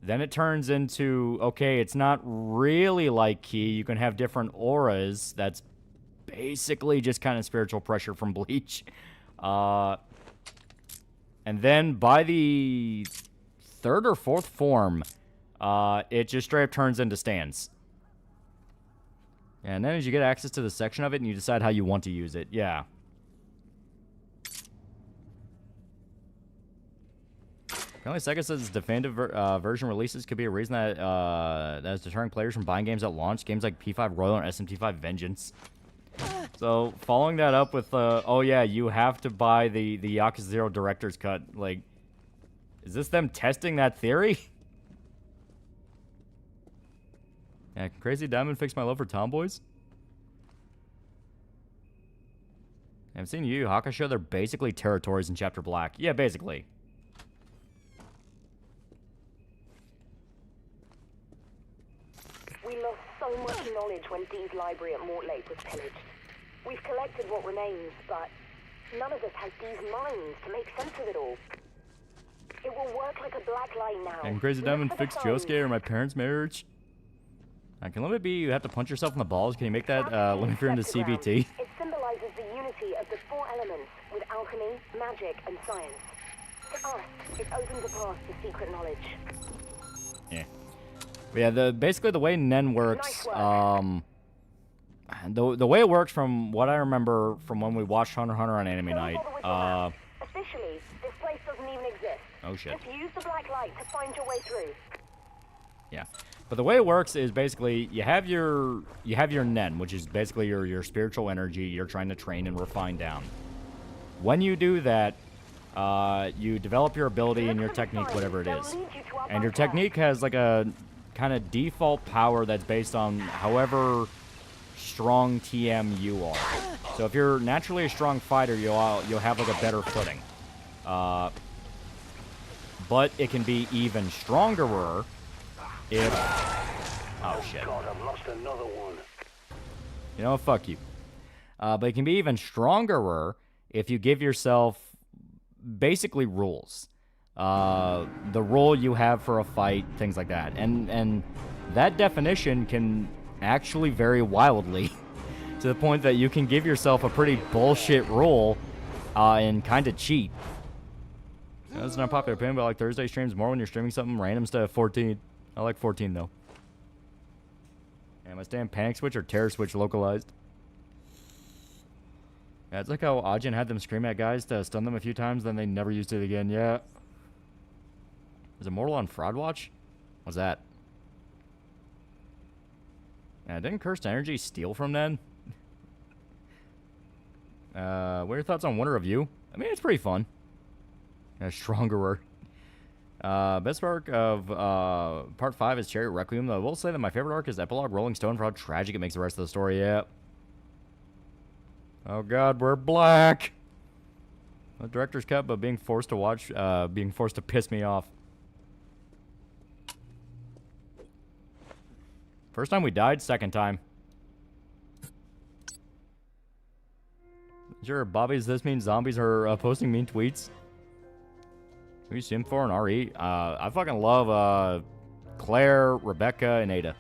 Then it turns into, okay, it's not really like ki. You can have different auras. That's basically just kind of spiritual pressure from Bleach. And then by the third or fourth form, it just straight up turns into stands. And then as you get access to the section of it and you decide how you want to use it, yeah. Apparently, Sega says definitive version releases could be a reason that that is deterring players from buying games at launch. Games like P5 Royal and SMT5 Vengeance. So, following that up with, oh yeah, you have to buy the Yakuza 0 Director's Cut. Like, is this them testing that theory? Yeah, can Crazy Diamond fix my love for tomboys? I haven't seen Yu Yu Hakusho. They're basically territories in Chapter Black. Yeah, basically. We lost so much knowledge when Dee's library at Mortlake was pillaged. We've collected what remains, but none of us has Dee's mind to make sense of it all. It will work like a black light now. And Crazy Diamond fix Josuke or my parents' marriage? Can limit be you have to punch yourself in the balls? Can you make that limit fear into CBT? It symbolizes the unity of the four elements with alchemy, magic, and science. To us, it opens a path to secret knowledge. Yeah. But yeah, basically the way Nen works, the way it works from what I remember from when we watched Hunter x Hunter on Anime Night, Officially, this place doesn't even exist. Oh shit. Just use the black light to find your way through. Yeah. But the way it works is basically you have your Nen, which is basically your spiritual energy you're trying to train and refine down. When you do that, you develop your ability and your technique, whatever it is. And your technique has like a kind of default power that's based on however strong TM you are. So if you're naturally a strong fighter, you'll have like a better footing. But it can be even stronger if... Oh, shit. God, I've lost another one. You know what? Fuck you. But it can be even stronger if you give yourself basically rules. The role you have for a fight, things like that. And that definition can actually vary wildly to the point that you can give yourself a pretty bullshit rule and kind of cheat. That's not a popular opinion, but I like Thursday streams more when you're streaming something random instead of 14. I like 14, though. Am I staying Panic Switch or Terror Switch localized? Yeah, it's like how Ajin had them scream at guys to stun them a few times, then they never used it again. Yeah. Is Immortal on Fraud Watch? What's that? Yeah, didn't Cursed Energy steal from Nen? What are your thoughts on Winter Review? I mean, it's pretty fun. Yeah, stronger. Best arc of part 5 is Chariot Requiem, though I will say that my favorite arc is Epilogue Rolling Stone for how tragic it makes the rest of the story. Yeah. Oh god, we're black. The director's cut, but being forced to watch, being forced to piss me off. First time we died, second time. Sure, Bobby, does this mean zombies are posting mean tweets? Who you sim for an RE? I fucking love Claire, Rebecca, and Ada.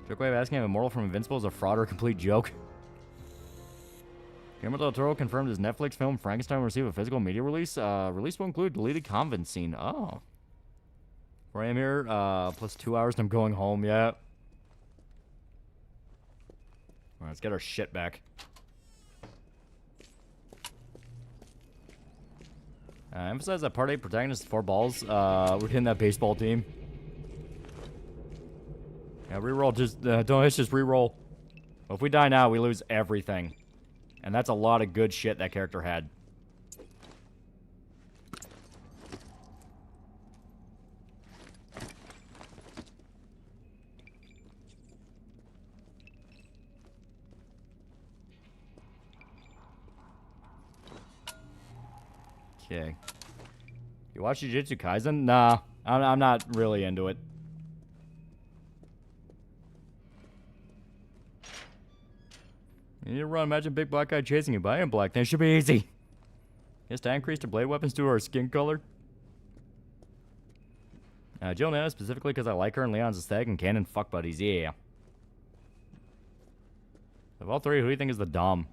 Joke way of asking if Immortal from Invincible is a fraud or a complete joke. Guillermo del Toro confirmed his Netflix film Frankenstein will receive a physical media release. Release will include deleted convent scene. Oh. Where I am here, plus 2 hours and I'm going home, yeah. Alright, let's get our shit back. Emphasize that part 8 protagonist 4 balls. We're hitting that baseball team. Yeah, reroll. Just don't just reroll. Well, if we die now, we lose everything, and that's a lot of good shit that character had. Okay. You watch Jujutsu Kaisen? Nah, I'm not really into it. You need to run. Imagine big black guy chasing you, but I am black. That should be easy. Guess to increase the blade weapons to our skin color. Jill Nana specifically because I like her and Leon's aesthetic and canon fuck buddies. Yeah. Of all three, who do you think is the Dom?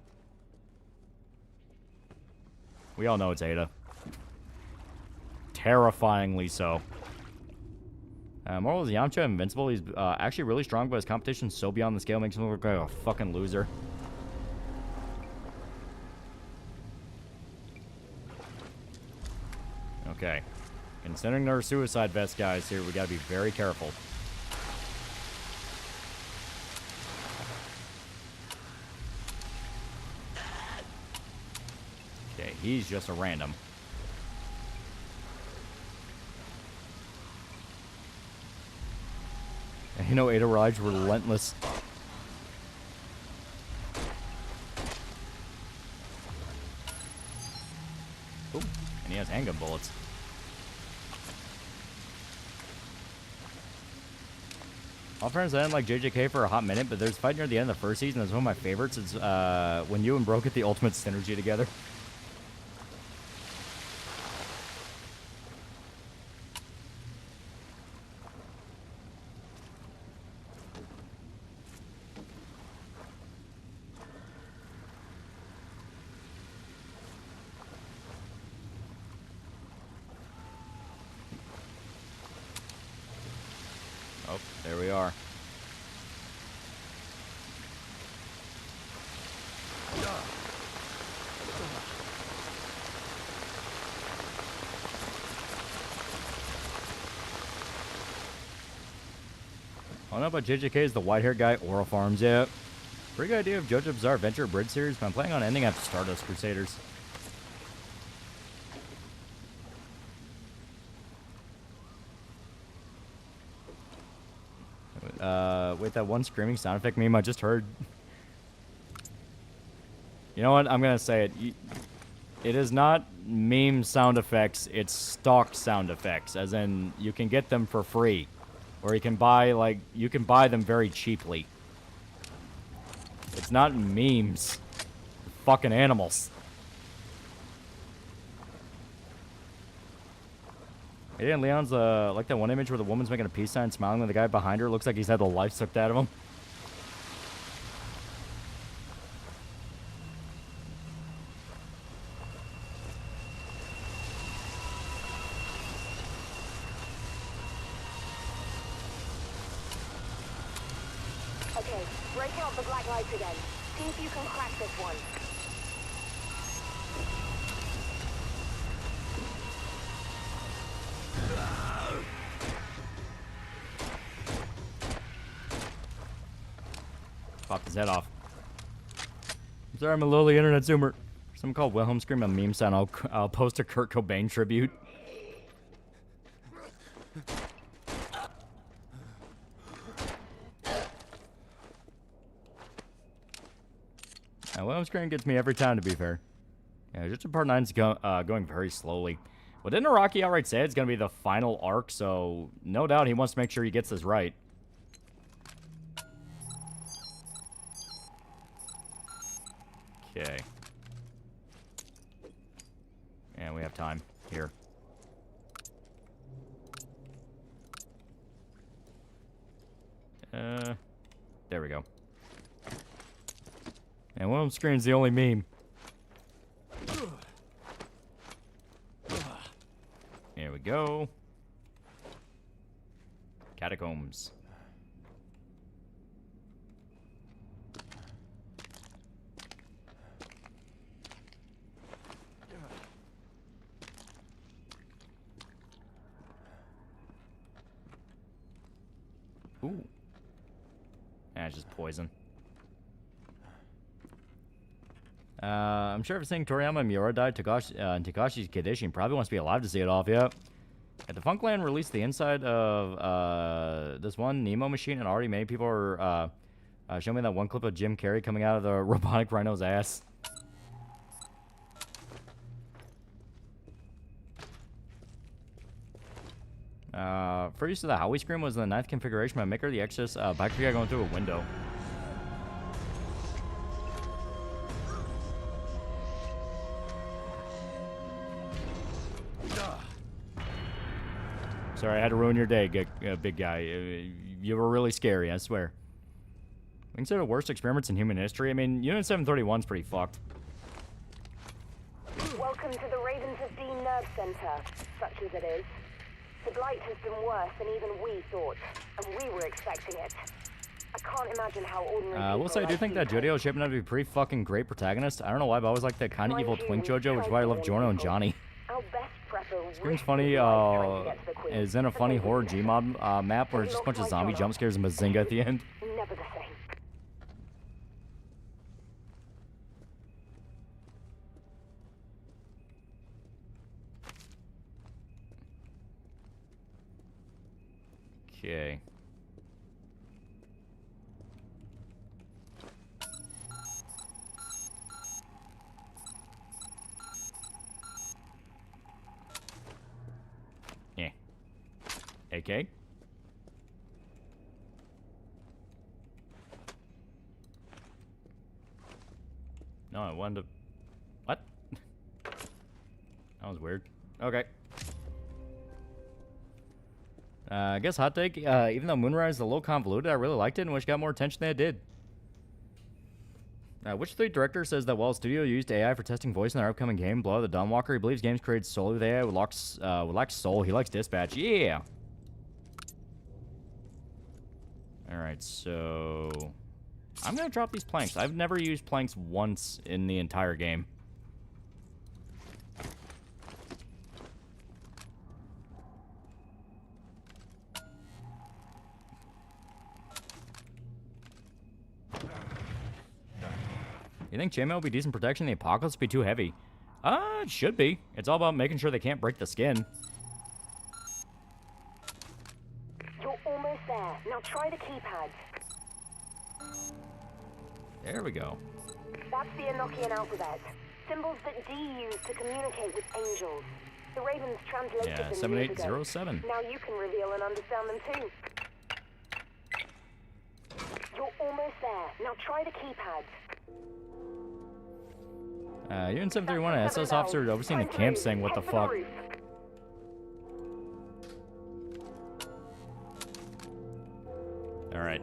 We all know it's Ada. Terrifyingly so. Moral is Yamcha invincible. He's actually really strong, but his competition's so beyond the scale makes him look like a fucking loser. Okay. Considering there are suicide vest guys here, we gotta be very careful. Okay, he's just a random. And you know, Ada Ride's relentless. Ooh, and he has handgun bullets. All friends, I didn't like JJK for a hot minute, but there's a fight near the end of the first season that's one of my favorites. It's when you and Bro get the ultimate synergy together. Oh, there we are. I don't know about JJK is the white-haired guy, Aura Farms, yeah. Pretty good idea of JoJo's Bizarre Adventure Bridge series, but I'm planning on ending after Stardust Crusaders. Wait, that one screaming sound effect meme I just heard. You know what? I'm gonna say it. It is not meme sound effects, it's stock sound effects, as in you can get them for free. Or you can buy, like, you can buy them very cheaply. It's not memes. They're fucking animals. Hey, and Leon's, like that one image where the woman's making a peace sign smiling and the guy behind her looks like he's had the life sucked out of him. Okay, break out the black lights again. See if you can crack this one. Popped his head off. I'm sorry, I'm a lowly internet zoomer. Someone called Wilhelm Scream a meme sound. I'll post a Kurt Cobain tribute. Wilhelm Scream gets me every time, to be fair. Yeah, just Part 9's going very slowly. Well, didn't Araki outright say it's going to be the final arc, so no doubt he wants to make sure he gets this right. Okay. And we have time here. There we go. And one of them screens the only meme. Here we go. Catacombs. Ooh. That's just poison. I'm sure if saying Toriyama and Miura died, Takashi's condition probably wants to be alive to see it off, yeah. At the Funkland released the inside of this one Nemo machine, and already many people are showing me that one clip of Jim Carrey coming out of the robotic rhino's ass. First use of the Howie Scream was in the 9th configuration by Maker the Exodus biker guy going through a window. Sorry, I had to ruin your day, big guy. You were really scary, I swear. Consider the worst experiments in human history. I mean, Unit 731's pretty fucked. Welcome to the Ravens of Dean Nerve Center, such as it is. The blight has been worse than even we thought, and we were expecting it. I can't imagine how ordinary I will say, I do think that Jodio is shaping up to be a pretty fucking great protagonist. I don't know why, but I always like that kind of evil twink Jojo, which is why I love Giorno and Johnny. Scream's funny, is in a funny horror Gmod map where it's just a bunch of zombie jump scares and Bazinga at the end. Never the same. Okay. Yeah. AK. No, I wanted to... What? That was weird. Okay. I guess hot take, even though Moonrise is a little convoluted, I really liked it and wish it got more attention than it did. Which the director says that while studio used AI for testing voice in their upcoming game, Blood of the Dawnwalker, he believes games created solely with AI would lack soul. He likes Dispatch. Yeah! Alright, so... I'm gonna drop these planks. I've never used planks once in the entire game. You think chainmail will be decent protection? The apocalypse will be too heavy. It should be. It's all about making sure they can't break the skin. You're almost there. Now try the keypads. There we go. That's the Enochian alphabet. Symbols that D used to communicate with angels. The Ravens translated them 7807. Now you can reveal and understand them too. You're almost there. Now try the keypads. Unit 731, an SS officer overseeing the camp saying, what the fuck? Alright.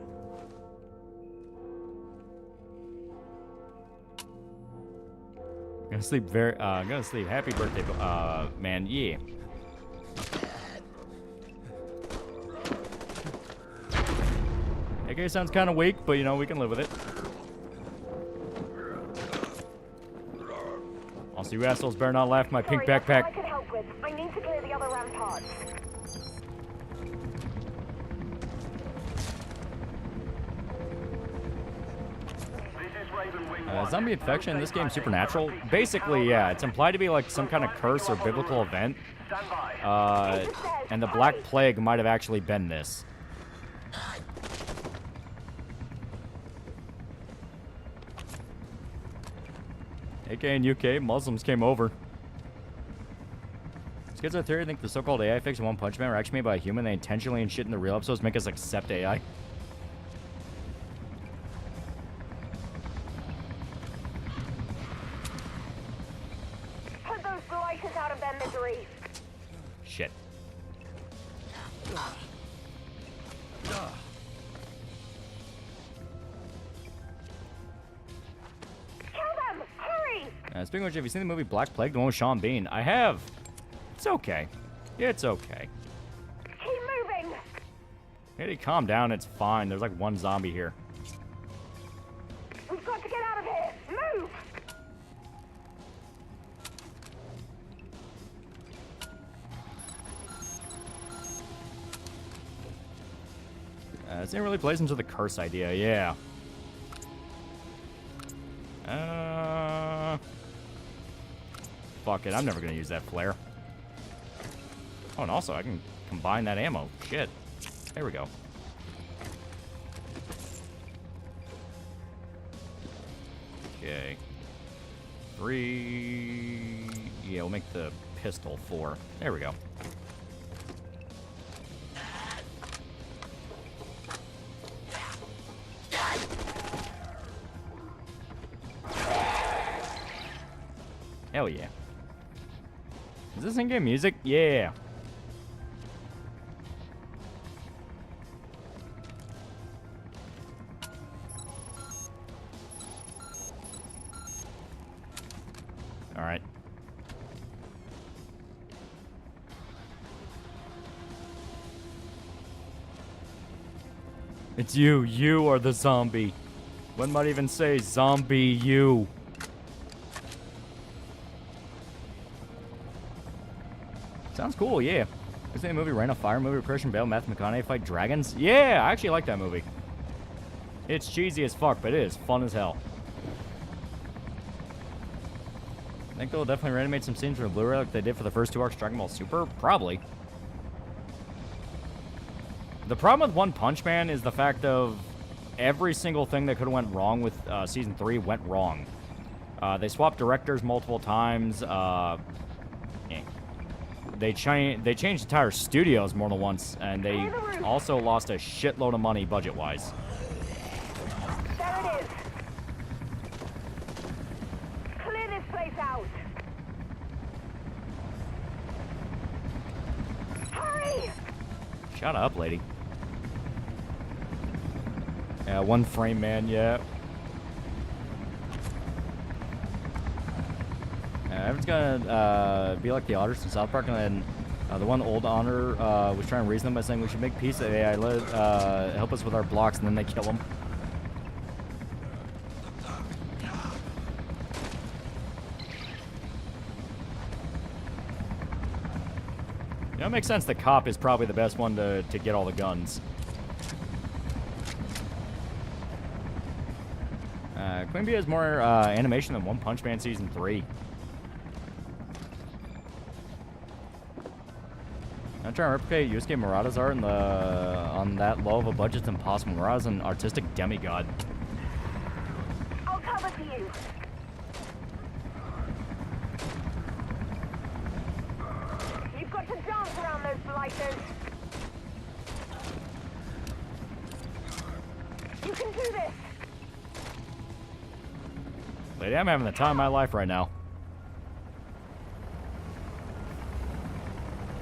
I'm gonna sleep happy birthday, man, yeah. AK sounds kind of weak, but you know, we can live with it. Also, you assholes better not laugh at my pink backpack. I can help with. I need to clear the other ramparts. Zombie infection in this game supernatural. Basically, yeah, it's implied to be like some kind of curse or biblical event. And the Black Plague might have actually been this. AK and UK, Muslims came over. Schizotheory think the so-called AI fix in One Punch Man were actually made by a human. They intentionally and shit in the real episodes make us accept AI. Put those blighters out of their misery. Shit. Speaking of which, have you seen the movie Black Plague, the one with Sean Bean? I have. It's okay. It's okay. Keep moving. Hey, calm down. It's fine. There's like one zombie here. We've got to get out of here. Move. This ain't really plays into the curse idea. Yeah. Fuck it, I'm never gonna use that flare. Oh, and also I can combine that ammo. Shit. There we go. Okay. 3... Yeah, we'll make the pistol 4. There we go. Hell yeah. Is this in-game music? Yeah. Alright. It's you. You are the zombie. One might even say zombie you. Sounds cool, yeah. Is that movie Rain of Fire movie where Christian Bale, Matthew McConaughey fight dragons? Yeah, I actually like that movie. It's cheesy as fuck, but it is fun as hell. I think they'll definitely reanimate some scenes from Blu-ray like they did for the first 2 arcs Dragon Ball Super. Probably. The problem with One Punch Man is the fact of every single thing that could have went wrong with Season 3 went wrong. They swapped directors multiple times. They changed entire studios more than once, and they also lost a shitload of money budget-wise. There it is. Clear this place out. Hurry! Shut up, lady. Yeah, one frame, man, yeah. Everyone's gonna be like the otters in South Park, and then the one old honor was trying to reason them by saying we should make peace. AI help us with our blocks, and then they kill them. You know, it makes sense. The cop is probably the best one to get all the guns. Queen Bee has more animation than One Punch Man Season 3. I'm trying to replicate Yusuke Murata's art on that low of a budget. It's impossible. Murata's an artistic demigod. I'll cover for you. You've got to dance around those blighters. You can do this. Lady, I'm having the time of my life right now.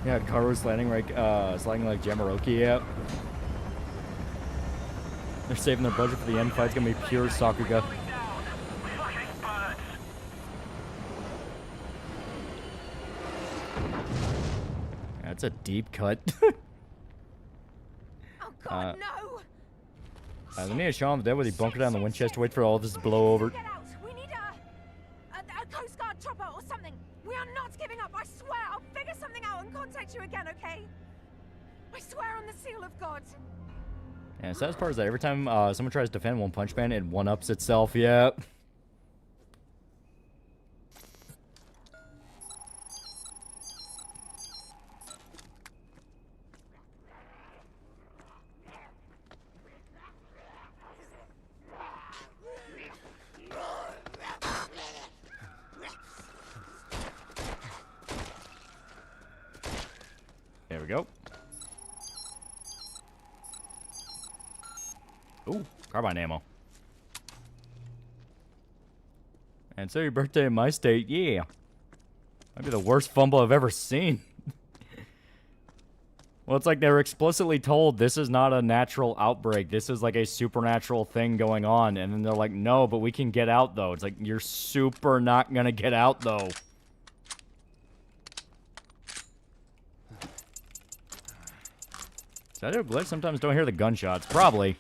Yeah, Karu's sliding like Jamaroki, yeah. They're saving their budget for the end fight's gonna be pure Sakuga. That's a deep cut. Oh God, no! They need to show him the dead where he bunkered down the wind chest to wait for all this to blow over. Get out! We need a Coast Guard chopper or something. We are not giving up. I swear. I'll figure something out and contact you again, okay? I swear on the seal of God. Yeah, the saddest part is that every time someone tries to defend One Punch Man, it one-ups itself. Yep. There we go. Ooh, carbine ammo. And so your birthday in my state, yeah. Might be the worst fumble I've ever seen. Well, it's like they were explicitly told this is not a natural outbreak. This is like a supernatural thing going on. And then they're like, no, but we can get out, though. It's like, you're super not gonna get out, though. Is that a glitch? Sometimes don't hear the gunshots. Probably.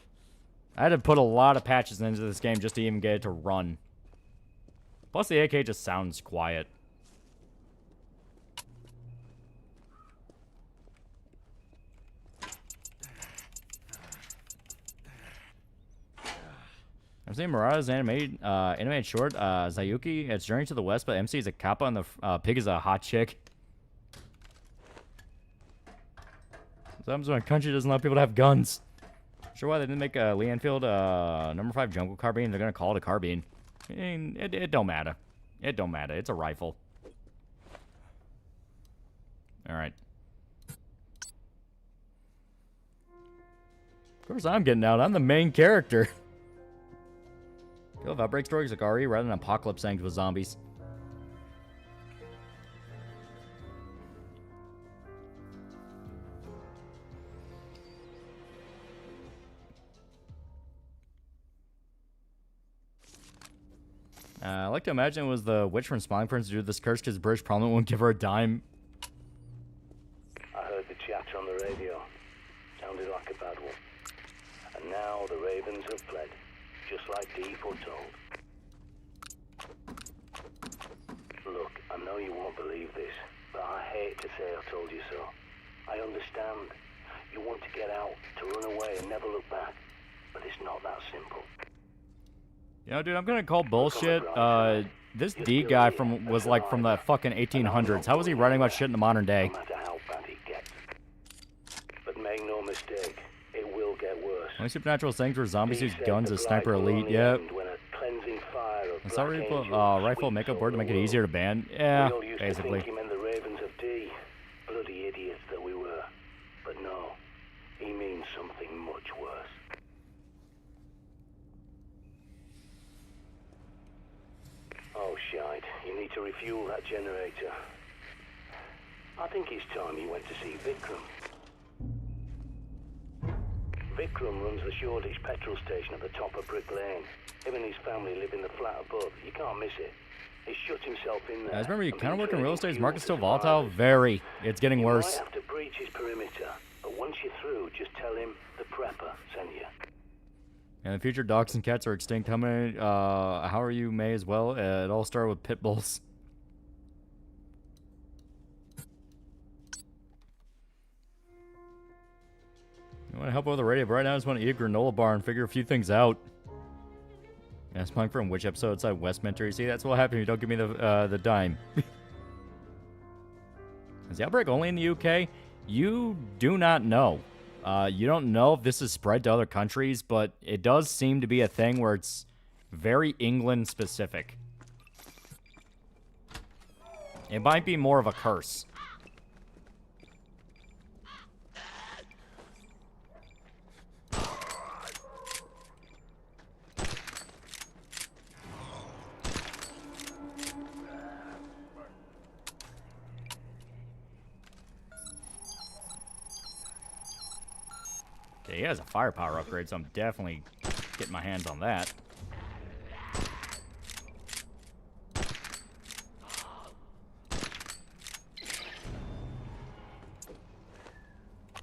I had to put a lot of patches into this game just to even get it to run. Plus, the AK just sounds quiet. I've seen Murata's animated short, Zayuki. It's Journey to the West, but MC is a kappa and the pig is a hot chick. Sometimes when a country doesn't allow people to have guns. Sure why they didn't make Lee Enfield number 5 jungle carbine. They're gonna call it a carbine. I mean, it don't matter. It don't matter. It's a rifle. All right. Of course, I'm getting out. I'm the main character. Kill outbreak stories like RE rather than apocalypse things with zombies. I like to imagine it was the witch from Smiling Prince to do this curse because British Parliament won't give her a dime. I heard the chatter on the radio. Sounded like a bad one. And now the ravens have fled, just like Dee foretold. Look, I know you won't believe this, but I hate to say I told you so. I understand. You want to get out, to run away and never look back. But it's not that simple. You know, dude, I'm gonna call bullshit. This D guy was like from the fucking 1800s. How was he writing about shit in the modern day? No matter how bad it gets. But make no mistake, it will get worse. Only supernatural things where zombies use guns as sniper elite. Yep. Assault rifle makeup board to make it easier to ban. Yeah, basically. He meant the ravens of D. Bloody idiots that we were. But no, he means something much worse. Oh, shite. You need to refuel that generator. I think it's time you went to see Vikram. Vikram runs the Shoreditch petrol station at the top of Brick Lane. Him and his family live in the flat above. You can't miss it. He shut himself in there. Guys, remember, you kind of work in real estate. Is market still volatile? Very. It's getting worse. You might have to breach his perimeter, but once you're through, just tell him the prepper sent you. And the future dogs and cats are extinct. How many? How are you? May as well. It all started with pit bulls. You want to help with the radio? But right now, I just want to eat a granola bar and figure a few things out. Yeah, it's from which episode outside Westminster. You see, that's what happens if you don't give me the dime. Is the outbreak only in the UK? You do not know. You don't know if this is spread to other countries, but it does seem to be a thing where it's very England specific. It might be more of a curse. Okay, he has a firepower upgrade, so I'm definitely getting my hands on that.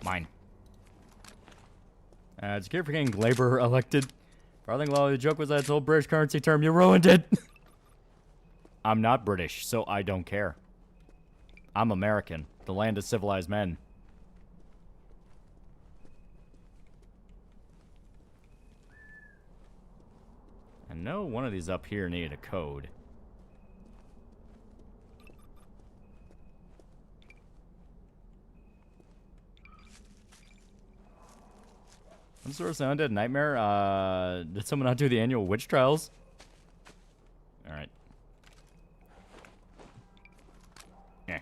Mine. Secure for getting Labour elected. TheAlmightyLoli, the joke was that whole British currency term. You ruined it. I'm not British, so I don't care. I'm American, the land of civilized men. I know one of these up here needed a code. Some sort of undead nightmare. Did someone not do the annual witch trials? Alright. Yeah.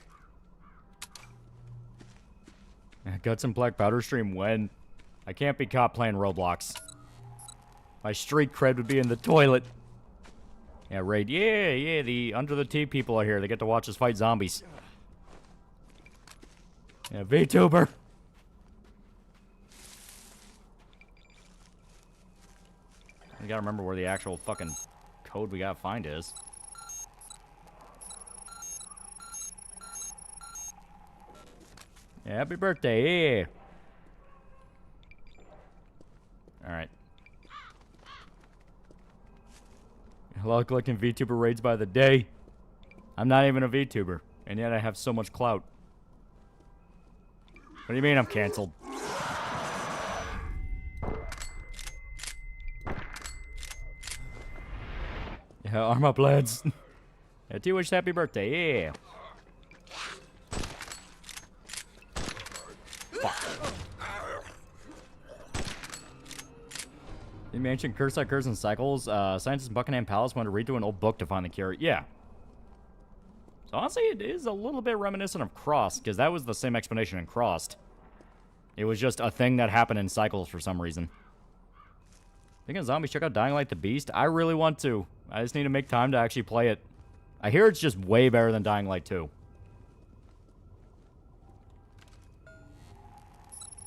Guts and black powder stream when? I can't be caught playing Roblox. My street cred would be in the toilet. Yeah, raid. Yeah, the Under the Tea people are here. They get to watch us fight zombies. Yeah, VTuber. We gotta remember where the actual fucking code we gotta find is. Yeah, happy birthday, yeah. Alright. I love collecting VTuber raids by the day. I'm not even a VTuber, and yet I have so much clout. What do you mean I'm canceled? Yeah, arm up, lads. Yeah, T-Wish, happy birthday, yeah. Fuck. The ancient curse occurs in cycles. Scientists in Buckingham Palace want to read through an old book to find the cure. Yeah. So honestly, it is a little bit reminiscent of Crossed, because that was the same explanation in Crossed. It was just a thing that happened in cycles for some reason. Thinking of zombies, check out Dying Light the Beast. I really want to. I just need to make time to actually play it. I hear it's just way better than Dying Light 2.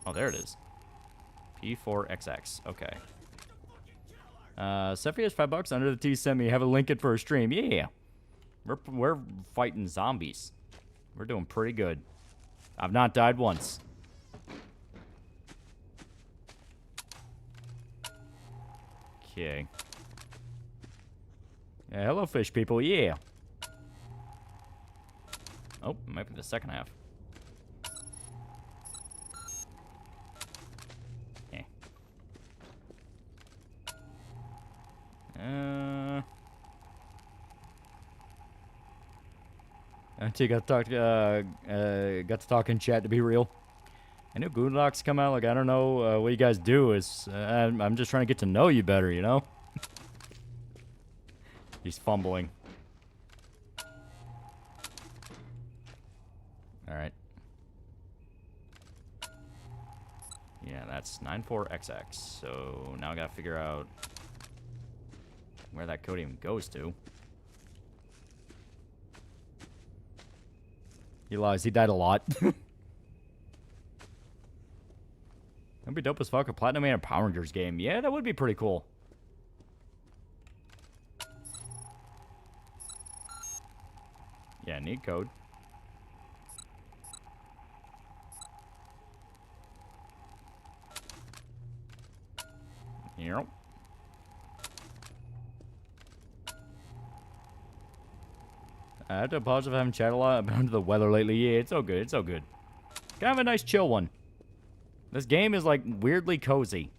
Oh, there it is. P4XX. Okay. Cepheus, $5 under the T sent me. Have a link it for a stream. Yeah. We're fighting zombies. We're doing pretty good. I've not died once. Okay. Yeah, hello, fish people. Yeah. Oh, might be the second half. Yeah. Until you got to talk in chat to be real. I knew Goondocks come out. Like, I don't know what you guys do. I'm just trying to get to know you better, you know? He's fumbling. Alright. Yeah, that's 94XX. So now I gotta figure out where that code even goes to. He lies. He died a lot. That'd be dope as fuck. A Platinum Man and Power Rangers game. Yeah, that would be pretty cool. Yeah, neat code. Yep. I have to apologize if I haven't chatted a lot about the weather lately. Yeah, it's all good. It's all good. Kind of a nice chill one. This game is like weirdly cozy.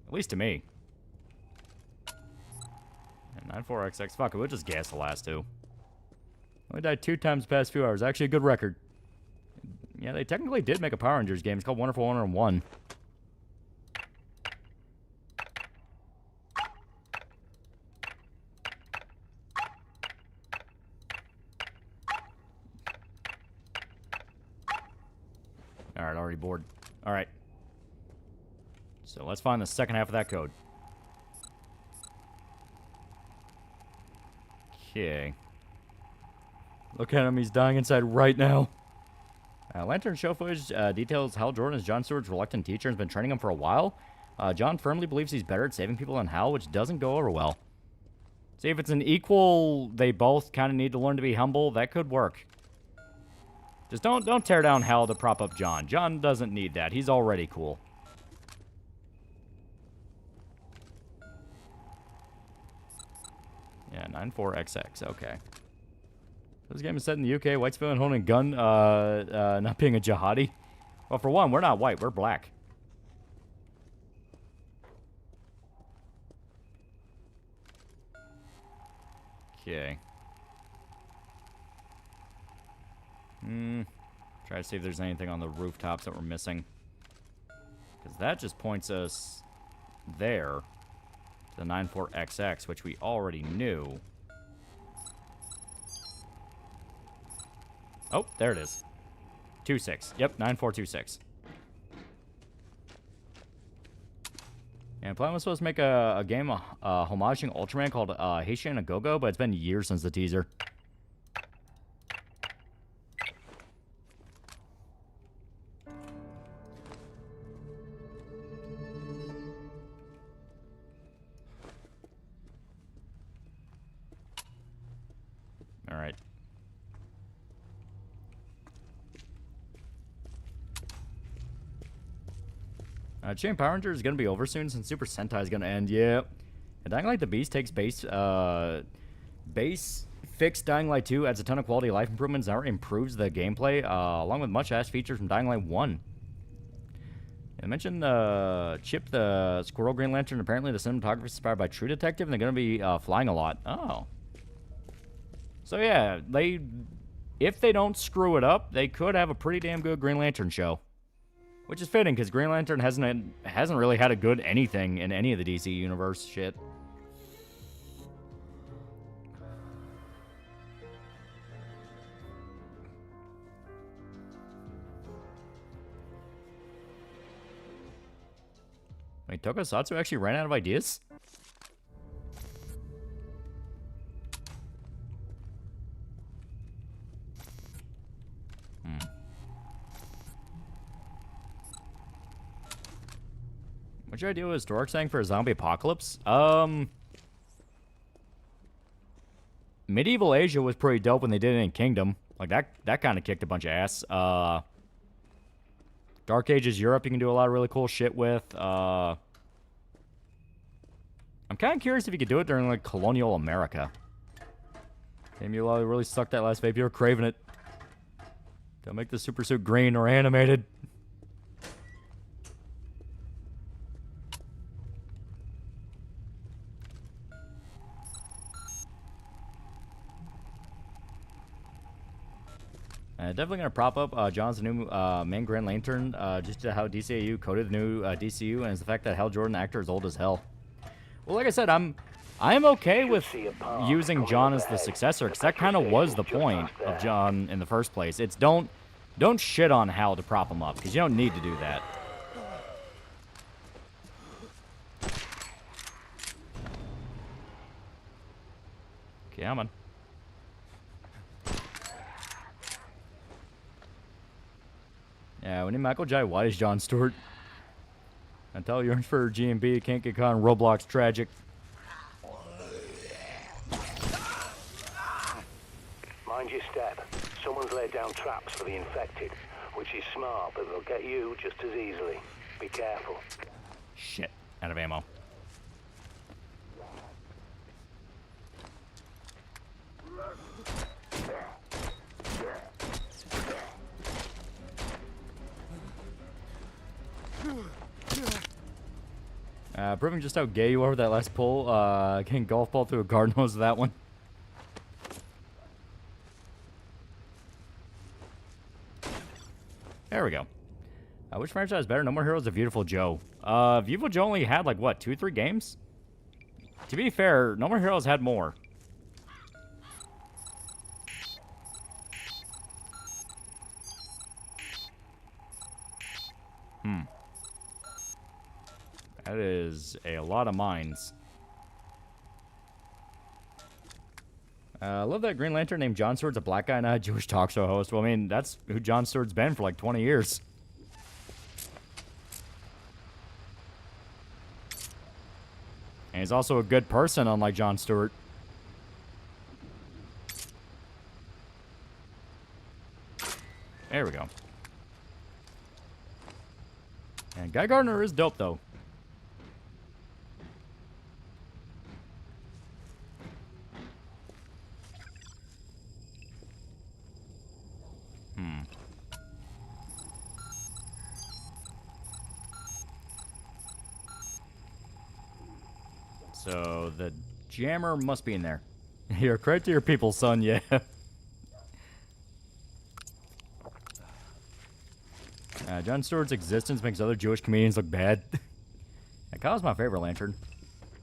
At least to me. And 94XX. Fuck it, we'll just guess the last two. Only died 2 times the past few hours. Actually a good record. Yeah, they technically did make a Power Rangers game. It's called Wonderful 101. Alright, already bored. Alright. So let's find the second half of that code. Okay. Look at him, he's dying inside right now. Lantern show footage details Hal Jordan is Jon Stewart's reluctant teacher and has been training him for a while. Jon firmly believes he's better at saving people than Hal, which doesn't go over well. See, if it's an equal, they both kind of need to learn to be humble, that could work. Just don't tear down Hal to prop up Jon. Jon doesn't need that. He's already cool. Yeah, 94XX. Okay. This game is set in the UK. White civilian holding a gun, not being a jihadi. Well, for one, we're not white. We're black. Okay. Try to see if there's anything on the rooftops that we're missing. Because that just points us there. To the 94XX, which we already knew. Oh, there it is. 26. Yep, 9426. And Plan was supposed to make a game homaging Ultraman called Heishin a Go-Go, but it's been years since the teaser. Alright. Chain Power Rangers is going to be over soon since Super Sentai is going to end. Yeah. And Dying Light the Beast takes base fixed Dying Light 2, adds a ton of quality of life improvements, and improves the gameplay, along with much added features from Dying Light 1. I mentioned Chip the Squirrel Green Lantern. Apparently the cinematography is inspired by True Detective, and they're going to be flying a lot. Oh. So yeah, if they don't screw it up, they could have a pretty damn good Green Lantern show. Which is fitting, because Green Lantern hasn't really had a good anything in any of the DC Universe shit. Wait, Tokusatsu actually ran out of ideas? What's your idea with historic saying for a zombie apocalypse? Medieval Asia was pretty dope when they did it in Kingdom. Like, that kind of kicked a bunch of ass. Dark Ages Europe, you can do a lot of really cool shit with. I'm kind of curious if you could do it during, like, colonial America. Damn, you really sucked that last vape. You were craving it. Don't make the super suit green or animated. Definitely going to prop up John's new main Grand Lantern, just to how DCAU coded the new DCU, and it's the fact that Hal Jordan actor is old as hell. Well, like I said, I'm okay with using John as the successor, because that kind of was the point of John in the first place. It's don't shit on Hal to prop him up, because you don't need to do that. Okay, I'm on. Yeah, we need Michael Jai White as John Stewart. I tell you, for GMB, can't get caught in Roblox tragic. Mind your step. Someone's laid down traps for the infected, which is smart, but they'll get you just as easily. Be careful. Shit, out of ammo. Proving just how gay you are with that last pull. Getting golf ball through a garden hose with that one. There we go. Which franchise is better? No More Heroes or Beautiful Joe? Beautiful Joe only had, like, what, 2-3 games? To be fair, No More Heroes had more. That is a lot of mines. I love that Green Lantern named John Stewart's a black guy, not a Jewish talk show host. Well, I mean, that's who John Stewart's been for like 20 years. And he's also a good person, unlike John Stewart. There we go. And Guy Gardner is dope, though. So, the jammer must be in there. You're credit to your people, son, yeah. John Stewart's existence makes other Jewish comedians look bad. Kyle's my favorite Lantern.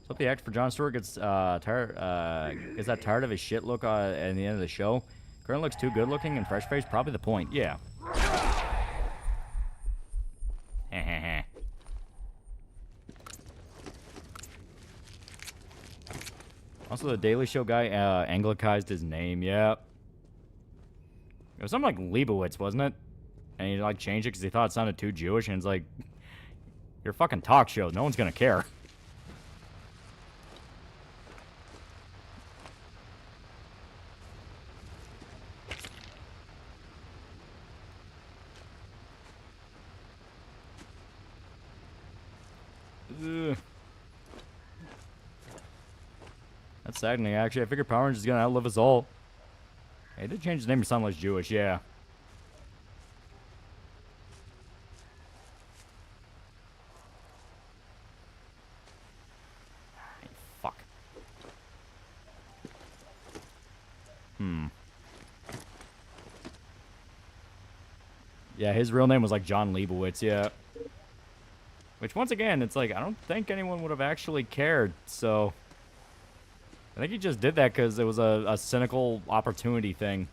So if the actor for John Stewart gets tired of his shit look at the end of the show. Current looks too good looking and fresh faced, probably the point. Yeah. Also, the Daily Show guy anglicized his name. Yeah. It was something like Leibowitz, wasn't it? And he like changed it because he thought it sounded too Jewish. And it's like, you're a fucking talk show. No one's gonna care. Ugh. That's saddening, actually. I figured Power Rangers is gonna outlive us all. Hey, they did change his name to sound less Jewish, yeah. Hey, fuck. Yeah, his real name was like John Leibowitz, yeah. Which, once again, it's like, I don't think anyone would have actually cared, so... I think he just did that because it was a cynical opportunity thing.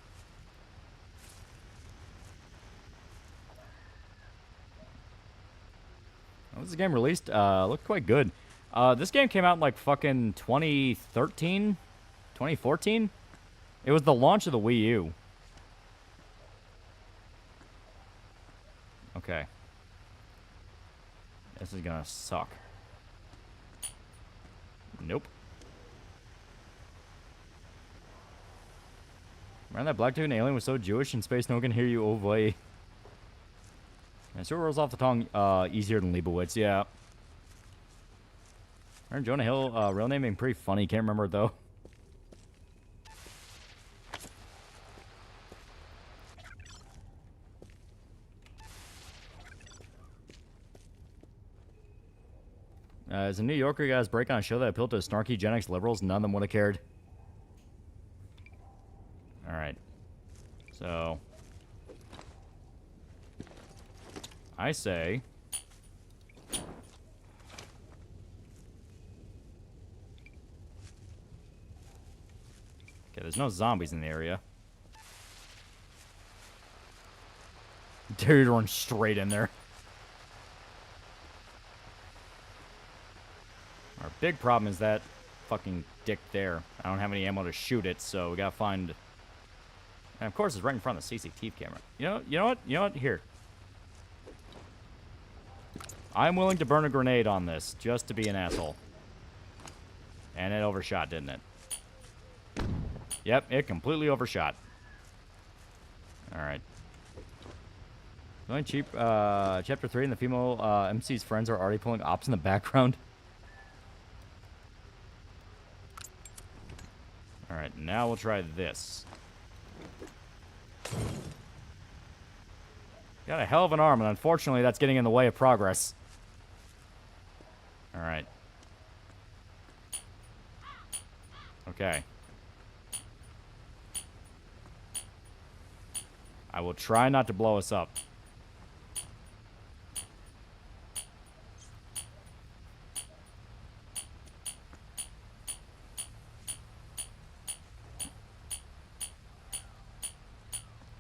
When was the game released? Looked quite good. This game came out in like fucking 2013? 2014? It was the launch of the Wii U. Okay. This is gonna suck. Nope. Man, that black-toothed alien was so Jewish in space, no one can hear you, oh boy. And so it rolls off the tongue easier than Leibowitz, yeah. Aaron Jonah Hill, real name being pretty funny, can't remember it though. As a New Yorker, you guys break on a show that appealed to snarky Gen X liberals, none of them would have cared. Alright. So. I say. Okay, there's no zombies in the area. Dude, run straight in there. Our big problem is that fucking dick there. I don't have any ammo to shoot it, so we gotta find... And of course, it's right in front of the CCTV camera. You know what? Here. I'm willing to burn a grenade on this, just to be an asshole. And it overshot, didn't it? Yep, it completely overshot. Alright. Only cheap, chapter 3 and the female MC's friends are already pulling ops in the background. Alright, now we'll try this. Got a hell of an arm, and unfortunately that's getting in the way of progress. Alright. Okay. I will try not to blow us up.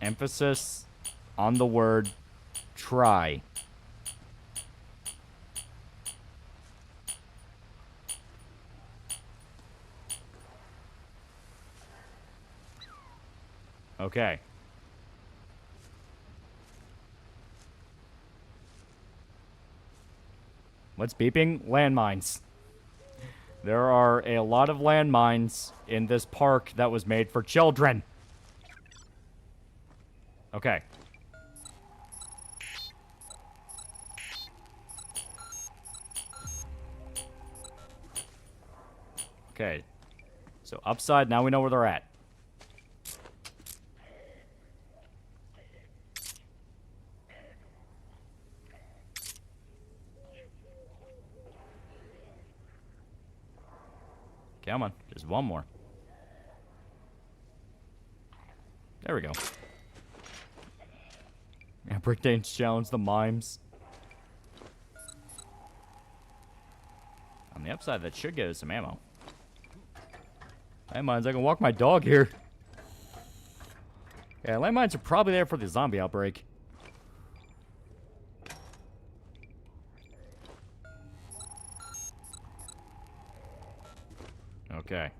Emphasis on the word try. Okay. What's beeping? Landmines. There are a lot of landmines in this park that was made for children. Okay. Okay. So upside, now we know where they're at. Come on, just one more. There we go. Yeah, breakdance challenge, the mimes. On the upside, that should get us some ammo. Landmines, I can walk my dog here. Yeah, landmines are probably there for the zombie outbreak. Okay.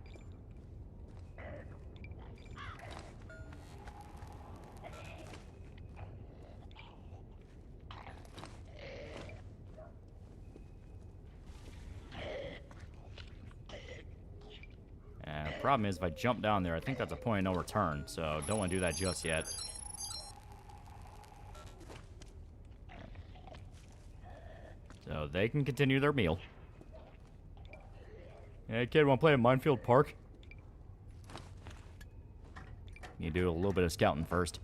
Problem is, if I jump down there, I think that's a point of no return, so don't want to do that just yet. So they can continue their meal. Hey kid, want to play at Minefield Park? You do a little bit of scouting first.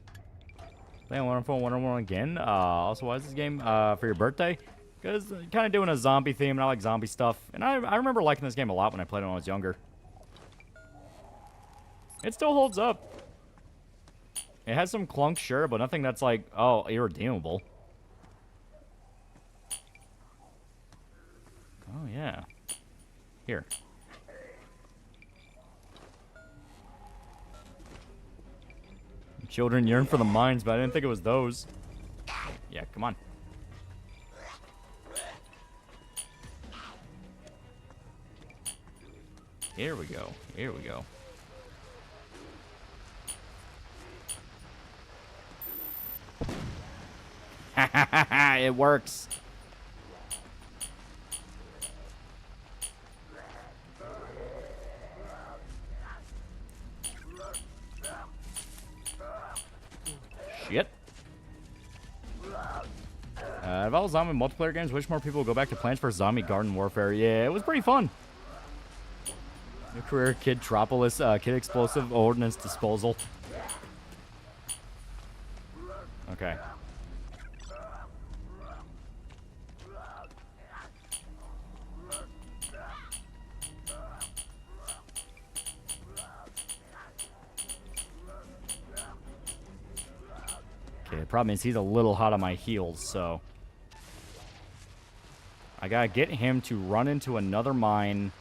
Playing Wonderful 101 again. Also, why is this game for your birthday? Because kind of doing a zombie theme, and I like zombie stuff. And I remember liking this game a lot when I played it when I was younger. It still holds up. It has some clunk, sure, but nothing that's like, oh, irredeemable. Oh, yeah. Here. Children yearn for the mines, but I didn't think it was those. Yeah, come on. Here we go. Here we go. It works. shit. Of all zombie multiplayer games, wish more people would go back to Plants vs. Zombie Garden Warfare. Yeah, it was pretty fun. New career, Kid Tropolis, Kid Explosive Ordnance Disposal. Okay. Okay, the problem is he's a little hot on my heels, so I gotta get him to run into another mine.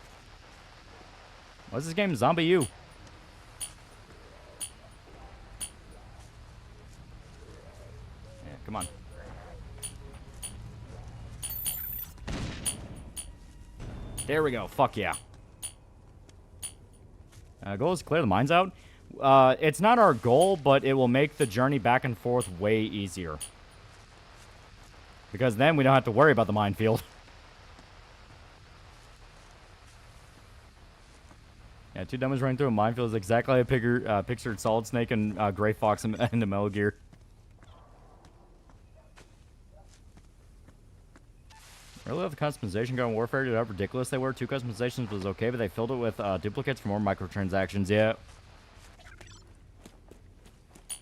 What's this game? Zombie U. Yeah, come on. There we go. Fuck yeah. Goal is to clear the mines out. It's not our goal, but it will make the journey back and forth way easier. Because then we don't have to worry about the minefield. Yeah, two dummies running through a minefield is exactly how I pictured Solid Snake and Gray Fox in the Metal Gear. Earlier, the customization Garden Warfare did how ridiculous they were. 2 customizations was okay, but they filled it with duplicates for more microtransactions. Yeah.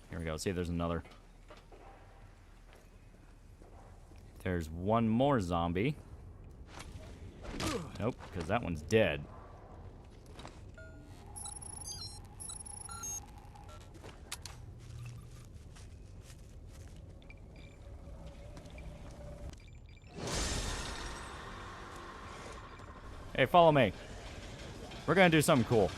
Here we go. See if there's another. There's one more zombie. Nope, because that one's dead. Hey, follow me. We're gonna do something cool.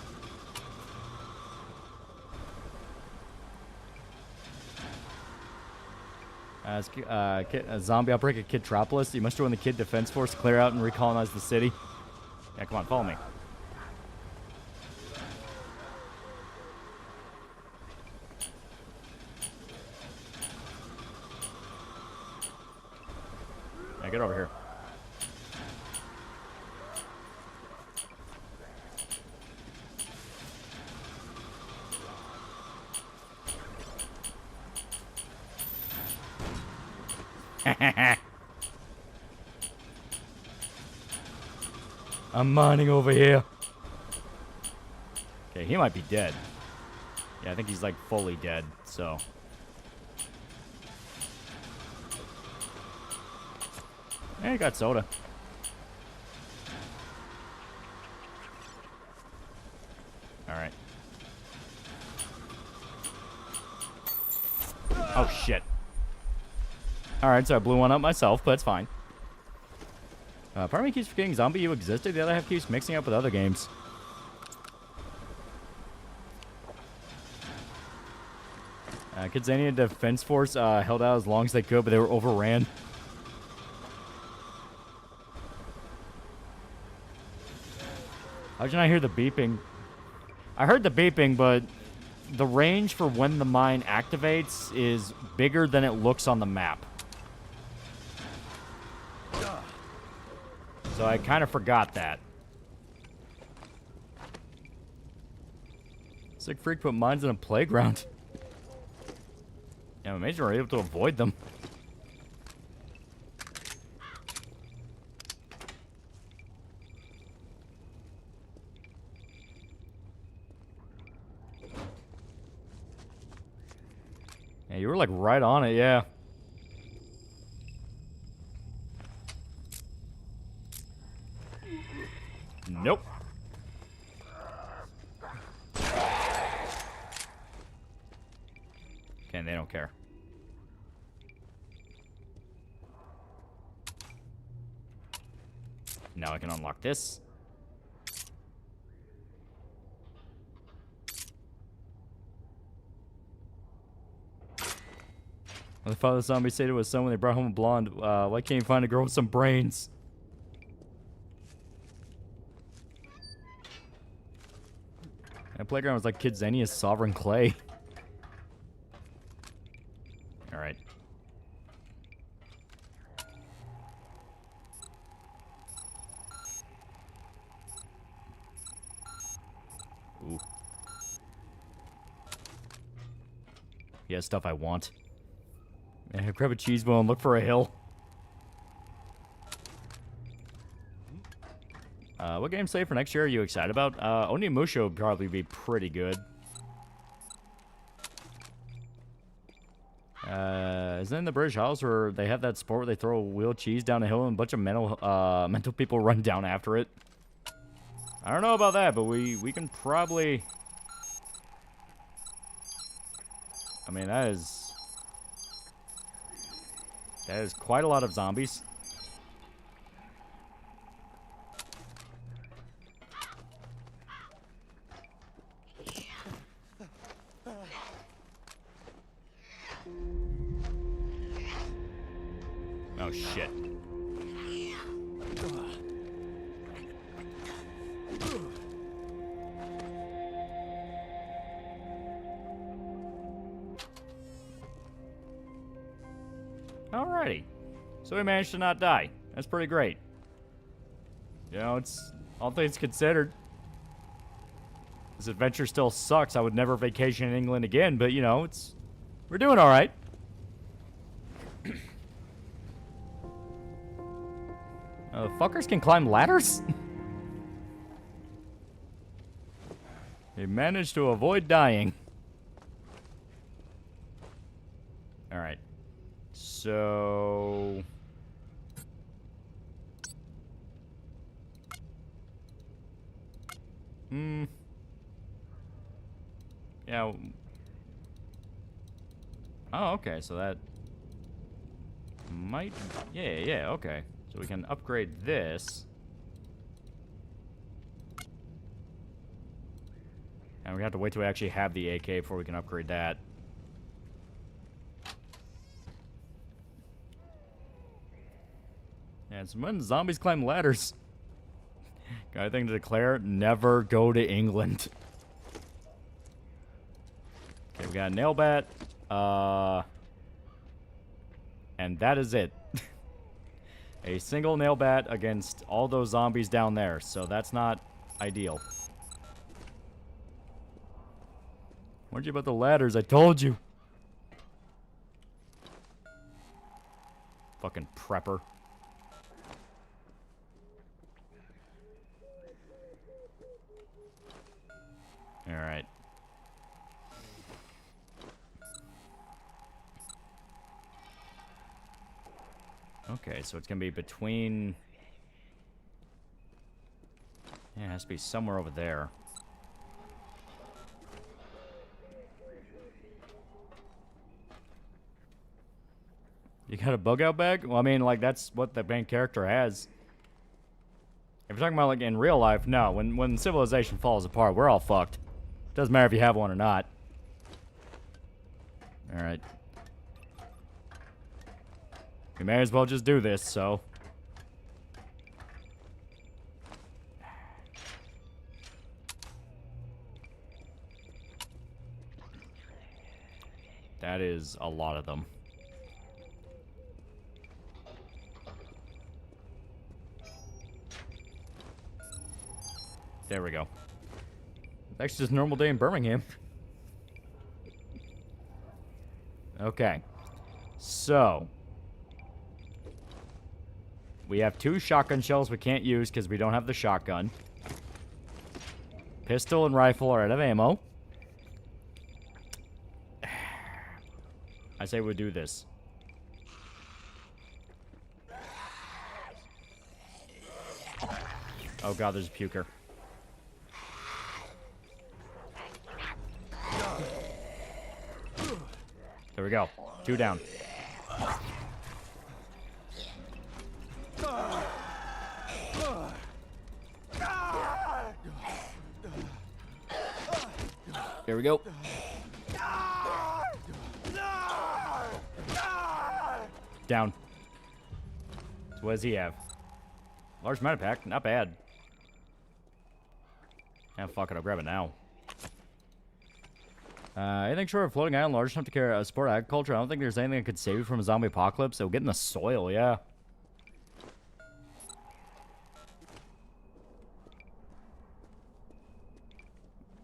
Zombie outbreak at Kid Tropolis. You must join the Kid Defense Force to clear out and recolonize the city. Yeah, come on, follow me. Yeah, get over here. I'm mining over here. Okay, he might be dead. Yeah, I think he's like fully dead, so. Yeah, he got soda. Alright. Oh, shit. Alright, so I blew one up myself, but it's fine. Part of me keeps forgetting Zombie U existed. The other half keeps mixing up with other games. Kidzania Defense Force held out as long as they could, but they were overran. How did you not hear the beeping? I heard the beeping, but the range for when the mine activates is bigger than it looks on the map. So I kind of forgot that. Sick freak put mines in a playground. Yeah, I'm amazed we're able to avoid them. Yeah, you were like right on it, yeah. Nope. Okay, they don't care. Now I can unlock this. When the father of the zombie said to his son when they brought home a blonde, why can't you find a girl with some brains? That playground was like Kidzania's Sovereign Clay. Alright. Ooh. Yeah, stuff I want. Yeah, grab a cheese wheel and look for a hill. What game say for next year are you excited about? Onimusha would probably be pretty good. Isn't it in the British Isles where they have that sport where they throw a wheel cheese down a hill and a bunch of mental people run down after it? I don't know about that, but we can probably... I mean, that is quite a lot of zombies. Oh, shit. Alrighty. So we managed to not die. That's pretty great. You know, it's all things considered. This adventure still sucks. I would never vacation in England again, but you know, we're doing alright. Fuckers can climb ladders? They managed to avoid dying. Alright. So... Yeah. Oh, okay, so that... might... Yeah, okay. So we can upgrade this. And we have to wait till we actually have the AK before we can upgrade that. Yeah, it's when zombies climb ladders. Got anything to declare? Never go to England. Okay, we got a nail bat. And that is it. A single nail bat against all those zombies down there. So that's not ideal. Warned you about the ladders. I told you. Fucking prepper. Alright. Okay, so it's gonna be between... Yeah, it has to be somewhere over there. You got a bug out bag? Well, I mean, like, that's what the main character has. If you're talking about, like, in real life, no. When civilization falls apart, we're all fucked. Doesn't matter if you have one or not. Alright. We may as well just do this, so... That is a lot of them. There we go. It's actually just a normal day in Birmingham. Okay. So. We have 2 shotgun shells we can't use because we don't have the shotgun. Pistol and rifle are out of ammo. I say we do this. Oh god, there's a puker. There we go. 2 down. There we go. Down. So what does he have? Large medipack, not bad. Ah, fuck it, I'll grab it now. Anything short of floating island large enough to carry support agriculture? I don't think there's anything that could save you from a zombie apocalypse. So get in the soil, yeah.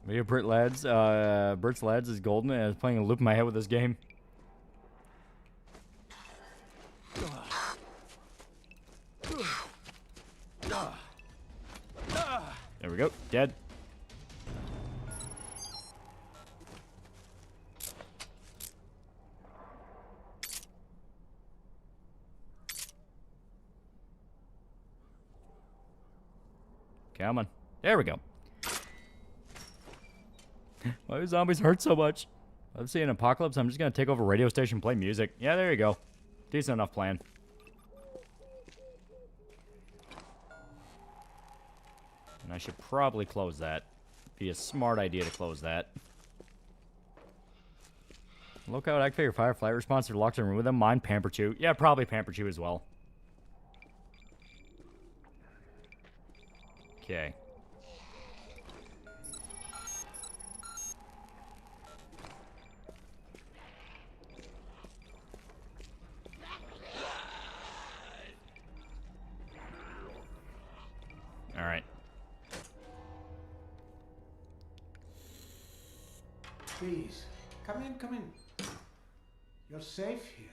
Video Brit Lads, Bert's Lads is golden and is playing a loop in my head with this game. we go. Dead. Come on. There we go. Why do zombies hurt so much? Let's see an apocalypse. I'm just going to take over a radio station, play music. Yeah, there you go. Decent enough plan. And I should probably close that. Be a smart idea to close that. Lookout, activate your fire flight response. They're locked in a room with them. Mine, Pamper Chew. Yeah, probably Pamper Chew as well. Okay. All right. Please, come in, come in. You're safe here.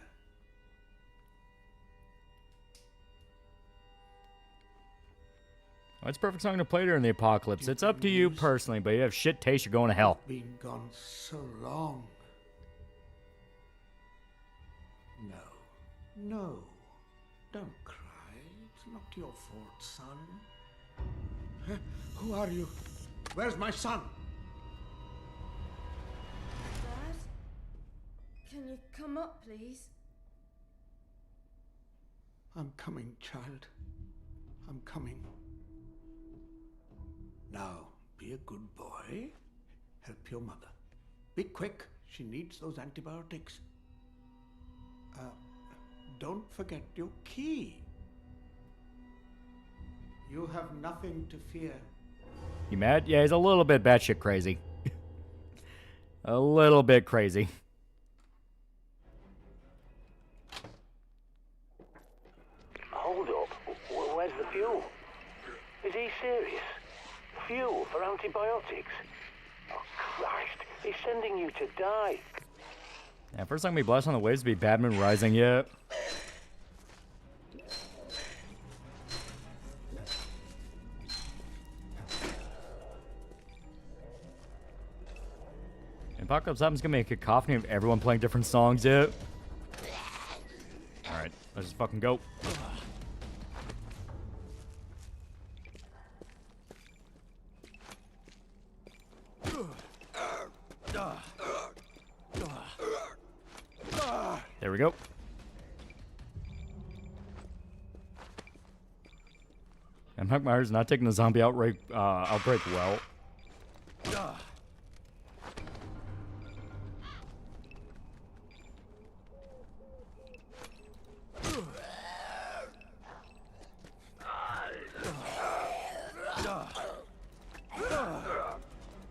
Well, it's a perfect song to play during the apocalypse. It's up to you personally, but you have shit taste, you're going to hell. Been gone so long. No, don't cry. It's not your fault, son. Huh? Who are you? Where's my son? Dad? Can you come up, please? I'm coming, child. I'm coming. Now, be a good boy. Help your mother. Be quick. She needs those antibiotics. Don't forget your key. You have nothing to fear. You mad? Yeah, he's a little bit batshit crazy. A little bit crazy. Hold up. Where's the fuel? Is he serious? Fuel for antibiotics? Oh, Christ. He's sending you to die. Yeah, first time we blast on the waves to be Batman Rising, yeah. Apocalypse happens gonna be a cacophony of everyone playing different songs, yeah. Alright, let's just fucking go. There we go. And Mike Myers not taking the zombie outbreak well.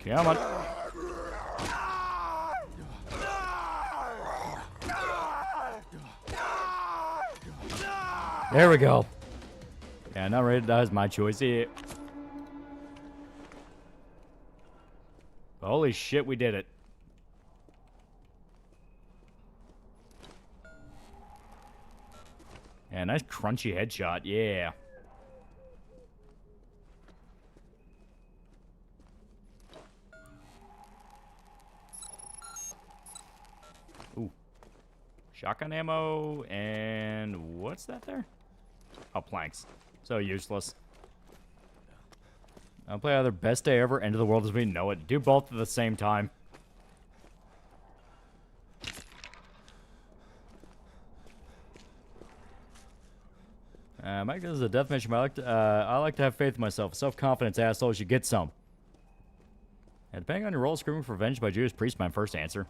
Come on. There we go. Yeah, not ready to die is my choice here. Holy shit, we did it. Yeah, nice crunchy headshot, yeah. Ooh. Shotgun ammo, and what's that there? Oh, planks. So useless. I'll play either best day ever, end of the world as we know it. Do both at the same time. Mike, this is a death mission, but I like to have faith in myself. Self-confidence, asshole, you should get some. And depending on your role, screaming for revenge by Judas Priest, my first answer.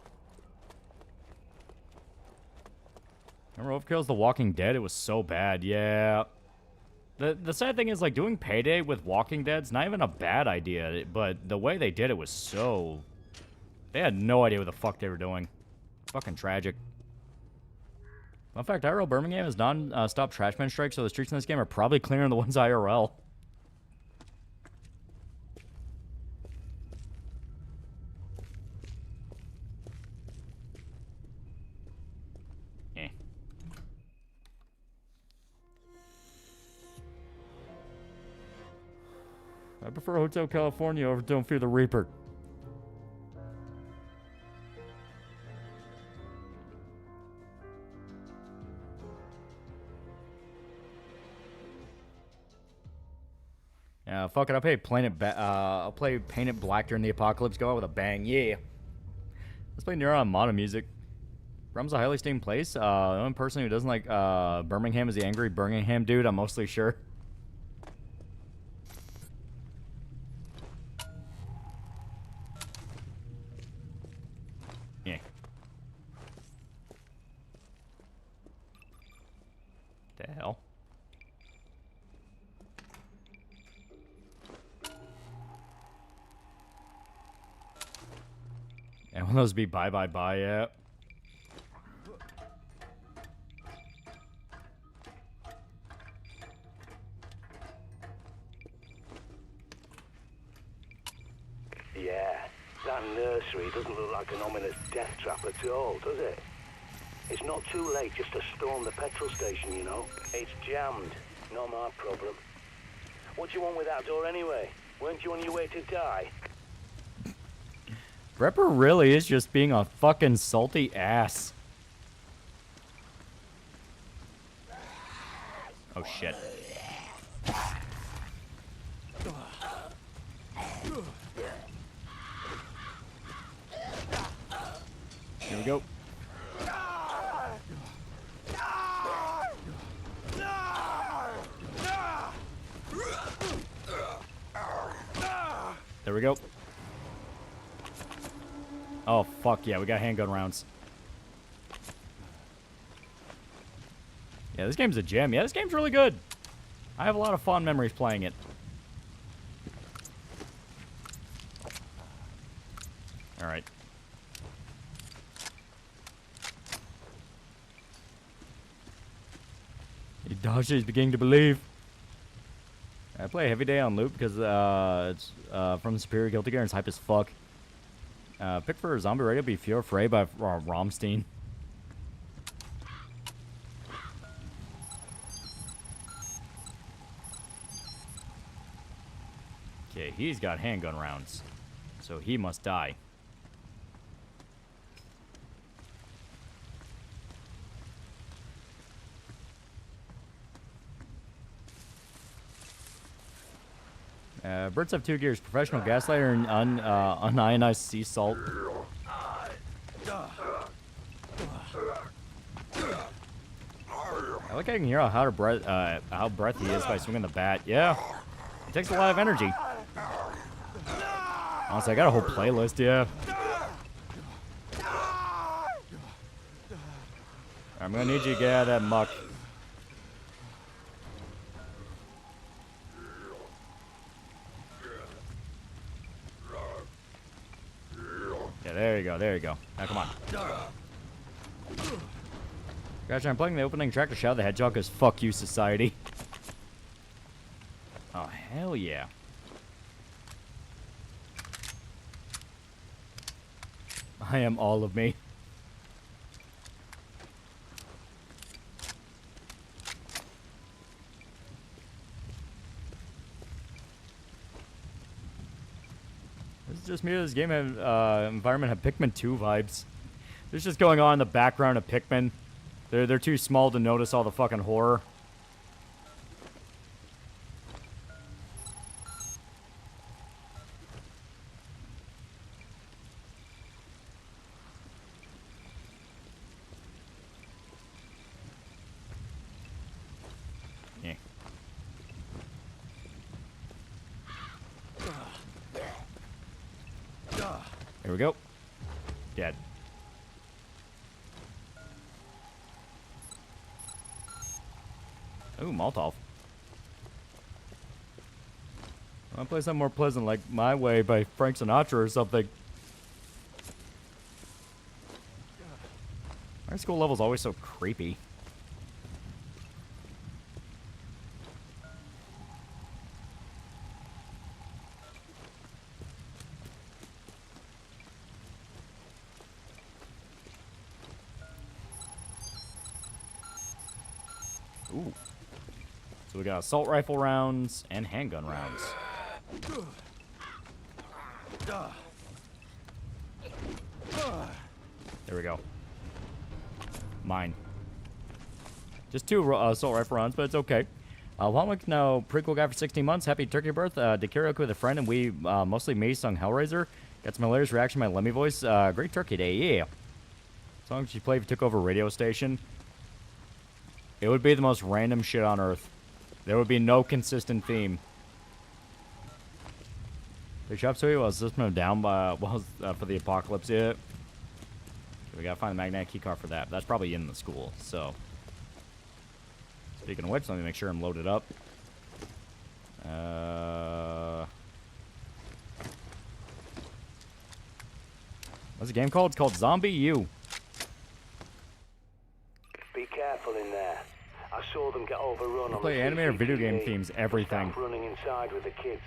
Remember Overkill's The Walking Dead? It was so bad, yeah. The sad thing is, like, doing Payday with Walking Dead's not even a bad idea, but the way they did it was so... They had no idea what the fuck they were doing. Fucking tragic. Fun fact, IRL Birmingham is non-stop trashman strike, so the streets in this game are probably cleaner than the ones IRL. I prefer Hotel California over Don't Fear the Reaper. Fuck it, I'll play Paint It Black during the apocalypse. Go out with a bang, yeah. Let's play Neuron Mono music. Rum's a highly esteemed place. The only person who doesn't like Birmingham is the angry Birmingham dude, I'm mostly sure. Yeah. The hell? And will those be bye bye bye yet? Yeah, that nursery doesn't look like an ominous death trap at all, does it? It's not too late just to storm the petrol station, you know. It's jammed. Not my problem. What do you want with that door anyway? Weren't you on your way to die? Ripper really is just being a fucking salty ass. Oh shit. Here we go. There we go. Oh, fuck yeah, we got handgun rounds. Yeah, this game's a gem. Yeah, this game's really good. I have a lot of fond memories playing it. Alright. Dasha is beginning to believe. I play Heavy Day on loop because it's from the Superior Guilty Gear and it's hype as fuck. Pick for Zombie Radio be Fear Fray by Rammstein. Okay, he's got handgun rounds, so he must die. Birds have 2 gears, professional gaslighter and unionized sea salt. I like I can hear how breathy he is by swinging the bat. Yeah, it takes a lot of energy. Honestly, I got a whole playlist, yeah. I'm gonna need you to get out of that muck. Yeah, there you go, there you go. Now come on. Gotcha, I'm playing the opening track to Shadow the Hedgehog because fuck you, society. Oh, hell yeah. I am all of me. This is just me. This game have, environment have Pikmin 2 vibes. There's just going on in the background of Pikmin. They're too small to notice all the fucking horror. Yeah. Here we go. Dead. Ooh, Molotov. I want to play something more pleasant, like My Way by Frank Sinatra or something. Our school level's always so creepy. Ooh. So we got assault rifle rounds and handgun rounds. There we go. Mine. Just 2 assault rifle rounds, but it's okay. Longwick now prequel guy for 16 months. Happy turkey birth. Did karaoke with a friend, and we mostly me sung Hellraiser. Got some hilarious reaction to my Lemmy voice. Great turkey day, yeah. Songs you play if you took over a radio station. It would be the most random shit on earth. There would be no consistent theme. The shop so was system down by for the apocalypse yet. Okay, we gotta find the magnetic keycard for that. But that's probably in the school. So, speaking of which, let me make sure I'm loaded up. What's the game called? It's called Zombie U. Be careful in there. I saw them get overrun on Play the anime or video game CCTV. themes, everything. Staff running inside with the kids.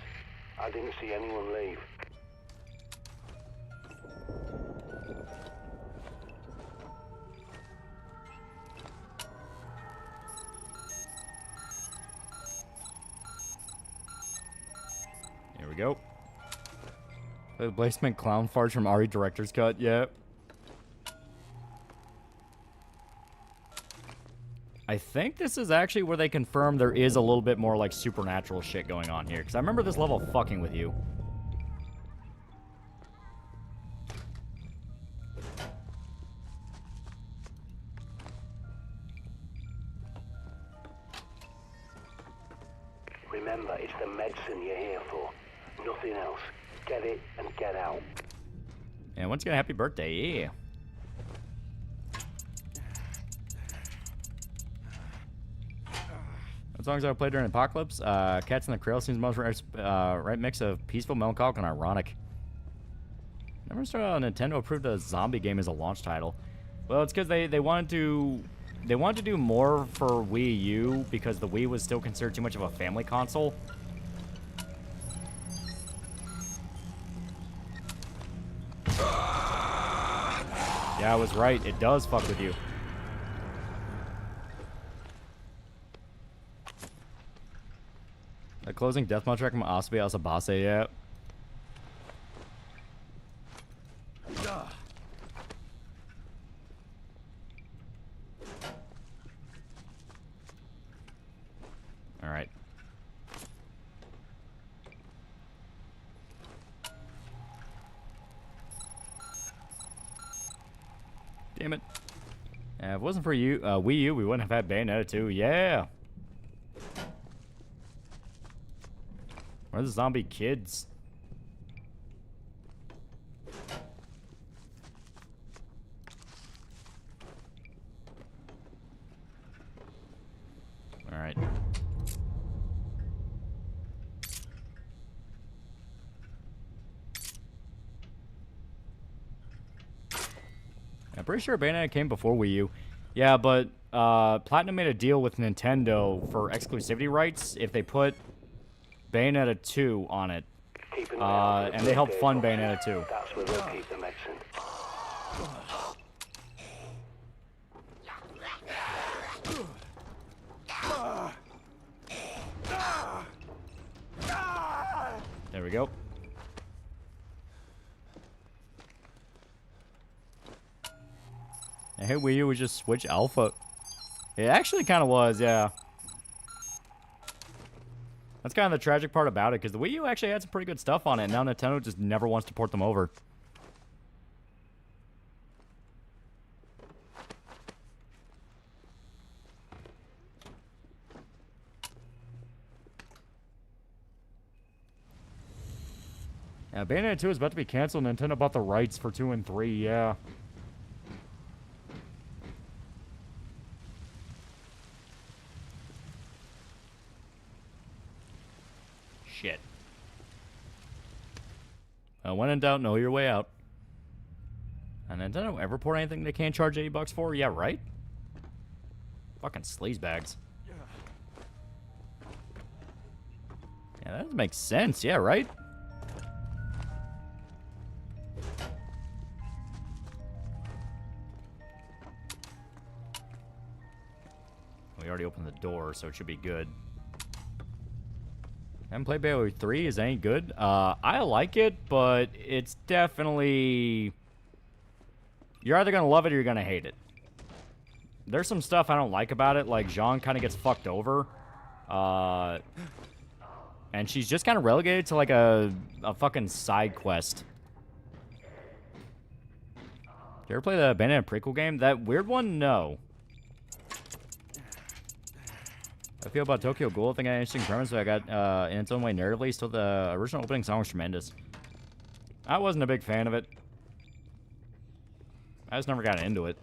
I didn't see anyone leave. Here we go. The replacement clown farts from RE Director's Cut, yeah. I think this is actually where they confirm there is a little bit more like supernatural shit going on here. Because I remember this level fucking with you. Remember, it's the medicine you're here for. Nothing else. Get it and get out. And once again, happy birthday, yeah. What songs I played during Apocalypse? Cats in the Cradle seems the most right mix of peaceful, melancholic, and ironic. Never saw Nintendo approved a zombie game as a launch title. Well, it's because they wanted to do more for Wii U because the Wii was still considered too much of a family console. Yeah, I was right. It does fuck with you. The closing deathmatch track from Asabi Asabase, yeah. Alright. Damn it. If it wasn't for you, Wii U, we wouldn't have had Bayonetta 2. Yeah. Where are the zombie kids? Alright. I'm pretty sure Bayonetta came before Wii U. Yeah, but Platinum made a deal with Nintendo for exclusivity rights if they put Bayonetta 2 on it. And they helped fund Bayonetta 2. That's where they'll keep the medicine. There we go. Hey, Wii U was just Switch Alpha. It actually kind of was, yeah. That's kind of the tragic part about it, because the Wii U actually had some pretty good stuff on it, and now Nintendo just never wants to port them over. Yeah, Bayonetta 2 is about to be canceled. Nintendo bought the rights for 2 and 3, yeah. Shit. When in doubt, know your way out. And Nintendo ever port anything they can't charge $80 for? Yeah, right? Fucking sleazebags. Yeah, that doesn't make sense. Yeah, right? We already opened the door, so it should be good. haven't played Bayo 3. Is it any good? I like it, but it's definitely... You're either going to love it or you're going to hate it. There's some stuff I don't like about it, like Jean kind of gets fucked over. And she's just kind of relegated to like a fucking side quest. You ever play the Bandit prequel game? That weird one? No. I feel about Tokyo Ghoul. I think I had an interesting premise, but I got in its own way narratively. Still, the original opening song was tremendous. I wasn't a big fan of it. I just never got into it.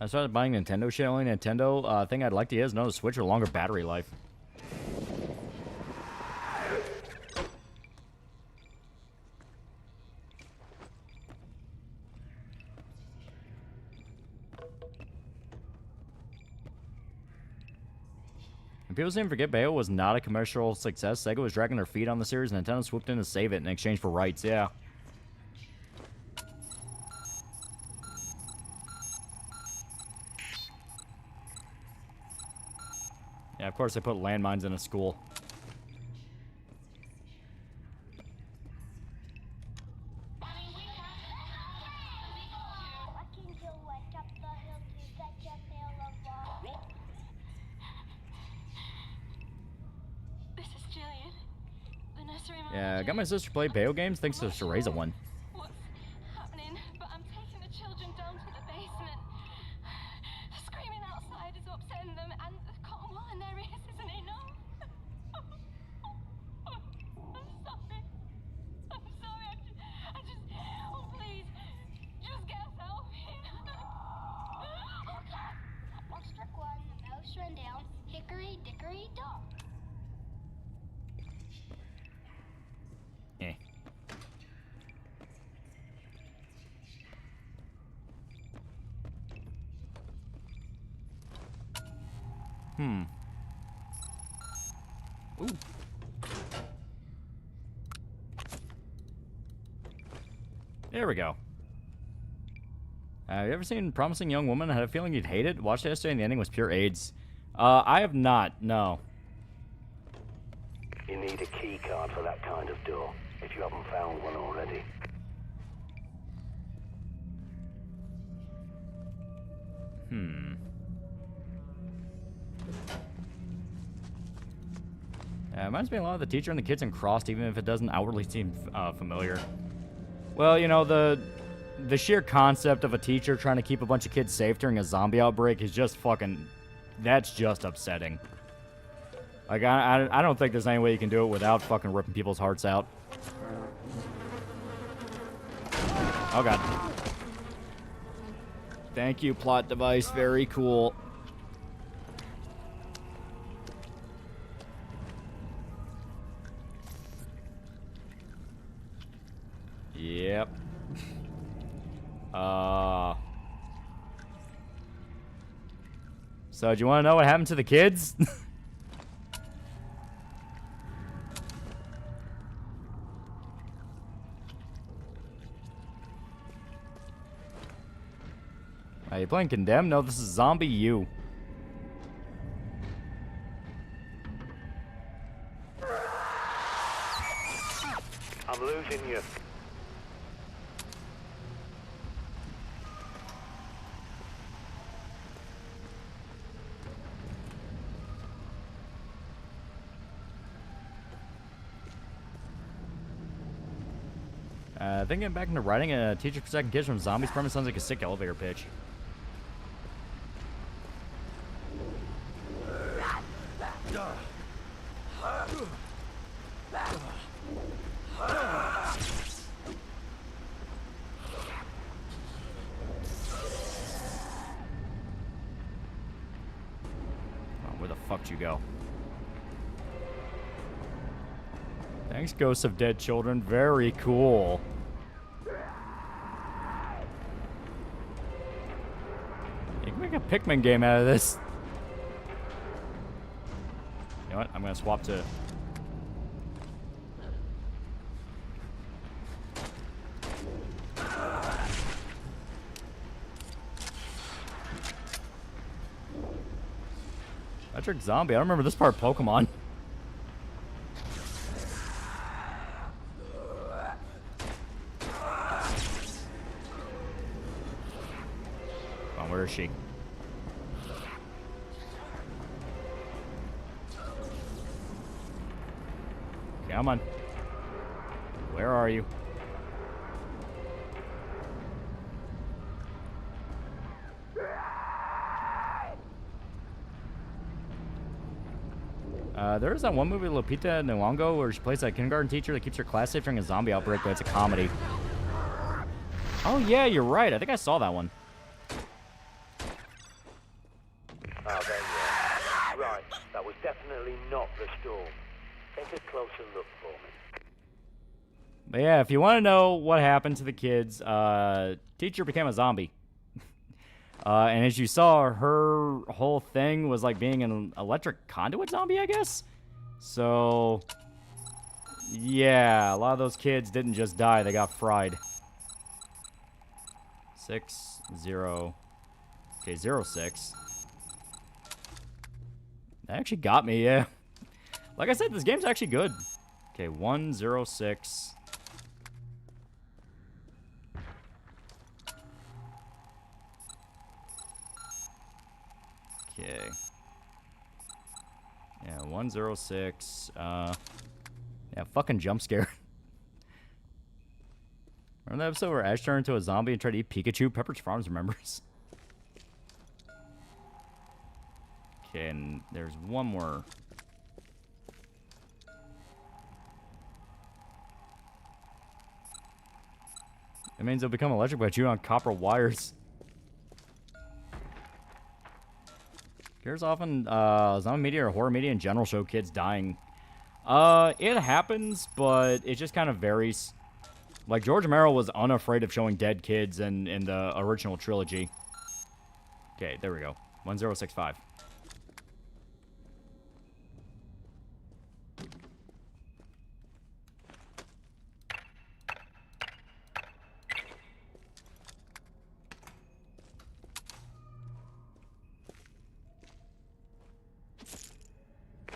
I started buying Nintendo shit. Only Nintendo thing I'd like to get is another Switch with longer battery life. And people seem to forget Bayo was not a commercial success. Sega was dragging their feet on the series, and Nintendo swooped in to save it in exchange for rights. Yeah. Yeah, of course they put landmines in a school. Yeah, I got my sister to play Bayo games thanks to the Cereza one. Ooh. There we go. Have you ever seen Promising Young Woman? I had a feeling you'd hate it. Watched it yesterday and the ending was pure AIDS. I have not, no. You need a key card for that kind of door, if you haven't found one already. It reminds me a lot of the teacher and the kids in Crossed, even if it doesn't outwardly seem familiar. Well, you know, the sheer concept of a teacher trying to keep a bunch of kids safe during a zombie outbreak is just fucking... That's just upsetting. Like, I don't think there's any way you can do it without fucking ripping people's hearts out. Oh, God. Thank you, plot device. Very cool. Yep. So, do you want to know what happened to the kids? Are you playing Condemned? No, this is Zombie U. I'm losing you. I think getting back into writing a teacher protecting kids from zombies probably sounds like a sick elevator pitch. Where the fuck did you go? Thanks, Ghosts of Dead Children. Very cool. You can make a Pikmin game out of this. You know what? I'm gonna swap to... Electric Zombie. I don't remember this part of Pokemon. Come on, where is she? Come on. Where are you? There's that one movie, Lupita Nyong'o, where she plays that kindergarten teacher that keeps her class safe during a zombie outbreak, but it's a comedy. Oh, yeah, you're right. I think I saw that one. Ah, there you are. Right, that was definitely not the storm. Take a closer look for me. But yeah, if you want to know what happened to the kids, teacher became a zombie. And as you saw, her whole thing was like being an electric conduit zombie, I guess? So, yeah, a lot of those kids didn't just die, they got fried. 6, 0. Okay, 0, 6. That actually got me, yeah. Like I said, this game's actually good. Okay, 1, 0, 6. Okay. Yeah, 106. Yeah, fucking jump scare. Remember that episode where Ash turned into a zombie and tried to eat Pikachu? Pepperidge Farms remembers. Okay, and there's one more. It means they'll become electric by chewing on copper wires. Here's often zombie media or horror media in general show kids dying. It happens, but it just kind of varies. Like, George Romero was unafraid of showing dead kids in the original trilogy. Okay, there we go. 1065.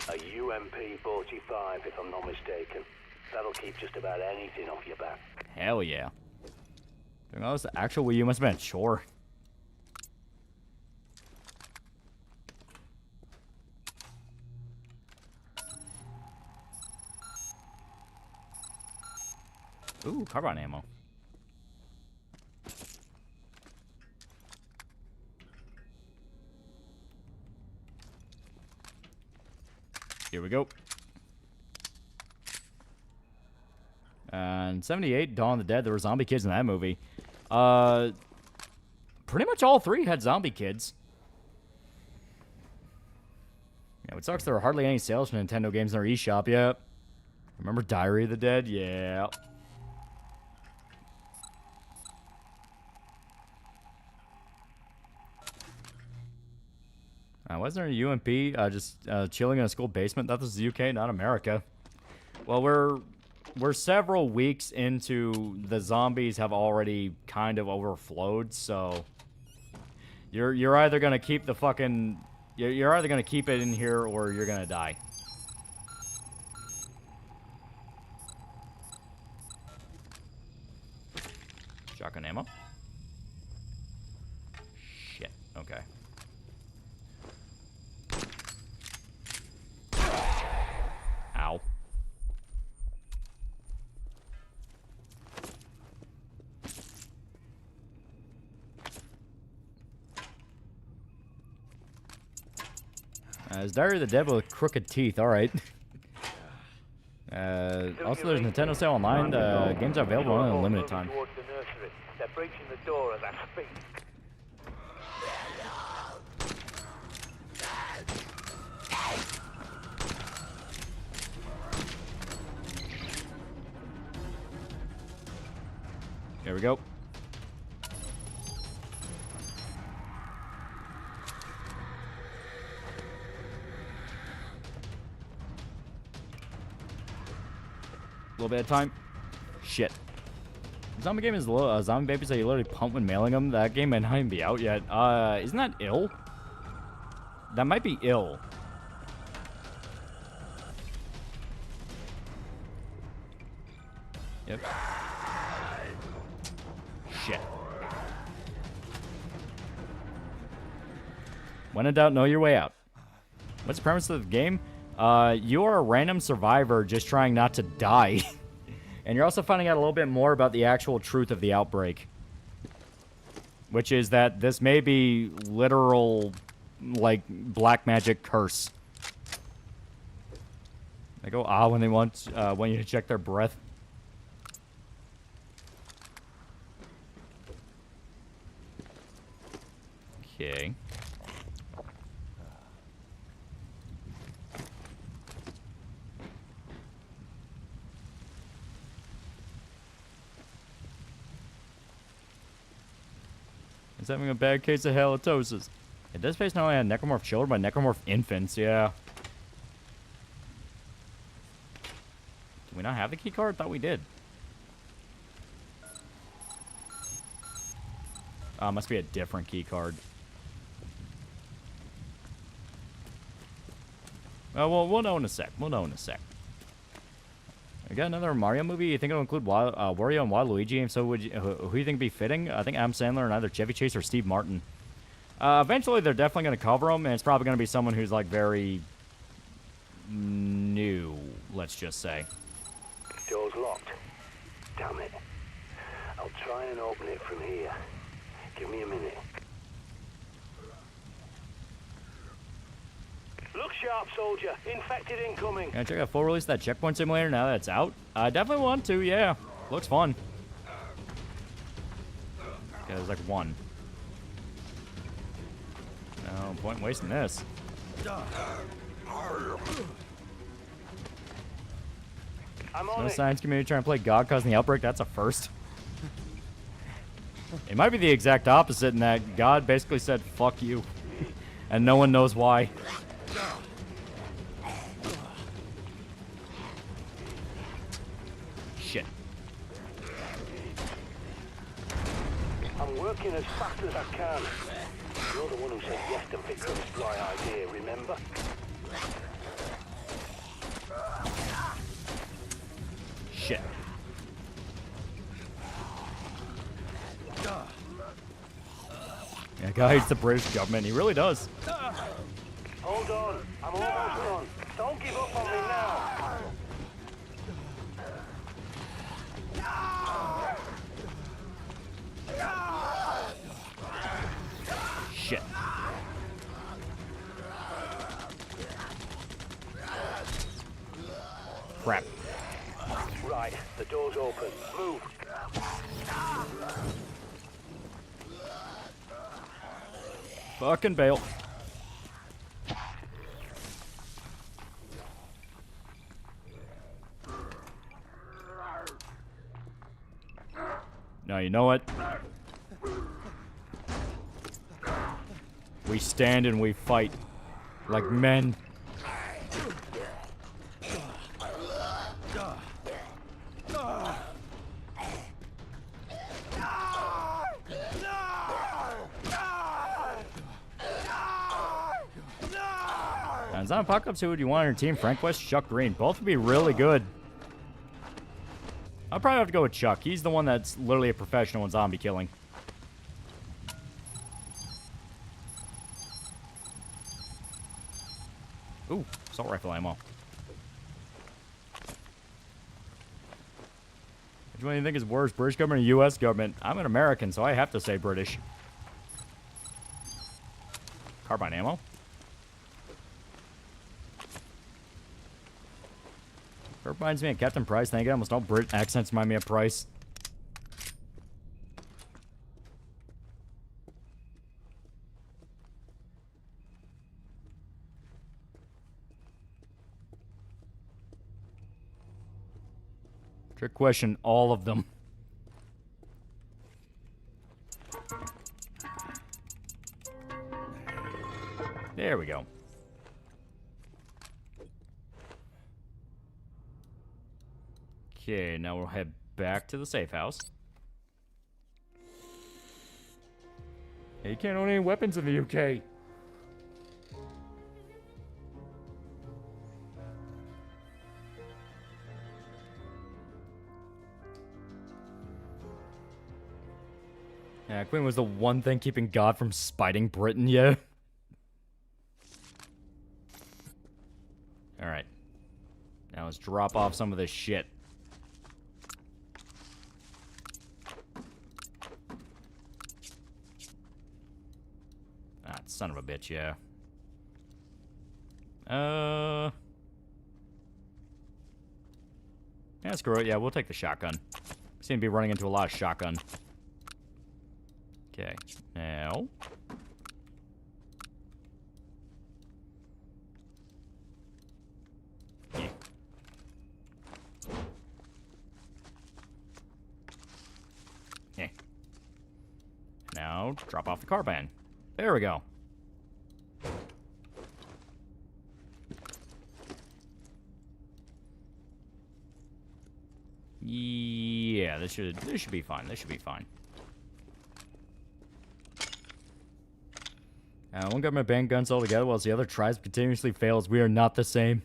A UMP-45, if I'm not mistaken. That'll keep just about anything off your back. Hell yeah. Doing all this actual Wii U must have been a chore. Ooh, carbine ammo. Here we go. And 78, Dawn of the Dead, there were zombie kids in that movie. Pretty much all three had zombie kids. Yeah, it sucks there were hardly any sales for Nintendo games in their eShop yet. Remember Diary of the Dead? Yeah. Wasn't there a UMP just chilling in a school basement? That was the UK, not America. Well, we're several weeks into the zombies have already kind of overflowed, so you're either gonna keep the fucking you're either gonna keep it in here or you're gonna die. Shotgun ammo. Shit. Okay. Ow. It's Diary of the Dead with crooked teeth. All right. Also, there's Nintendo Sale Online. The games are available only in a limited time. They're breaching the door as I speak. Here we go. A little bit of time. Shit. Zombie game is zombie babies that you literally pump when mailing them. That game might not even be out yet. Isn't that ill? That might be ill. Yep. Shit. When in doubt, know your way out. What's the premise of the game? You are a random survivor just trying not to die. And you're also finding out a little bit more about the actual truth of the outbreak. Which is that this may be literal, like, black magic curse. They go, when they want you to check their breath. Okay. He's having a bad case of halitosis. It does face not only had necromorph children, but necromorph infants, yeah. Do we not have the key card? Thought we did. Must be a different key card. Oh, well, we'll know in a sec. We'll know in a sec. We got another Mario movie. You think it'll include Wario and Waluigi? And so, who do you think would be fitting? I think Adam Sandler and either Chevy Chase or Steve Martin. Eventually, they're definitely going to cover them, and it's probably going to be someone who's like very new. Let's just say. Door's locked. Damn it. I'll try and open it from here. Give me a minute. Look sharp, soldier. Infected incoming. Can I check out full release of that Checkpoint Simulator now that it's out? I definitely want to, yeah. Looks fun. Okay, there's like one. No point in wasting this. No science community trying to play God causing the outbreak. That's a first. It might be the exact opposite in that God basically said, fuck you. And no one knows why. Shit. I'm working as fast as I can. You're the one who said yes to Victor's dry idea, remember? Shit. Yeah, guy hates the British government. He really does. Hold on. I'm almost done. Don't give up on me now. Shit. Crap. Right, the door's open. Move. Fucking bail. Now you know what? We stand and we fight like men. Zombie Apocalypse, who would you want on your team? Frank West, Chuck Green. Both would be really good. I'll probably have to go with Chuck. He's the one that's literally a professional in zombie killing. Ooh, assault rifle ammo. Which one do you think is worse, British government or U.S. government? I'm an American, so I have to say British. Carbine ammo. It reminds me of Captain Price. Thank you. Almost all Brit accents remind me of Price. Trick question, all of them. There we go. Okay, now we'll head back to the safe house. Hey, you can't own any weapons in the UK. Yeah, Queen was the one thing keeping God from spiting Britain, yeah. Alright. Now let's drop off some of this shit. Ah, son of a bitch, yeah. Yeah, screw it. Yeah, we'll take the shotgun. Seem to be running into a lot of shotgun. Okay, now... Yeah. Yeah. Now, drop off the carbine. There we go. Yeah, this should be fine. This should be fine. One government banned guns altogether, whilst the other tries continuously fails. We are not the same.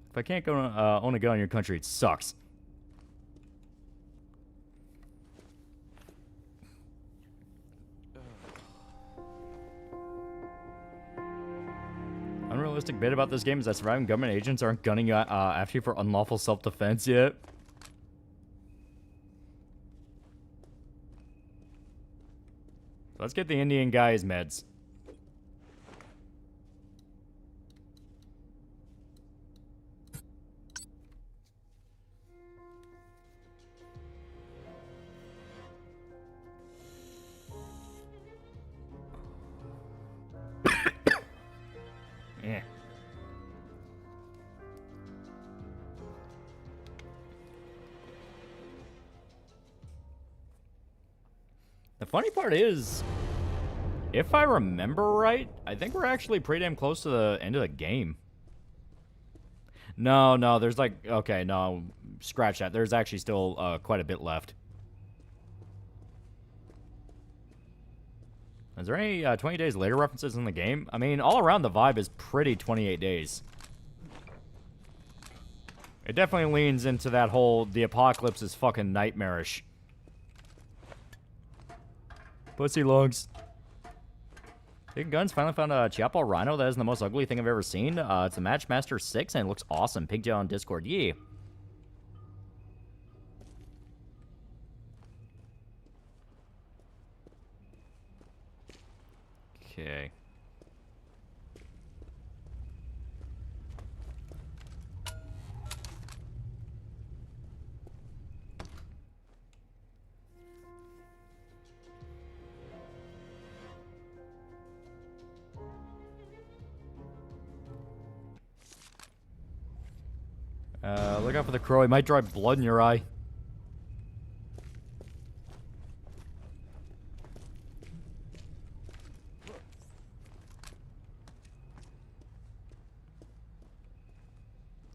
If I can't go own a gun in your country, it sucks. Unrealistic bit about this game is that surviving government agents aren't gunning you after you for unlawful self-defense yet. Let's get the Indian guy's meds. Yeah. The funny part is, if I remember right, I think we're actually pretty damn close to the end of the game. No, there's like, okay, no, scratch that. There's actually still quite a bit left. Is there any 20 days later references in the game? I mean, all around the vibe is pretty 28 days. It definitely leans into that whole, the apocalypse is fucking nightmarish. Pussy logs. Big Guns finally found a Chiappa Rhino that is the most ugly thing I've ever seen. It's a Matchmaster 6 and it looks awesome. Pigtail on Discord, yeah. Okay. Look out for the crow. He might drive blood in your eye.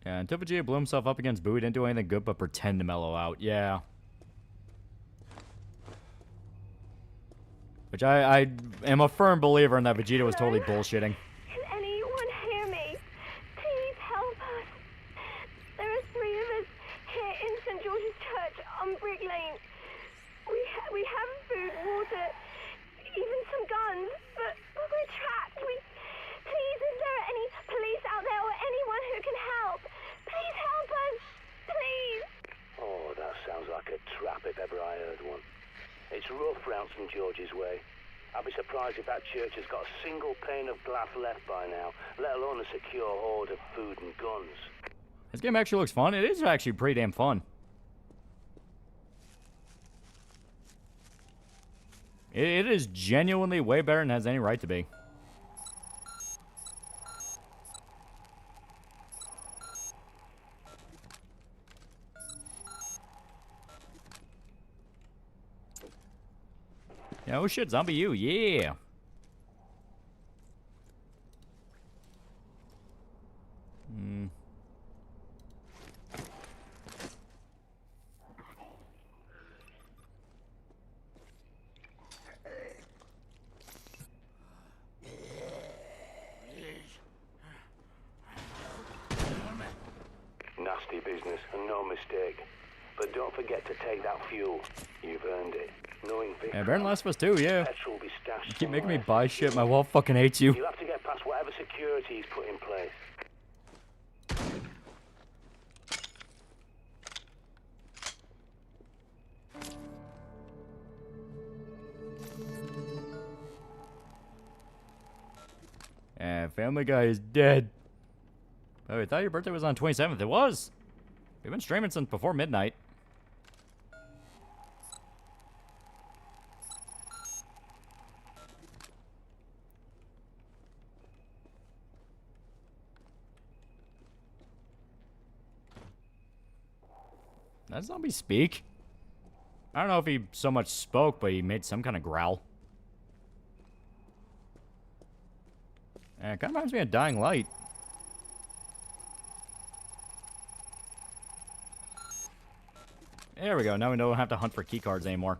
Yeah, until Vegeta blew himself up against Boo, he didn't do anything good but pretend to mellow out. Yeah. Which I am a firm believer in that Vegeta was totally bullshitting. Can anyone hear me? Please help us. There are 3 of us here in St. George's Church on Brick Lane. We have food, water, even some guns, but we're trapped. Please, is there any police out there or anyone who can help? Please help us. Please. Oh, that sounds like a trap if ever I heard one. It's rough round St. George's Way. I'd be surprised if that church has got a single pane of glass left by now, let alone a secure hoard of food and guns. This game actually looks fun. It is actually pretty damn fun. It is genuinely way better than it has any right to be. Yeah, oh shit, Zombie U, yeah. Nasty business, and no mistake. But don't forget to take that fuel. You've earned it. Knowing Vic, Yeah, better than Last of Us 2, yeah. petrol will be stashed You keep making me somewhere. buy shit. My wall fucking hates you. You'll have to get past whatever security he's put in place. And Family Guy is dead. Oh, I thought your birthday was on 27th. It was. We've been streaming since before midnight. That zombie speak? I don't know if he so much spoke, but he made some kind of growl. And it kind of reminds me of Dying Light. There we go. Now we don't have to hunt for keycards anymore.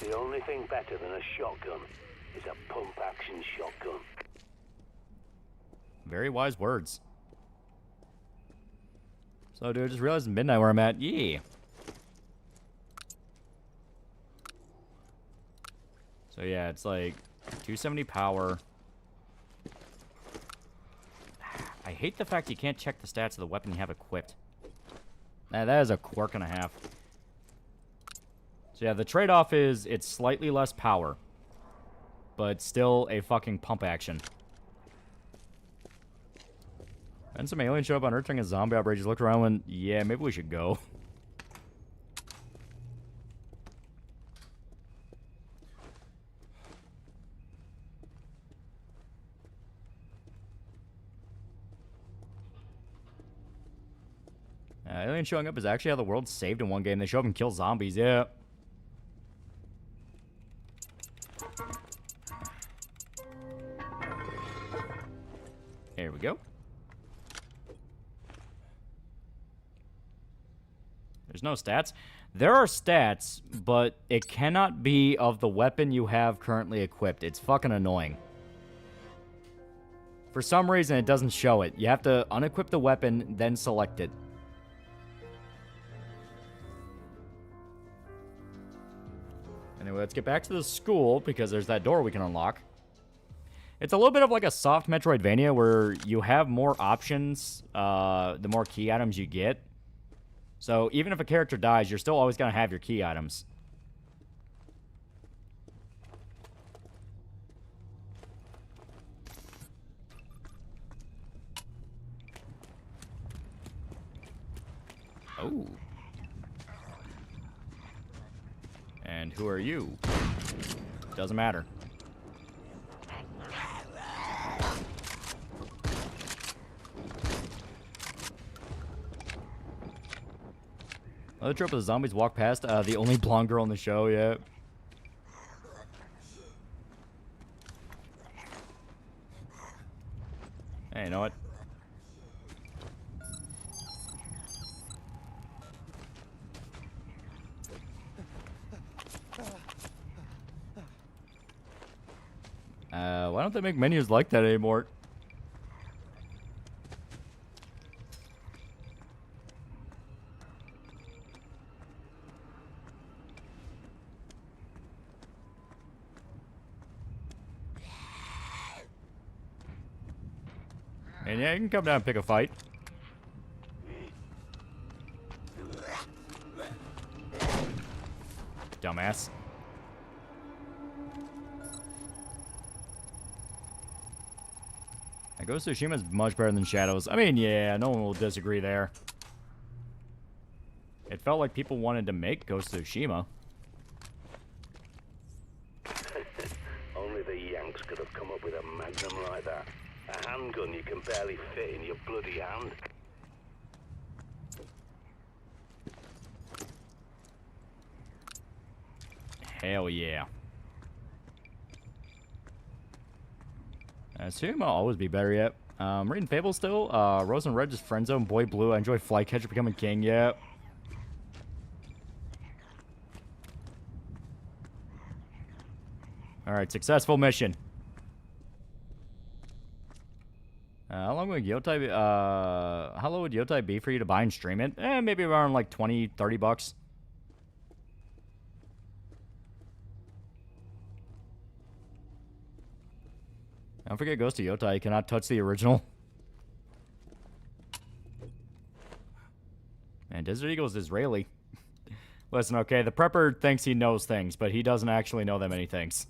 The only thing better than a shotgun is a pump-action shotgun. Very wise words. So, dude, I just realized it's midnight where I'm at. Yeah. So, yeah, it's like 270 power. I hate the fact you can't check the stats of the weapon you have equipped. Nah, that is a quirk and a half. So, yeah, the trade-off is it's slightly less power, but still a fucking pump action. And some aliens show up on Earth during a zombie outbreak. Just looked around and went, yeah, maybe we should go. Alien showing up is actually how the world's saved in one game. They show up and kill zombies, yeah. Here we go. There's no stats. There are stats, but it cannot be of the weapon you have currently equipped. It's fucking annoying. For some reason, it doesn't show it. You have to unequip the weapon, then select it. Anyway, let's get back to the school, because there's that door we can unlock. It's a little bit of like a soft Metroidvania, where you have more options the more key items you get. So, even if a character dies, you're still always going to have your key items. Oh. And who are you? Doesn't matter. Another trope of the zombies walk past. The only blonde girl in the show, yeah. Hey, you know what? Why don't they make menus like that anymore? And yeah, you can come down and pick a fight. Dumbass. Ghost of Tsushima is much better than Shadows. I mean, yeah, no one will disagree there. It felt like people wanted to make Ghost of Tsushima. Only the Yanks could have come up with a magnum like that. A handgun you can barely fit in your bloody hand. Hell yeah. Tsushima will always be better yet. Reading Fable still. Rose and Red just friend zone. Boy Blue. I enjoy Flycatcher becoming king. Yeah. Alright, successful mission. How long would Yotai be, how low would Yotai be for you to buy and stream it? Maybe around like 20, 30 bucks. Don't forget Ghost of Yotai. You cannot touch the original. And Desert Eagle's Israeli. Listen, okay, the prepper thinks he knows things, but he doesn't actually know that many things.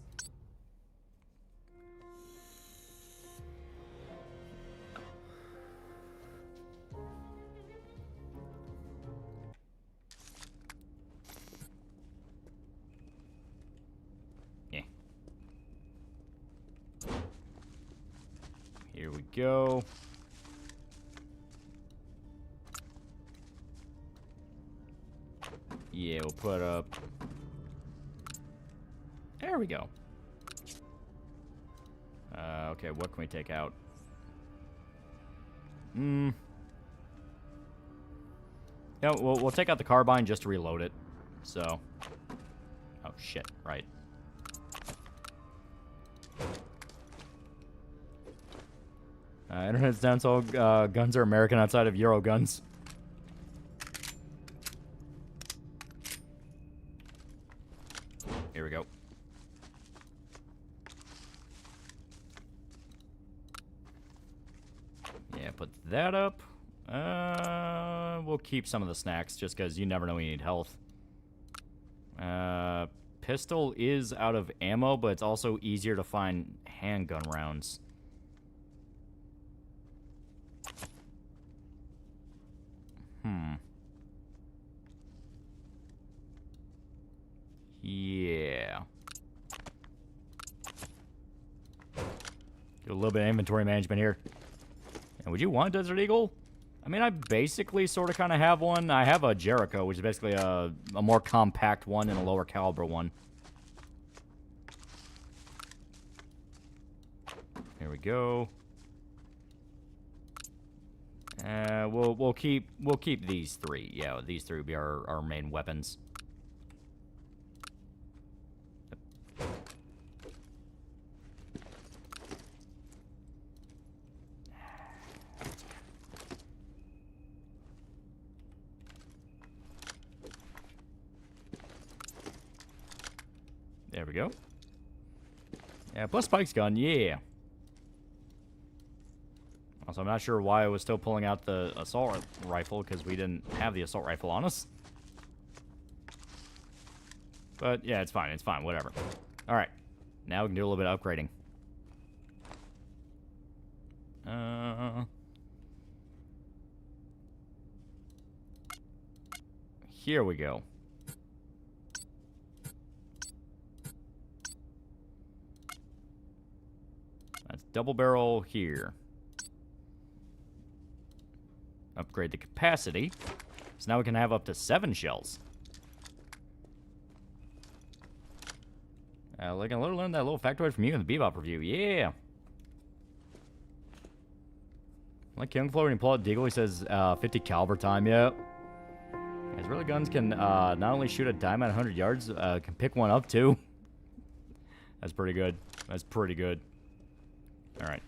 Yeah. Here we go. Yeah, we'll put up... There we go. Okay, what can we take out? Yeah, we'll take out the carbine just to reload it. So... Oh, shit. Right. Internet's down, so guns are American outside of Euro guns. Here we go. Yeah, put that up. We'll keep some of the snacks just because you never know when you need health. Pistol is out of ammo, but it's also easier to find handgun rounds. Yeah. Do a little bit of inventory management here. And would you want Desert Eagle? I mean, I basically sort of kind of have one. I have a Jericho, which is basically a more compact one and a lower caliber one. Here we go. We'll keep these three. Yeah, these three will be our main weapons. There we go. Yeah, plus Spike's gun, yeah. Also, I'm not sure why I was still pulling out the assault rifle, because we didn't have the assault rifle on us. But, yeah, it's fine, whatever. Alright, now we can do a little bit of upgrading. Here we go. That's double barrel here. Upgrade the capacity. So now we can have up to 7 shells. Like I learned that little factoid from you in the Bebop review. Yeah. Like Young Flow when you pull out Deagle, he says 50 caliber time. Yeah. Israeli guns can not only shoot a dime at 100 yards, can pick one up too. That's pretty good. That's pretty good. All right.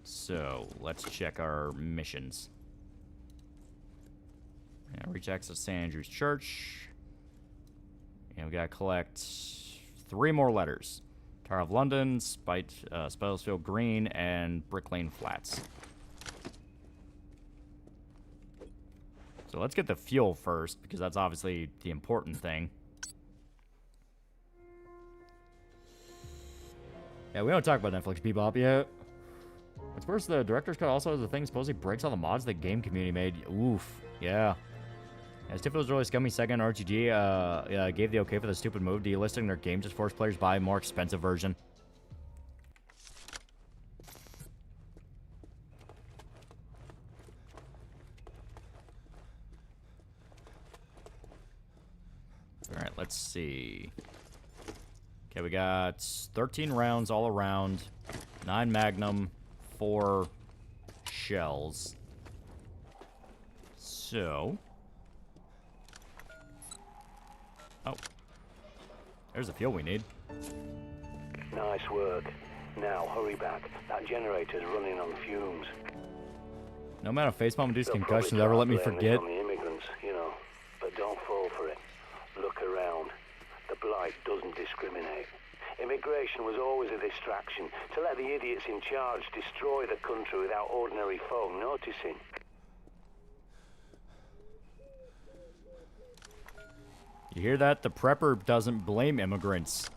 So let's check our missions. Yeah, reach access St. Andrew's Church. And we gotta collect 3 more letters. Tower of London, Spitalsfield Green, and Brick Lane Flats. So let's get the fuel first, because that's obviously the important thing. Yeah, we don't talk about Netflix Bebop yet. What's worse, the director's cut also has a thing supposedly breaks all the mods the game community made. Oof. Yeah. As if it was really scummy, second RTG gave the okay for the stupid move, delisting their game just forced players buy a more expensive version. Alright, let's see. Okay, we got 13 rounds all around, 9 Magnum, 4 shells. So... Oh. There's the fuel we need. Nice work. Now, hurry back. That generator's running on fumes. No amount of facepalm induced They'll concussions probably ever let me blame this forget. on the immigrants, you know. But don't fall for it. Look around. The Blight doesn't discriminate. Immigration was always a distraction, to let the idiots in charge destroy the country without ordinary folk noticing. You hear that? The prepper doesn't blame immigrants.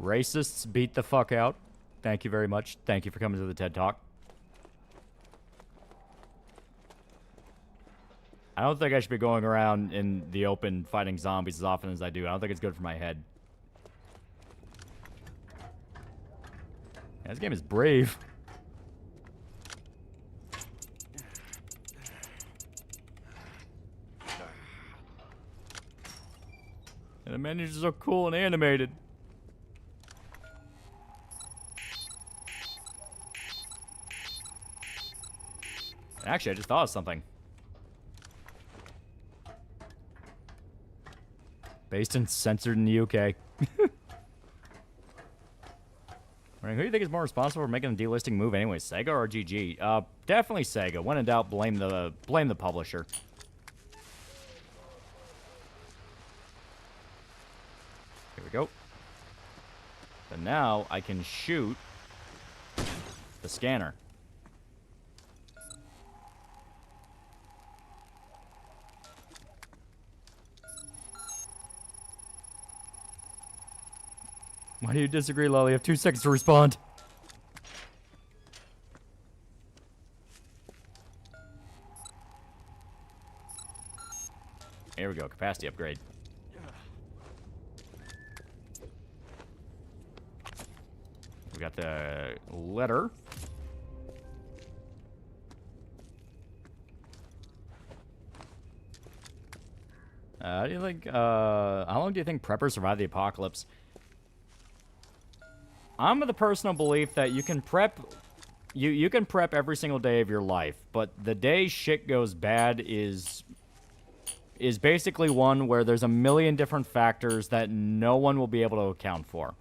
Racists beat the fuck out. Thank you very much. Thank you for coming to the TED Talk. I don't think I should be going around in the open fighting zombies as often as I do. I don't think it's good for my head. Yeah, this game is brave. And the menus are so cool and animated. Actually, I just thought of something. Based and censored in the UK. I mean, who do you think is more responsible for making the delisting move anyway? Sega or GG? Definitely Sega. When in doubt, blame the publisher. Here we go. But now I can shoot the scanner. Why do you disagree, Loli? You have 2 seconds to respond. Here we go. Capacity upgrade. We got the letter. How do you think, how long do you think preppers survive the apocalypse? I'm of the personal belief that you can prep, you can prep every single day of your life, but the day shit goes bad is basically one where there's a million different factors that no one will be able to account for.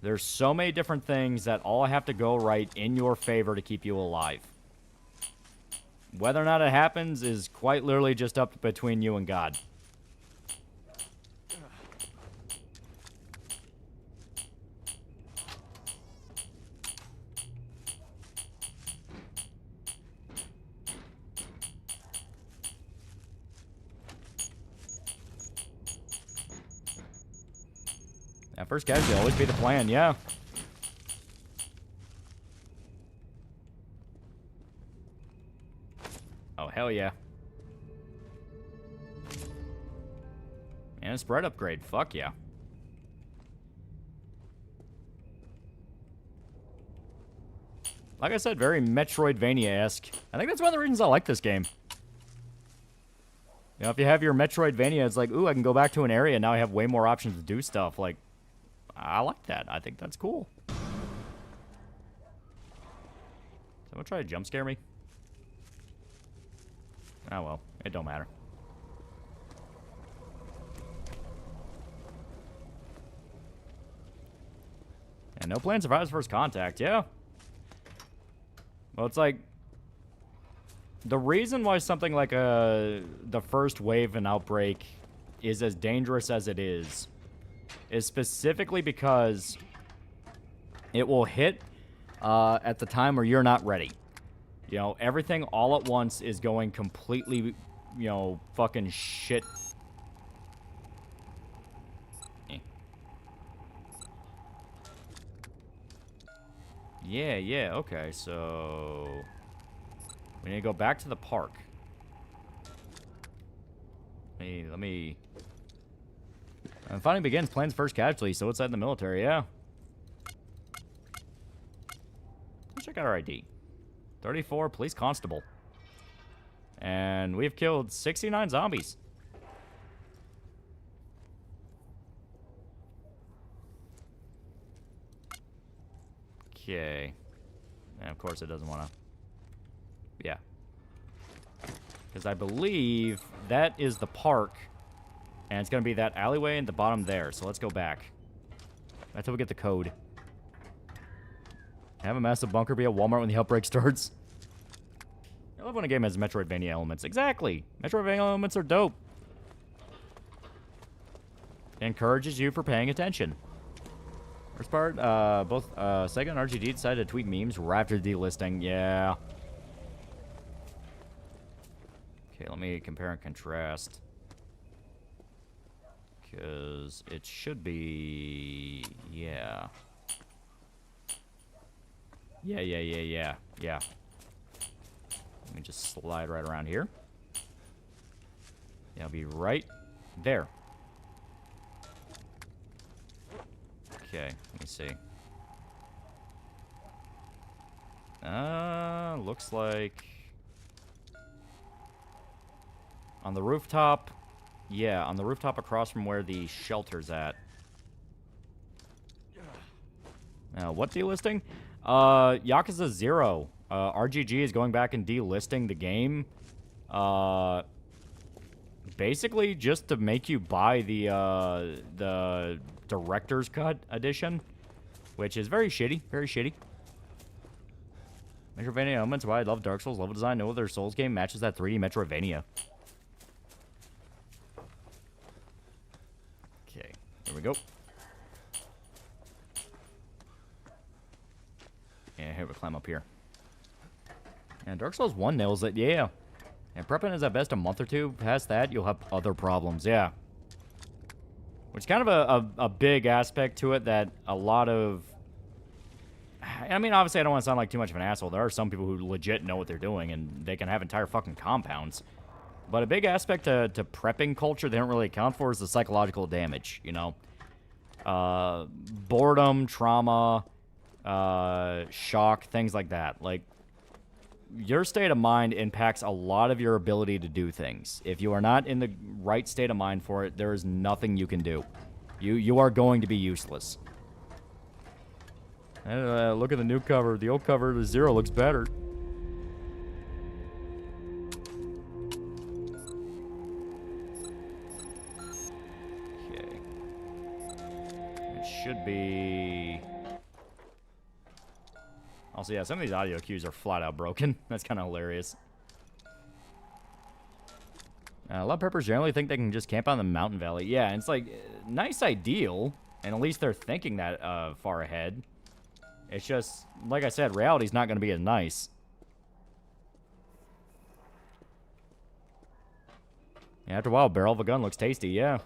There's so many different things that all have to go right in your favor to keep you alive. Whether or not it happens is quite literally just up between you and God. That first casualty will always be the plan, yeah. Oh, hell yeah. And a spread upgrade, fuck yeah. Like I said, very Metroidvania-esque. I think that's one of the reasons I like this game. You know, if you have your Metroidvania, it's like, ooh, I can go back to an area, and now I have way more options to do stuff. Like, I like that. I think that's cool. Someone try to jump scare me? Oh well, it don't matter. And no plan survives first contact, yeah. Well, it's like, the reason why something like the first wave and outbreak is as dangerous as it is specifically because it will hit at the time where you're not ready. You know, everything all at once is going completely, you know, fucking shit. Yeah, okay, so we need to go back to the park. Let me... And fighting begins, plans first casualty, so outside the military, yeah. Let's check out our ID. 34, police constable. And we've killed 69 zombies. Okay. And of course it doesn't want to... Yeah. Because I believe that is the park. And it's going to be that alleyway in the bottom there. So let's go back. Until we get the code. Have a massive bunker be a Walmart when the outbreak starts. I love when a game has Metroidvania elements. Exactly. Metroidvania elements are dope. It encourages you for paying attention. First part, both Sega and RGD decided to tweet memes right after delisting. Yeah. Okay, let me compare and contrast. Because it should be... Yeah. Yeah. Let me just slide right around here. Yeah, I'll be right there. Okay, let me see. Looks like... On the rooftop... Yeah, on the rooftop across from where the shelter's at. What delisting? Yakuza 0. RGG is going back and delisting the game. Basically just to make you buy the Director's Cut edition. Which is very shitty. Very shitty. Metroidvania elements, why I love Dark Souls level design. No other Souls game matches that 3D Metroidvania. Okay, there we go. Yeah, here we climb up here. And Dark Souls 1 nails it, yeah. And prepping is at best a month or two. Past that, you'll have other problems, yeah. Which is kind of a big aspect to it that a lot of... I mean, obviously, I don't want to sound like too much of an asshole. There are some people who legit know what they're doing, and they can have entire fucking compounds. But a big aspect to prepping culture they don't really account for is the psychological damage, you know? Boredom, trauma, shock, things like that. Like, your state of mind impacts a lot of your ability to do things. If you are not in the right state of mind for it, there is nothing you can do. You are going to be useless. Look at the new cover. The old cover, the 0, looks better. Okay. It should be... Also, yeah, some of these audio cues are flat out broken. That's kind of hilarious. A lot of preppers generally think they can just camp on the mountain valley. Yeah, it's like, nice ideal. And at least they're thinking that far ahead. It's just, like I said, reality's not going to be as nice. Yeah, after a while, barrel of a gun looks tasty, yeah.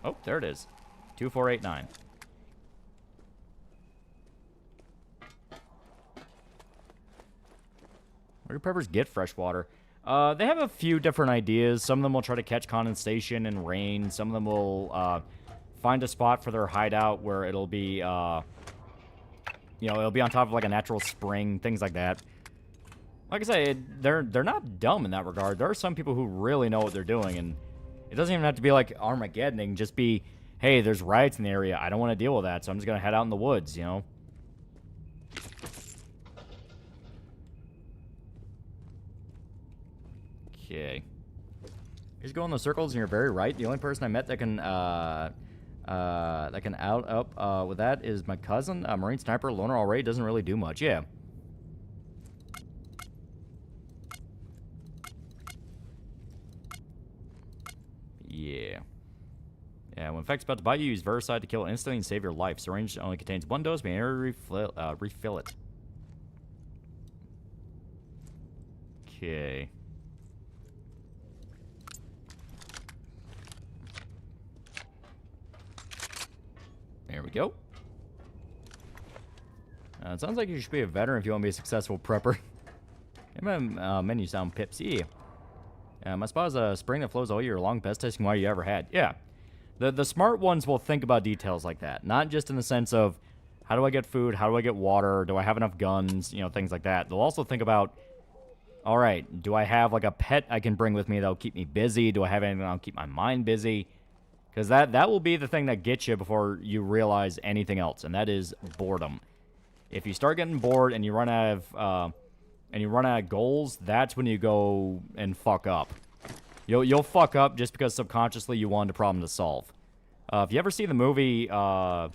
Oh, there it is. 2489. Where do preppers get fresh water? They have a few different ideas. Some of them will try to catch condensation and rain. Some of them will find a spot for their hideout where it'll be, you know, it'll be on top of like a natural spring, things like that. Like I say, they're not dumb in that regard. There are some people who really know what they're doing, and it doesn't even have to be like Armageddon. Just be, hey, there's riots in the area. I don't want to deal with that, so I'm just gonna head out in the woods, you know. Okay. Just go in the circles and you're very right. The only person I met that can out up with that is my cousin, a Marine sniper, loner already, doesn't really do much. Yeah. Yeah. Yeah, when Infect's about to bite you, use Vericide to kill it instantly and save your life. Syringe only contains 1 dose, but you never refill it. Okay. There we go. It sounds like you should be a veteran if you want to be a successful prepper. My menu sound pipsy. My spa is a spring that flows all year long. Best tasting water you ever had. Yeah. The smart ones will think about details like that. Not just in the sense of, how do I get food? How do I get water? Do I have enough guns? You know, things like that. They'll also think about, all right, do I have like a pet I can bring with me that'll keep me busy? Do I have anything that'll keep my mind busy? Because that will be the thing that gets you before you realize anything else, and that is boredom. If you start getting bored and you run out of goals, that's when you go and fuck up. You'll fuck up just because subconsciously you wanted a problem to solve. If you ever see the movie The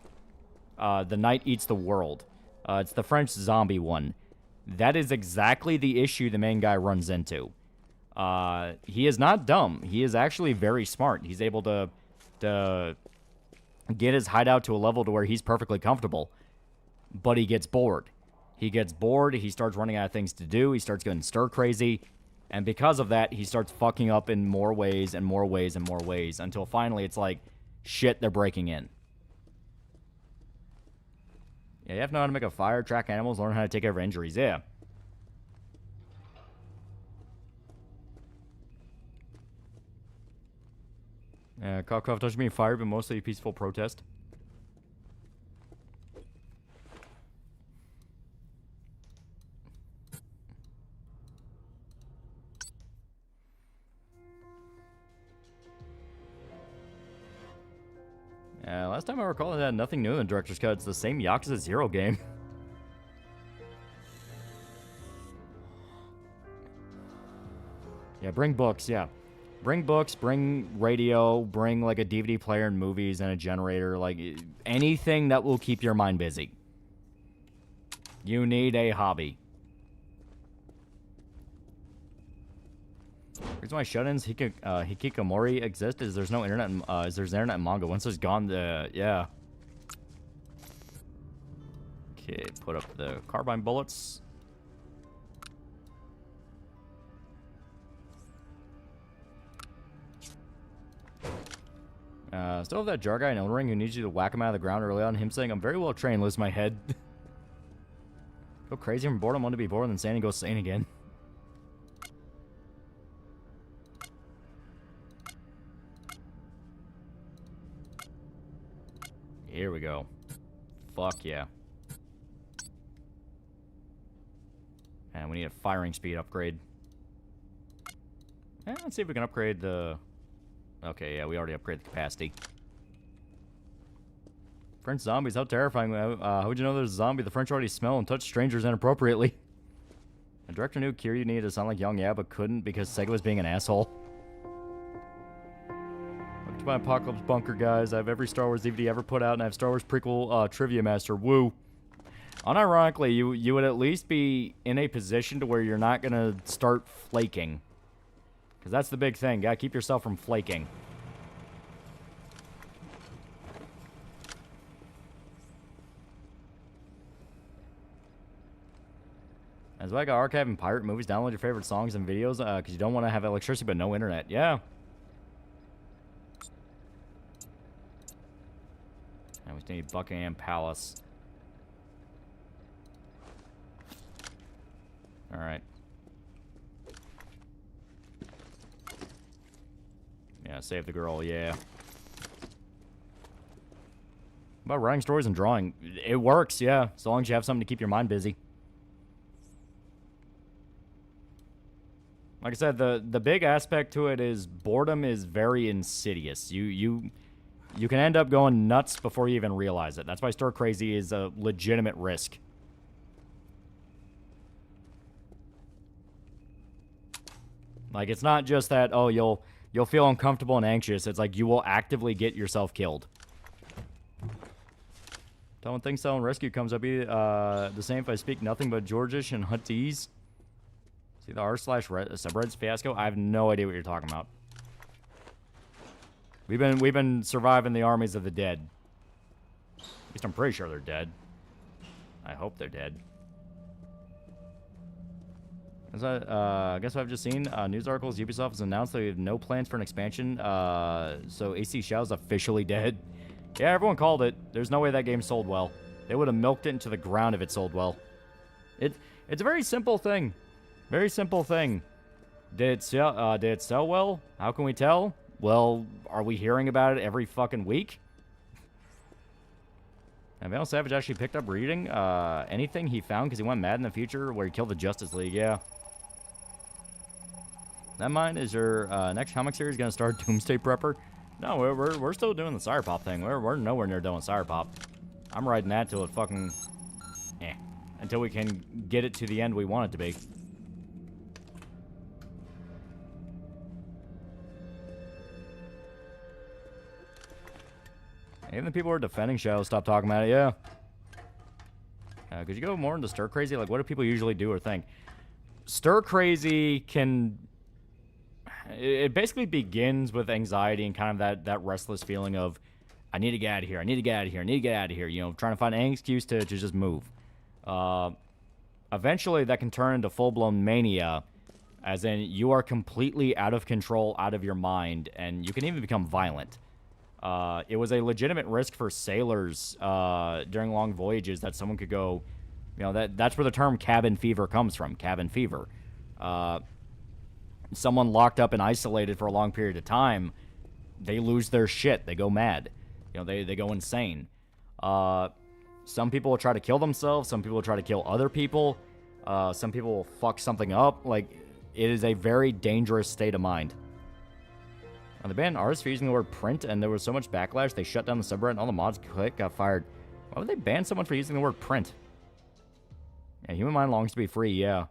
Night Eats the World, It's the French zombie one. That is exactly the issue the main guy runs into. He is not dumb. He is actually very smart. He's able to get his hideout to a level to where he's perfectly comfortable. But he gets bored. He gets bored. He starts running out of things to do. He starts getting stir crazy. And because of that, he starts fucking up in more ways and more ways and more ways until finally it's like, shit, they're breaking in. Yeah, you have to know how to make a fire, track animals, learn how to take care of injuries. Yeah. Cockcroft touched me in fire, but mostly a peaceful protest. Last time I recall, it had nothing new in the director's cut. It's the same Yakuza 0 game. Yeah, bring books, yeah. Bring books, bring radio, bring like a DVD player and movies and a generator. Like, anything that will keep your mind busy. You need a hobby. The reason why shut-ins Hikikomori exist is there's no internet. There's internet and manga. Once it's gone, yeah. Okay, put up the carbine bullets. Still have that jar guy in Elden Ring who needs you to whack him out of the ground early on. Him saying, "I'm very well trained," lifts my head. Go crazy from boredom. Want to be bored, and then sane and go sane again. Here we go. Fuck yeah. And we need a firing speed upgrade. Let's see if we can upgrade the... Okay, yeah, we already upgraded the capacity. French zombies, how terrifying. How would you know there's a zombie? The French already smell and touch strangers inappropriately. The director knew Kiryu needed to sound like Young, yeah, but couldn't because Sega was being an asshole. Welcome to my Apocalypse Bunker, guys. I have every Star Wars DVD ever put out, and I have Star Wars prequel Trivia Master. Woo. Unironically, you would at least be in a position to where you're not going to start flaking. Because that's the big thing. Gotta keep yourself from flaking. That's why I got archiving pirate movies. Download your favorite songs and videos because you don't want to have electricity but no internet. Yeah. And we need Buckingham Palace. Alright. Yeah, save the girl, yeah. About writing stories and drawing. It works, yeah. As long as you have something to keep your mind busy. Like I said, the big aspect to it is boredom is very insidious. You can end up going nuts before you even realize it. That's why stir crazy is a legitimate risk. Like, it's not just that, oh, you'll feel uncomfortable and anxious. It's like you will actively get yourself killed. Tell when things sell and rescue comes up, be the same if I speak nothing but Georgish and Huttese. See the r/subreddits fiasco? I have no idea what you're talking about. We've been surviving the armies of the dead. At least I'm pretty sure they're dead. I hope they're dead. Guess what I've just seen? News articles. Ubisoft has announced they have no plans for an expansion. So AC Shao's officially dead. Yeah, everyone called it. There's no way that game sold well. They would have milked it into the ground if it sold well. It's a very simple thing. Very simple thing. Did it sell well? How can we tell? Well, are we hearing about it every fucking week? And Vandal Savage actually picked up reading anything he found because he went mad in the future where he killed the Justice League. Yeah. That mine is your next comic series going to start Doomsday Prepper? No, we're still doing the Sire Pop thing. We're nowhere near done with Sire Pop. I'm riding that till it fucking until we can get it to the end we want it to be. Even the people who are defending Shadow stop talking about it, yeah. Could you go more into stir crazy? Like, what do people usually do or think? Stir crazy can... It basically begins with anxiety and kind of that restless feeling of, I need to get out of here, I need to get out of here, I need to get out of here. You know, trying to find any excuse to just move. Eventually, that can turn into full-blown mania, as in you are completely out of control, out of your mind, and you can even become violent. It was a legitimate risk for sailors during long voyages that someone could go, you know, that's where the term cabin fever comes from, cabin fever. Someone locked up and isolated for a long period of time, they lose their shit, they go mad. You know, they go insane. Some people will try to kill themselves, some people will try to kill other people, some people will fuck something up. Like, it is a very dangerous state of mind. And they banned artists for using the word print, and there was so much backlash, they shut down the subreddit, and all the mods got fired. Why would they ban someone for using the word print? Yeah, human mind longs to be free, yeah.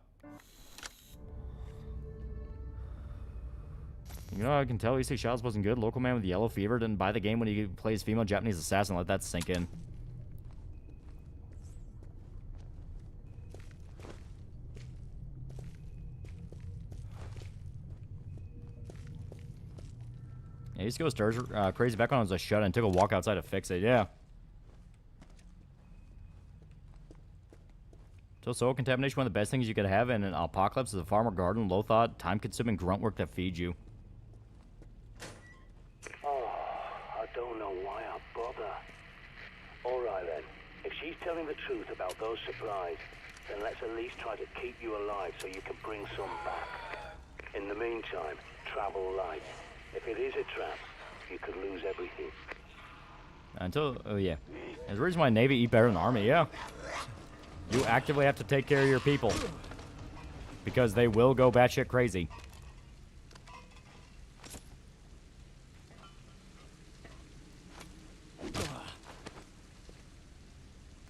You know, I can tell EC Shadows wasn't good. Local man with yellow fever didn't buy the game when he plays female Japanese assassin. Let that sink in. Yeah, he used to go stars crazy back when I was a shut and took a walk outside to fix it. Yeah. So soil contamination, one of the best things you could have in an apocalypse is a farm or garden, low thought, time-consuming grunt work that feeds you. I don't know why I bother. Alright then, if she's telling the truth about those supplies, then let's at least try to keep you alive so you can bring some back. In the meantime, travel light. If it is a trap, you could lose everything. Until, oh yeah. There's a reason why Navy eat better than Army, yeah. You actively have to take care of your people. Because they will go batshit crazy.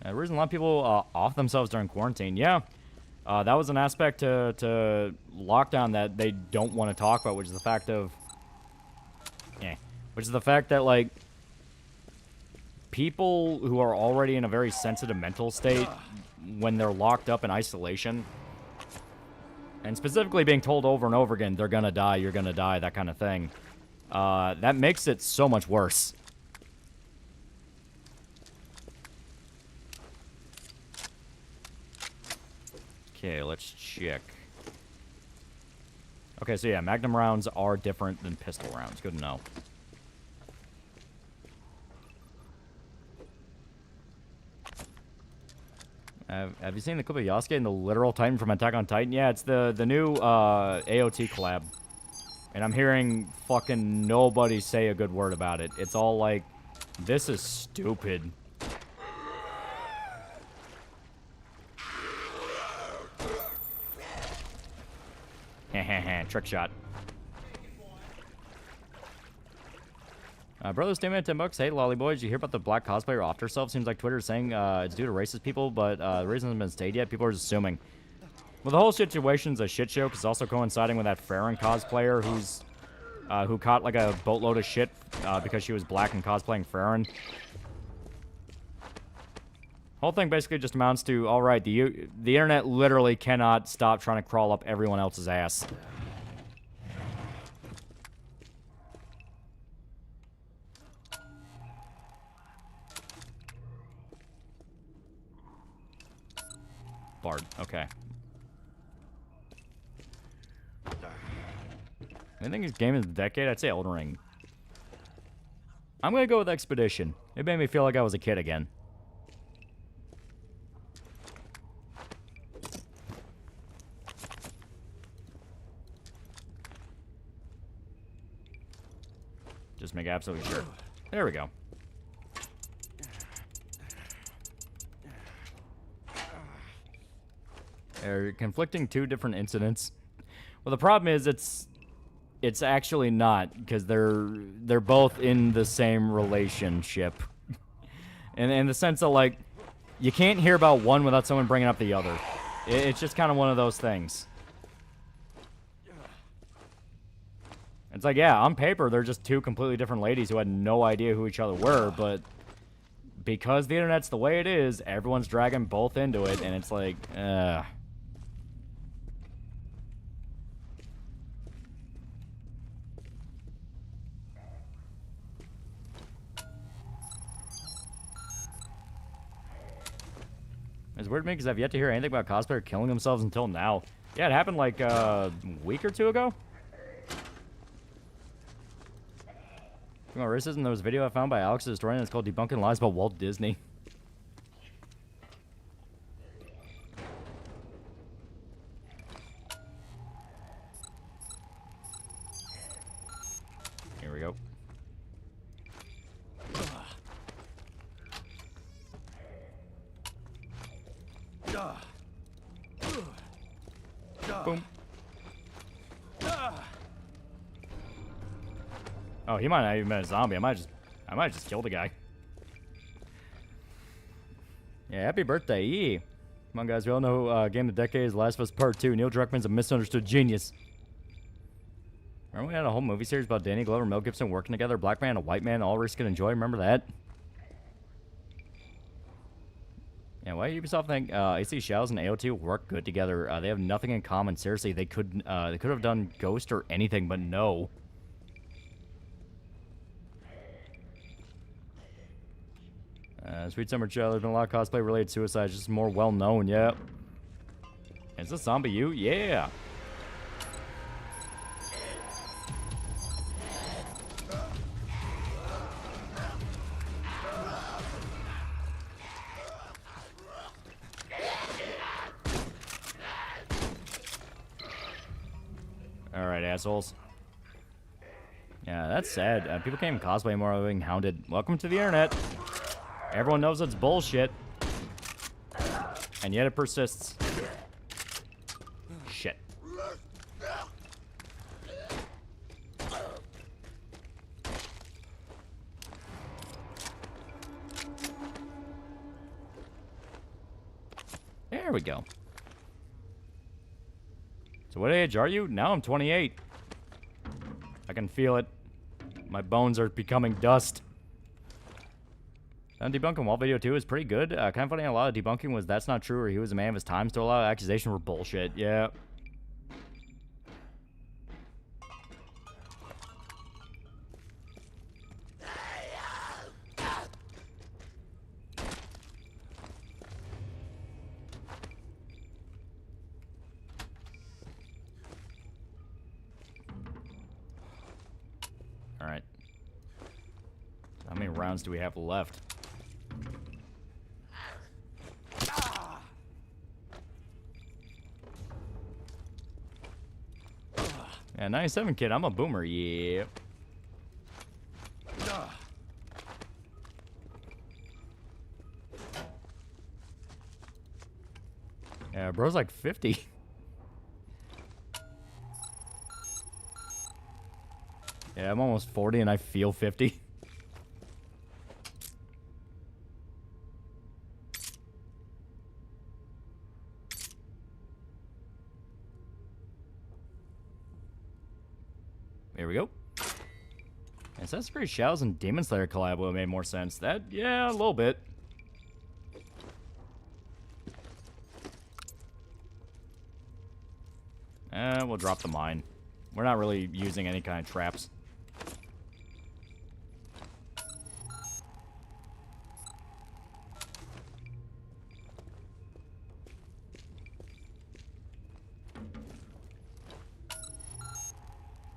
The reason a lot of people off themselves during quarantine, yeah. That was an aspect to lockdown that they don't want to talk about, which is the fact of... Which is the fact that, like, people who are already in a very sensitive mental state, when they're locked up in isolation, and specifically being told over and over again, they're gonna die, you're gonna die, that kind of thing, that makes it so much worse. Okay, let's check. Okay, so yeah, Magnum rounds are different than pistol rounds. Good to know. Have you seen the clip of Yasuke and the literal Titan from Attack on Titan? Yeah, it's the new AOT collab. And I'm hearing fucking nobody say a good word about it. It's all like, this is stupid. Trick shot. Brothers, stay at $10. Hey, Lolly Boys, you hear about the black cosplayer off herself? Seems like Twitter's saying it's due to racist people, but the reason hasn't been stated yet. People are just assuming. Well, the whole situation's a shit show, because it's also coinciding with that Farron cosplayer who caught like a boatload of shit because she was black and cosplaying Farron. Whole thing basically just amounts to, all right, the internet literally cannot stop trying to crawl up everyone else's ass. Bard, okay. I think his game of the decade, I'd say Elden Ring. I'm gonna go with Expedition. It made me feel like I was a kid again. Just make absolutely sure. There we go. They're conflicting two different incidents. Well, the problem is it's actually not, because they're both in the same relationship. And in the sense that, like, you can't hear about one without someone bringing up the other. It's just kind of one of those things. It's like, yeah, on paper, they're just two completely different ladies who had no idea who each other were, but because the internet's the way it is, everyone's dragging both into it, and it's like, It's weird to me because I've yet to hear anything about cosplayer killing themselves until now. Yeah, it happened like a week or two ago. Racism, there was a video I found by Alex Destroying. It's called Debunking Lies About Walt Disney. Here we go. Boom. Oh, he might not even been a zombie. I might just kill the guy. Yeah, happy birthday, E. Come on, guys. We all know Game of the Decade is Last of Us Part 2. Neil Druckmann's a misunderstood genius. Remember we had a whole movie series about Danny Glover and Mel Gibson working together? Black man and a white man, all risk and enjoy. Remember that? Yeah, why Ubisoft think AC Shells and AO2 work good together? They have nothing in common. Seriously, they could have done Ghost or anything, but no. Sweet Summer Child. There's been a lot of cosplay related suicides, just more well known. Yeah. Is this Zombie you? Yeah. Alright, assholes. Yeah, that's sad. People can't even cosplay anymore without being hounded. Welcome to the internet. Everyone knows it's bullshit. And yet it persists. Shit. There we go. So what age are you? Now I'm 28. I can feel it. My bones are becoming dust. Debunking Walt video 2 is pretty good. Kind of funny, a lot of debunking was that's not true or he was a man of his time. Still a lot of accusations were bullshit. Yeah. Alright. How many rounds do we have left? Yeah, 97 kid, I'm a boomer, yeah. Yeah, bro's like 50. Yeah, I'm almost 40 and I feel 50. There we go. Assassin's Creed Shadows and Demon Slayer collab would have made more sense. That, yeah, a little bit. We'll drop the mine. We're not really using any kind of traps.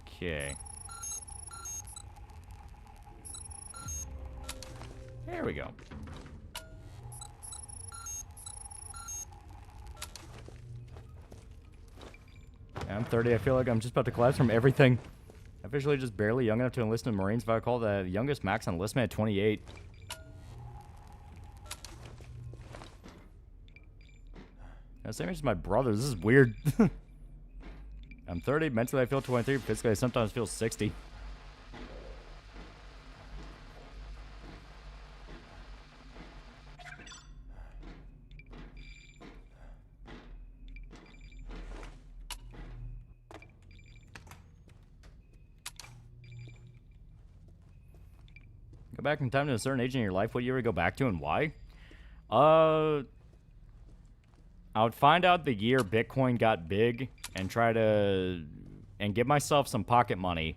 Okay. There we go. I'm 30. I feel like I'm just about to collapse from everything. Officially just barely young enough to enlist in the Marines, if I call the youngest max enlistment at 28. Same age as my brother. This is weird. I'm 30. Mentally, I feel 23. Physically, I sometimes feel 60. Go back in time to a certain age in your life. What year would you go back to and why? I would find out the year Bitcoin got big and try to and give myself some pocket money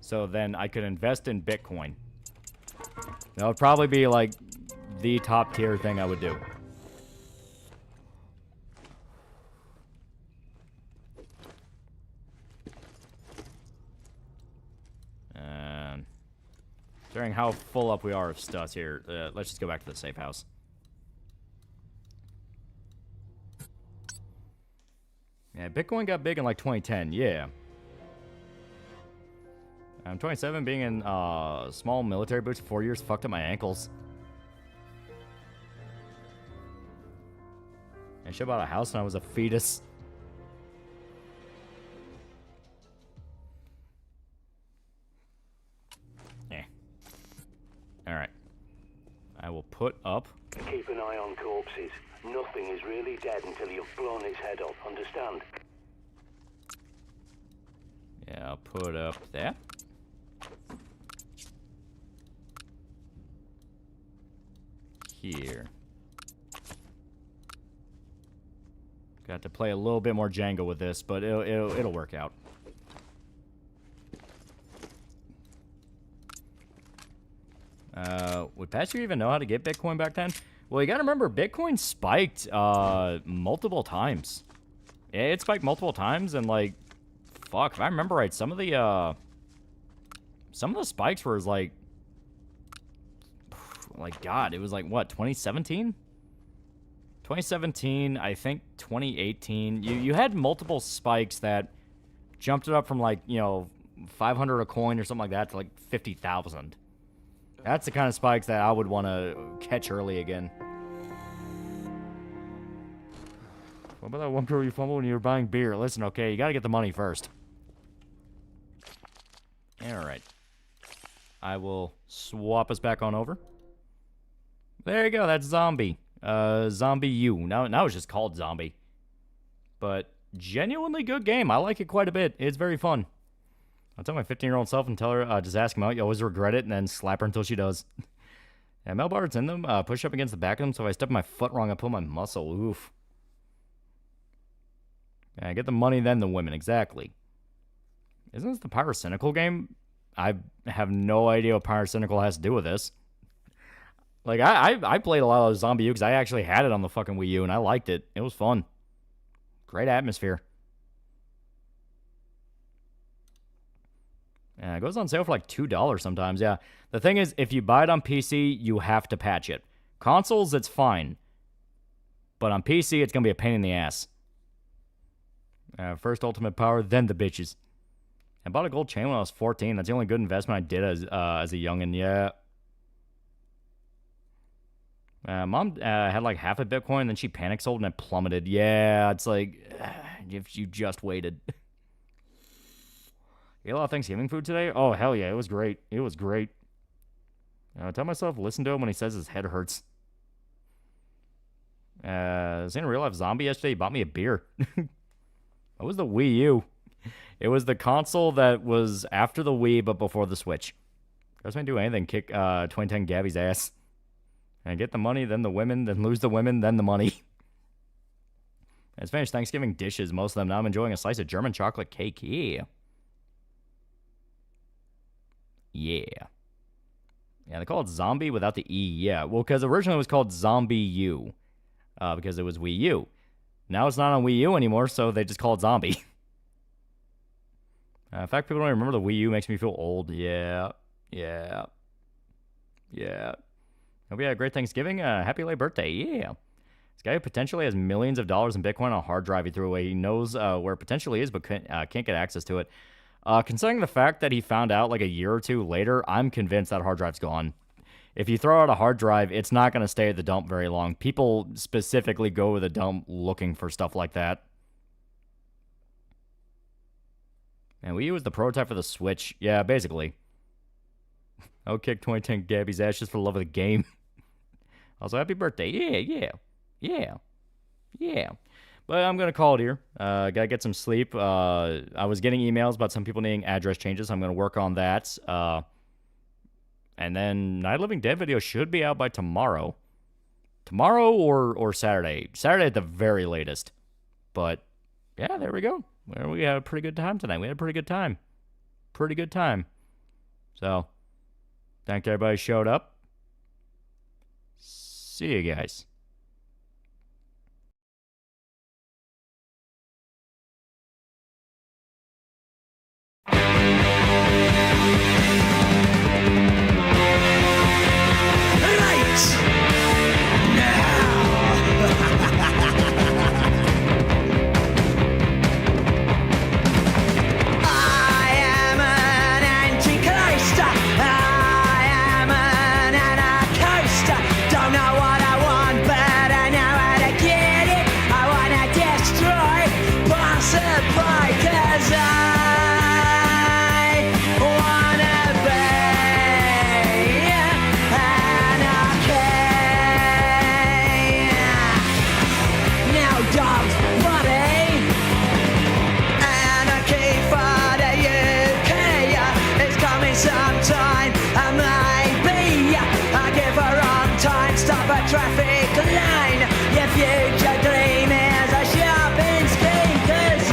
so then I could invest in Bitcoin. That would probably be like the top tier thing I would do. And considering how full up we are of stuff here, let's just go back to the safe house. Yeah, Bitcoin got big in like 2010, yeah. I'm 27, being in small military boots for 4 years fucked up my ankles. I should have bought a house when I was a fetus. Yeah. Alright. I will put up. Keep an eye on corpses. Nothing is really dead until you've blown its head up, understand? Yeah, I'll put up that. Here. Got to play a little bit more Django with this, but it'll work out. Would Pastor even know how to get Bitcoin back then? Well, you gotta remember, Bitcoin spiked multiple times. It spiked multiple times, and like, fuck, if I remember right, some of the spikes were like, God, it was like, what, 2017? 2017, I think 2018. You had multiple spikes that jumped it up from like, you know, 500 a coin or something like that to like 50,000. That's the kind of spikes that I would want to catch early again. What about that one girl you fumbled when you were buying beer? Listen, okay, you gotta get the money first. Alright. I will swap us back on over. There you go, that's Zombie. Zombie U. Now it's just called Zombie. But genuinely good game. I like it quite a bit. It's very fun. I'll tell my 15-year-old self and tell her, just ask him out. You always regret it, and then slap her until she does. Yeah, Mel bars in them. Push up against the back of them, so if I step my foot wrong, I pull my muscle. Oof. Yeah, get the money, then the women. Exactly. Isn't this the Pyrocynical game? I have no idea what Pyrocynical has to do with this. Like, I played a lot of Zombie U because I actually had it on the fucking Wii U, and I liked it. It was fun. Great atmosphere. Yeah, it goes on sale for like $2 sometimes, yeah. The thing is, if you buy it on PC, you have to patch it. Consoles, it's fine. But on PC, it's going to be a pain in the ass. First Ultimate Power, then the bitches. I bought a gold chain when I was 14. That's the only good investment I did as a youngin', yeah. Mom had like half a Bitcoin, then she panic sold and it plummeted. Yeah, it's like, if you just waited. You ate a lot of Thanksgiving food today? Oh, hell yeah, it was great. It was great. Tell myself, listen to him when he says his head hurts. Seeing a real life zombie yesterday, he bought me a beer. What was the Wii U? It was the console that was after the Wii, but before the Switch. Doesn't do anything, kick 2010 Gabby's ass. And get the money, then the women, then lose the women, then the money. It's finished Thanksgiving dishes, most of them. Now I'm enjoying a slice of German chocolate cake. Yeah. Yeah. Yeah, they call it Zombie without the E. Yeah, well, because originally it was called Zombie U. Because it was Wii U. Now it's not on Wii U anymore, so they just call it Zombie. In fact, people don't even remember the Wii U. Makes me feel old. Yeah. Yeah. Yeah. Hope you had a great Thanksgiving. Happy late birthday. Yeah. This guy potentially has millions of dollars in Bitcoin on a hard drive he threw away. He knows where it potentially is, but can't get access to it. Considering the fact that he found out like a year or two later, I'm convinced that hard drive's gone. If you throw out a hard drive, it's not going to stay at the dump very long. People specifically go to the dump looking for stuff like that. And Wii U was the prototype for the Switch. Yeah, basically. I'll kick 2010 Gabby's ass just for the love of the game. Also, happy birthday. Yeah. But I'm going to call it here. Gotta get some sleep. I was getting emails about some people needing address changes. I'm going to work on that. And then Night of the Living Dead video should be out by tomorrow. Tomorrow or Saturday. Saturday at the very latest. But, yeah, there we go. Well, we had a pretty good time tonight. We had a pretty good time. Pretty good time. So, thank everybody who showed up. See you guys. Traffic line, your future dream is a shopping scheme. 'Cause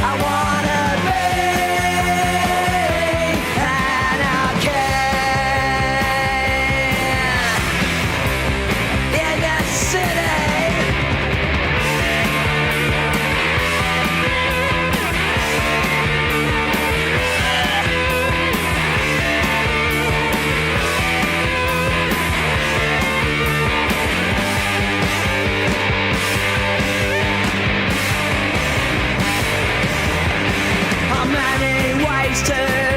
I wanna be anarchy in the city. Many ways to